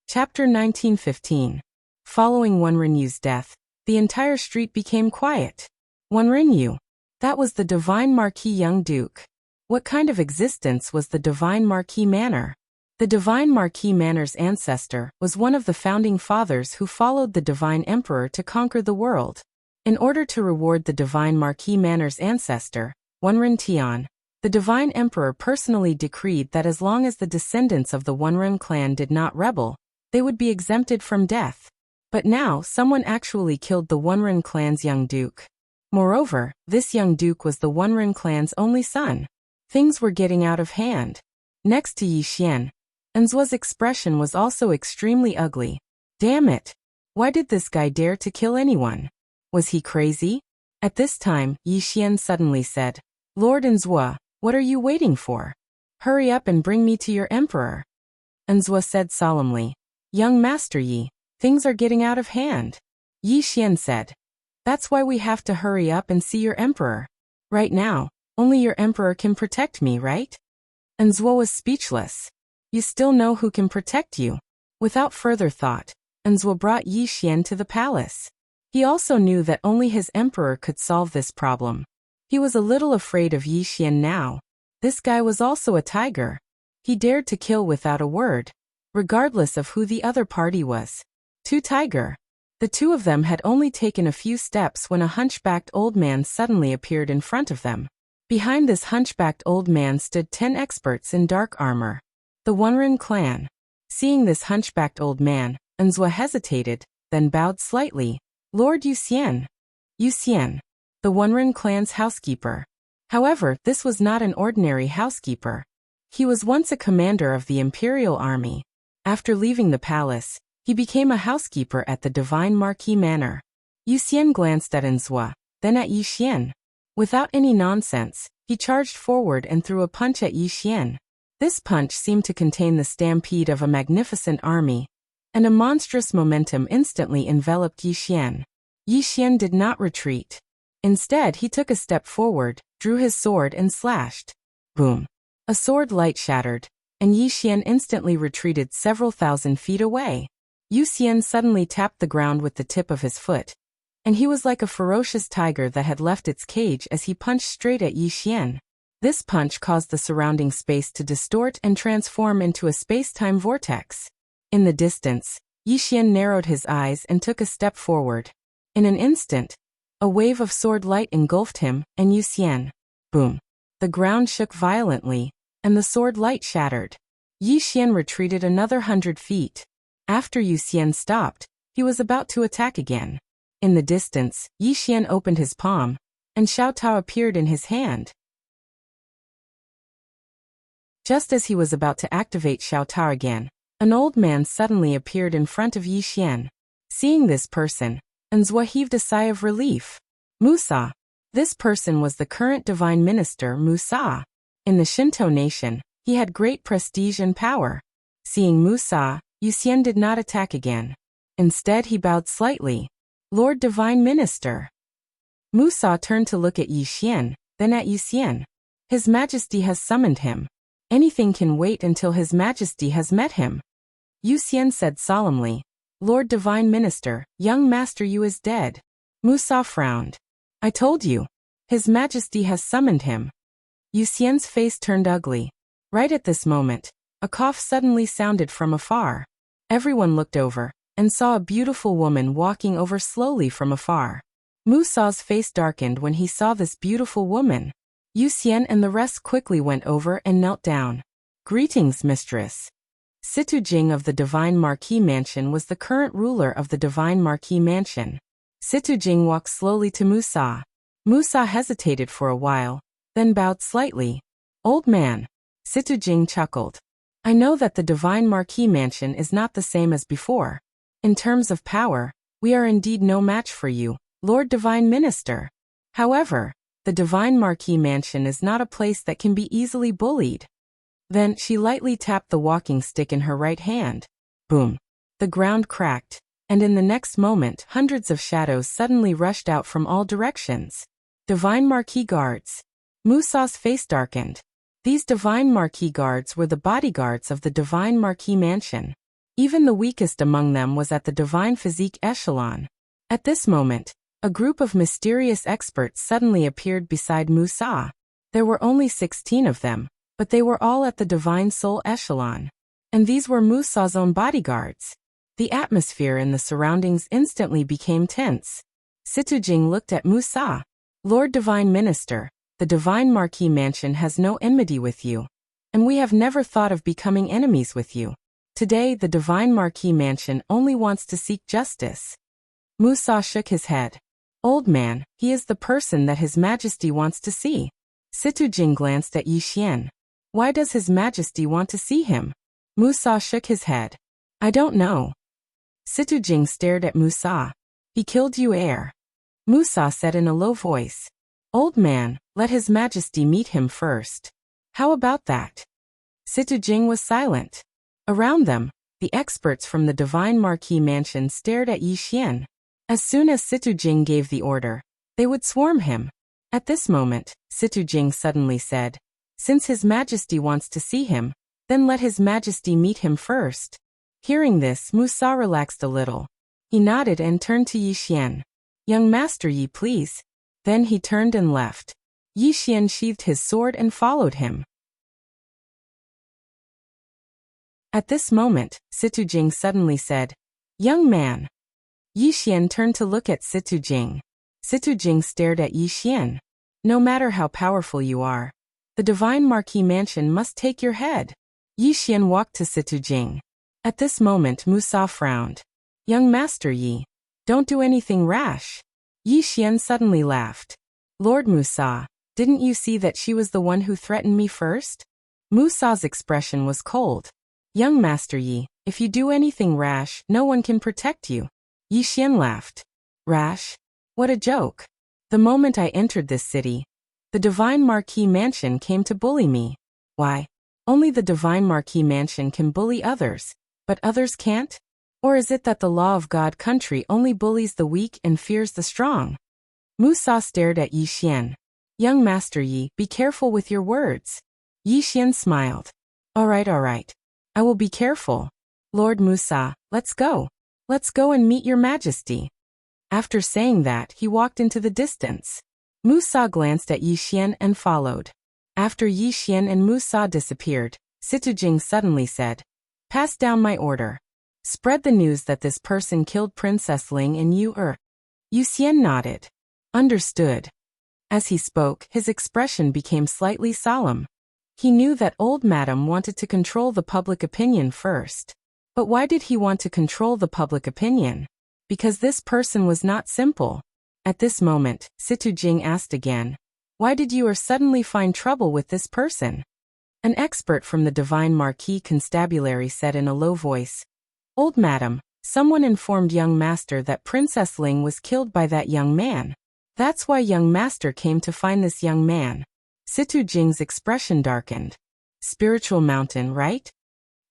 Chapter 1915. Following Wenrenyu's death, the entire street became quiet. Wenrenyu. That was the Divine Marquis Young Duke. What kind of existence was the Divine Marquis Manor? The Divine Marquis Manor's ancestor was one of the founding fathers who followed the Divine Emperor to conquer the world. In order to reward the Divine Marquis Manor's ancestor, Wenren Tian, the Divine Emperor personally decreed that as long as the descendants of the Wenren clan did not rebel, they would be exempted from death. But now someone actually killed the Wenren clan's young duke. Moreover, this young duke was the Wenren clan's only son. Things were getting out of hand. Next to Yi Xian, Enzua's expression was also extremely ugly. Damn it! Why did this guy dare to kill anyone? Was he crazy? At this time, Yi Xian suddenly said, Lord Enzua, what are you waiting for? Hurry up and bring me to your emperor. Enzua said solemnly, Young Master Yi, things are getting out of hand. Yi Xian said, That's why we have to hurry up and see your emperor. Right now, only your emperor can protect me, right? Enzua was speechless. You still know who can protect you. Without further thought, Enzua brought Yi Xian to the palace. He also knew that only his emperor could solve this problem. He was a little afraid of Yi Xian now. This guy was also a tiger. He dared to kill without a word, regardless of who the other party was. Tiger. The two of them had only taken a few steps when a hunchbacked old man suddenly appeared in front of them. Behind this hunchbacked old man stood 10 experts in dark armor. The Wenren clan. Seeing this hunchbacked old man, Enzua hesitated, then bowed slightly. Lord Yu Xian. Yu Xian. The Wenren clan's housekeeper. However, this was not an ordinary housekeeper. He was once a commander of the Imperial Army. After leaving the palace, he became a housekeeper at the Divine Marquis Manor. Yu Xian glanced at Enzua, then at Yi Xian. Without any nonsense, he charged forward and threw a punch at Yi Xian. This punch seemed to contain the stampede of a magnificent army, and a monstrous momentum instantly enveloped Yi Xian. Yi Xian did not retreat. Instead, he took a step forward, drew his sword and slashed. Boom. A sword light shattered, and Yi Xian instantly retreated several thousand feet away. Yu Xian suddenly tapped the ground with the tip of his foot, and he was like a ferocious tiger that had left its cage as he punched straight at Yi Xian. This punch caused the surrounding space to distort and transform into a space-time vortex. In the distance, Yi Xian narrowed his eyes and took a step forward. In an instant, a wave of sword light engulfed him and Yu Xian. Boom. The ground shook violently, and the sword light shattered. Yi Xian retreated another 100 feet. After Yu Xian stopped, he was about to attack again. In the distance, Yi Xian opened his palm, and Xiao Tao appeared in his hand. Just as he was about to activate Xiao Tao again, an old man suddenly appeared in front of Yi Xian. Seeing this person, Enzua heaved a sigh of relief. Musa. This person was the current divine minister Musa. In the Shinto nation, he had great prestige and power. Seeing Musa, Yu Xian did not attack again. Instead, he bowed slightly. Lord Divine Minister. Musa turned to look at Yi Xian, then at Yu Xian. His Majesty has summoned him. Anything can wait until His Majesty has met him. Yu Xian said solemnly, Lord Divine Minister, young Master Yu is dead. Musa frowned. I told you. His Majesty has summoned him. Yu Xian's face turned ugly. Right at this moment, a cough suddenly sounded from afar. Everyone looked over, and saw a beautiful woman walking over slowly from afar. Musa's face darkened when he saw this beautiful woman. Yu Xian and the rest quickly went over and knelt down. Greetings, mistress. Situ Jing of the Divine Marquis Mansion was the current ruler of the Divine Marquis Mansion. Situ Jing walked slowly to Musa. Musa hesitated for a while, then bowed slightly. Old man. Situ Jing chuckled. I know that the Divine Marquis Mansion is not the same as before. In terms of power, we are indeed no match for you, Lord Divine Minister. However, the Divine Marquis Mansion is not a place that can be easily bullied. Then she lightly tapped the walking stick in her right hand. Boom. The ground cracked, and in the next moment hundreds of shadows suddenly rushed out from all directions. Divine Marquis Guards. Musa's face darkened. These Divine Marquis Guards were the bodyguards of the Divine Marquis Mansion. Even the weakest among them was at the Divine Physique echelon. At this moment, a group of mysterious experts suddenly appeared beside Musa. There were only 16 of them, but they were all at the Divine Soul echelon. And these were Musa's own bodyguards. The atmosphere in the surroundings instantly became tense. Situjing looked at Musa. Lord Divine Minister, the Divine Marquis Mansion has no enmity with you, and we have never thought of becoming enemies with you. Today the Divine Marquis Mansion only wants to seek justice. Musa shook his head. Old man, he is the person that His Majesty wants to see. Situjing glanced at Yixian. Why does His Majesty want to see him? Musa shook his head. I don't know. Situjing stared at Musa. He killed you heir. Musa said in a low voice. Old man, let His Majesty meet him first. How about that? Situjing was silent. Around them, the experts from the Divine Marquis Mansion stared at Yixian. As soon as Situjing gave the order, they would swarm him. At this moment, Situjing suddenly said, Since His Majesty wants to see him, then let His Majesty meet him first. Hearing this, Musa relaxed a little. He nodded and turned to Yixian. Young Master Yi, please. Then he turned and left. Yixian sheathed his sword and followed him. At this moment, Situjing suddenly said, Young man. Yixian turned to look at Situjing. Situjing stared at Yixian. No matter how powerful you are, the Divine Marquis Mansion must take your head. Yixian walked to Situjing. At this moment Musa frowned. Young Master Yi, don't do anything rash. Yixian suddenly laughed. Lord Musa, didn't you see that she was the one who threatened me first? Musa's expression was cold. Young Master Yi, if you do anything rash, no one can protect you. Yixian laughed. Rash? What a joke. The moment I entered this city, the Divine Marquis Mansion came to bully me. Why? Only the Divine Marquis Mansion can bully others, but others can't? Or is it that the law of God country only bullies the weak and fears the strong? Musa stared at Yixian. Young Master Yi, be careful with your words. Yixian smiled. All right. I will be careful. Lord Musa, let's go. Let's go and meet your majesty. After saying that, he walked into the distance. Musa glanced at Yixian and followed. After Yixian and Musa disappeared, Situjing suddenly said, Pass down my order. Spread the news that this person killed Princess Ling and you Yixian nodded. Understood. As he spoke, his expression became slightly solemn. He knew that old madam wanted to control the public opinion first. But why did he want to control the public opinion? Because this person was not simple. At this moment, Situjing asked again, Why did you suddenly find trouble with this person? An expert from the Divine Marquis Constabulary said in a low voice, Old madam, someone informed young master that Princess Ling was killed by that young man. That's why young master came to find this young man. Situjing's expression darkened. Spiritual mountain, right?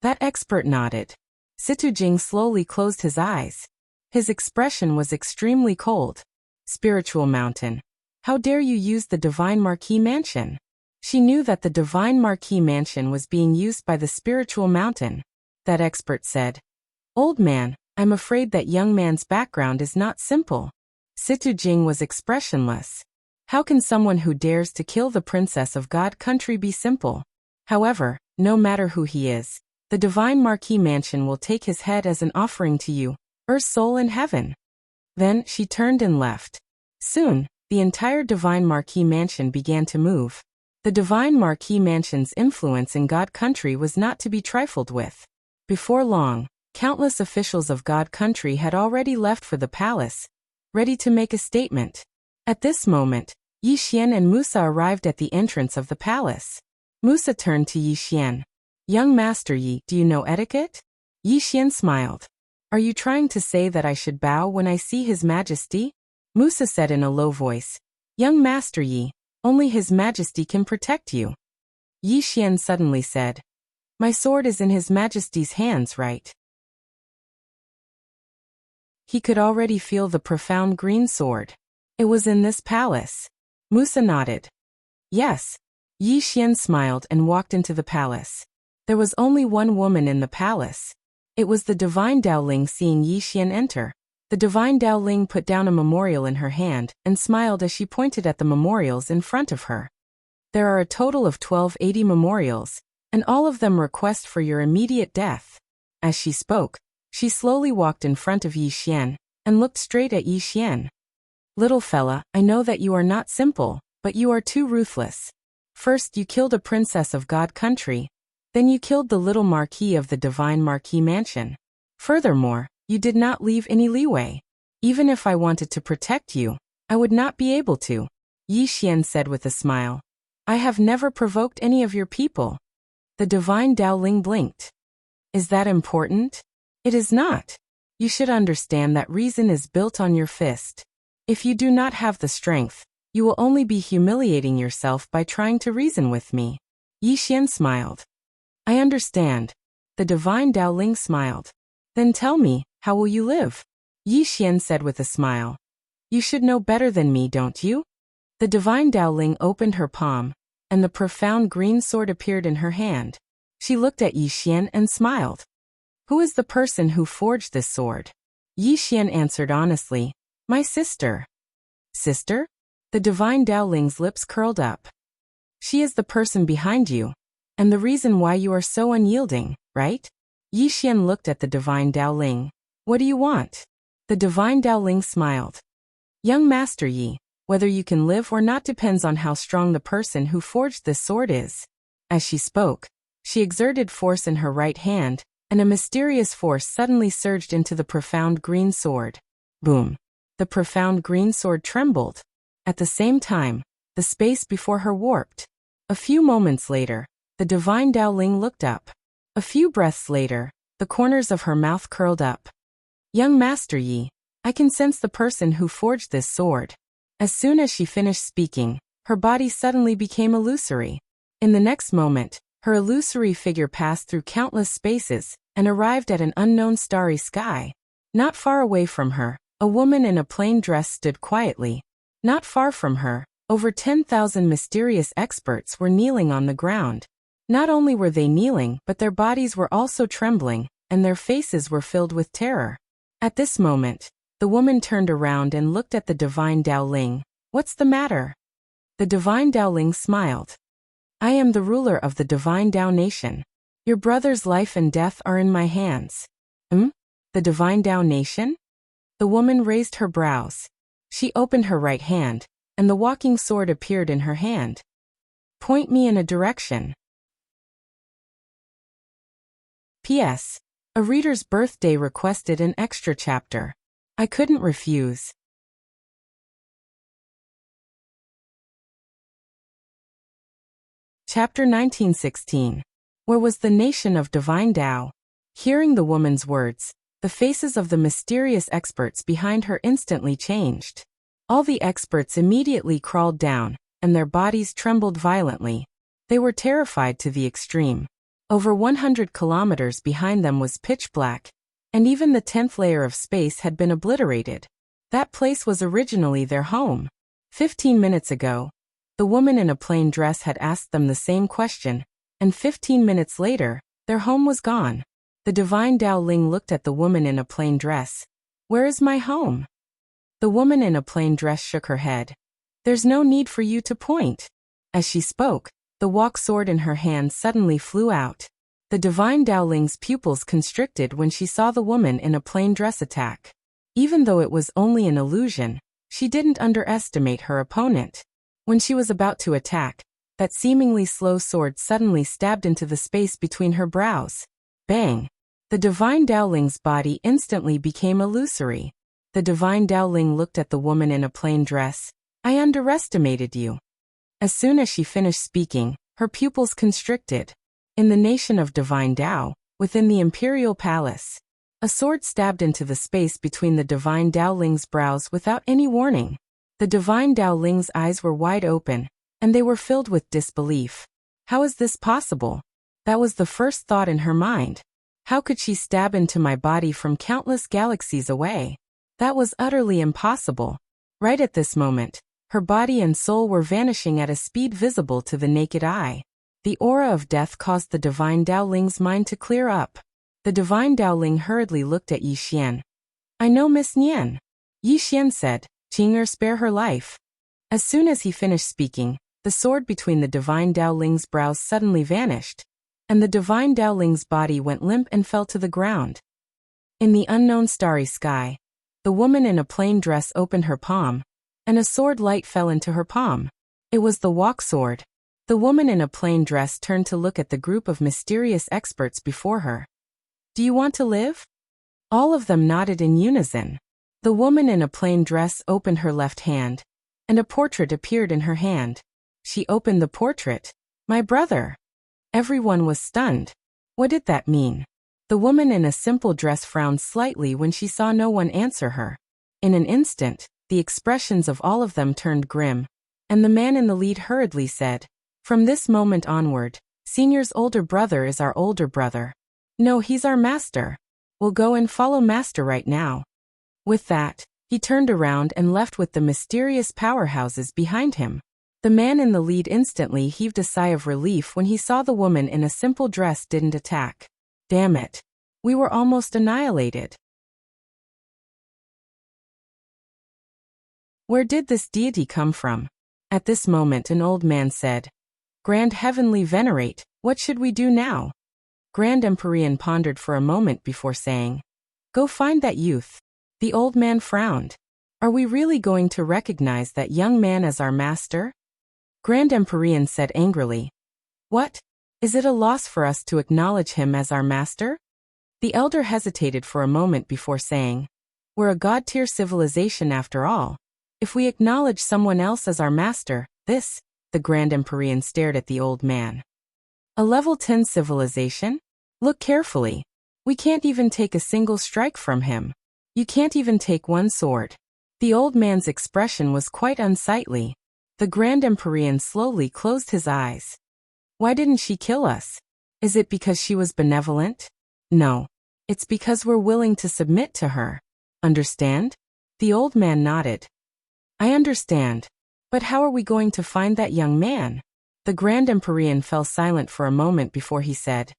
That expert nodded. Situjing slowly closed his eyes. His expression was extremely cold. Spiritual mountain. How dare you use the Divine Marquis Mansion? She knew that the Divine Marquis Mansion was being used by the spiritual mountain. That expert said, Old man, I'm afraid that young man's background is not simple. Situjing was expressionless. How can someone who dares to kill the princess of God country be simple? However, no matter who he is, the Divine Marquis Mansion will take his head as an offering to you, Earth's soul in heaven. Then she turned and left. Soon, the entire Divine Marquis Mansion began to move. The Divine Marquis Mansion's influence in God country was not to be trifled with. Before long, countless officials of God country had already left for the palace, ready to make a statement. At this moment, Yixian and Musa arrived at the entrance of the palace. Musa turned to Yixian. Young Master Yi, do you know etiquette? Yixian smiled. Are you trying to say that I should bow when I see His Majesty? Musa said in a low voice. Young Master Yi, only His Majesty can protect you. Yi Xian suddenly said. My sword is in His Majesty's hands, right? He could already feel the profound green sword. It was in this palace. Musa nodded. Yes. Yi Xian smiled and walked into the palace. There was only one woman in the palace. It was the divine Daoling. Seeing Yi Xian enter, the divine Daoling put down a memorial in her hand and smiled as she pointed at the memorials in front of her. There are a total of 1280 memorials, and all of them request for your immediate death. As she spoke, she slowly walked in front of Yi Xian and looked straight at Yi Xian. Little fella, I know that you are not simple, but you are too ruthless. First you killed a princess of God country, then you killed the little marquis of the divine marquis mansion. Furthermore, you did not leave any leeway. Even if I wanted to protect you, I would not be able to. Yi Xian said with a smile. I have never provoked any of your people. The divine Daoling blinked. Is that important? It is not. You should understand that reason is built on your fist. If you do not have the strength, you will only be humiliating yourself by trying to reason with me. Yi Xian smiled. I understand. The divine Daoling smiled. Then tell me, how will you live? Yi Xian said with a smile. You should know better than me, don't you? The divine Daoling opened her palm, and the profound green sword appeared in her hand. She looked at Yi Xian and smiled. Who is the person who forged this sword? Yi Xian answered honestly. My sister. Sister? The divine Daoling's lips curled up. She is the person behind you, and the reason why you are so unyielding, right? Yi Xian looked at the divine Daoling. What do you want? The divine Daoling smiled. Young Master Yi, whether you can live or not depends on how strong the person who forged this sword is. As she spoke, she exerted force in her right hand, and a mysterious force suddenly surged into the profound green sword. Boom! The profound green sword trembled. At the same time, the space before her warped. A few moments later, the divine Daoling looked up. A few breaths later, the corners of her mouth curled up. Young Master Yi, I can sense the person who forged this sword. As soon as she finished speaking, her body suddenly became illusory. In the next moment, her illusory figure passed through countless spaces and arrived at an unknown starry sky. Not far away from her, a woman in a plain dress stood quietly. Not far from her, over 10,000 mysterious experts were kneeling on the ground. Not only were they kneeling, but their bodies were also trembling, and their faces were filled with terror. At this moment, the woman turned around and looked at the divine Daoling. What's the matter? The divine Daoling smiled. I am the ruler of the divine Dao nation. Your brother's life and death are in my hands. The divine Dao nation? The woman raised her brows. She opened her right hand, and the walking sword appeared in her hand. Point me in a direction. P.S. A reader's birthday requested an extra chapter. I couldn't refuse. Chapter 1916. Where was the nation of divine Tao? Hearing the woman's words, the faces of the mysterious experts behind her instantly changed. All the experts immediately crawled down, and their bodies trembled violently. They were terrified to the extreme. Over 100 kilometers behind them was pitch black, and even the 10th layer of space had been obliterated. That place was originally their home. 15 minutes ago, the woman in a plain dress had asked them the same question, and 15 minutes later, their home was gone. The divine Daoling looked at the woman in a plain dress. Where is my home? The woman in a plain dress shook her head. There's no need for you to point. As she spoke, the walk sword in her hand suddenly flew out. The divine Daoling's pupils constricted when she saw the woman in a plain dress attack. Even though it was only an illusion, she didn't underestimate her opponent. When she was about to attack, that seemingly slow sword suddenly stabbed into the space between her brows. Bang! The divine Daoling's body instantly became illusory. The divine Daoling looked at the woman in a plain dress. I underestimated you. As soon as she finished speaking, her pupils constricted. In the nation of divine Tao, within the imperial palace, A sword stabbed into the space between the divine Dao Ling's brows without any warning. The divine Dao Ling's eyes were wide open, and they were filled with disbelief. How is this possible? That was the first thought in her mind. How could she stab into my body from countless galaxies away? That was utterly impossible. Right at this moment, her body and soul were vanishing at a speed visible to the naked eye. The aura of death caused the divine Dao Ling's mind to clear up. The divine Dao Ling hurriedly looked at Yi Xian. I know Miss Nian. Yi Xian said, Qing'er, spare her life. As soon as he finished speaking, the sword between the divine Dao Ling's brows suddenly vanished, and the divine Dao Ling's body went limp and fell to the ground. In the unknown starry sky, the woman in a plain dress opened her palm, and a sword light fell into her palm. It was the walk sword. The woman in a plain dress turned to look at the group of mysterious experts before her. Do you want to live? All of them nodded in unison. The woman in a plain dress opened her left hand, and a portrait appeared in her hand. She opened the portrait. My brother. Everyone was stunned. What did that mean? The woman in a simple dress frowned slightly when she saw no one answer her. In an instant, the expressions of all of them turned grim, and the man in the lead hurriedly said, From this moment onward, Senior's older brother is our older brother. No, he's our master. We'll go and follow master right now. With that, he turned around and left with the mysterious powerhouses behind him. The man in the lead instantly heaved a sigh of relief when he saw the woman in a simple dress didn't attack. Damn it. We were almost annihilated. Where did this deity come from? At this moment an old man said, Grand Heavenly Venerate, what should we do now? Grand Empyrean pondered for a moment before saying, Go find that youth. The old man frowned. Are we really going to recognize that young man as our master? Grand Empyrean said angrily, What? Is it a loss for us to acknowledge him as our master? The elder hesitated for a moment before saying, We're a god-tier civilization after all. If we acknowledge someone else as our master, the Grand Empyrean stared at the old man. A level 10 civilization? Look carefully. We can't even take a single strike from him. You can't even take one sword. The old man's expression was quite unsightly. The Grand Empyrean slowly closed his eyes. Why didn't she kill us? Is it because she was benevolent? No. It's because we're willing to submit to her. Understand? The old man nodded. I understand. But how are we going to find that young man? The Grand Empyrean fell silent for a moment before he said,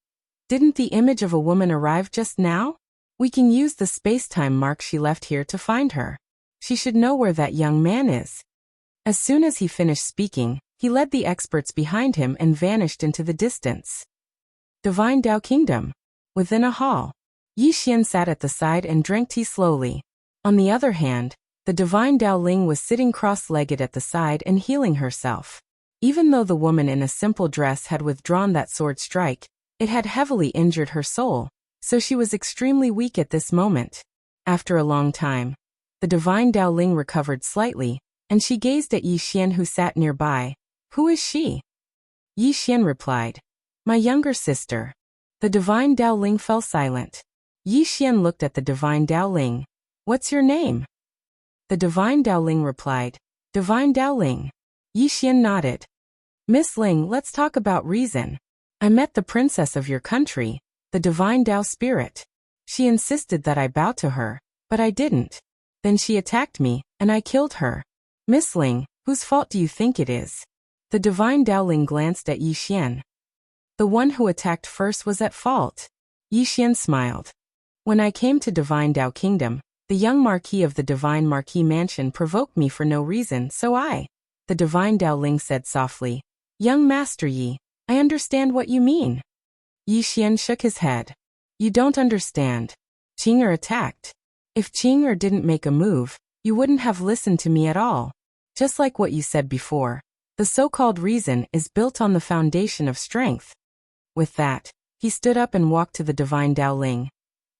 Didn't the image of a woman arrive just now? We can use the space-time mark she left here to find her. She should know where that young man is. As soon as he finished speaking, he led the experts behind him and vanished into the distance. Divine Dao Kingdom. Within a hall, Yi Xian sat at the side and drank tea slowly. On the other hand, the divine Dao Ling was sitting cross-legged at the side and healing herself. Even though the woman in a simple dress had withdrawn that sword strike, it had heavily injured her soul, so she was extremely weak at this moment. After a long time, the divine Dao Ling recovered slightly, and she gazed at Yi Xian who sat nearby. Who is she? Yi Xian replied, My younger sister. The divine Dao Ling fell silent. Yi Xian looked at the divine Dao Ling. What's your name? The divine Dao Ling replied, Divine Dao Ling. Yi Xian nodded. Miss Ling, let's talk about reason. I met the princess of your country, the divine Dao spirit. She insisted that I bow to her, but I didn't. Then she attacked me, and I killed her. Miss Ling, whose fault do you think it is? The divine Dao Ling glanced at Yi Xian. The one who attacked first was at fault. Yi Xian smiled. When I came to Divine Dao Kingdom, the young Marquis of the Divine Marquis Mansion provoked me for no reason, so the divine Dao Ling said softly, Young Master Yi, I understand what you mean. Yi Xian shook his head. You don't understand. Qing'er attacked. If Qing'er didn't make a move, you wouldn't have listened to me at all. Just like what you said before, the so-called reason is built on the foundation of strength. With that, he stood up and walked to the divine Dao Ling.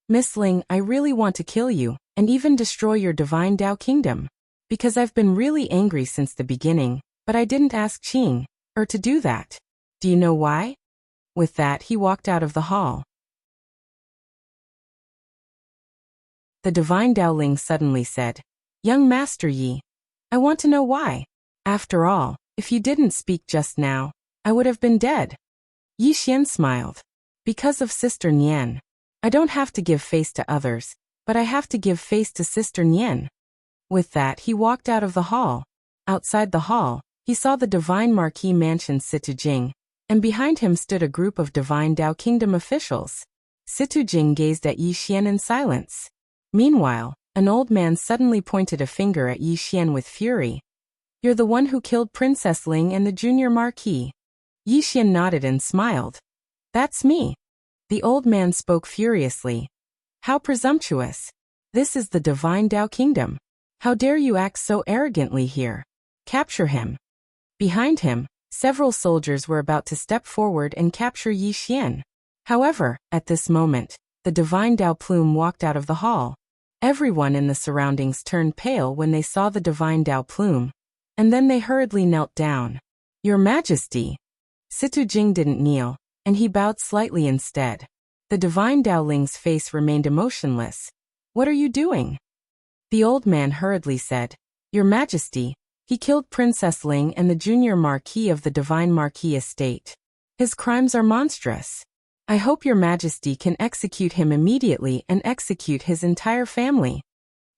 Miss Ling, I really want to kill you, and even destroy your divine Dao Kingdom. Because I've been really angry since the beginning, but I didn't ask Qing'er to do that. Do you know why? With that he walked out of the hall. The divine Daoling suddenly said, "Young Master Yi, I want to know why. After all, if you didn't speak just now, I would have been dead." Yi Xian smiled. "Because of Sister Nian. I don't have to give face to others, but I have to give face to Sister Nian." With that, he walked out of the hall. Outside the hall, he saw the Divine Marquis Mansion Situ Jing, and behind him stood a group of Divine Dao Kingdom officials. Situ Jing gazed at Yi Xian in silence. Meanwhile, an old man suddenly pointed a finger at Yi Xian with fury. "You're the one who killed Princess Ling and the junior marquis." Yi Xian nodded and smiled. "That's me." The old man spoke furiously. "How presumptuous! This is the Divine Dao Kingdom. How dare you act so arrogantly here? Capture him." Behind him, several soldiers were about to step forward and capture Yi Xian. However, at this moment, the Divine Dao Plume walked out of the hall. Everyone in the surroundings turned pale when they saw the Divine Dao Plume, and then they hurriedly knelt down. "Your Majesty." Situ Jing didn't kneel, and he bowed slightly instead. The Divine Daoling's face remained emotionless. "What are you doing?" The old man hurriedly said, "Your Majesty, he killed Princess Ling and the junior marquis of the Divine Marquis estate. His crimes are monstrous. I hope your Majesty can execute him immediately and execute his entire family."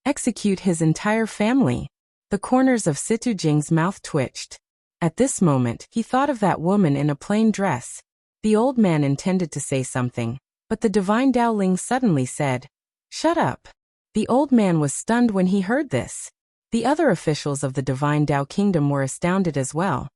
Execute his entire family. The corners of Situ Jing's mouth twitched. At this moment, he thought of that woman in a plain dress. The old man intended to say something, but the Divine Daoling suddenly said, "Shut up." The old man was stunned when he heard this. The other officials of the Divine Dao Kingdom were astounded as well.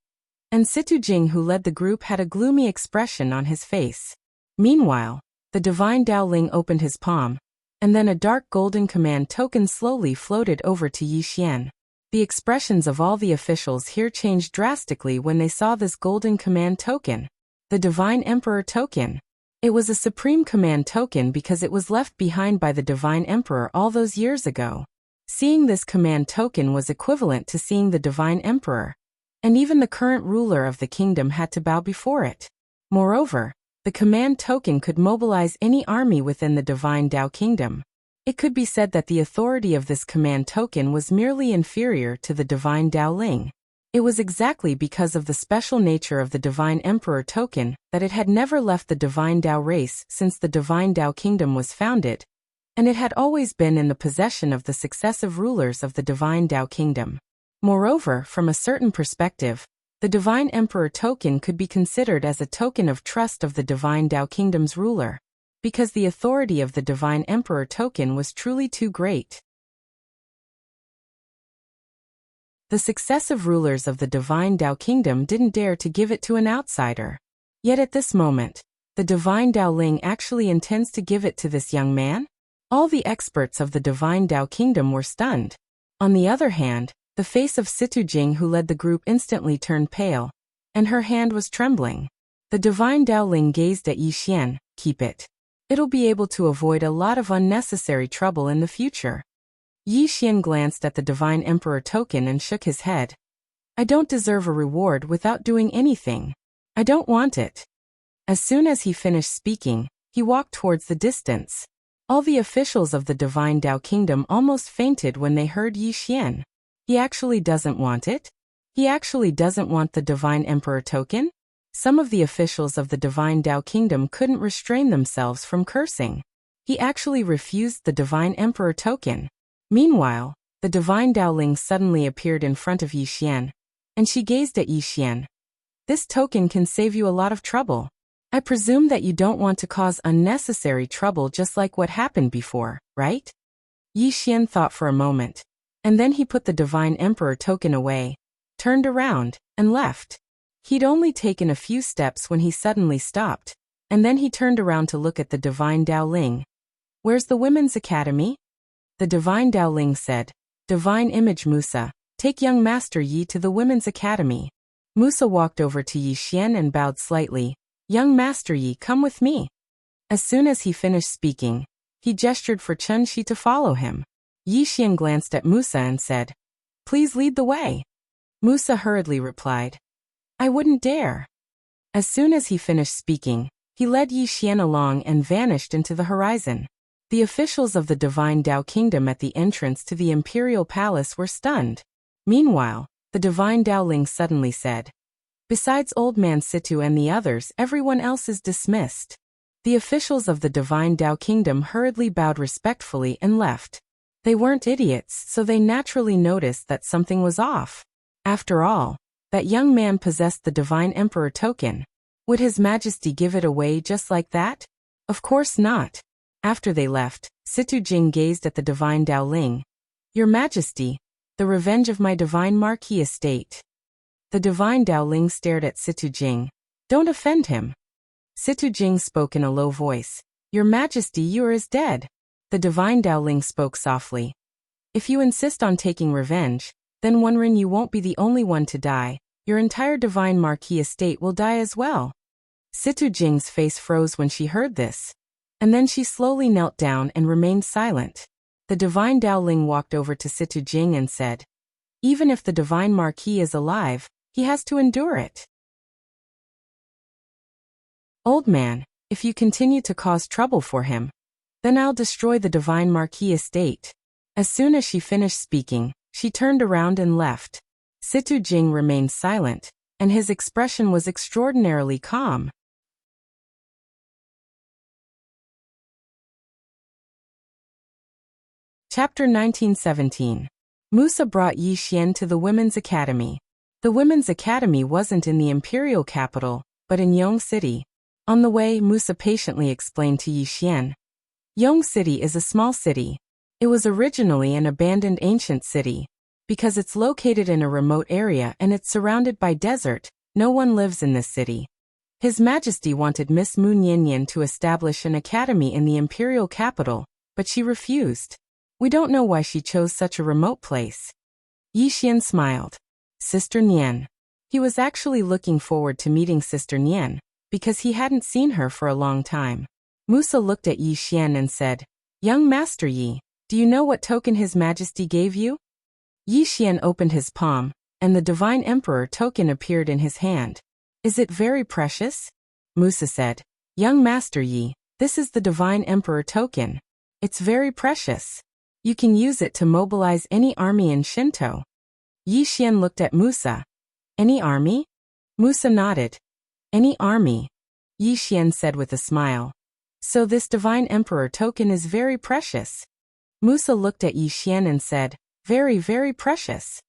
And Situ Jing, who led the group, had a gloomy expression on his face. Meanwhile, the Divine Daoling opened his palm, and then a dark golden command token slowly floated over to Yi Xian. The expressions of all the officials here changed drastically when they saw this golden command token. The Divine Emperor token. It was a supreme command token because it was left behind by the Divine Emperor all those years ago. Seeing this command token was equivalent to seeing the Divine Emperor, and even the current ruler of the kingdom had to bow before it. Moreover, the command token could mobilize any army within the Divine Dao Kingdom. It could be said that the authority of this command token was merely inferior to the Divine Dao Ling. It was exactly because of the special nature of the Divine Emperor token that it had never left the Divine Dao race since the Divine Dao Kingdom was founded, and it had always been in the possession of the successive rulers of the Divine Dao Kingdom. Moreover, from a certain perspective, the Divine Emperor token could be considered as a token of trust of the Divine Dao Kingdom's ruler, because the authority of the Divine Emperor token was truly too great. The successive rulers of the Divine Dao Kingdom didn't dare to give it to an outsider. Yet at this moment, the Divine Dao Ling actually intends to give it to this young man? All the experts of the Divine Dao Kingdom were stunned. On the other hand, the face of Situ Jing, who led the group, instantly turned pale, and her hand was trembling. The Divine Dao Ling gazed at Yi Xian. "Keep it. It'll be able to avoid a lot of unnecessary trouble in the future." Yi Xian glanced at the Divine Emperor token and shook his head. "I don't deserve a reward without doing anything. I don't want it." As soon as he finished speaking, he walked towards the distance. All the officials of the Divine Dao Kingdom almost fainted when they heard Yi Xian. He actually doesn't want it? He actually doesn't want the Divine Emperor token? Some of the officials of the Divine Dao Kingdom couldn't restrain themselves from cursing. He actually refused the Divine Emperor token. Meanwhile, the Divine Daoling suddenly appeared in front of Yi Xian, and she gazed at Yi Xian. "This token can save you a lot of trouble. I presume that you don't want to cause unnecessary trouble just like what happened before, right?" Yi Xian thought for a moment, and then he put the Divine Emperor token away, turned around, and left. He'd only taken a few steps when he suddenly stopped, and then he turned around to look at the Divine Dao Ling. "Where's the Women's Academy?" The Divine Dao Ling said, "Divine Image Musa, take young Master Yi to the Women's Academy." Musa walked over to Yi Xian and bowed slightly. "Young Master Yi, come with me." As soon as he finished speaking, he gestured for Chun Shi to follow him. Yi Xian glanced at Musa and said, "Please lead the way." Musa hurriedly replied, "I wouldn't dare." As soon as he finished speaking, he led Yi Xian along and vanished into the horizon. The officials of the Divine Tao Kingdom at the entrance to the Imperial Palace were stunned. Meanwhile, the Divine Daoling suddenly said, "Besides Old Man Situ and the others, everyone else is dismissed." The officials of the Divine Tao Kingdom hurriedly bowed respectfully and left. They weren't idiots, so they naturally noticed that something was off. After all, that young man possessed the Divine Emperor token. Would His Majesty give it away just like that? Of course not. After they left, Situ Jing gazed at the Divine Daoling. "Your Majesty, the revenge of my Divine Marquis estate." The Divine Daoling stared at Situ Jing. "Don't offend him." Situ Jing spoke in a low voice. "Your Majesty, you is dead." The Divine Daoling spoke softly. "If you insist on taking revenge, then Wenren you won't be the only one to die. Your entire Divine Marquis estate will die as well." Situ Jing's face froze when she heard this. And then she slowly knelt down and remained silent. The Divine Daoling walked over to Situ Jing and said, "Even if the Divine Marquis is alive, he has to endure it." "Old man, if you continue to cause trouble for him, then I'll destroy the Divine Marquis estate." As soon as she finished speaking, she turned around and left. Situ Jing remained silent, and his expression was extraordinarily calm. Chapter 1917. Musa brought Yi Xian to the Women's Academy. The Women's Academy wasn't in the imperial capital, but in Yong City. On the way, Musa patiently explained to Yi Xian. Yong City is a small city. It was originally an abandoned ancient city. Because it's located in a remote area and it's surrounded by desert, no one lives in this city. His Majesty wanted Miss Mu Nianyan to establish an academy in the imperial capital, but she refused. We don't know why she chose such a remote place. Yi Xian smiled. Sister Nian. He was actually looking forward to meeting Sister Nian, because he hadn't seen her for a long time. Musa looked at Yi Xian and said, "Young Master Yi, do you know what token His Majesty gave you?" Yi Xian opened his palm, and the Divine Emperor token appeared in his hand. "Is it very precious?" Musa said, "Young Master Yi, this is the Divine Emperor token. It's very precious. You can use it to mobilize any army in Shinto." Yi Xian looked at Musa. "Any army?" Musa nodded. "Any army," Yi Xian said with a smile. "So this Divine Emperor token is very precious." Musa looked at Yi Xian and said, "Very, very precious."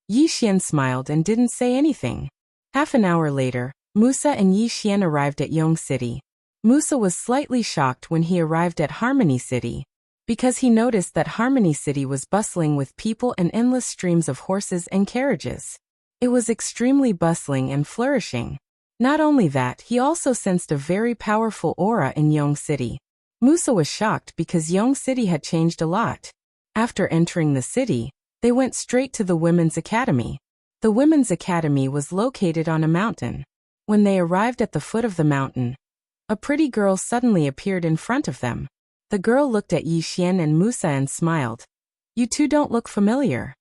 Yi Xian smiled and didn't say anything. Half an hour later, Musa and Yi Xian arrived at Yong City. Musa was slightly shocked when he arrived at Harmony City, because he noticed that Harmony City was bustling with people and endless streams of horses and carriages. It was extremely bustling and flourishing. Not only that, he also sensed a very powerful aura in Yong City. Musa was shocked because Yong City had changed a lot. After entering the city, they went straight to the Women's Academy. The Women's Academy was located on a mountain. When they arrived at the foot of the mountain, a pretty girl suddenly appeared in front of them. The girl looked at Yi Xian and Musa and smiled. "You two don't look familiar."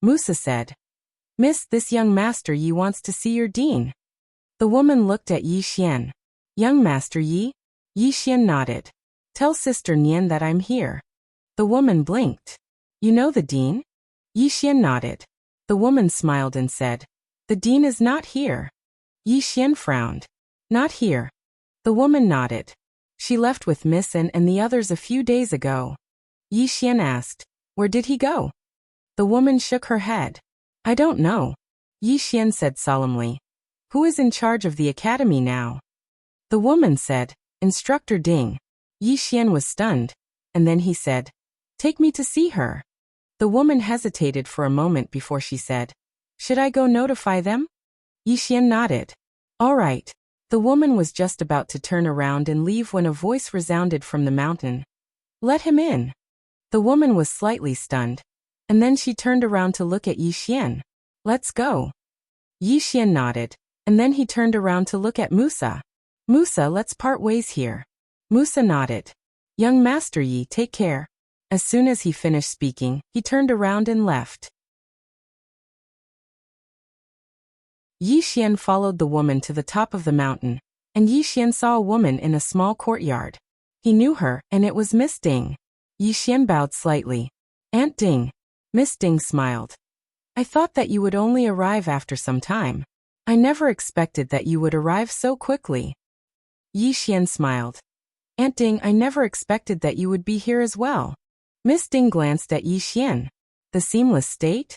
Musa said, "Miss, this young Master Yi wants to see your dean." The woman looked at Yi Xian. "Young Master Yi?" Yi Xian nodded. "Tell Sister Nian that I'm here." The woman blinked. "You know the dean?" Yi Xian nodded. The woman smiled and said, "The dean is not here." Yi Xian frowned. "Not here." The woman nodded. "She left with Miss and the others a few days ago." Yi Xian asked, "Where did he go?" The woman shook her head. "I don't know." Yi Xian said solemnly. "Who is in charge of the academy now?" The woman said, "Instructor Ding." Yi Xian was stunned, and then he said, "Take me to see her." The woman hesitated for a moment before she said, "Should I go notify them?" Yi Xian nodded. "All right." The woman was just about to turn around and leave when a voice resounded from the mountain. "Let him in." The woman was slightly stunned, and then she turned around to look at Yi Xian. "Let's go." Yi Xian nodded, and then he turned around to look at Musa. "Musa, let's part ways here." Musa nodded. "Young Master Yi, take care." As soon as he finished speaking, he turned around and left. Yi Xian followed the woman to the top of the mountain, and Yi Xian saw a woman in a small courtyard. He knew her, and it was Miss Ding. Yi Xian bowed slightly. Aunt Ding. Miss Ding smiled. I thought that you would only arrive after some time. I never expected that you would arrive so quickly. Yi Xian smiled. Aunt Ding, I never expected that you would be here as well. Miss Ding glanced at Yi Xian. The seamless state?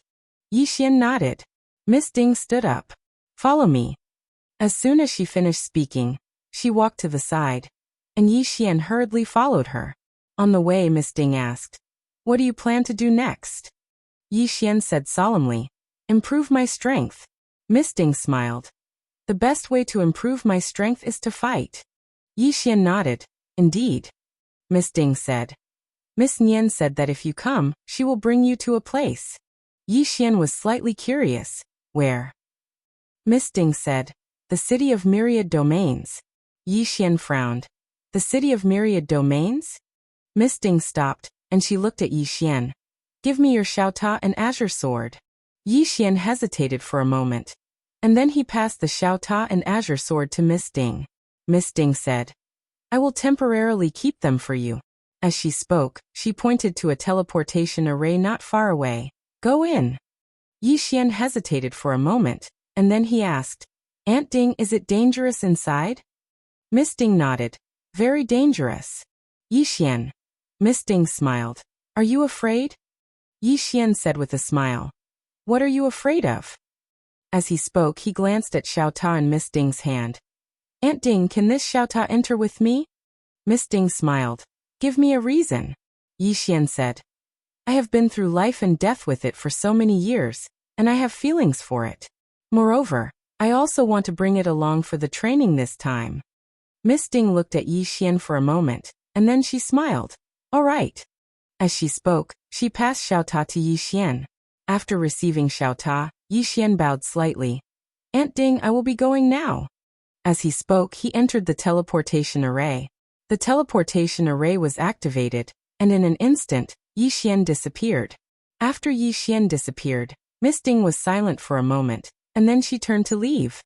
Yi Xian nodded. Miss Ding stood up. Follow me. As soon as she finished speaking, she walked to the side, and Yi Xian hurriedly followed her. On the way, Miss Ding asked, What do you plan to do next? Yi Xian said solemnly, Improve my strength. Miss Ding smiled. The best way to improve my strength is to fight. Yi Xian nodded. Indeed. Miss Ding said. Miss Nian said that if you come, she will bring you to a place. Yi Xian was slightly curious. Where? Miss Ding said. The city of myriad domains. Yi Xian frowned. The city of myriad domains? Miss Ding stopped, and she looked at Yi Xian. Give me your Xiaota and Azure sword. Yi Xian hesitated for a moment, and then he passed the Xiaota and Azure sword to Miss Ding. Miss Ding said, I will temporarily keep them for you. As she spoke, she pointed to a teleportation array not far away. Go in. Yi Xian hesitated for a moment, and then he asked, Aunt Ding, is it dangerous inside? Miss Ding nodded. Very dangerous. Yi Xian. Miss Ding smiled. Are you afraid? Yi Xian said with a smile. What are you afraid of? As he spoke, he glanced at Xiaota in Miss Ding's hand. Aunt Ding, can this Xiaota enter with me? Miss Ding smiled. Give me a reason. Yi Xian said. I have been through life and death with it for so many years, and I have feelings for it. Moreover, I also want to bring it along for the training this time. Miss Ding looked at Yi Xian for a moment, and then she smiled. All right. As she spoke, she passed Xiaota to Yi Xian. After receiving Xiaota, Yi Xian bowed slightly. Aunt Ding, I will be going now. As he spoke, he entered the teleportation array. The teleportation array was activated, and in an instant, Yi Xian disappeared. After Yi Xian disappeared, Miss Ding was silent for a moment, and then she turned to leave.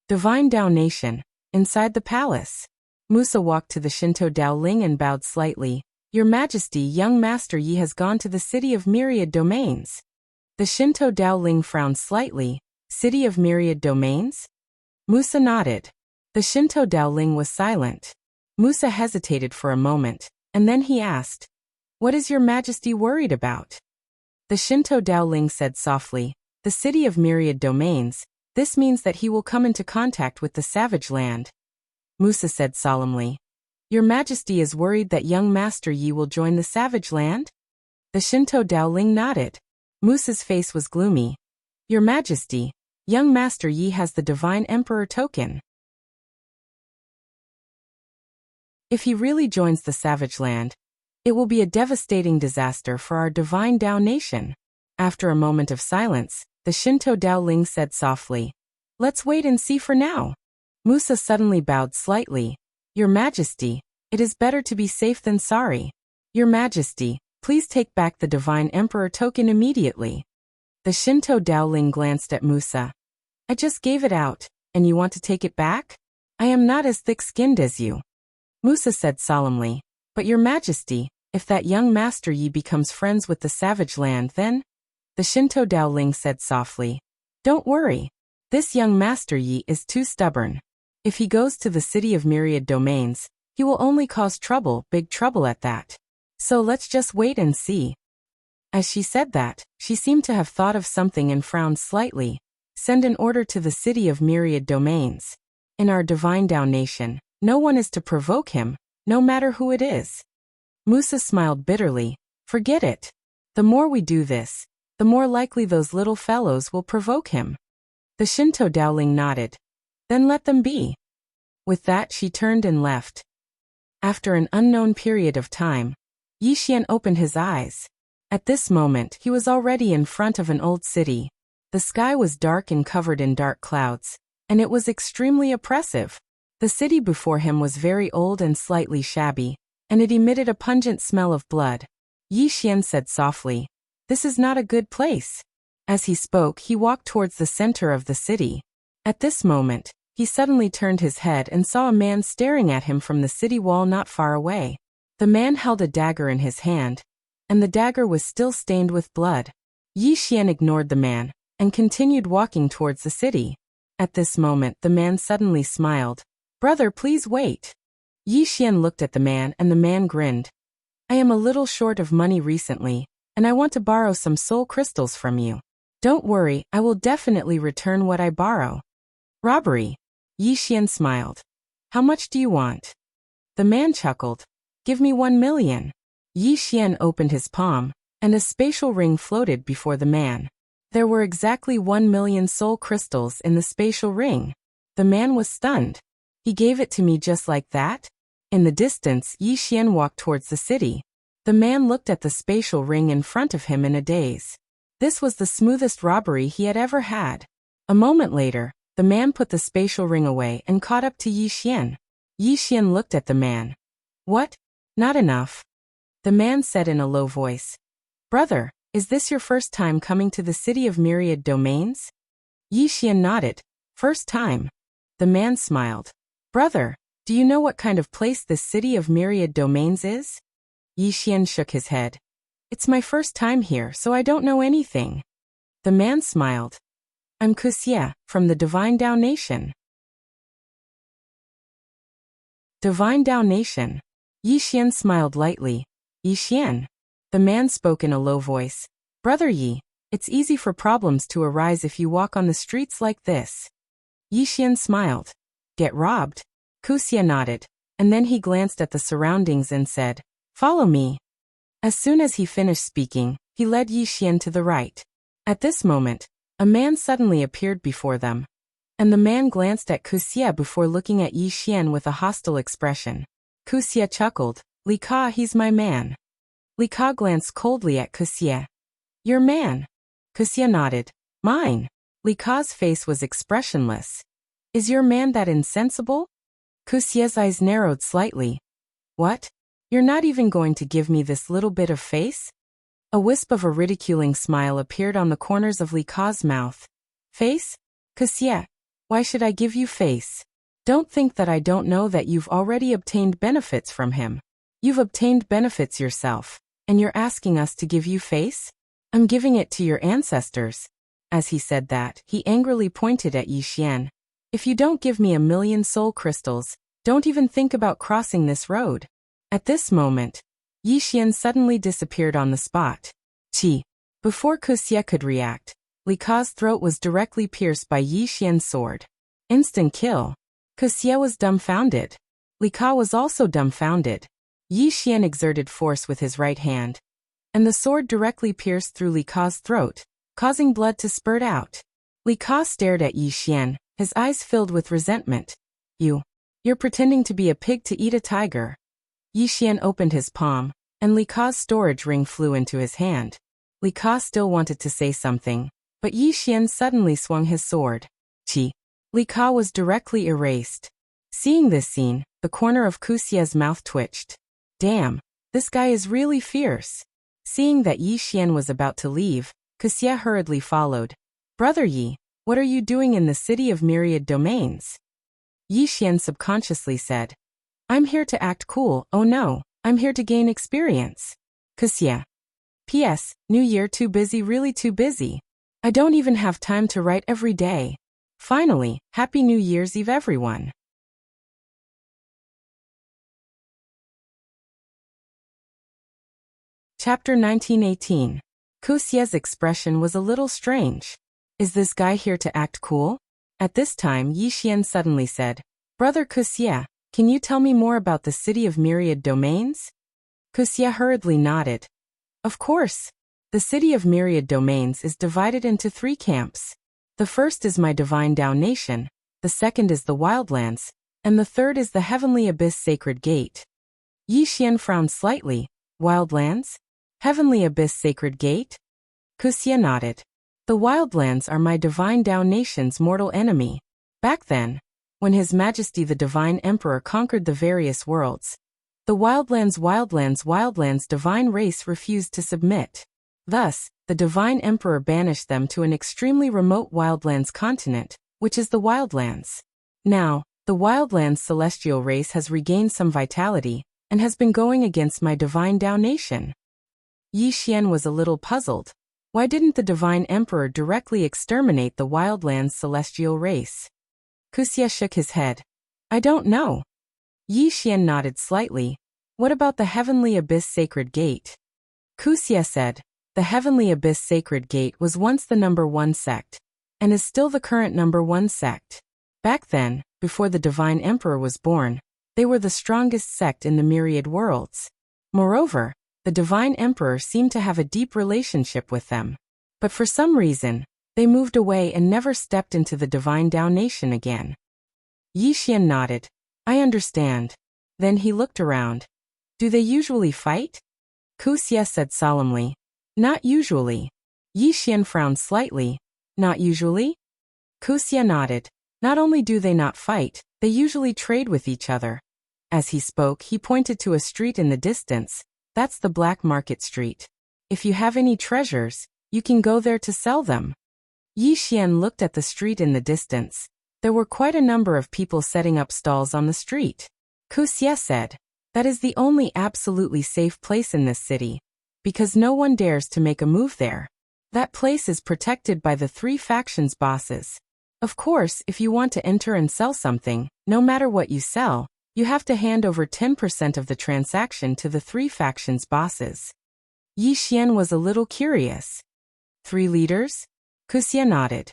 Divine Dao Nation. Inside the palace. Musa walked to the Shinto Dao Ling and bowed slightly. Your Majesty, young Master Yi has gone to the city of myriad domains. The Shinto Dao Ling frowned slightly. City of myriad domains? Musa nodded. The Shinto Dao Ling was silent. Musa hesitated for a moment, and then he asked, What is your Majesty worried about? The Shinto Dao Ling said softly, The city of myriad domains. This means that he will come into contact with the savage land. Musa said solemnly, Your Majesty is worried that young Master Yi will join the savage land? The Shinto Dao Ling nodded. Musa's face was gloomy. Your Majesty, young Master Yi has the Divine Emperor token. If he really joins the savage land, it will be a devastating disaster for our Divine Dao Nation. After a moment of silence, the Shinto Dao Ling said softly, Let's wait and see for now. Musa suddenly bowed slightly. Your Majesty, it is better to be safe than sorry. Your Majesty, please take back the Divine Emperor token immediately. The Shinto Dao Ling glanced at Musa. I just gave it out, and you want to take it back? I am not as thick-skinned as you. Musa said solemnly, But Your Majesty, if that young Master Yi becomes friends with the savage land, then? The Shinto Dao Ling said softly, Don't worry. This young Master Yi is too stubborn. If he goes to the city of myriad domains, he will only cause trouble, big trouble at that. So let's just wait and see. As she said that, she seemed to have thought of something and frowned slightly. Send an order to the city of myriad domains. In our Divine Dao Nation, no one is to provoke him, no matter who it is. Musa smiled bitterly. Forget it. The more we do this, the more likely those little fellows will provoke him. The Shinto Dao Ling nodded. Then let them be. With that, she turned and left. After an unknown period of time, Yi Xian opened his eyes. At this moment, he was already in front of an old city. The sky was dark and covered in dark clouds, and it was extremely oppressive. The city before him was very old and slightly shabby, and it emitted a pungent smell of blood. Yi Xian said softly, This is not a good place. As he spoke, he walked towards the center of the city. At this moment, He suddenly turned his head and saw a man staring at him from the city wall not far away. The man held a dagger in his hand, and the dagger was still stained with blood. Yi Xian ignored the man and continued walking towards the city. At this moment, the man suddenly smiled. "Brother, please wait." Yi Xian looked at the man and the man grinned. "I am a little short of money recently, and I want to borrow some soul crystals from you. Don't worry, I will definitely return what I borrow." "Robbery." Yi Xian smiled. "How much do you want?" The man chuckled. "Give me 1 million. Yi Xian opened his palm, and a spatial ring floated before the man. There were exactly 1 million soul crystals in the spatial ring. The man was stunned. "He gave it to me just like that?" In the distance, Yi Xian walked towards the city. The man looked at the spatial ring in front of him in a daze. This was the smoothest robbery he had ever had. A moment later, the man put the spatial ring away and caught up to Yi Xian. Yi Xian looked at the man. "What? Not enough?" The man said in a low voice. "Brother, is this your first time coming to the city of Myriad Domains?" Yi Xian nodded. "First time." The man smiled. "Brother, do you know what kind of place this city of Myriad Domains is?" Yi Xian shook his head. "It's my first time here, so I don't know anything." The man smiled. "I'm Wuxia, from the Divine Dao Nation." Divine Dao Nation. Yi Xian smiled lightly. "Yi Xian." The man spoke in a low voice. "Brother Yi, it's easy for problems to arise if you walk on the streets like this." Yi Xian smiled. "Get robbed?" Wuxia nodded, and then he glanced at the surroundings and said, "Follow me." As soon as he finished speaking, he led Yi Xian to the right. At this moment, a man suddenly appeared before them. And the man glanced at Wuxia before looking at Yi Xian with a hostile expression. Wuxia chuckled. "Li Ka, he's my man." Li Ka glanced coldly at Wuxia. "Your man?" Wuxia nodded. "Mine." Li Ka's face was expressionless. "Is your man that insensible?" Wuxia's eyes narrowed slightly. "What? You're not even going to give me this little bit of face?" A wisp of a ridiculing smile appeared on the corners of Li Ka's mouth. "Face? Wuxia, why should I give you face? Don't think that I don't know that you've already obtained benefits from him. You've obtained benefits yourself, and you're asking us to give you face? I'm giving it to your ancestors." As he said that, he angrily pointed at Yi Xian. "If you don't give me 1 million soul crystals, don't even think about crossing this road." At this moment, Yi Xian suddenly disappeared on the spot. Chi. Before Wuxia could react, Li Ka's throat was directly pierced by Yi Xian's sword. Instant kill. Wuxia was dumbfounded. Li Ka was also dumbfounded. Yi Xian exerted force with his right hand, and the sword directly pierced through Li Ka's throat, causing blood to spurt out. Li Ka stared at Yi Xian, his eyes filled with resentment. You're pretending to be a pig to eat a tiger." Yi Xian opened his palm, and Li Ka's storage ring flew into his hand. Li Ka still wanted to say something, but Yi Xian suddenly swung his sword. Chi. Li Ka was directly erased. Seeing this scene, the corner of Wuxia's mouth twitched. Damn, this guy is really fierce. Seeing that Yi Xian was about to leave, Wuxia hurriedly followed. "Brother Yi, what are you doing in the city of Myriad Domains?" Yi Xian subconsciously said. "I'm here to act cool, oh no, I'm here to gain experience." Wuxia. "P.S. New Year, too busy, really too busy. I don't even have time to write every day. Finally, Happy New Year's Eve everyone." Chapter 1918. Wuxia's expression was a little strange. Is this guy here to act cool? At this time, Yi Xian suddenly said, "Brother Wuxia, can you tell me more about the city of Myriad Domains?" Wuxia hurriedly nodded. "Of course. The city of Myriad Domains is divided into 3 camps. The first is my Divine Dao Nation, the second is the Wildlands, and the third is the Heavenly Abyss Sacred Gate." Yi Xian frowned slightly. "Wildlands? Heavenly Abyss Sacred Gate?" Wuxia nodded. "The Wildlands are my Divine Dao Nation's mortal enemy. Back then, when His Majesty the Divine Emperor conquered the various worlds, the Wildlands divine race refused to submit. Thus, the Divine Emperor banished them to an extremely remote Wildlands continent, which is the Wildlands. Now, the wildlands celestial race has regained some vitality, and has been going against my divine Dao nation. Yi Xian was a little puzzled. Why didn't the divine emperor directly exterminate the wildlands celestial race? Wuxia shook his head. I don't know. Yi Xian nodded slightly. What about the Heavenly Abyss Sacred Gate? Wuxia said, the Heavenly Abyss Sacred Gate was once the #1 sect, and is still the current #1 sect. Back then, before the Divine Emperor was born, they were the strongest sect in the myriad worlds. Moreover, the Divine Emperor seemed to have a deep relationship with them. But for some reason, they moved away and never stepped into the Divine Dao Nation again. Yi Xian nodded. I understand. Then he looked around. Do they usually fight? Wuxia said solemnly. Not usually. Yi Xian frowned slightly. Not usually? Wuxia nodded. Not only do they not fight, they usually trade with each other. As he spoke, he pointed to a street in the distance. That's the Black Market Street. If you have any treasures, you can go there to sell them. Yi Xian looked at the street in the distance. There were quite a number of people setting up stalls on the street. Wuxia said, that is the only absolutely safe place in this city, because no one dares to make a move there. That place is protected by the 3 factions' bosses. Of course, if you want to enter and sell something, no matter what you sell, you have to hand over 10% of the transaction to the 3 factions' bosses. Yi Xian was a little curious. 3 leaders? Wuxia nodded.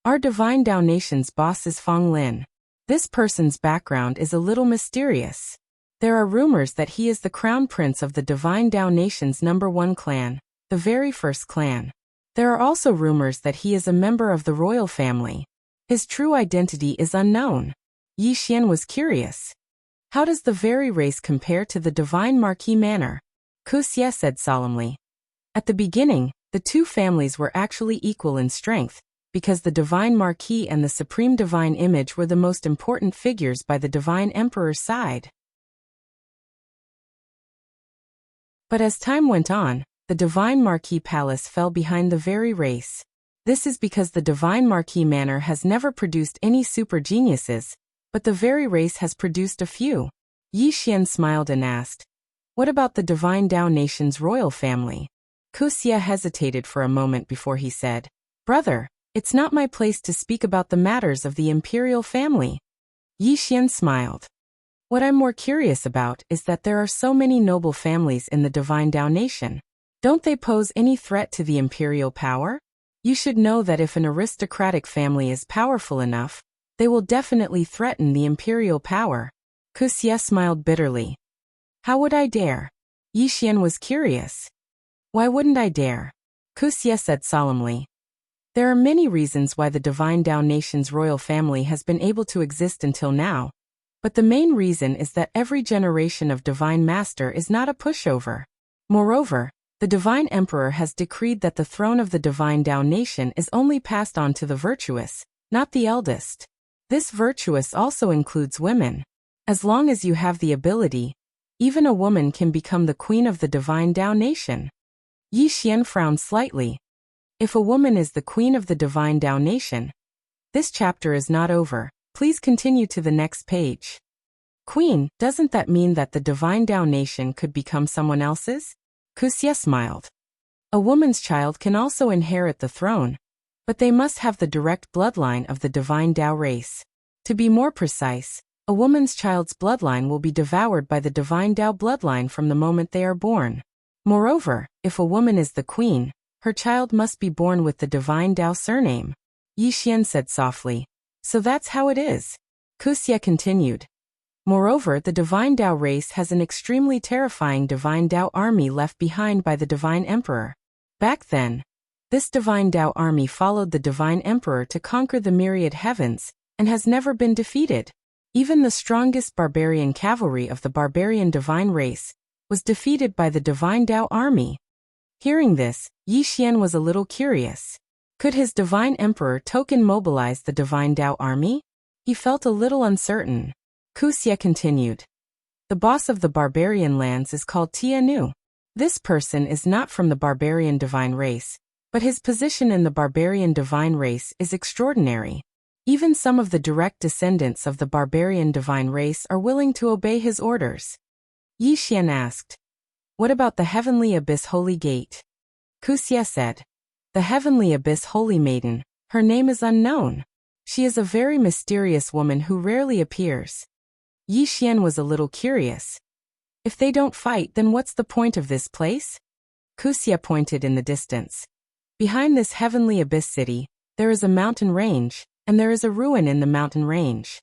Our Divine Dao Nation's boss is Feng Lin. This person's background is a little mysterious. There are rumors that he is the crown prince of the Divine Dao Nation's #1 clan, the very first clan. There are also rumors that he is a member of the royal family. His true identity is unknown. Yi Xian was curious. How does the very race compare to the Divine Marquis Manor? Wuxia said solemnly. At the beginning, the 2 families were actually equal in strength, because the Divine Marquis and the Supreme Divine Image were the most important figures by the Divine Emperor's side. But as time went on, the Divine Marquis Palace fell behind the very race. This is because the Divine Marquis Manor has never produced any super geniuses, but the very race has produced a few. Yi Xian smiled and asked, what about the Divine Dao Nation's royal family? Wuxia hesitated for a moment before he said, Brother, it's not my place to speak about the matters of the imperial family. Yi Xian smiled. What I'm more curious about is that there are so many noble families in the Divine Dao Nation. Don't they pose any threat to the imperial power? You should know that if an aristocratic family is powerful enough, they will definitely threaten the imperial power. Wuxia smiled bitterly. How would I dare? Yi Xian was curious. Why wouldn't I dare? Wuxia said solemnly. There are many reasons why the Divine Dao Nation's royal family has been able to exist until now, but the main reason is that every generation of Divine Master is not a pushover. Moreover, the Divine Emperor has decreed that the throne of the Divine Dao Nation is only passed on to the virtuous, not the eldest. This virtuous also includes women. As long as you have the ability, even a woman can become the queen of the Divine Dao Nation. Yi Xian frowned slightly. If a woman is the queen of the Divine Dao Nation, this chapter is not over. Please continue to the next page. Queen, doesn't that mean that the Divine Dao Nation could become someone else's? Wuxia smiled. A woman's child can also inherit the throne, but they must have the direct bloodline of the Divine Dao race. To be more precise, a woman's child's bloodline will be devoured by the Divine Dao bloodline from the moment they are born. Moreover, if a woman is the queen, her child must be born with the Divine Dao surname. Yi Xian said softly. So that's how it is. Wuxia continued. Moreover, the Divine Dao race has an extremely terrifying Divine Dao army left behind by the Divine Emperor. Back then, this Divine Dao army followed the Divine Emperor to conquer the myriad heavens, and has never been defeated. Even the strongest barbarian cavalry of the barbarian divine race was defeated by the Divine Dao army. Hearing this, Yi Xian was a little curious. Could his Divine Emperor token mobilize the Divine Dao army? He felt a little uncertain. Wuxia continued. The boss of the barbarian lands is called Tianu. This person is not from the barbarian divine race, but his position in the barbarian divine race is extraordinary. Even some of the direct descendants of the barbarian divine race are willing to obey his orders. Yi Xian asked, "What about the Heavenly Abyss Holy Gate?" Wuxia said, "The Heavenly Abyss Holy Maiden, her name is unknown. She is a very mysterious woman who rarely appears." Yi Xian was a little curious. "If they don't fight, then what's the point of this place?" Wuxia pointed in the distance. "Behind this Heavenly Abyss city, there is a mountain range, and there is a ruin in the mountain range.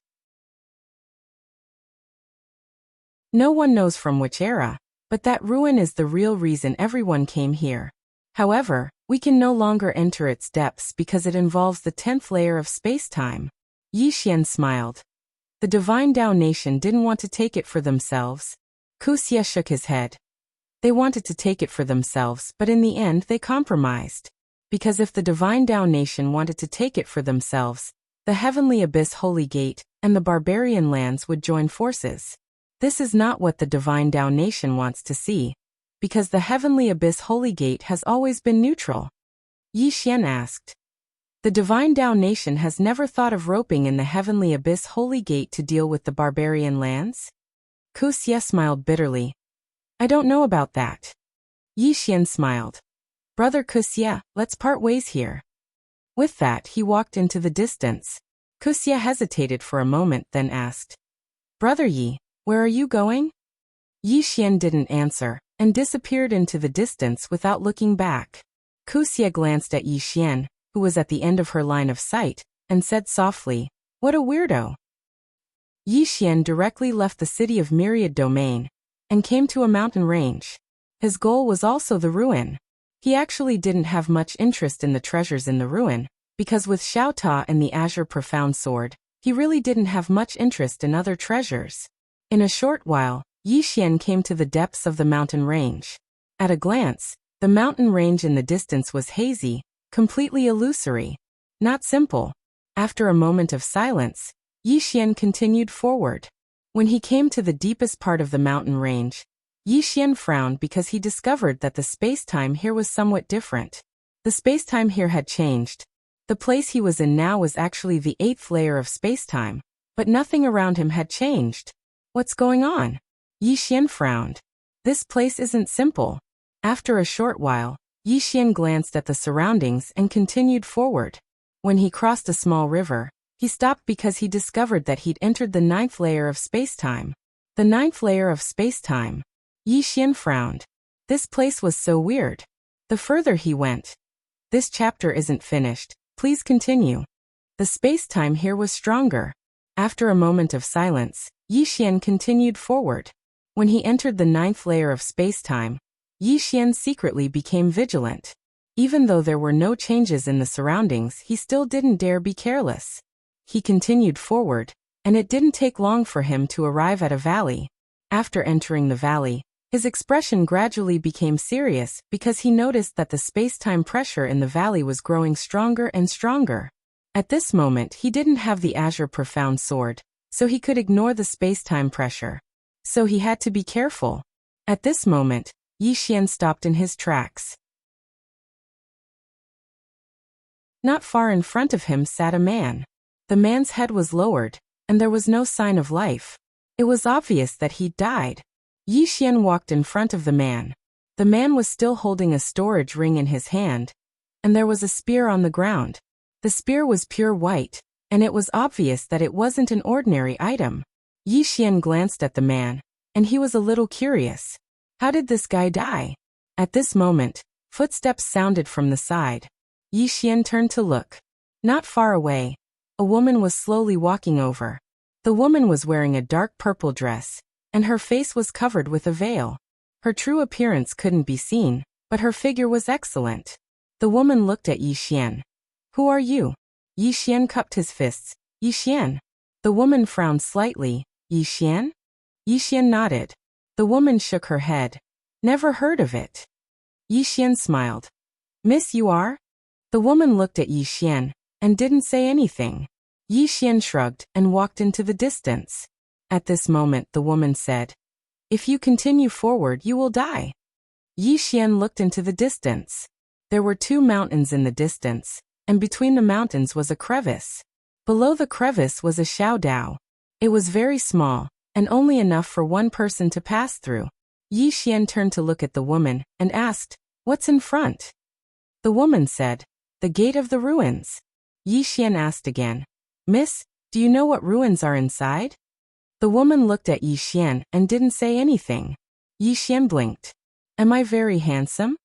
No one knows from which era, but that ruin is the real reason everyone came here. However, we can no longer enter its depths because it involves the 10th layer of space-time." Yi Xian smiled. "The Divine Dao Nation didn't want to take it for themselves." Wuxia shook his head. "They wanted to take it for themselves, but in the end they compromised. Because if the Divine Dao Nation wanted to take it for themselves, the Heavenly Abyss Holy Gate and the barbarian lands would join forces. This is not what the Divine Dao Nation wants to see, because the Heavenly Abyss Holy Gate has always been neutral." Yi Xian asked, "The Divine Dao Nation has never thought of roping in the Heavenly Abyss Holy Gate to deal with the barbarian lands?" Wuxia smiled bitterly. "I don't know about that." Yi Xian smiled. "Brother Wuxia, let's part ways here." With that, he walked into the distance. Wuxia hesitated for a moment, then asked, "Brother Yi, where are you going?" Yi Xian didn't answer, and disappeared into the distance without looking back. Wuxia glanced at Yi Xian, who was at the end of her line of sight, and said softly, "What a weirdo." Yi Xian directly left the city of Myriad Domain, and came to a mountain range. His goal was also the ruin. He actually didn't have much interest in the treasures in the ruin, because with Xiao Ta and the Azure Profound Sword, he really didn't have much interest in other treasures. In a short while, Yi Xian came to the depths of the mountain range. At a glance, the mountain range in the distance was hazy, completely illusory. Not simple. After a moment of silence, Yi Xian continued forward. When he came to the deepest part of the mountain range, Yi Xian frowned because he discovered that the space-time here was somewhat different. The space-time here had changed. The place he was in now was actually the 8th layer of space-time, but nothing around him had changed. What's going on? Yi Xian frowned. This place isn't simple. After a short while, Yi Xian glanced at the surroundings and continued forward. When he crossed a small river, he stopped because he discovered that he'd entered the 9th layer of space-time. The 9th layer of space-time. Yi Xian frowned. This place was so weird. The further he went. This chapter isn't finished. Please continue. The space-time here was stronger. After a moment of silence, Yi Xian continued forward. When he entered the 9th layer of space-time, Yi Xian secretly became vigilant. Even though there were no changes in the surroundings, he still didn't dare be careless. He continued forward, and it didn't take long for him to arrive at a valley. After entering the valley, his expression gradually became serious because he noticed that the space-time pressure in the valley was growing stronger and stronger. At this moment, he didn't have the Azure Profound Sword, so he could ignore the space-time pressure. So he had to be careful. At this moment, Yi Xian stopped in his tracks. Not far in front of him sat a man. The man's head was lowered, and there was no sign of life. It was obvious that he'd died. Yi Xian walked in front of the man. The man was still holding a storage ring in his hand, and there was a spear on the ground. The spear was pure white, and it was obvious that it wasn't an ordinary item. Yi Xian glanced at the man, and he was a little curious. How did this guy die? At this moment, footsteps sounded from the side. Yi Xian turned to look. Not far away, a woman was slowly walking over. The woman was wearing a dark purple dress, and her face was covered with a veil. Her true appearance couldn't be seen, but her figure was excellent. The woman looked at Yi Xian. "Who are you?" Yi Xian cupped his fists. "Yi Xian." The woman frowned slightly. "Yi Xian?" Yi Xian nodded. The woman shook her head. "Never heard of it." Yi Xian smiled. "Miss, you are?" The woman looked at Yi Xian, and didn't say anything. Yi Xian shrugged and walked into the distance. At this moment the woman said, "If you continue forward you will die." Yi Xian looked into the distance. There were 2 mountains in the distance, and between the mountains was a crevice. Below the crevice was a xiaodao. It was very small, and only enough for one person to pass through. Yi Xian turned to look at the woman, and asked, "What's in front?" The woman said, "The gate of the ruins." Yi Xian asked again, "Miss, do you know what ruins are inside?" The woman looked at Yi Xian and didn't say anything. Yi Xian blinked. "Am I very handsome?"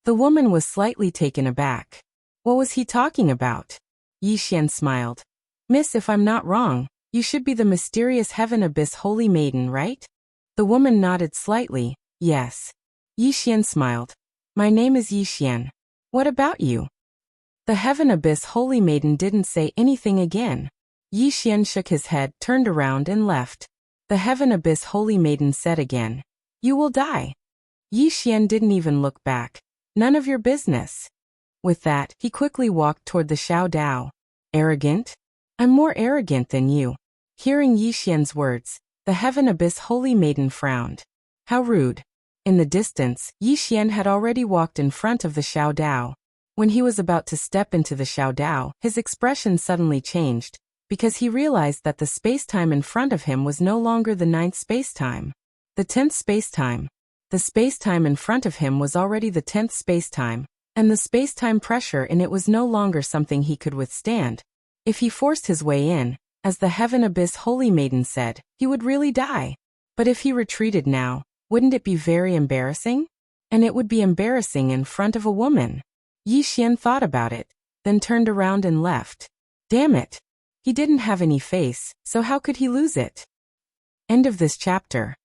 The woman was slightly taken aback. What was he talking about? Yi Xian smiled. "Miss, if I'm not wrong, you should be the mysterious Heaven Abyss Holy Maiden, right?" The woman nodded slightly, "Yes." Yi Xian smiled. "My name is Yi Xian. What about you?" The Heaven Abyss Holy Maiden didn't say anything again. Yi Xian shook his head, turned around and left. The Heaven Abyss Holy Maiden said again, "You will die." Yi Xian didn't even look back. "None of your business." With that, he quickly walked toward the xiaodao. "Arrogant? I'm more arrogant than you." Hearing Yi Xian's words, the Heaven Abyss Holy Maiden frowned. How rude. In the distance, Yi Xian had already walked in front of the xiaodao. When he was about to step into the xiaodao, his expression suddenly changed, because he realized that the spacetime in front of him was no longer the 9th spacetime. The 10th spacetime. The spacetime in front of him was already the 10th spacetime, and the spacetime pressure in it was no longer something he could withstand. If he forced his way in, as the Heaven Abyss Holy Maiden said, he would really die. But if he retreated now, wouldn't it be very embarrassing? And it would be embarrassing in front of a woman. Yi Xian thought about it, then turned around and left. Damn it. He didn't have any face, so how could he lose it? End of this chapter.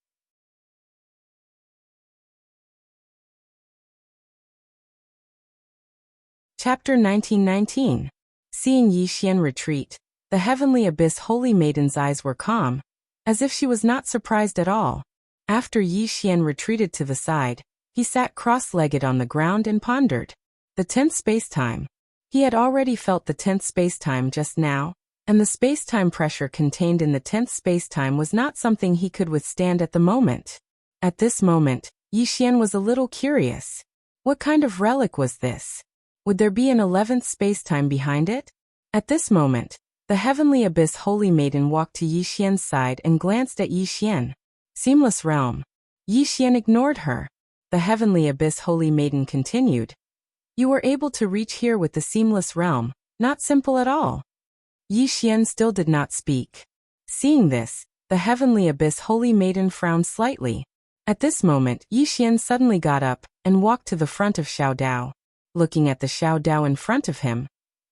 Chapter 1919. Seeing Yi Xian retreat, the Heavenly Abyss Holy Maiden's eyes were calm, as if she was not surprised at all. After Yi Xian retreated to the side, he sat cross-legged on the ground and pondered. The 10th spacetime. He had already felt the 10th spacetime just now, and the spacetime pressure contained in the 10th spacetime was not something he could withstand at the moment. At this moment, Yi Xian was a little curious. What kind of relic was this? Would there be an 11th spacetime behind it? At this moment, the Heavenly Abyss Holy Maiden walked to Yi Xian's side and glanced at Yi Xian. Seamless realm. Yi Xian ignored her. The Heavenly Abyss Holy Maiden continued. You were able to reach here with the seamless realm, not simple at all. Yi Xian still did not speak. Seeing this, the Heavenly Abyss Holy Maiden frowned slightly. At this moment, Yi Xian suddenly got up and walked to the front of xiaodao. Looking at the xiaodao in front of him,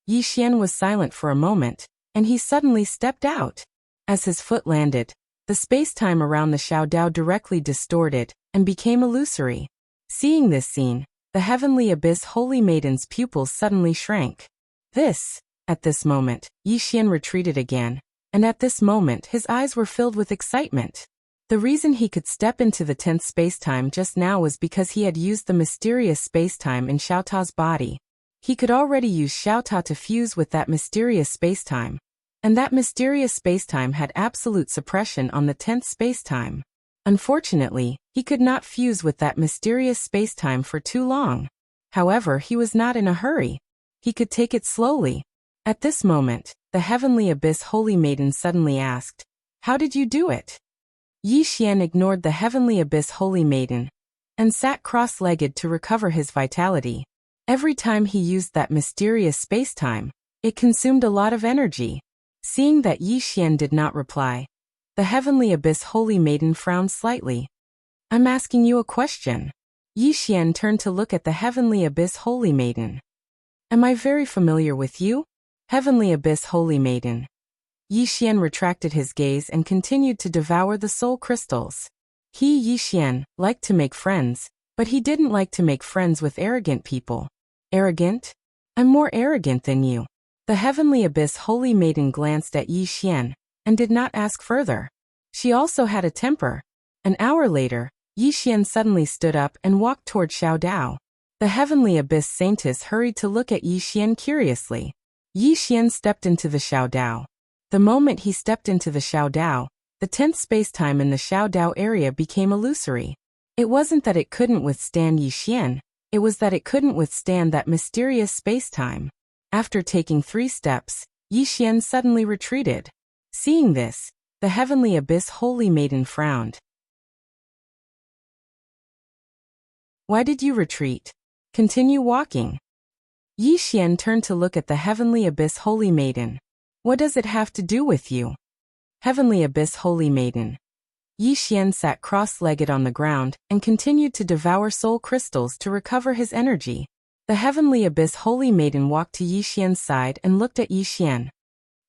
Yi Xian was silent for a moment, and he suddenly stepped out. As his foot landed, the spacetime around the xiaodao directly distorted and became illusory. Seeing this scene, the Heavenly Abyss Holy Maiden's pupils suddenly shrank. At this moment, Yi Xian retreated again, and at this moment his eyes were filled with excitement. The reason he could step into the 10th spacetime just now was because he had used the mysterious spacetime in Xiaotao's body. He could already use Xiaotao to fuse with that mysterious spacetime, and that mysterious spacetime had absolute suppression on the 10th spacetime. Unfortunately, he could not fuse with that mysterious spacetime for too long. However, he was not in a hurry. He could take it slowly. At this moment, the Heavenly Abyss Holy Maiden suddenly asked, "How did you do it?" Yi Xian ignored the Heavenly Abyss Holy Maiden and sat cross-legged to recover his vitality. Every time he used that mysterious spacetime, it consumed a lot of energy. Seeing that Yi Xian did not reply, the Heavenly Abyss Holy Maiden frowned slightly. "I'm asking you a question." Yi Xian turned to look at the Heavenly Abyss Holy Maiden. "Am I very familiar with you, Heavenly Abyss Holy Maiden?" Yi Xian retracted his gaze and continued to devour the soul crystals. He, Yi Xian, liked to make friends, but he didn't like to make friends with arrogant people. Arrogant? I'm more arrogant than you. The Heavenly Abyss Holy Maiden glanced at Yi Xian and did not ask further. She also had a temper. An hour later, Yi Xian suddenly stood up and walked toward xiaodao. The Heavenly Abyss Saintess hurried to look at Yi Xian curiously. Yi Xian stepped into the xiaodao. The moment he stepped into the xiaodao, the 10th spacetime in the xiaodao area became illusory. It wasn't that it couldn't withstand Yi Xian, it was that it couldn't withstand that mysterious spacetime. After taking 3 steps, Yi Xian suddenly retreated. Seeing this, the Heavenly Abyss Holy Maiden frowned. Why did you retreat? Continue walking. Yi Xian turned to look at the Heavenly Abyss Holy Maiden. What does it have to do with you? Heavenly Abyss Holy Maiden. Yi Xian sat cross-legged on the ground and continued to devour soul crystals to recover his energy. The Heavenly Abyss Holy Maiden walked to Yi Xian's side and looked at Yi Xian.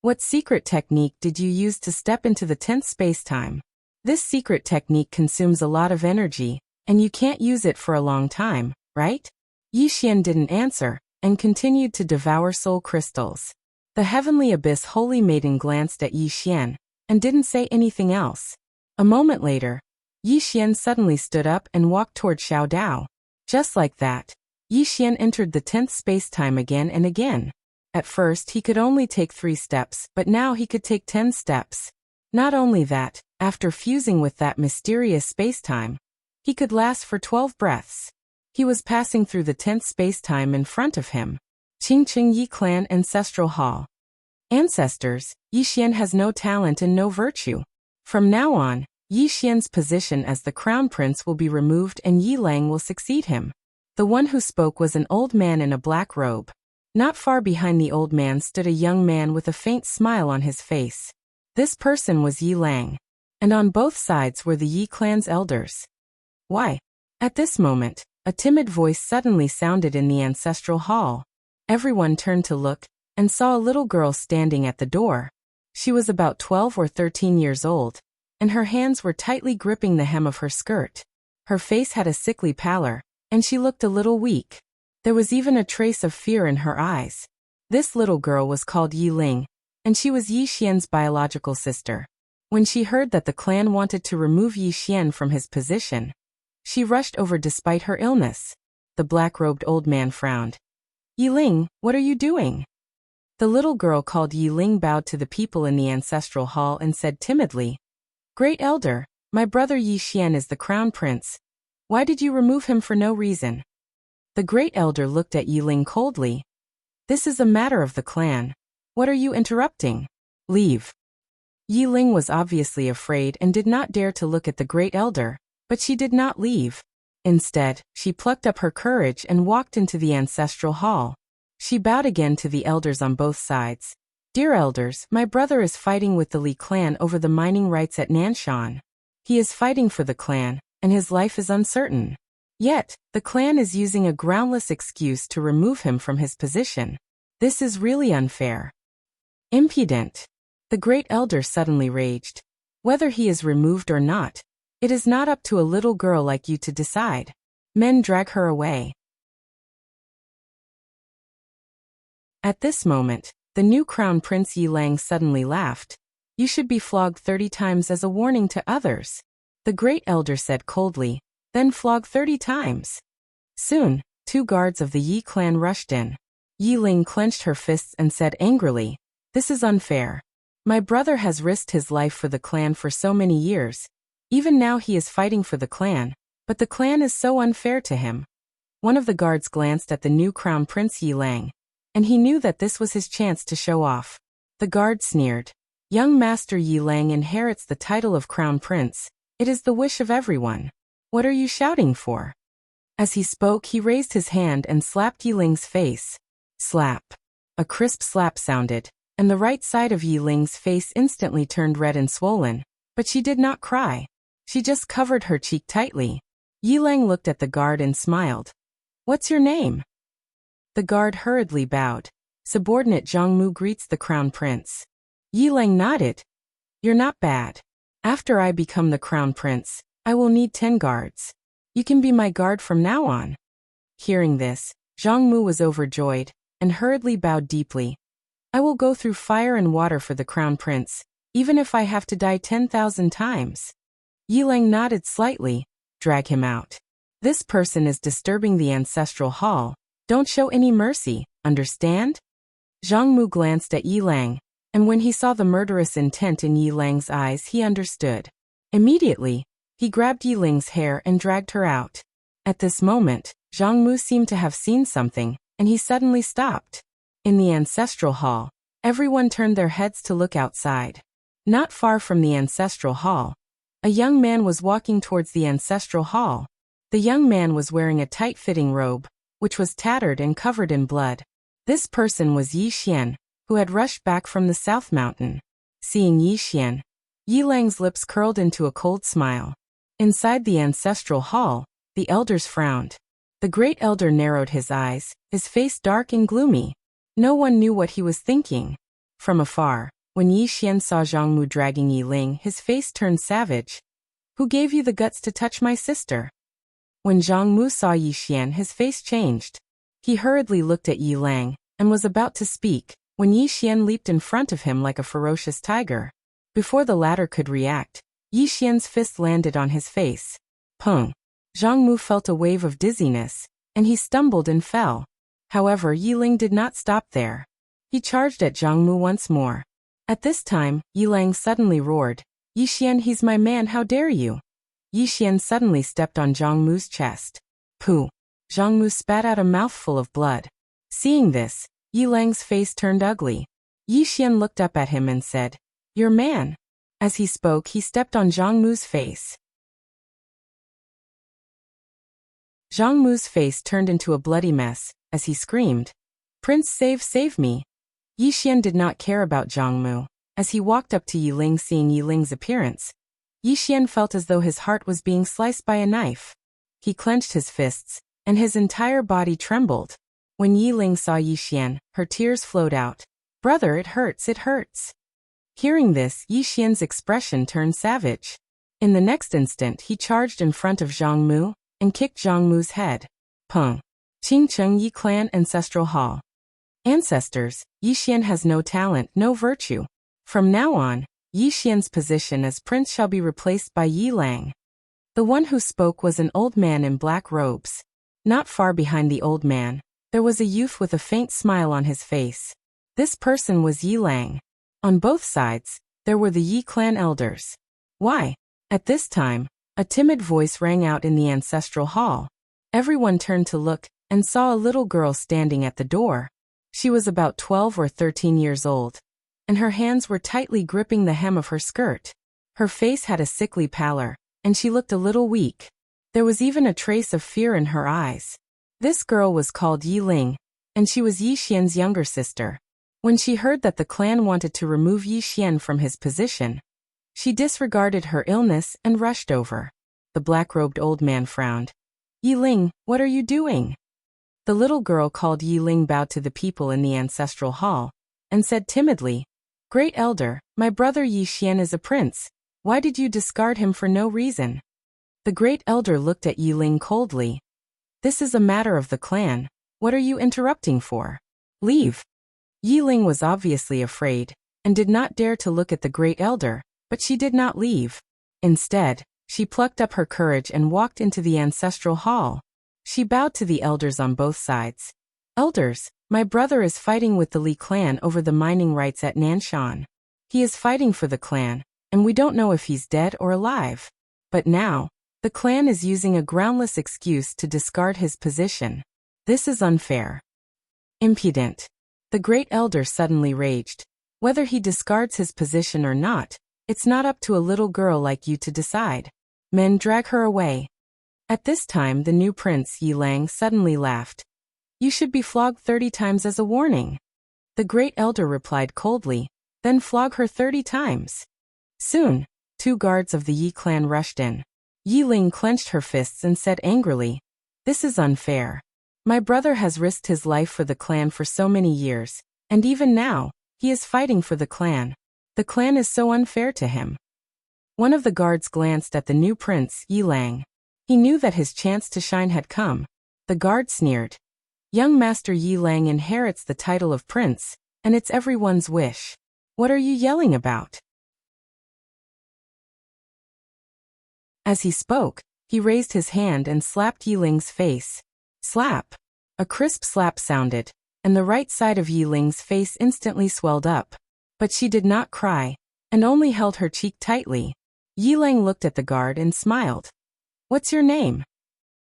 What secret technique did you use to step into the 10th space-time? This secret technique consumes a lot of energy, and you can't use it for a long time, right? Yi Xian didn't answer, and continued to devour soul crystals. The Heavenly Abyss Holy Maiden glanced at Yi Xian, and didn't say anything else. A moment later, Yi Xian suddenly stood up and walked toward Xiao Dao. Just like that, Yi Xian entered the 10th space-time again and again. At first he could only take 3 steps, but now he could take 10 steps. Not only that, after fusing with that mysterious space-time, he could last for 12 breaths. He was passing through the 10th space-time in front of him. Qingqing Yi Clan Ancestral Hall. Ancestors, Yi Xian has no talent and no virtue. From now on, Yi Xian's position as the crown prince will be removed and Yi Lang will succeed him. The one who spoke was an old man in a black robe. Not far behind the old man stood a young man with a faint smile on his face. This person was Yi Lang. And on both sides were the Yi clan's elders. Why? At this moment, a timid voice suddenly sounded in the ancestral hall. Everyone turned to look, and saw a little girl standing at the door. She was about 12 or 13 years old, and her hands were tightly gripping the hem of her skirt. Her face had a sickly pallor, and she looked a little weak. There was even a trace of fear in her eyes. This little girl was called Yi Ling, and she was Yi Xian's biological sister. When she heard that the clan wanted to remove Yi Xian from his position, she rushed over despite her illness. The black-robed old man frowned. Yi Ling, what are you doing? The little girl called Yi Ling bowed to the people in the ancestral hall and said timidly, Great Elder, my brother Yi Xian is the crown prince. Why did you remove him for no reason? The Great Elder looked at Yi Ling coldly. This is a matter of the clan. What are you interrupting? Leave. Yi Ling was obviously afraid and did not dare to look at the Great Elder, but she did not leave. Instead, she plucked up her courage and walked into the ancestral hall. She bowed again to the elders on both sides. Dear elders, my brother is fighting with the Li clan over the mining rights at Nanshan. He is fighting for the clan, and his life is uncertain. Yet, the clan is using a groundless excuse to remove him from his position. This is really unfair. Impudent. The Great Elder suddenly raged. Whether he is removed or not, it is not up to a little girl like you to decide. Men drag her away. At this moment, the new crown prince Yi Lang suddenly laughed. You should be flogged 30 times as a warning to others. The Great Elder said coldly, then flog 30 times. Soon, 2 guards of the Yi clan rushed in. Yi Ling clenched her fists and said angrily, This is unfair. My brother has risked his life for the clan for so many years. Even now he is fighting for the clan, but the clan is so unfair to him. One of the guards glanced at the new crown prince Yi Lang, and he knew that this was his chance to show off. The guard sneered. Young Master Yi Lang inherits the title of crown prince. It is the wish of everyone. What are you shouting for? As he spoke, he raised his hand and slapped Yi Ling's face. Slap. A crisp slap sounded, and the right side of Yi Ling's face instantly turned red and swollen, but she did not cry. She just covered her cheek tightly. Yi Lang looked at the guard and smiled. What's your name? The guard hurriedly bowed. Subordinate Zhang Mu greets the crown prince. Yi Lang nodded. You're not bad. After I become the crown prince, I will need 10 guards. You can be my guard from now on. Hearing this, Zhang Mu was overjoyed, and hurriedly bowed deeply. I will go through fire and water for the crown prince, even if I have to die 10,000 times. Yi Lang nodded slightly. Drag him out. This person is disturbing the ancestral hall. Don't show any mercy, understand? Zhang Mu glanced at Yi Lang, and when he saw the murderous intent in Yi Lang's eyes, he understood. Immediately, he grabbed Yi Ling's hair and dragged her out. At this moment, Zhang Mu seemed to have seen something, and he suddenly stopped. In the ancestral hall, Everyone turned their heads to look outside. Not far from the ancestral hall, a young man was walking towards the ancestral hall. The young man was wearing a tight-fitting robe, which was tattered and covered in blood. This person was Yi Xian, who had rushed back from the South Mountain. Seeing Yi Xian, Yi Lang's lips curled into a cold smile. Inside the ancestral hall, the elders frowned. The great elder narrowed his eyes, his face dark and gloomy. No one knew what he was thinking. From afar, when Yi Xian saw Zhang Mu dragging Yi Ling, his face turned savage. "Who gave you the guts to touch my sister?" When Zhang Mu saw Yi Xian, his face changed. He hurriedly looked at Yi Lang, and was about to speak, when Yi Xian leaped in front of him like a ferocious tiger. Before the latter could react, Yi Xian's fist landed on his face. Pung! Zhang Mu felt a wave of dizziness, and he stumbled and fell. However, Yi Ling did not stop there. He charged at Zhang Mu once more. At this time, Yi Lang suddenly roared, "Yi Xian, he's my man, how dare you!" Yi Xian suddenly stepped on Zhang Mu's chest. Pooh! Zhang Mu spat out a mouthful of blood. Seeing this, Yi Lang's face turned ugly. Yi Xian looked up at him and said, "Your man." As he spoke, he stepped on Zhang Mu's face. Zhang Mu's face turned into a bloody mess, as he screamed, "Prince, save me!" Yi Xian did not care about Zhang Mu. As he walked up to Yi Ling, seeing Yi Ling's appearance, Yi Xian felt as though his heart was being sliced by a knife. He clenched his fists, and his entire body trembled. When Yi Ling saw Yi Xian, her tears flowed out. "Brother, it hurts, it hurts." Hearing this, Yi Xian's expression turned savage. In the next instant, he charged in front of Zhang Mu, and kicked Zhang Mu's head. Peng. Qingcheng Yi Clan Ancestral Hall. Ancestors, Yi Xian has no talent, no virtue. From now on, Yi Xian's position as prince shall be replaced by Yi Lang. The one who spoke was an old man in black robes. Not far behind the old man, there was a youth with a faint smile on his face. This person was Yi Lang. On both sides, there were the Yi clan elders. Why? At this time, a timid voice rang out in the ancestral hall. Everyone turned to look, and saw a little girl standing at the door. She was about 12 or 13 years old, and her hands were tightly gripping the hem of her skirt. Her face had a sickly pallor, and she looked a little weak. There was even a trace of fear in her eyes. This girl was called Yi Ling, and she was Yi Xian's younger sister. When she heard that the clan wanted to remove Yi Xian from his position, she disregarded her illness and rushed over. The black-robed old man frowned. "Yi Ling, what are you doing?" The little girl called Yi Ling bowed to the people in the ancestral hall, and said timidly, "Great elder, my brother Yi Xian is a prince. Why did you discard him for no reason?" The great elder looked at Yi Ling coldly. "This is a matter of the clan. What are you interrupting for? Leave." Yi Ling was obviously afraid, and did not dare to look at the great elder, but she did not leave. Instead, she plucked up her courage and walked into the ancestral hall. She bowed to the elders on both sides. "Elders, my brother is fighting with the Li clan over the mining rights at Nanshan. He is fighting for the clan, and we don't know if he's dead or alive. But now, the clan is using a groundless excuse to discard his position. This is unfair." Impudent. The great elder suddenly raged. "Whether he discards his position or not, it's not up to a little girl like you to decide. Men, drag her away." At this time, the new prince, Yi Lang, suddenly laughed. "You should be flogged 30 times as a warning." The great elder replied coldly, "Then flog her 30 times. Soon, 2 guards of the Yi clan rushed in. Yi Ling clenched her fists and said angrily, "This is unfair. My brother has risked his life for the clan for so many years, and even now, he is fighting for the clan. The clan is so unfair to him." One of the guards glanced at the new prince, Yi Lang. He knew that his chance to shine had come. The guard sneered. "Young Master Yi Lang inherits the title of prince, and it's everyone's wish. What are you yelling about?" As he spoke, he raised his hand and slapped Yi Ling's face. Slap! A crisp slap sounded, and the right side of Yi Ling's face instantly swelled up. But she did not cry, and only held her cheek tightly. Yi Lang looked at the guard and smiled. "What's your name?"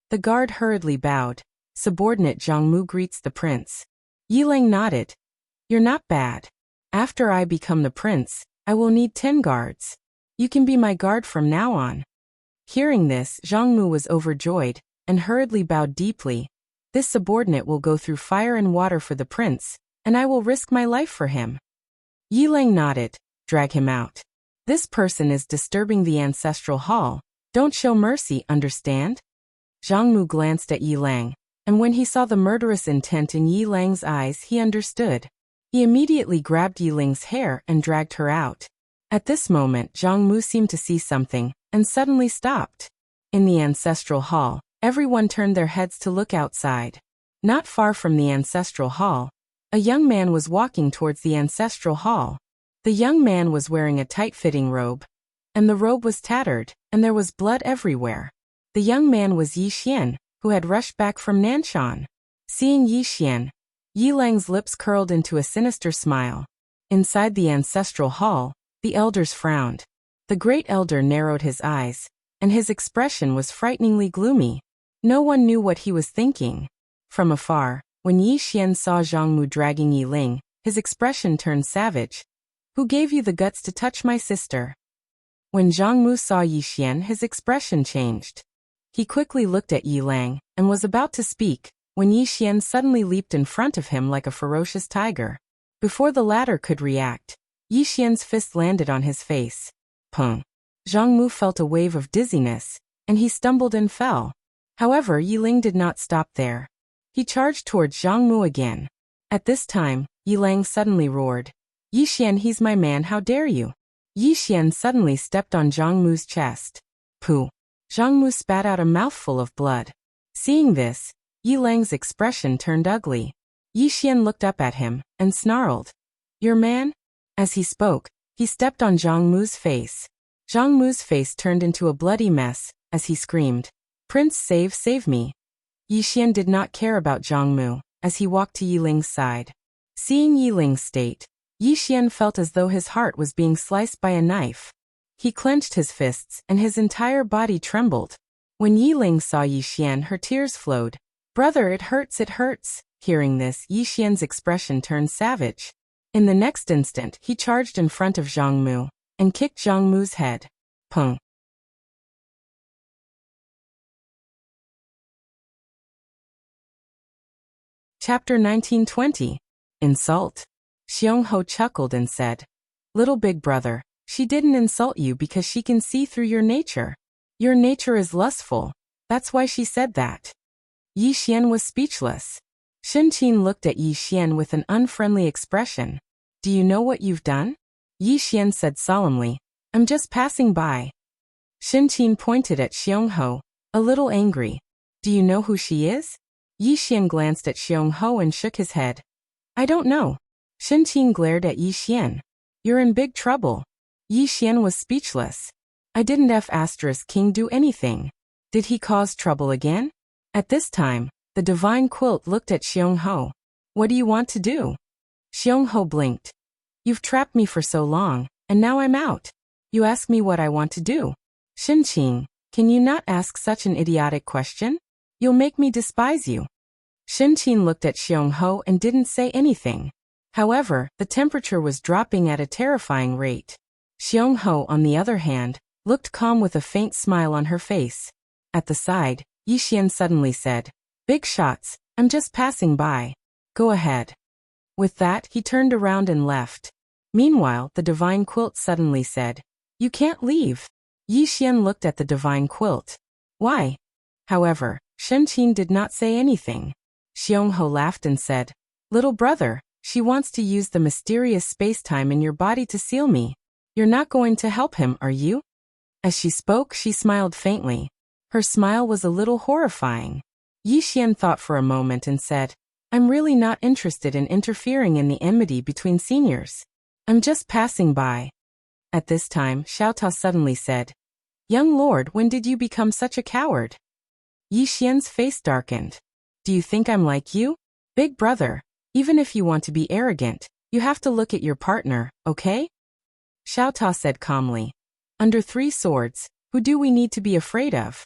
The guard hurriedly bowed. "Subordinate Zhang Mu greets the prince." Yi Lang nodded. "You're not bad. After I become the prince, I will need 10 guards. You can be my guard from now on. Hearing this, Zhang Mu was overjoyed and hurriedly bowed deeply. This subordinate will go through fire and water for the prince, and I will risk my life for him. Yi Lang nodded. Drag him out. This person is disturbing the ancestral hall. Don't show mercy, understand? Zhang Mu glanced at Yi Lang, and when he saw the murderous intent in Yi Lang's eyes, he understood. He immediately grabbed Yi Lang's hair and dragged her out. At this moment, Zhang Mu seemed to see something, and suddenly stopped. In the ancestral hall, everyone turned their heads to look outside. Not far from the ancestral hall, a young man was walking towards the ancestral hall. The young man was wearing a tight-fitting robe, and the robe was tattered, and there was blood everywhere. The young man was Yi Xian, who had rushed back from Nanshan. Seeing Yi Xian, Yi Lang's lips curled into a sinister smile. Inside the ancestral hall, the elders frowned. The great elder narrowed his eyes, and his expression was frighteningly gloomy. No one knew what he was thinking. From afar, when Yi Xian saw Zhang Mu dragging Yi Ling, his expression turned savage. Who gave you the guts to touch my sister? When Zhang Mu saw Yi Xian, his expression changed. He quickly looked at Yi Lang, and was about to speak, when Yi Xian suddenly leaped in front of him like a ferocious tiger. Before the latter could react, Yi Xian's fist landed on his face. Pung. Zhang Mu felt a wave of dizziness, and he stumbled and fell. However, Yi Ling did not stop there. He charged towards Zhang Mu again. At this time, Yi Lang suddenly roared. Yi Xian, he's my man, how dare you? Yi Xian suddenly stepped on Zhang Mu's chest. Pooh. Zhang Mu spat out a mouthful of blood. Seeing this, Yi Lang's expression turned ugly. Yi Xian looked up at him, and snarled. Your man? As he spoke, he stepped on Zhang Mu's face. Zhang Mu's face turned into a bloody mess, as he screamed. Prince, save me. Yi Xian did not care about Zhang Mu, as he walked to Yi Ling's side. Seeing Yi Ling's state, Yi Xian felt as though his heart was being sliced by a knife. He clenched his fists, and his entire body trembled. When Yi Ling saw Yi Xian, her tears flowed. Brother, it hurts, it hurts. Hearing this, Yi Xian's expression turned savage. In the next instant, he charged in front of Zhang Mu, and kicked Zhang Mu's head. Pung. Chapter 1920. Insult. Xiong Ho chuckled and said, Little big brother, she didn't insult you because she can see through your nature. Your nature is lustful. That's why she said that. Yi Xian was speechless. Shen Qin looked at Yi Xian with an unfriendly expression. Do you know what you've done? Yi Xian said solemnly, I'm just passing by. Shen Qin pointed at Xiong Ho, a little angry. Do you know who she is? Yi Xian glanced at Xiong Ho and shook his head. I don't know. Shen Qin glared at Yi Xian. You're in big trouble. Yi Xian was speechless. I didn't King do anything. Did he cause trouble again? At this time, the divine quilt looked at Xiong Ho. What do you want to do? Xiong Ho blinked. You've trapped me for so long, and now I'm out. You ask me what I want to do. Shen Qin, can you not ask such an idiotic question? You'll make me despise you. Shen Qin looked at Xiong Ho and didn't say anything. However, the temperature was dropping at a terrifying rate. Xiong Ho, on the other hand, looked calm with a faint smile on her face. At the side, Yi Xian suddenly said, Big shots, I'm just passing by. Go ahead. With that, he turned around and left. Meanwhile, the divine quilt suddenly said, You can't leave. Yi Xian looked at the divine quilt. Why? However, Shen Qin did not say anything. Xiong Ho laughed and said, Little brother, she wants to use the mysterious space-time in your body to seal me. You're not going to help him, are you? As she spoke, she smiled faintly. Her smile was a little horrifying. Yi Xian thought for a moment and said, I'm really not interested in interfering in the enmity between seniors. I'm just passing by. At this time, Xiao Tao suddenly said, Young lord, when did you become such a coward? Yi Xian's face darkened. Do you think I'm like you? Big brother, even if you want to be arrogant, you have to look at your partner, okay? Xiao Tao said calmly. Under 3 swords, who do we need to be afraid of?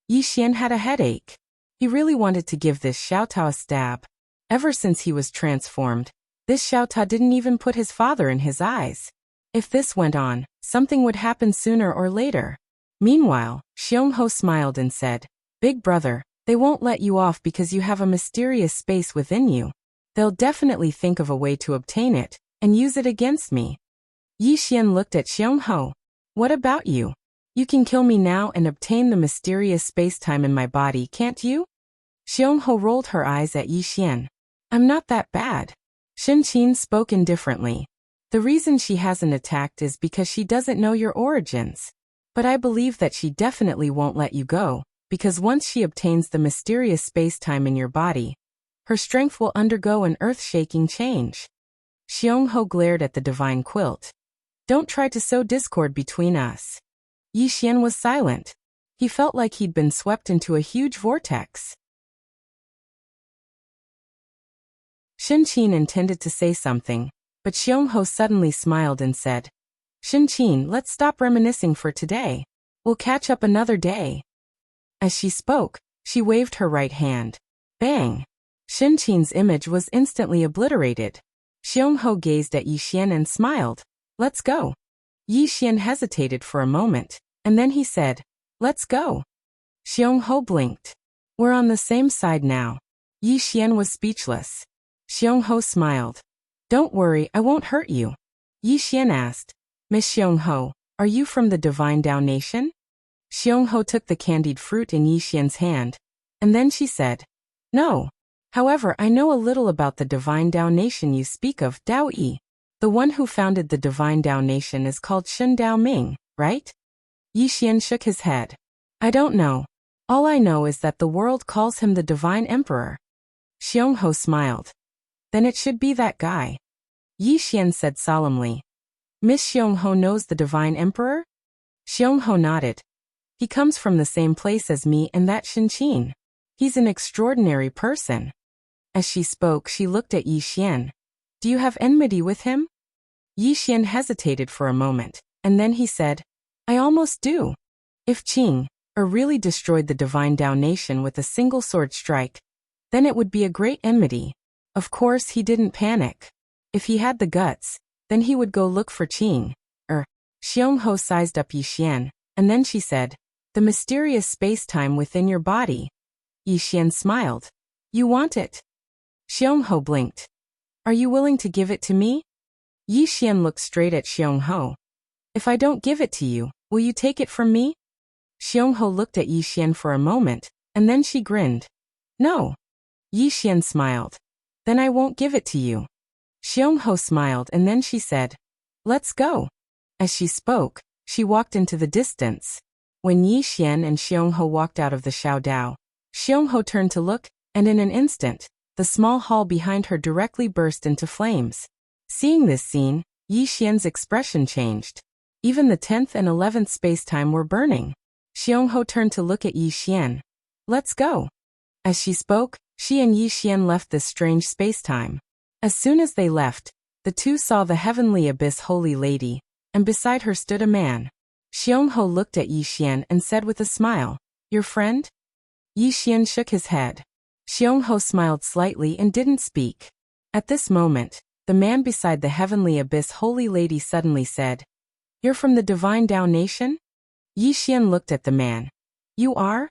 Yi Xian had a headache. He really wanted to give this Xiao Tao a stab. Ever since he was transformed, This Xiaota didn't even put his father in his eyes. If this went on, something would happen sooner or later. Meanwhile, Xiongho smiled and said, Big brother, they won't let you off because you have a mysterious space within you. They'll definitely think of a way to obtain it, and use it against me. Yi Xian looked at Xiongho. What about you? You can kill me now and obtain the mysterious space-time in my body, can't you? Xiongho rolled her eyes at Yi Xian. I'm not that bad. Shen Qin spoke indifferently. The reason she hasn't attacked is because she doesn't know your origins. But I believe that she definitely won't let you go, because once she obtains the mysterious space-time in your body, her strength will undergo an earth-shaking change. Xiongho glared at the divine quilt. Don't try to sow discord between us. Yi Xian was silent. He felt like he'd been swept into a huge vortex. Shen Qin intended to say something, but Xiongho suddenly smiled and said, Shen Qin, let's stop reminiscing for today. We'll catch up another day. As she spoke, she waved her right hand. Bang! Shen Qin's image was instantly obliterated. Xiongho gazed at Yi Xian and smiled. Let's go. Yi Xian hesitated for a moment, and then he said, Let's go. Xiongho blinked. We're on the same side now. Yi Xian was speechless. Xiongho smiled. Don't worry, I won't hurt you. Yi Xian asked, Miss Xiongho, are you from the Divine Dao Nation? Xiongho took the candied fruit in Yi Xian's hand, and then she said, No. However, I know a little about the Divine Dao Nation you speak of, Dao Yi. The one who founded the Divine Dao Nation is called Shen Dao Ming, right? Yi Xian shook his head. I don't know. All I know is that the world calls him the Divine Emperor. Xiongho smiled. Then it should be that guy. Yi Xian said solemnly. Miss Xiongho knows the Divine Emperor? Xiongho nodded. He comes from the same place as me and that Shen Qin. He's an extraordinary person. As she spoke, she looked at Yi Xian. Do you have enmity with him? Yi Xian hesitated for a moment, and then he said, I almost do. If Qing really destroyed the Divine Dao Nation with a single sword strike, then it would be a great enmity. Of course, he didn't panic. If he had the guts, then he would go look for Qing. Xiongho sized up Yi Xian, and then she said, The mysterious space-time within your body. Yi Xian smiled. You want it? Xiongho blinked. Are you willing to give it to me? Yi Xian looked straight at Xiongho. If I don't give it to you, will you take it from me? Xiongho looked at Yi Xian for a moment, and then she grinned. No. Yi Xian smiled. Then I won't give it to you. Xiongho smiled and then she said, Let's go. As she spoke, she walked into the distance. When Yi Xian and Xiongho walked out of the Xiao Dao, Xiongho turned to look, and in an instant, the small hall behind her directly burst into flames. Seeing this scene, Yi Xian's expression changed. Even the 10th and 11th space-time were burning. Xiongho turned to look at Yi Xian. Let's go. As she spoke, she and Yi Xian left this strange space-time. As soon as they left, the two saw the heavenly abyss holy lady, and beside her stood a man. Xiongho looked at Yi Xian and said with a smile, Your friend? Yi Xian shook his head. Xiongho smiled slightly and didn't speak. At this moment, the man beside the heavenly abyss holy lady suddenly said, You're from the Divine Dao Nation? Yi Xian looked at the man. You are?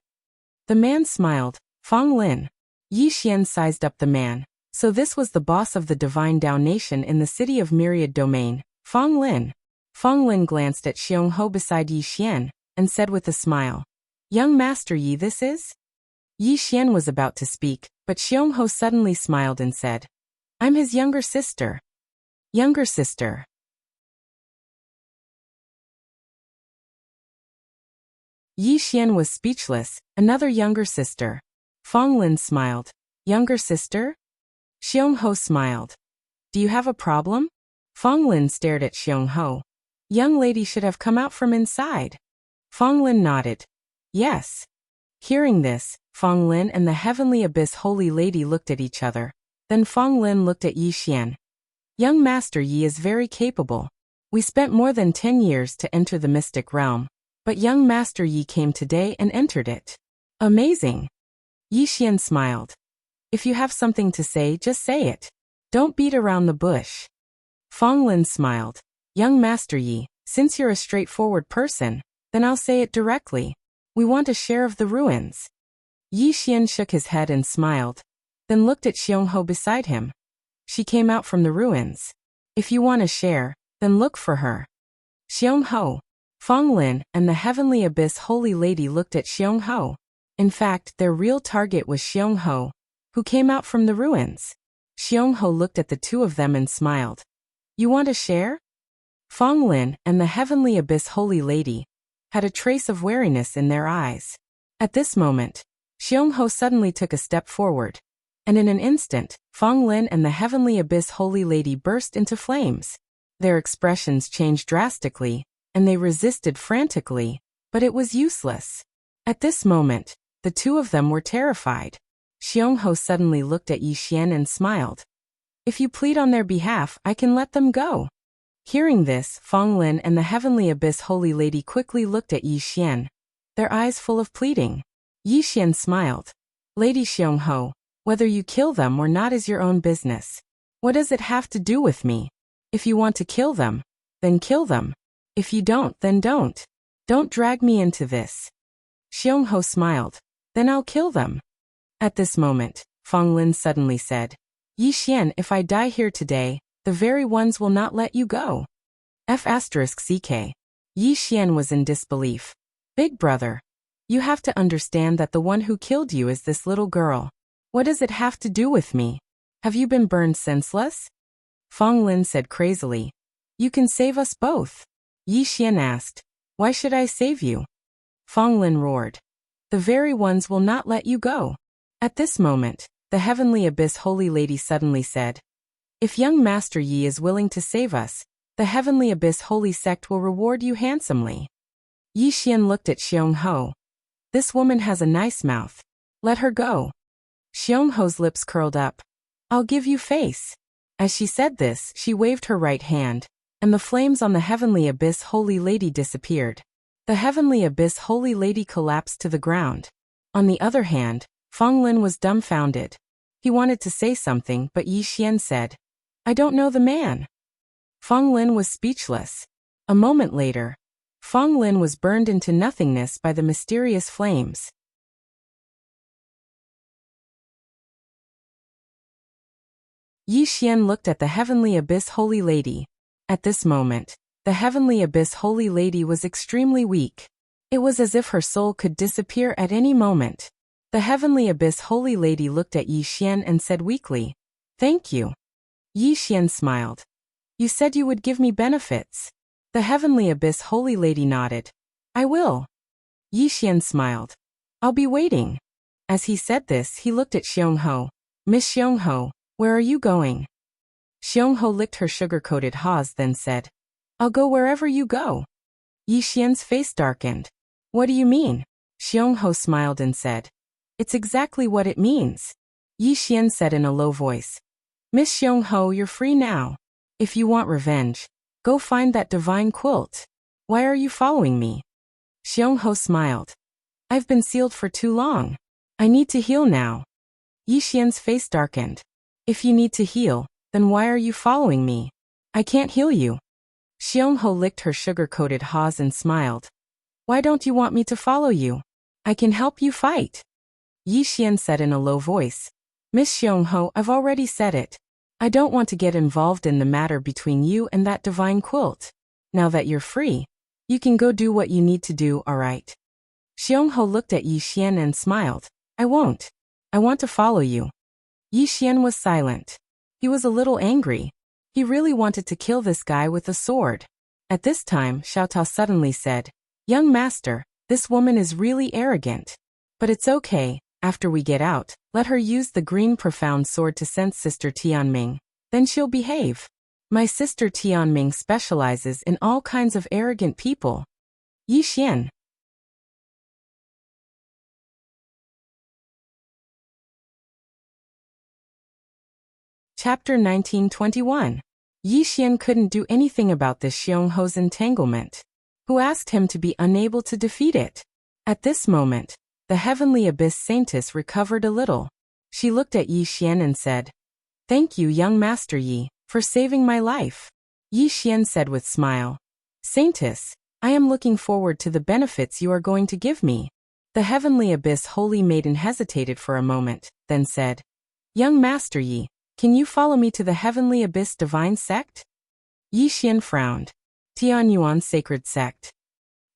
The man smiled. Fang Lin. Yi Xian sized up the man. So this was the boss of the Divine Dao Nation in the city of Myriad Domain, Fang Lin. Fang Lin glanced at Xiongho beside Yi Xian, and said with a smile, Young Master Yi this is? Yi Xian was about to speak, but Xiongho suddenly smiled and said, I'm his younger sister. Younger sister. Yi Xian was speechless. Another younger sister. Fang Lin smiled. Younger sister? Xiongho smiled. Do you have a problem? Fang Lin stared at Xiongho. Young lady should have come out from inside. Fang Lin nodded. Yes. Hearing this, Fang Lin and the heavenly abyss holy lady looked at each other. Then Fang Lin looked at Yi Xian. Young Master Yi is very capable. We spent more than 10 years to enter the mystic realm, but young Master Yi came today and entered it. Amazing. Yi Xian smiled. If you have something to say, just say it. Don't beat around the bush. Fong Lin smiled. Young Master Yi, since you're a straightforward person, then I'll say it directly. We want a share of the ruins. Yi Xian shook his head and smiled, then looked at Xiongho beside him. She came out from the ruins. If you want a share, then look for her. Xiongho. Fong Lin and the Heavenly Abyss Holy Lady looked at Xiongho. In fact, their real target was Xiongho, who came out from the ruins. Xiongho looked at the two of them and smiled. You want a share? Fong Lin and the Heavenly Abyss Holy Lady had a trace of wariness in their eyes. At this moment, Xiongho suddenly took a step forward, and in an instant, Fong Lin and the Heavenly Abyss Holy Lady burst into flames. Their expressions changed drastically, and they resisted frantically, but it was useless. At this moment, the two of them were terrified. Xiongho suddenly looked at Yi Xian and smiled. If you plead on their behalf, I can let them go. Hearing this, Fong Lin and the Heavenly Abyss Holy Lady quickly looked at Yi Xian, their eyes full of pleading. Yi Xian smiled. Lady Xiongho, whether you kill them or not is your own business. What does it have to do with me? If you want to kill them, then kill them. If you don't, then don't. Don't drag me into this. Xiongho smiled. Then I'll kill them. At this moment, Fong Lin suddenly said, Yi Xian, if I die here today, the very ones will not let you go. F***ck. Yi Xian was in disbelief. Big brother, you have to understand that the one who killed you is this little girl. What does it have to do with me? Have you been burned senseless? Fong Lin said crazily. You can save us both. Yi Xian asked, why should I save you? Fong Lin roared. The very ones will not let you go. At this moment, the Heavenly Abyss Holy Lady suddenly said, if young Master Yi is willing to save us, the Heavenly Abyss Holy Sect will reward you handsomely. Yi Xian looked at Xiongho. This woman has a nice mouth. Let her go. Xiongho's lips curled up. I'll give you face. As she said this, she waved her right hand, and the flames on the Heavenly Abyss Holy Lady disappeared. The Heavenly Abyss Holy Lady collapsed to the ground. On the other hand, Fong Lin was dumbfounded. He wanted to say something, but Yi Xian said, I don't know the man. Fong Lin was speechless. A moment later, Fong Lin was burned into nothingness by the mysterious flames. Yi Xian looked at the Heavenly Abyss Holy Lady. At this moment, the Heavenly Abyss Holy Lady was extremely weak. It was as if her soul could disappear at any moment. The Heavenly Abyss Holy Lady looked at Yi Xian and said weakly, Thank you. Yi Xian smiled. You said you would give me benefits. The Heavenly Abyss Holy Lady nodded. I will. Yi Xian smiled. I'll be waiting. As he said this, he looked at Xiongho. Miss Xiongho, where are you going? Xiongho licked her sugar-coated haws then said, I'll go wherever you go. Yi Xian's face darkened. What do you mean? Xiongho smiled and said, It's exactly what it means. Yi Xian said in a low voice, Miss Xiongho, you're free now. If you want revenge, go find that divine quilt. Why are you following me? Xiongho smiled. I've been sealed for too long. I need to heal now. Yi Xian's face darkened. If you need to heal, then why are you following me? I can't heal you. Xiongho licked her sugar-coated haws and smiled. Why don't you want me to follow you? I can help you fight. Yi Xian said in a low voice. Miss Xiongho, I've already said it. I don't want to get involved in the matter between you and that divine quilt. Now that you're free, you can go do what you need to do, alright? Xiongho looked at Yi Xian and smiled. I won't. I want to follow you. Yi Xian was silent. He was a little angry. He really wanted to kill this guy with a sword. At this time, Xiaotao suddenly said, Young master, this woman is really arrogant. But it's okay. After we get out, let her use the green profound sword to sense Sister Tianming. Then she'll behave. My sister Tianming specializes in all kinds of arrogant people. Yi Xian. Chapter 1921. Yi Xian couldn't do anything about this Xiongho's entanglement, who asked him to be unable to defeat it. At this moment, the Heavenly Abyss Saintess recovered a little. She looked at Yi Xian and said, Thank you, young Master Yi, for saving my life. Yi Xian said with smile. Saintess, I am looking forward to the benefits you are going to give me. The Heavenly Abyss Holy Maiden hesitated for a moment, then said, Young Master Yi, can you follow me to the Heavenly Abyss Divine Sect? Yi Xian frowned. Tianyuan Sacred Sect.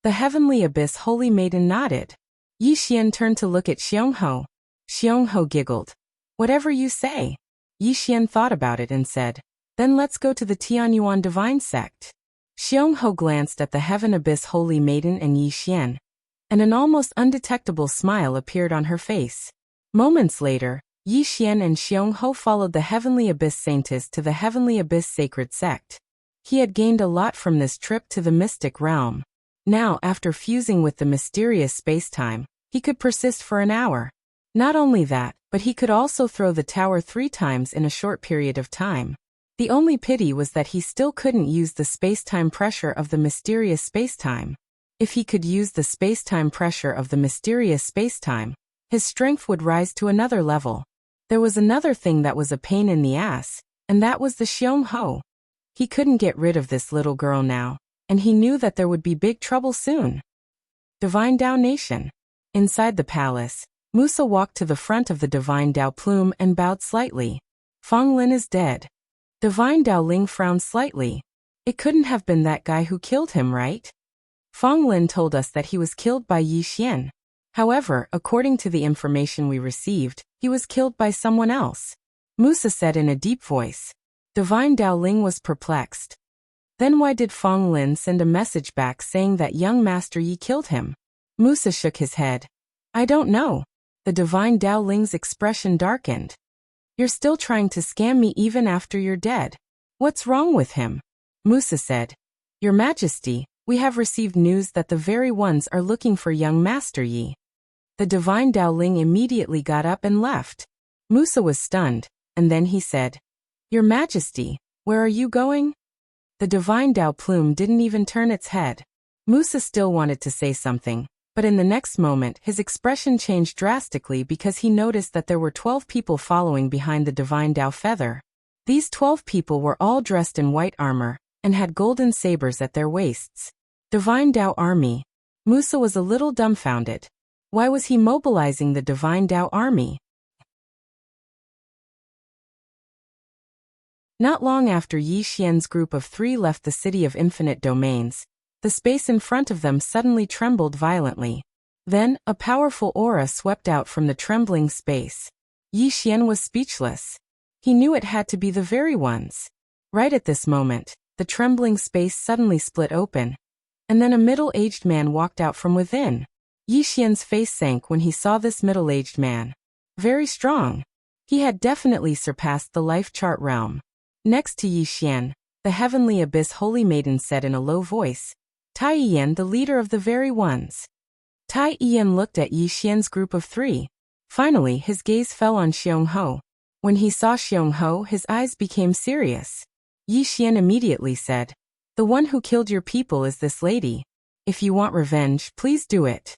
The Heavenly Abyss Holy Maiden nodded. Yi Xian turned to look at Xiongho. Xiongho giggled. Whatever you say. Yi Xian thought about it and said, Then let's go to the Tianyuan Divine Sect. Xiongho glanced at the Heaven Abyss Holy Maiden and Yi Xian, and an almost undetectable smile appeared on her face. Moments later, Yi Xian and Xiongho followed the Heavenly Abyss Saintess to the Heavenly Abyss Sacred Sect. He had gained a lot from this trip to the mystic realm. Now, after fusing with the mysterious space-time, he could persist for an hour. Not only that, but he could also throw the tower 3 times in a short period of time. The only pity was that he still couldn't use the space-time pressure of the mysterious space-time. If he could use the space-time pressure of the mysterious space-time, his strength would rise to another level. There was another thing that was a pain in the ass, and that was the Xiongho. He couldn't get rid of this little girl now, and he knew that there would be big trouble soon. Divine Dao Nation. Inside the palace, Musa walked to the front of the Divine Dao plume and bowed slightly. Feng Lin is dead. Divine Dao Ling frowned slightly. It couldn't have been that guy who killed him, right? Feng Lin told us that he was killed by Yi Xian. However, according to the information we received, he was killed by someone else. Musa said in a deep voice. Divine Dao Ling was perplexed. Then why did Feng Lin send a message back saying that young Master Yi killed him? Musa shook his head. I don't know. The Divine Dao Ling's expression darkened. You're still trying to scam me even after you're dead. What's wrong with him? Musa said. Your Majesty, we have received news that the very ones are looking for young Master Yi. The Divine Dao Ling immediately got up and left. Musa was stunned, and then he said, Your Majesty, where are you going? The Divine Dao plume didn't even turn its head. Musa still wanted to say something, but in the next moment his expression changed drastically because he noticed that there were 12 people following behind the Divine Dao feather. These 12 people were all dressed in white armor, and had golden sabers at their waists. Divine Dao Army. Musa was a little dumbfounded. Why was he mobilizing the Divine Dao Army? Not long after Yi Xian's group of 3 left the City of Infinite Domains, the space in front of them suddenly trembled violently. Then, a powerful aura swept out from the trembling space. Yi Xian was speechless. He knew it had to be the very ones. Right at this moment, the trembling space suddenly split open, and then a middle-aged man walked out from within. Yi Xian's face sank when he saw this middle-aged man. Very strong. He had definitely surpassed the life chart realm. Next to Yi Xian, the Heavenly Abyss Holy Maiden said in a low voice, Tai Yan, the leader of the very ones. Tai Yan looked at Yi Xian's group of 3. Finally, his gaze fell on Xiongho. When he saw Xiongho, his eyes became serious. Yi Xian immediately said, The one who killed your people is this lady. If you want revenge, please do it.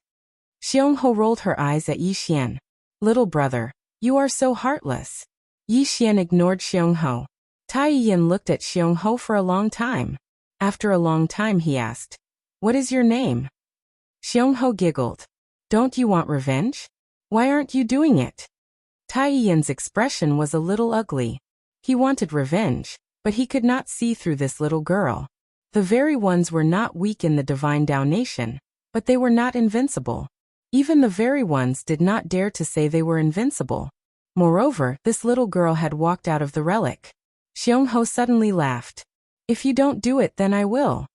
Xiongho rolled her eyes at Yi Xian. Little brother, you are so heartless. Yi Xian ignored Xiongho. Tai Yan looked at Xiongho for a long time. After a long time he asked, What is your name? Xiongho giggled. Don't you want revenge? Why aren't you doing it? Tai Yan's expression was a little ugly. He wanted revenge, but he could not see through this little girl. The very ones were not weak in the Divine Dao Nation, but they were not invincible. Even the very ones did not dare to say they were invincible. Moreover, this little girl had walked out of the relic. Xiongho suddenly laughed. If you don't do it, then I will.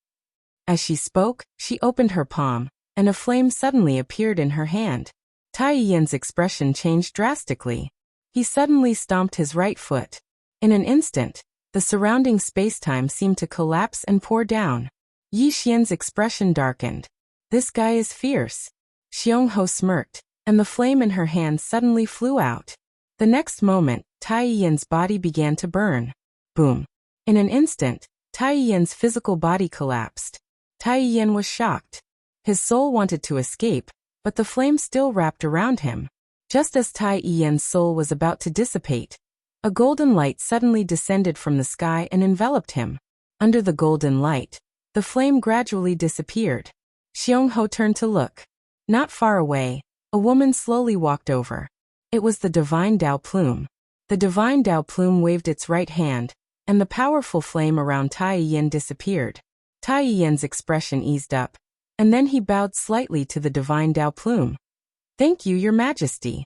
As she spoke, she opened her palm, and a flame suddenly appeared in her hand. Tai Yan's expression changed drastically. He suddenly stomped his right foot. In an instant, the surrounding space-time seemed to collapse and pour down. Yi Xian's expression darkened. This guy is fierce. Xiongho smirked, and the flame in her hand suddenly flew out. The next moment, Tai Yan's body began to burn. Boom. In an instant, Tai Yan's physical body collapsed. Tai Yan was shocked. His soul wanted to escape, but the flame still wrapped around him. Just as Tai Yan's soul was about to dissipate, A golden light suddenly descended from the sky and enveloped him. Under the golden light, the flame gradually disappeared. Xiongho turned to look. Not far away, a woman slowly walked over. It was the divine Dao Plume. The divine Dao Plume waved its right hand, and the powerful flame around Tai Yin disappeared. Tai Yin's expression eased up, and then he bowed slightly to the divine Dao Plume. "Thank you, Your Majesty."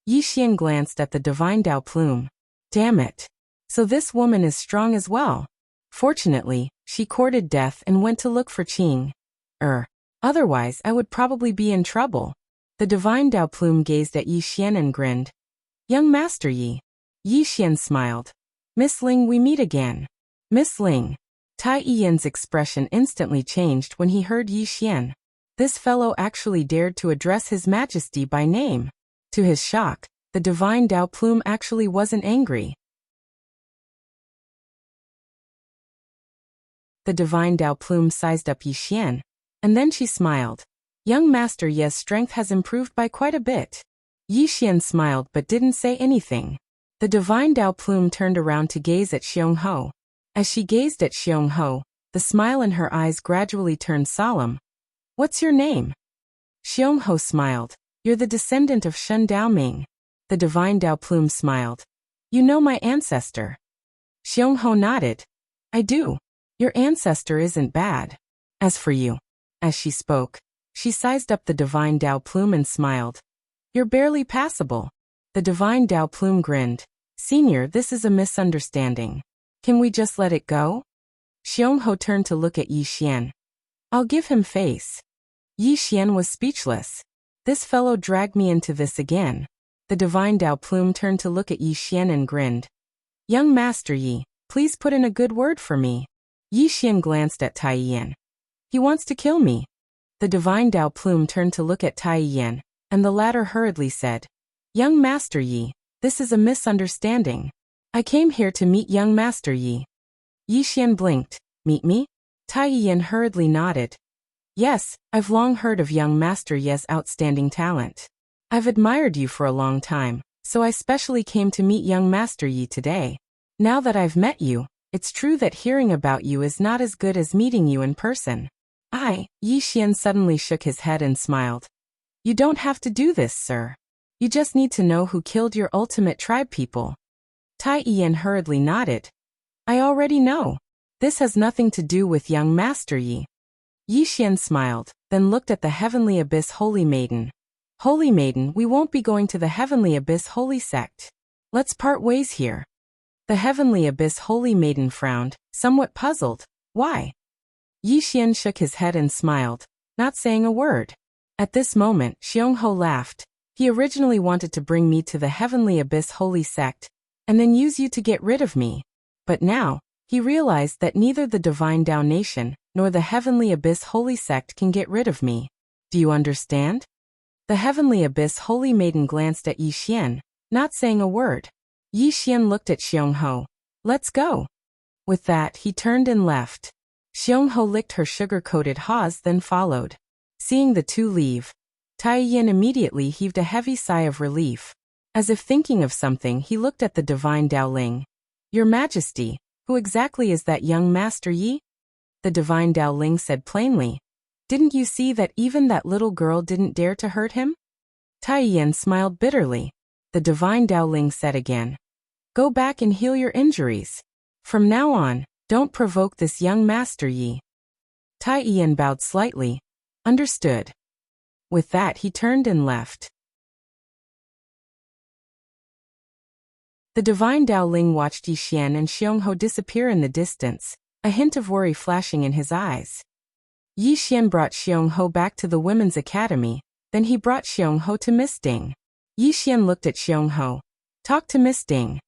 Yi Xian glanced at the divine Dao Plume. Damn it. So this woman is strong as well. Fortunately, she courted death and went to look for Qing. Otherwise I would probably be in trouble. The divine Dao Plume gazed at Yi Xian and grinned. "Young Master Yi." Yi Xian smiled. "Miss Ling, we meet again." "Miss Ling." Tai Yin's expression instantly changed when he heard Yi Xian. This fellow actually dared to address His Majesty by name. To his shock, the divine Dao Plume actually wasn't angry. The divine Dao Plume sized up Yi Xian, and then she smiled. "Young Master Yi's strength has improved by quite a bit." Yi Xian smiled but didn't say anything. The divine Dao Plume turned around to gaze at Xiongho. As she gazed at Xiongho, the smile in her eyes gradually turned solemn. "What's your name?" Xiongho smiled. "You're the descendant of Shun Daoming." The divine Dao Plume smiled. "You know my ancestor." Xiongho nodded. "I do. Your ancestor isn't bad. As for you." As she spoke, she sized up the divine Dao Plume and smiled. "You're barely passable." The divine Dao Plume grinned. "Senior, this is a misunderstanding. Can we just let it go?" Xiongho turned to look at Yi Xian. "I'll give him face." Yi Xian was speechless. This fellow dragged me into this again. The divine Dao Plume turned to look at Yi Xian and grinned. "Young Master Yi, please put in a good word for me." Yi Xian glanced at Tai Yin. "He wants to kill me." The divine Dao Plume turned to look at Tai Yin, and the latter hurriedly said, "Young Master Yi, this is a misunderstanding. I came here to meet young Master Yi." Yi Xian blinked. "Meet me?" Tai Yin hurriedly nodded. "Yes, I've long heard of young Master Yi's outstanding talent. I've admired you for a long time, so I specially came to meet young Master Yi today. Now that I've met you, it's true that hearing about you is not as good as meeting you in person." Yi Xian suddenly shook his head and smiled. "You don't have to do this, sir. You just need to know who killed your ultimate tribe people." Tai Yin hurriedly nodded. "I already know. This has nothing to do with young Master Yi." Yi Xian smiled, then looked at the Heavenly Abyss Holy Maiden. "Holy Maiden, we won't be going to the Heavenly Abyss Holy Sect. Let's part ways here." The Heavenly Abyss Holy Maiden frowned, somewhat puzzled. "Why?" Yi Xian shook his head and smiled, not saying a word. At this moment, Xiongho laughed. "He originally wanted to bring me to the Heavenly Abyss Holy Sect, and then use you to get rid of me. But now, he realized that neither the Divine Dao Nation, nor the Heavenly Abyss Holy Sect can get rid of me. Do you understand?" The Heavenly Abyss Holy Maiden glanced at Yi Xian, not saying a word. Yi Xian looked at Xiongho. "Let's go." With that, he turned and left. Xiongho licked her sugar-coated haws, then followed. Seeing the two leave, Tai Yin immediately heaved a heavy sigh of relief. As if thinking of something, he looked at the divine Dao Ling. "Your Majesty, who exactly is that young Master Yi?" The divine Dao Ling said plainly. "Didn't you see that even that little girl didn't dare to hurt him?" Tai Yin smiled bitterly. The divine Dao Ling said again, "Go back and heal your injuries. From now on, don't provoke this young Master Yi." Tai Yin bowed slightly. "Understood." With that, he turned and left. The divine Dao Ling watched Yi Xian and Xiongho disappear in the distance, a hint of worry flashing in his eyes. Yi Xian brought Xiongho back to the women's academy, then he brought Xiongho to Miss Ding. Yi Xian looked at Xiongho. "Talk to Miss Ding."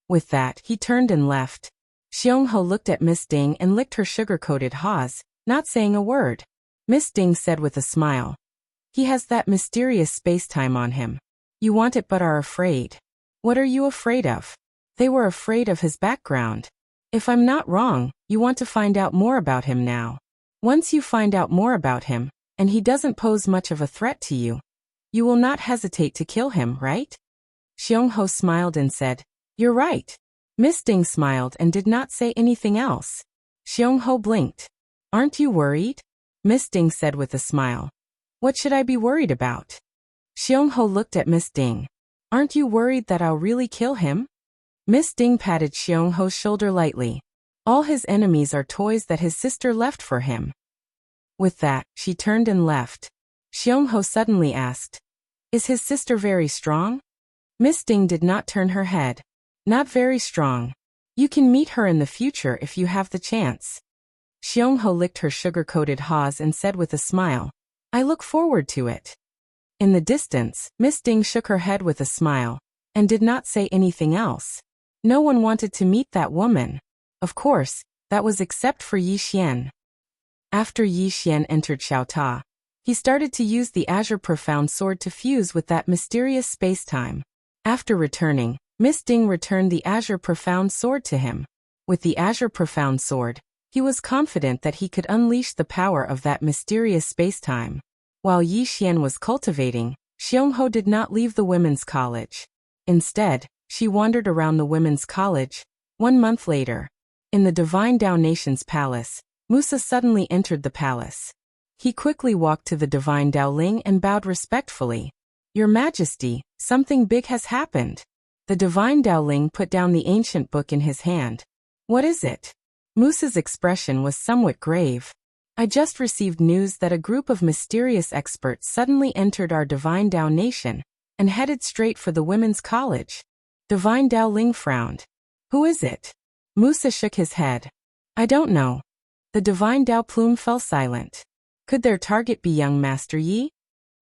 With that, he turned and left. Xiongho looked at Miss Ding and licked her sugar-coated haws, not saying a word. Miss Ding said with a smile, "He has that mysterious space-time on him. You want it but are afraid. What are you afraid of?" They were afraid of his background. "If I'm not wrong, you want to find out more about him now. Once you find out more about him, and he doesn't pose much of a threat to you, you will not hesitate to kill him, right?" Xiongho smiled and said, You're right. Miss Ding smiled and did not say anything else. Xiongho blinked. Aren't you worried? Miss Ding said with a smile. What should I be worried about? Xiongho looked at Miss Ding. Aren't you worried that I'll really kill him? Miss Ding patted Xiongho's shoulder lightly. All his enemies are toys that his sister left for him. With that, she turned and left. Xiongho suddenly asked, Is his sister very strong? Miss Ding did not turn her head. Not very strong. You can meet her in the future if you have the chance. Xiongho licked her sugar-coated haws and said with a smile, I look forward to it. In the distance, Miss Ding shook her head with a smile, and did not say anything else. No one wanted to meet that woman. Of course, that was except for Yi Xian. After Yi Xian entered Xiaota, he started to use the Azure Profound Sword to fuse with that mysterious space-time. After returning, Miss Ding returned the Azure Profound Sword to him. With the Azure Profound Sword, he was confident that he could unleash the power of that mysterious space-time. While Yi Xian was cultivating, Xiongho did not leave the women's college. Instead, she wandered around the women's college. 1 month later, in the Divine Dao Nation's palace, Musa suddenly entered the palace. He quickly walked to the Divine Dao Ling and bowed respectfully. Your Majesty, something big has happened. The Divine Dao Ling put down the ancient book in his hand. What is it? Musa's expression was somewhat grave. I just received news that a group of mysterious experts suddenly entered our Divine Dao Nation and headed straight for the women's college. Divine Dao Ling frowned. Who is it? Musa shook his head. I don't know. The Divine Dao Plume fell silent. Could their target be young Master Yi?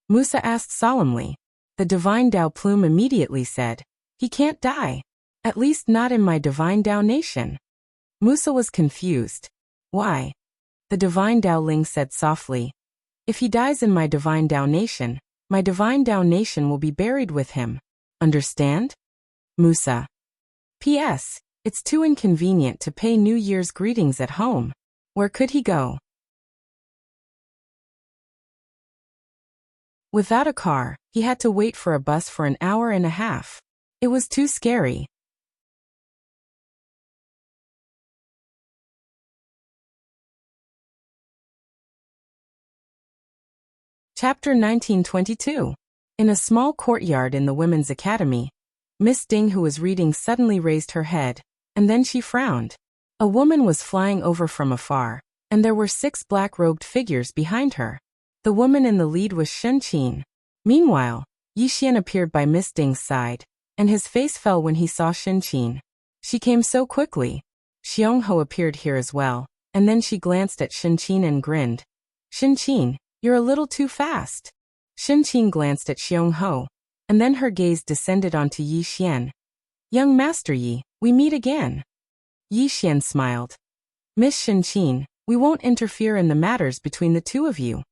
Musa asked solemnly. The Divine Dao Plume immediately said, He can't die. At least not in my Divine Dao Nation. Musa was confused. Why? The Divine Dao Ling said softly. If he dies in my Divine Dao Nation, my Divine Dao Nation will be buried with him. Understand? Musa. P.S. It's too inconvenient to pay New Year's greetings at home. Where could he go? Without a car, he had to wait for a bus for an hour and a half. It was too scary. Chapter 1922. In a small courtyard in the Women's Academy, Miss Ding, who was reading, suddenly raised her head, and then she frowned. A woman was flying over from afar, and there were 6 black-robed figures behind her. The woman in the lead was Shen Qin. Meanwhile, Yi Xian appeared by Miss Ding's side, and his face fell when he saw Shen Qin. She came so quickly. Xiongho appeared here as well, and then she glanced at Shen Qin and grinned. Shen Qin, you're a little too fast. Shen Qin glanced at Xiongho, and then her gaze descended onto Yi Xian. Young Master Yi, we meet again. Yi Xian smiled. Miss Shen Qin, we won't interfere in the matters between the two of you.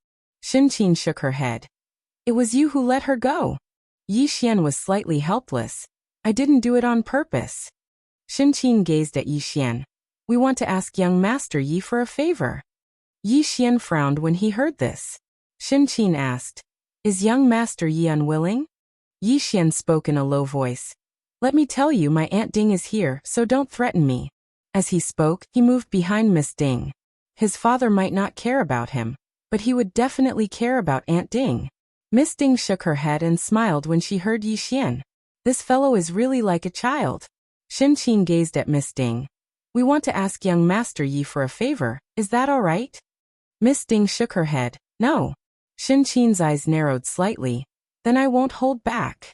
Shen Qin shook her head. It was you who let her go. Yi Xian was slightly helpless. I didn't do it on purpose. Shen Qin gazed at Yi Xian. We want to ask young Master Yi for a favor. Yi Xian frowned when he heard this. Shen Qin asked, Is young Master Yi unwilling? Yi Xian spoke in a low voice. Let me tell you, my Aunt Ding is here, so don't threaten me. As he spoke, he moved behind Miss Ding. His father might not care about him, but he would definitely care about Aunt Ding. Miss Ding shook her head and smiled when she heard Yi Xian. This fellow is really like a child. Shen Qin gazed at Miss Ding. We want to ask young Master Yi for a favor, is that all right? Miss Ding shook her head. No. Shen Qin's eyes narrowed slightly. Then I won't hold back.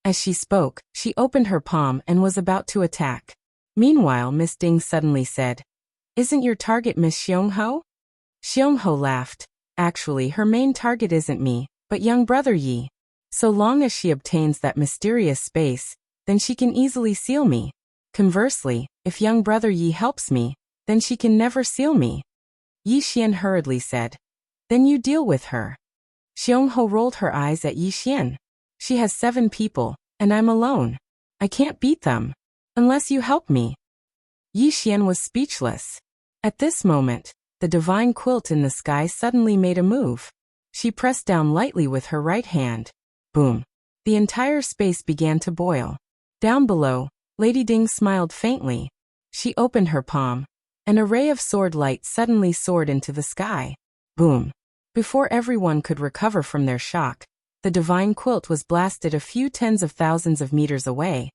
As she spoke, she opened her palm and was about to attack. Meanwhile, Miss Ding suddenly said, Isn't your target Miss Xiongho? Xiongho laughed. Actually, her main target isn't me, but young brother Yi. So long as she obtains that mysterious space, then she can easily seal me. Conversely, if young brother Yi helps me, then she can never seal me. Yi Xian hurriedly said. Then you deal with her. Xiongho rolled her eyes at Yi Xian. She has 7 people, and I'm alone. I can't beat them. Unless you help me. Yi Xian was speechless. At this moment, the divine quilt in the sky suddenly made a move. She pressed down lightly with her right hand. Boom. The entire space began to boil. Down below, Lady Ding smiled faintly. She opened her palm. An array of sword light suddenly soared into the sky. Boom! Before everyone could recover from their shock, the divine quilt was blasted a few tens of thousands of meters away.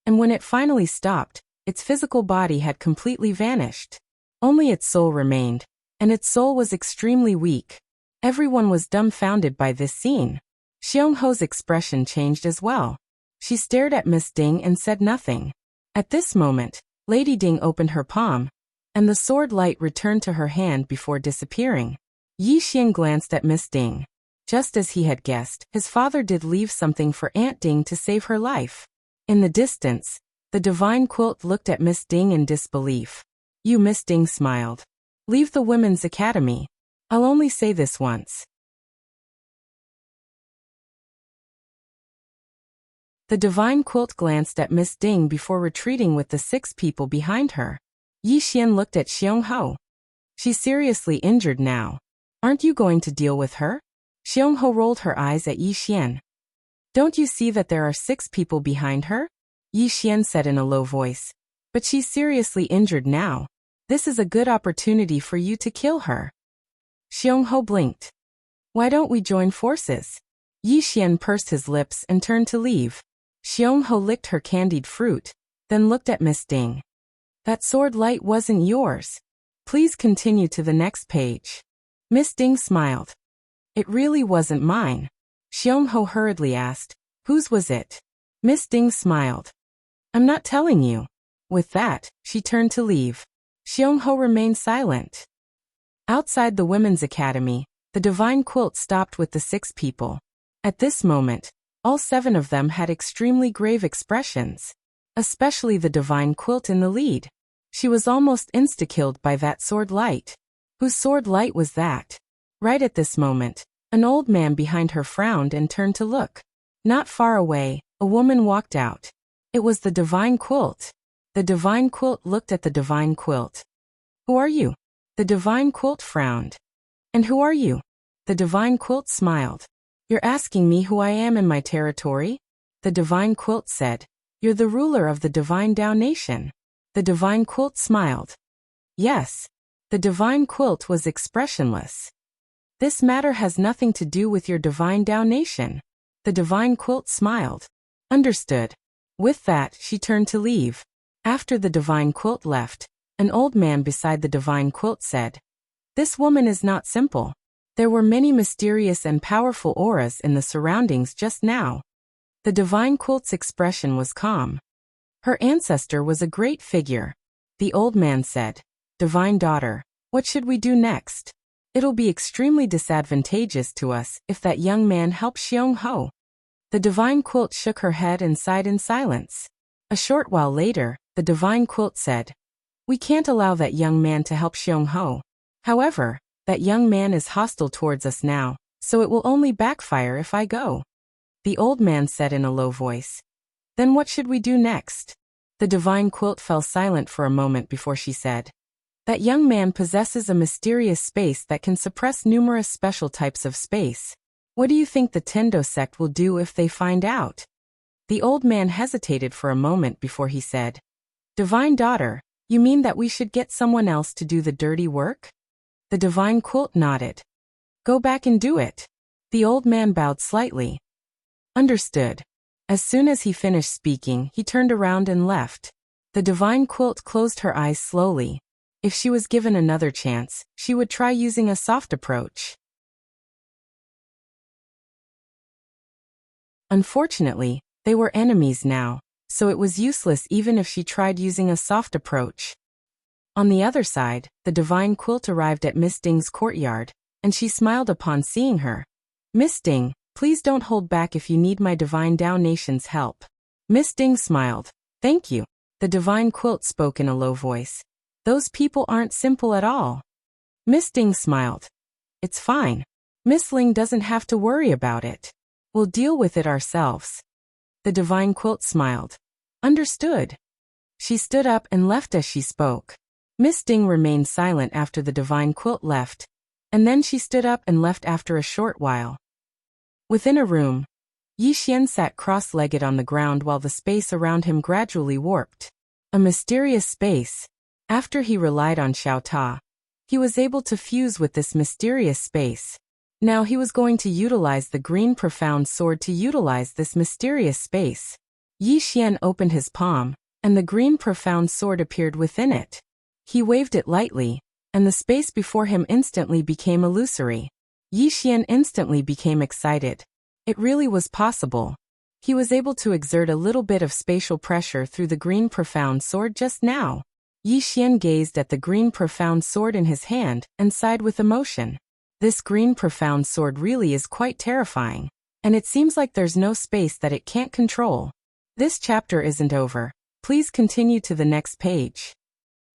And when it finally stopped, its physical body had completely vanished. Only its soul remained, and its soul was extremely weak. Everyone was dumbfounded by this scene. Xiongho's expression changed as well. She stared at Miss Ding and said nothing. At this moment, Lady Ding opened her palm, and the sword light returned to her hand before disappearing. Yi Xian glanced at Miss Ding. Just as he had guessed, his father did leave something for Aunt Ding to save her life. In the distance, the divine quilt looked at Miss Ding in disbelief. You, Miss Ding smiled. Leave the women's academy. I'll only say this once. The divine quilt glanced at Miss Ding before retreating with the 6 people behind her. Yi Xian looked at Xiongho. She's seriously injured now. Aren't you going to deal with her? Xiongho rolled her eyes at Yi Xian. Don't you see that there are 6 people behind her? Yi Xian said in a low voice. But she's seriously injured now. This is a good opportunity for you to kill her. Xiongho blinked. Why don't we join forces? Yi Xian pursed his lips and turned to leave. Xiongho licked her candied fruit, then looked at Miss Ding. That sword light wasn't yours. Please continue to the next page. Miss Ding smiled. It really wasn't mine. Xiongho hurriedly asked, whose was it? Miss Ding smiled. I'm not telling you. With that, she turned to leave. Xiongho remained silent. Outside the women's academy, the divine quilt stopped with the 6 people. At this moment, all 7 of them had extremely grave expressions. Especially the divine quilt in the lead. She was almost insta-killed by that sword light. Whose sword light was that? Right at this moment, an old man behind her frowned and turned to look. Not far away, a woman walked out. It was the divine quilt. The divine quilt looked at the divine quilt. Who are you? The divine quilt frowned. And who are you? The divine quilt smiled. You're asking me who I am in my territory? The divine quilt said. You're the ruler of the divine Dao nation. The divine quilt smiled. Yes. The divine quilt was expressionless. This matter has nothing to do with your divine Dao nation. The divine quilt smiled. Understood. With that, she turned to leave. After the divine quilt left, an old man beside the divine quilt said, This woman is not simple. There were many mysterious and powerful auras in the surroundings just now. The divine quilt's expression was calm. Her ancestor was a great figure. The old man said, Divine daughter, what should we do next? It'll be extremely disadvantageous to us if that young man helps Xiongho. The divine quilt shook her head and sighed in silence. A short while later, the divine quilt said, We can't allow that young man to help Xiongho. However, that young man is hostile towards us now, so it will only backfire if I go. The old man said in a low voice. Then what should we do next? The divine quilt fell silent for a moment before she said, That young man possesses a mysterious space that can suppress numerous special types of space. What do you think the Tendo sect will do if they find out? The old man hesitated for a moment before he said, Divine daughter, you mean that we should get someone else to do the dirty work? The divine quilt nodded. Go back and do it. The old man bowed slightly. Understood. As soon as he finished speaking, he turned around and left. The divine quilt closed her eyes slowly. If she was given another chance, she would try using a soft approach. Unfortunately, they were enemies now, so it was useless even if she tried using a soft approach. On the other side, the divine quilt arrived at Miss Ding's courtyard, and she smiled upon seeing her. Miss Ding, please don't hold back if you need my divine Dao nation's help. Miss Ding smiled. Thank you. The divine quilt spoke in a low voice. Those people aren't simple at all. Miss Ding smiled. It's fine. Miss Ling doesn't have to worry about it. We'll deal with it ourselves. The divine quilt smiled. Understood. She stood up and left as she spoke. Miss Ding remained silent after the divine quilt left, and then she stood up and left after a short while. Within a room, Yi Xian sat cross-legged on the ground while the space around him gradually warped. A mysterious space. After he relied on Xiao Ta, he was able to fuse with this mysterious space. Now he was going to utilize the green profound sword to utilize this mysterious space. Yi Xian opened his palm, and the green profound sword appeared within it. He waved it lightly, and the space before him instantly became illusory. Yi Xian instantly became excited. It really was possible. He was able to exert a little bit of spatial pressure through the green profound sword just now. Yi Xian gazed at the green profound sword in his hand and sighed with emotion. This green profound sword really is quite terrifying, and it seems like there's no space that it can't control. This chapter isn't over. Please continue to the next page.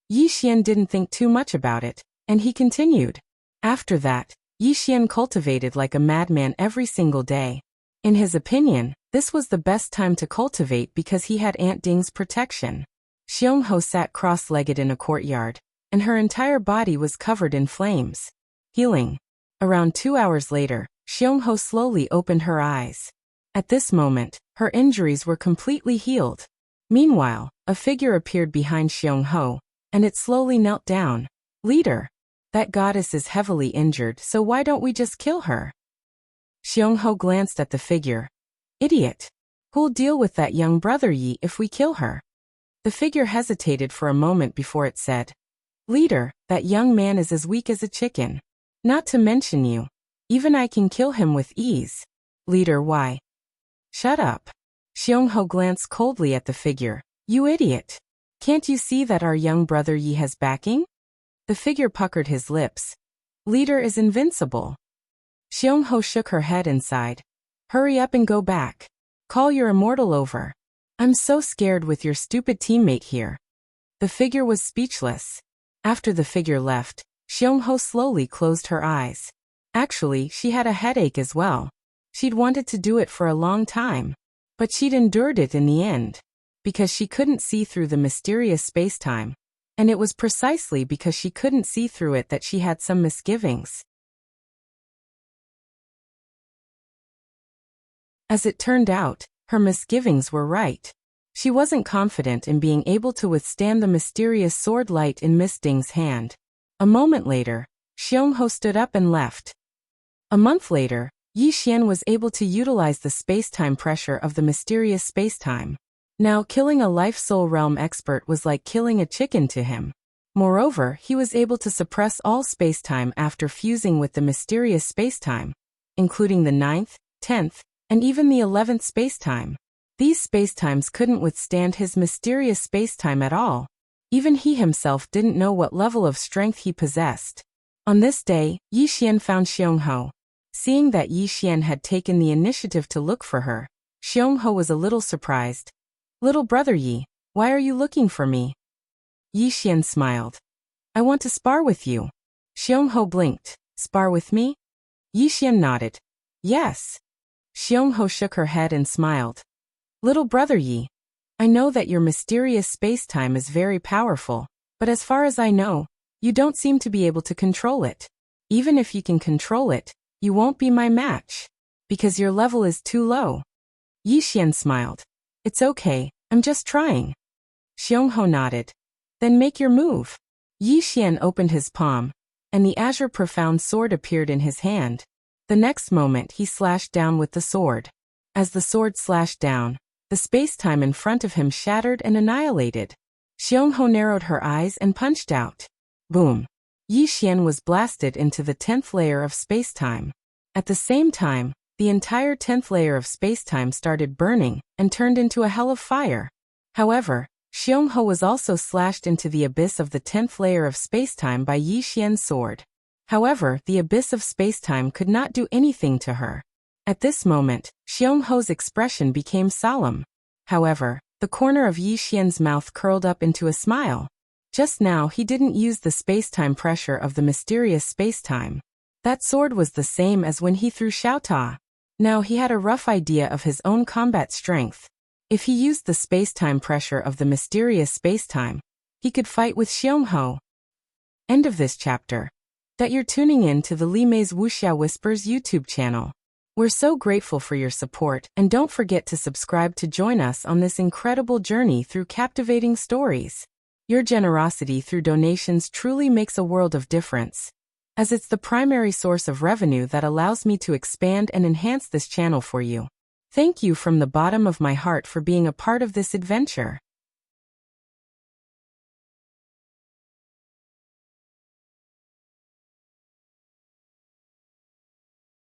Yi Xian didn't think too much about it, and he continued. After that, Yi Xian cultivated like a madman every single day. In his opinion, this was the best time to cultivate because he had Aunt Ding's protection. Xiongho sat cross-legged in a courtyard, and her entire body was covered in flames. Healing. Around 2 hours later, Xiongho slowly opened her eyes. At this moment, her injuries were completely healed. Meanwhile, a figure appeared behind Xiongho, and it slowly knelt down. Leader. That goddess is heavily injured, so why don't we just kill her? Xiongho glanced at the figure. Idiot. Who'll deal with that young brother Yi if we kill her? The figure hesitated for a moment before it said. Leader, that young man is as weak as a chicken. Not to mention you. Even I can kill him with ease. Leader, why? Shut up. Xiongho glanced coldly at the figure. You idiot. Can't you see that our young brother Yi has backing? The figure puckered his lips. Leader is invincible. Xiongho shook her head and sighed. Hurry up and go back. Call your immortal over. I'm so scared with your stupid teammate here. The figure was speechless. After the figure left, Xiongho slowly closed her eyes. Actually, she had a headache as well. She'd wanted to do it for a long time. But she'd endured it in the end. Because she couldn't see through the mysterious space-time. And it was precisely because she couldn't see through it that she had some misgivings. As it turned out, her misgivings were right. She wasn't confident in being able to withstand the mysterious sword light in Miss Ding's hand. A moment later, Xiongho stood up and left. A month later, Yi Xian was able to utilize the space-time pressure of the mysterious space-time. Now killing a Life Soul Realm expert was like killing a chicken to him. Moreover, he was able to suppress all space-time after fusing with the mysterious space-time, including the 9th, 10th, and even the 11th space-time. These space-times couldn't withstand his mysterious space-time at all. Even he himself didn't know what level of strength he possessed. On this day, Yi Xian found Xiongho. Seeing that Yi Xian had taken the initiative to look for her, Xiongho was a little surprised. Little brother Yi, why are you looking for me? Yi Xian smiled. I want to spar with you. Xiongho blinked. Spar with me? Yi Xian nodded. Yes. Xiongho shook her head and smiled. Little brother Yi, I know that your mysterious space-time is very powerful, but as far as I know, you don't seem to be able to control it. Even if you can control it, you won't be my match. Because your level is too low. Yi Xian smiled. It's okay, I'm just trying. Xiongho nodded. Then make your move. Yi Xian opened his palm, and the azure profound sword appeared in his hand. The next moment he slashed down with the sword. As the sword slashed down, the space-time in front of him shattered and annihilated. Xiongho narrowed her eyes and punched out. Boom. Yi Xian was blasted into the 10th layer of space-time. At the same time, the entire 10th layer of space-time started burning and turned into a hell of fire. However, Xiongho was also slashed into the abyss of the 10th layer of space-time by Yi Xian's sword. However, the abyss of space-time could not do anything to her. At this moment, Xiongho's expression became solemn. However, the corner of Yi Xian's mouth curled up into a smile. Just now he didn't use the space-time pressure of the mysterious space-time. That sword was the same as when he threw Xiao Ta. Now he had a rough idea of his own combat strength. If he used the space-time pressure of the mysterious space-time, he could fight with Xiongho. End of this chapter. That you're tuning in to the Li Mei's Wuxia Whispers YouTube channel. We're so grateful for your support, and don't forget to subscribe to join us on this incredible journey through captivating stories. Your generosity through donations truly makes a world of difference, as it's the primary source of revenue that allows me to expand and enhance this channel for you. Thank you from the bottom of my heart for being a part of this adventure.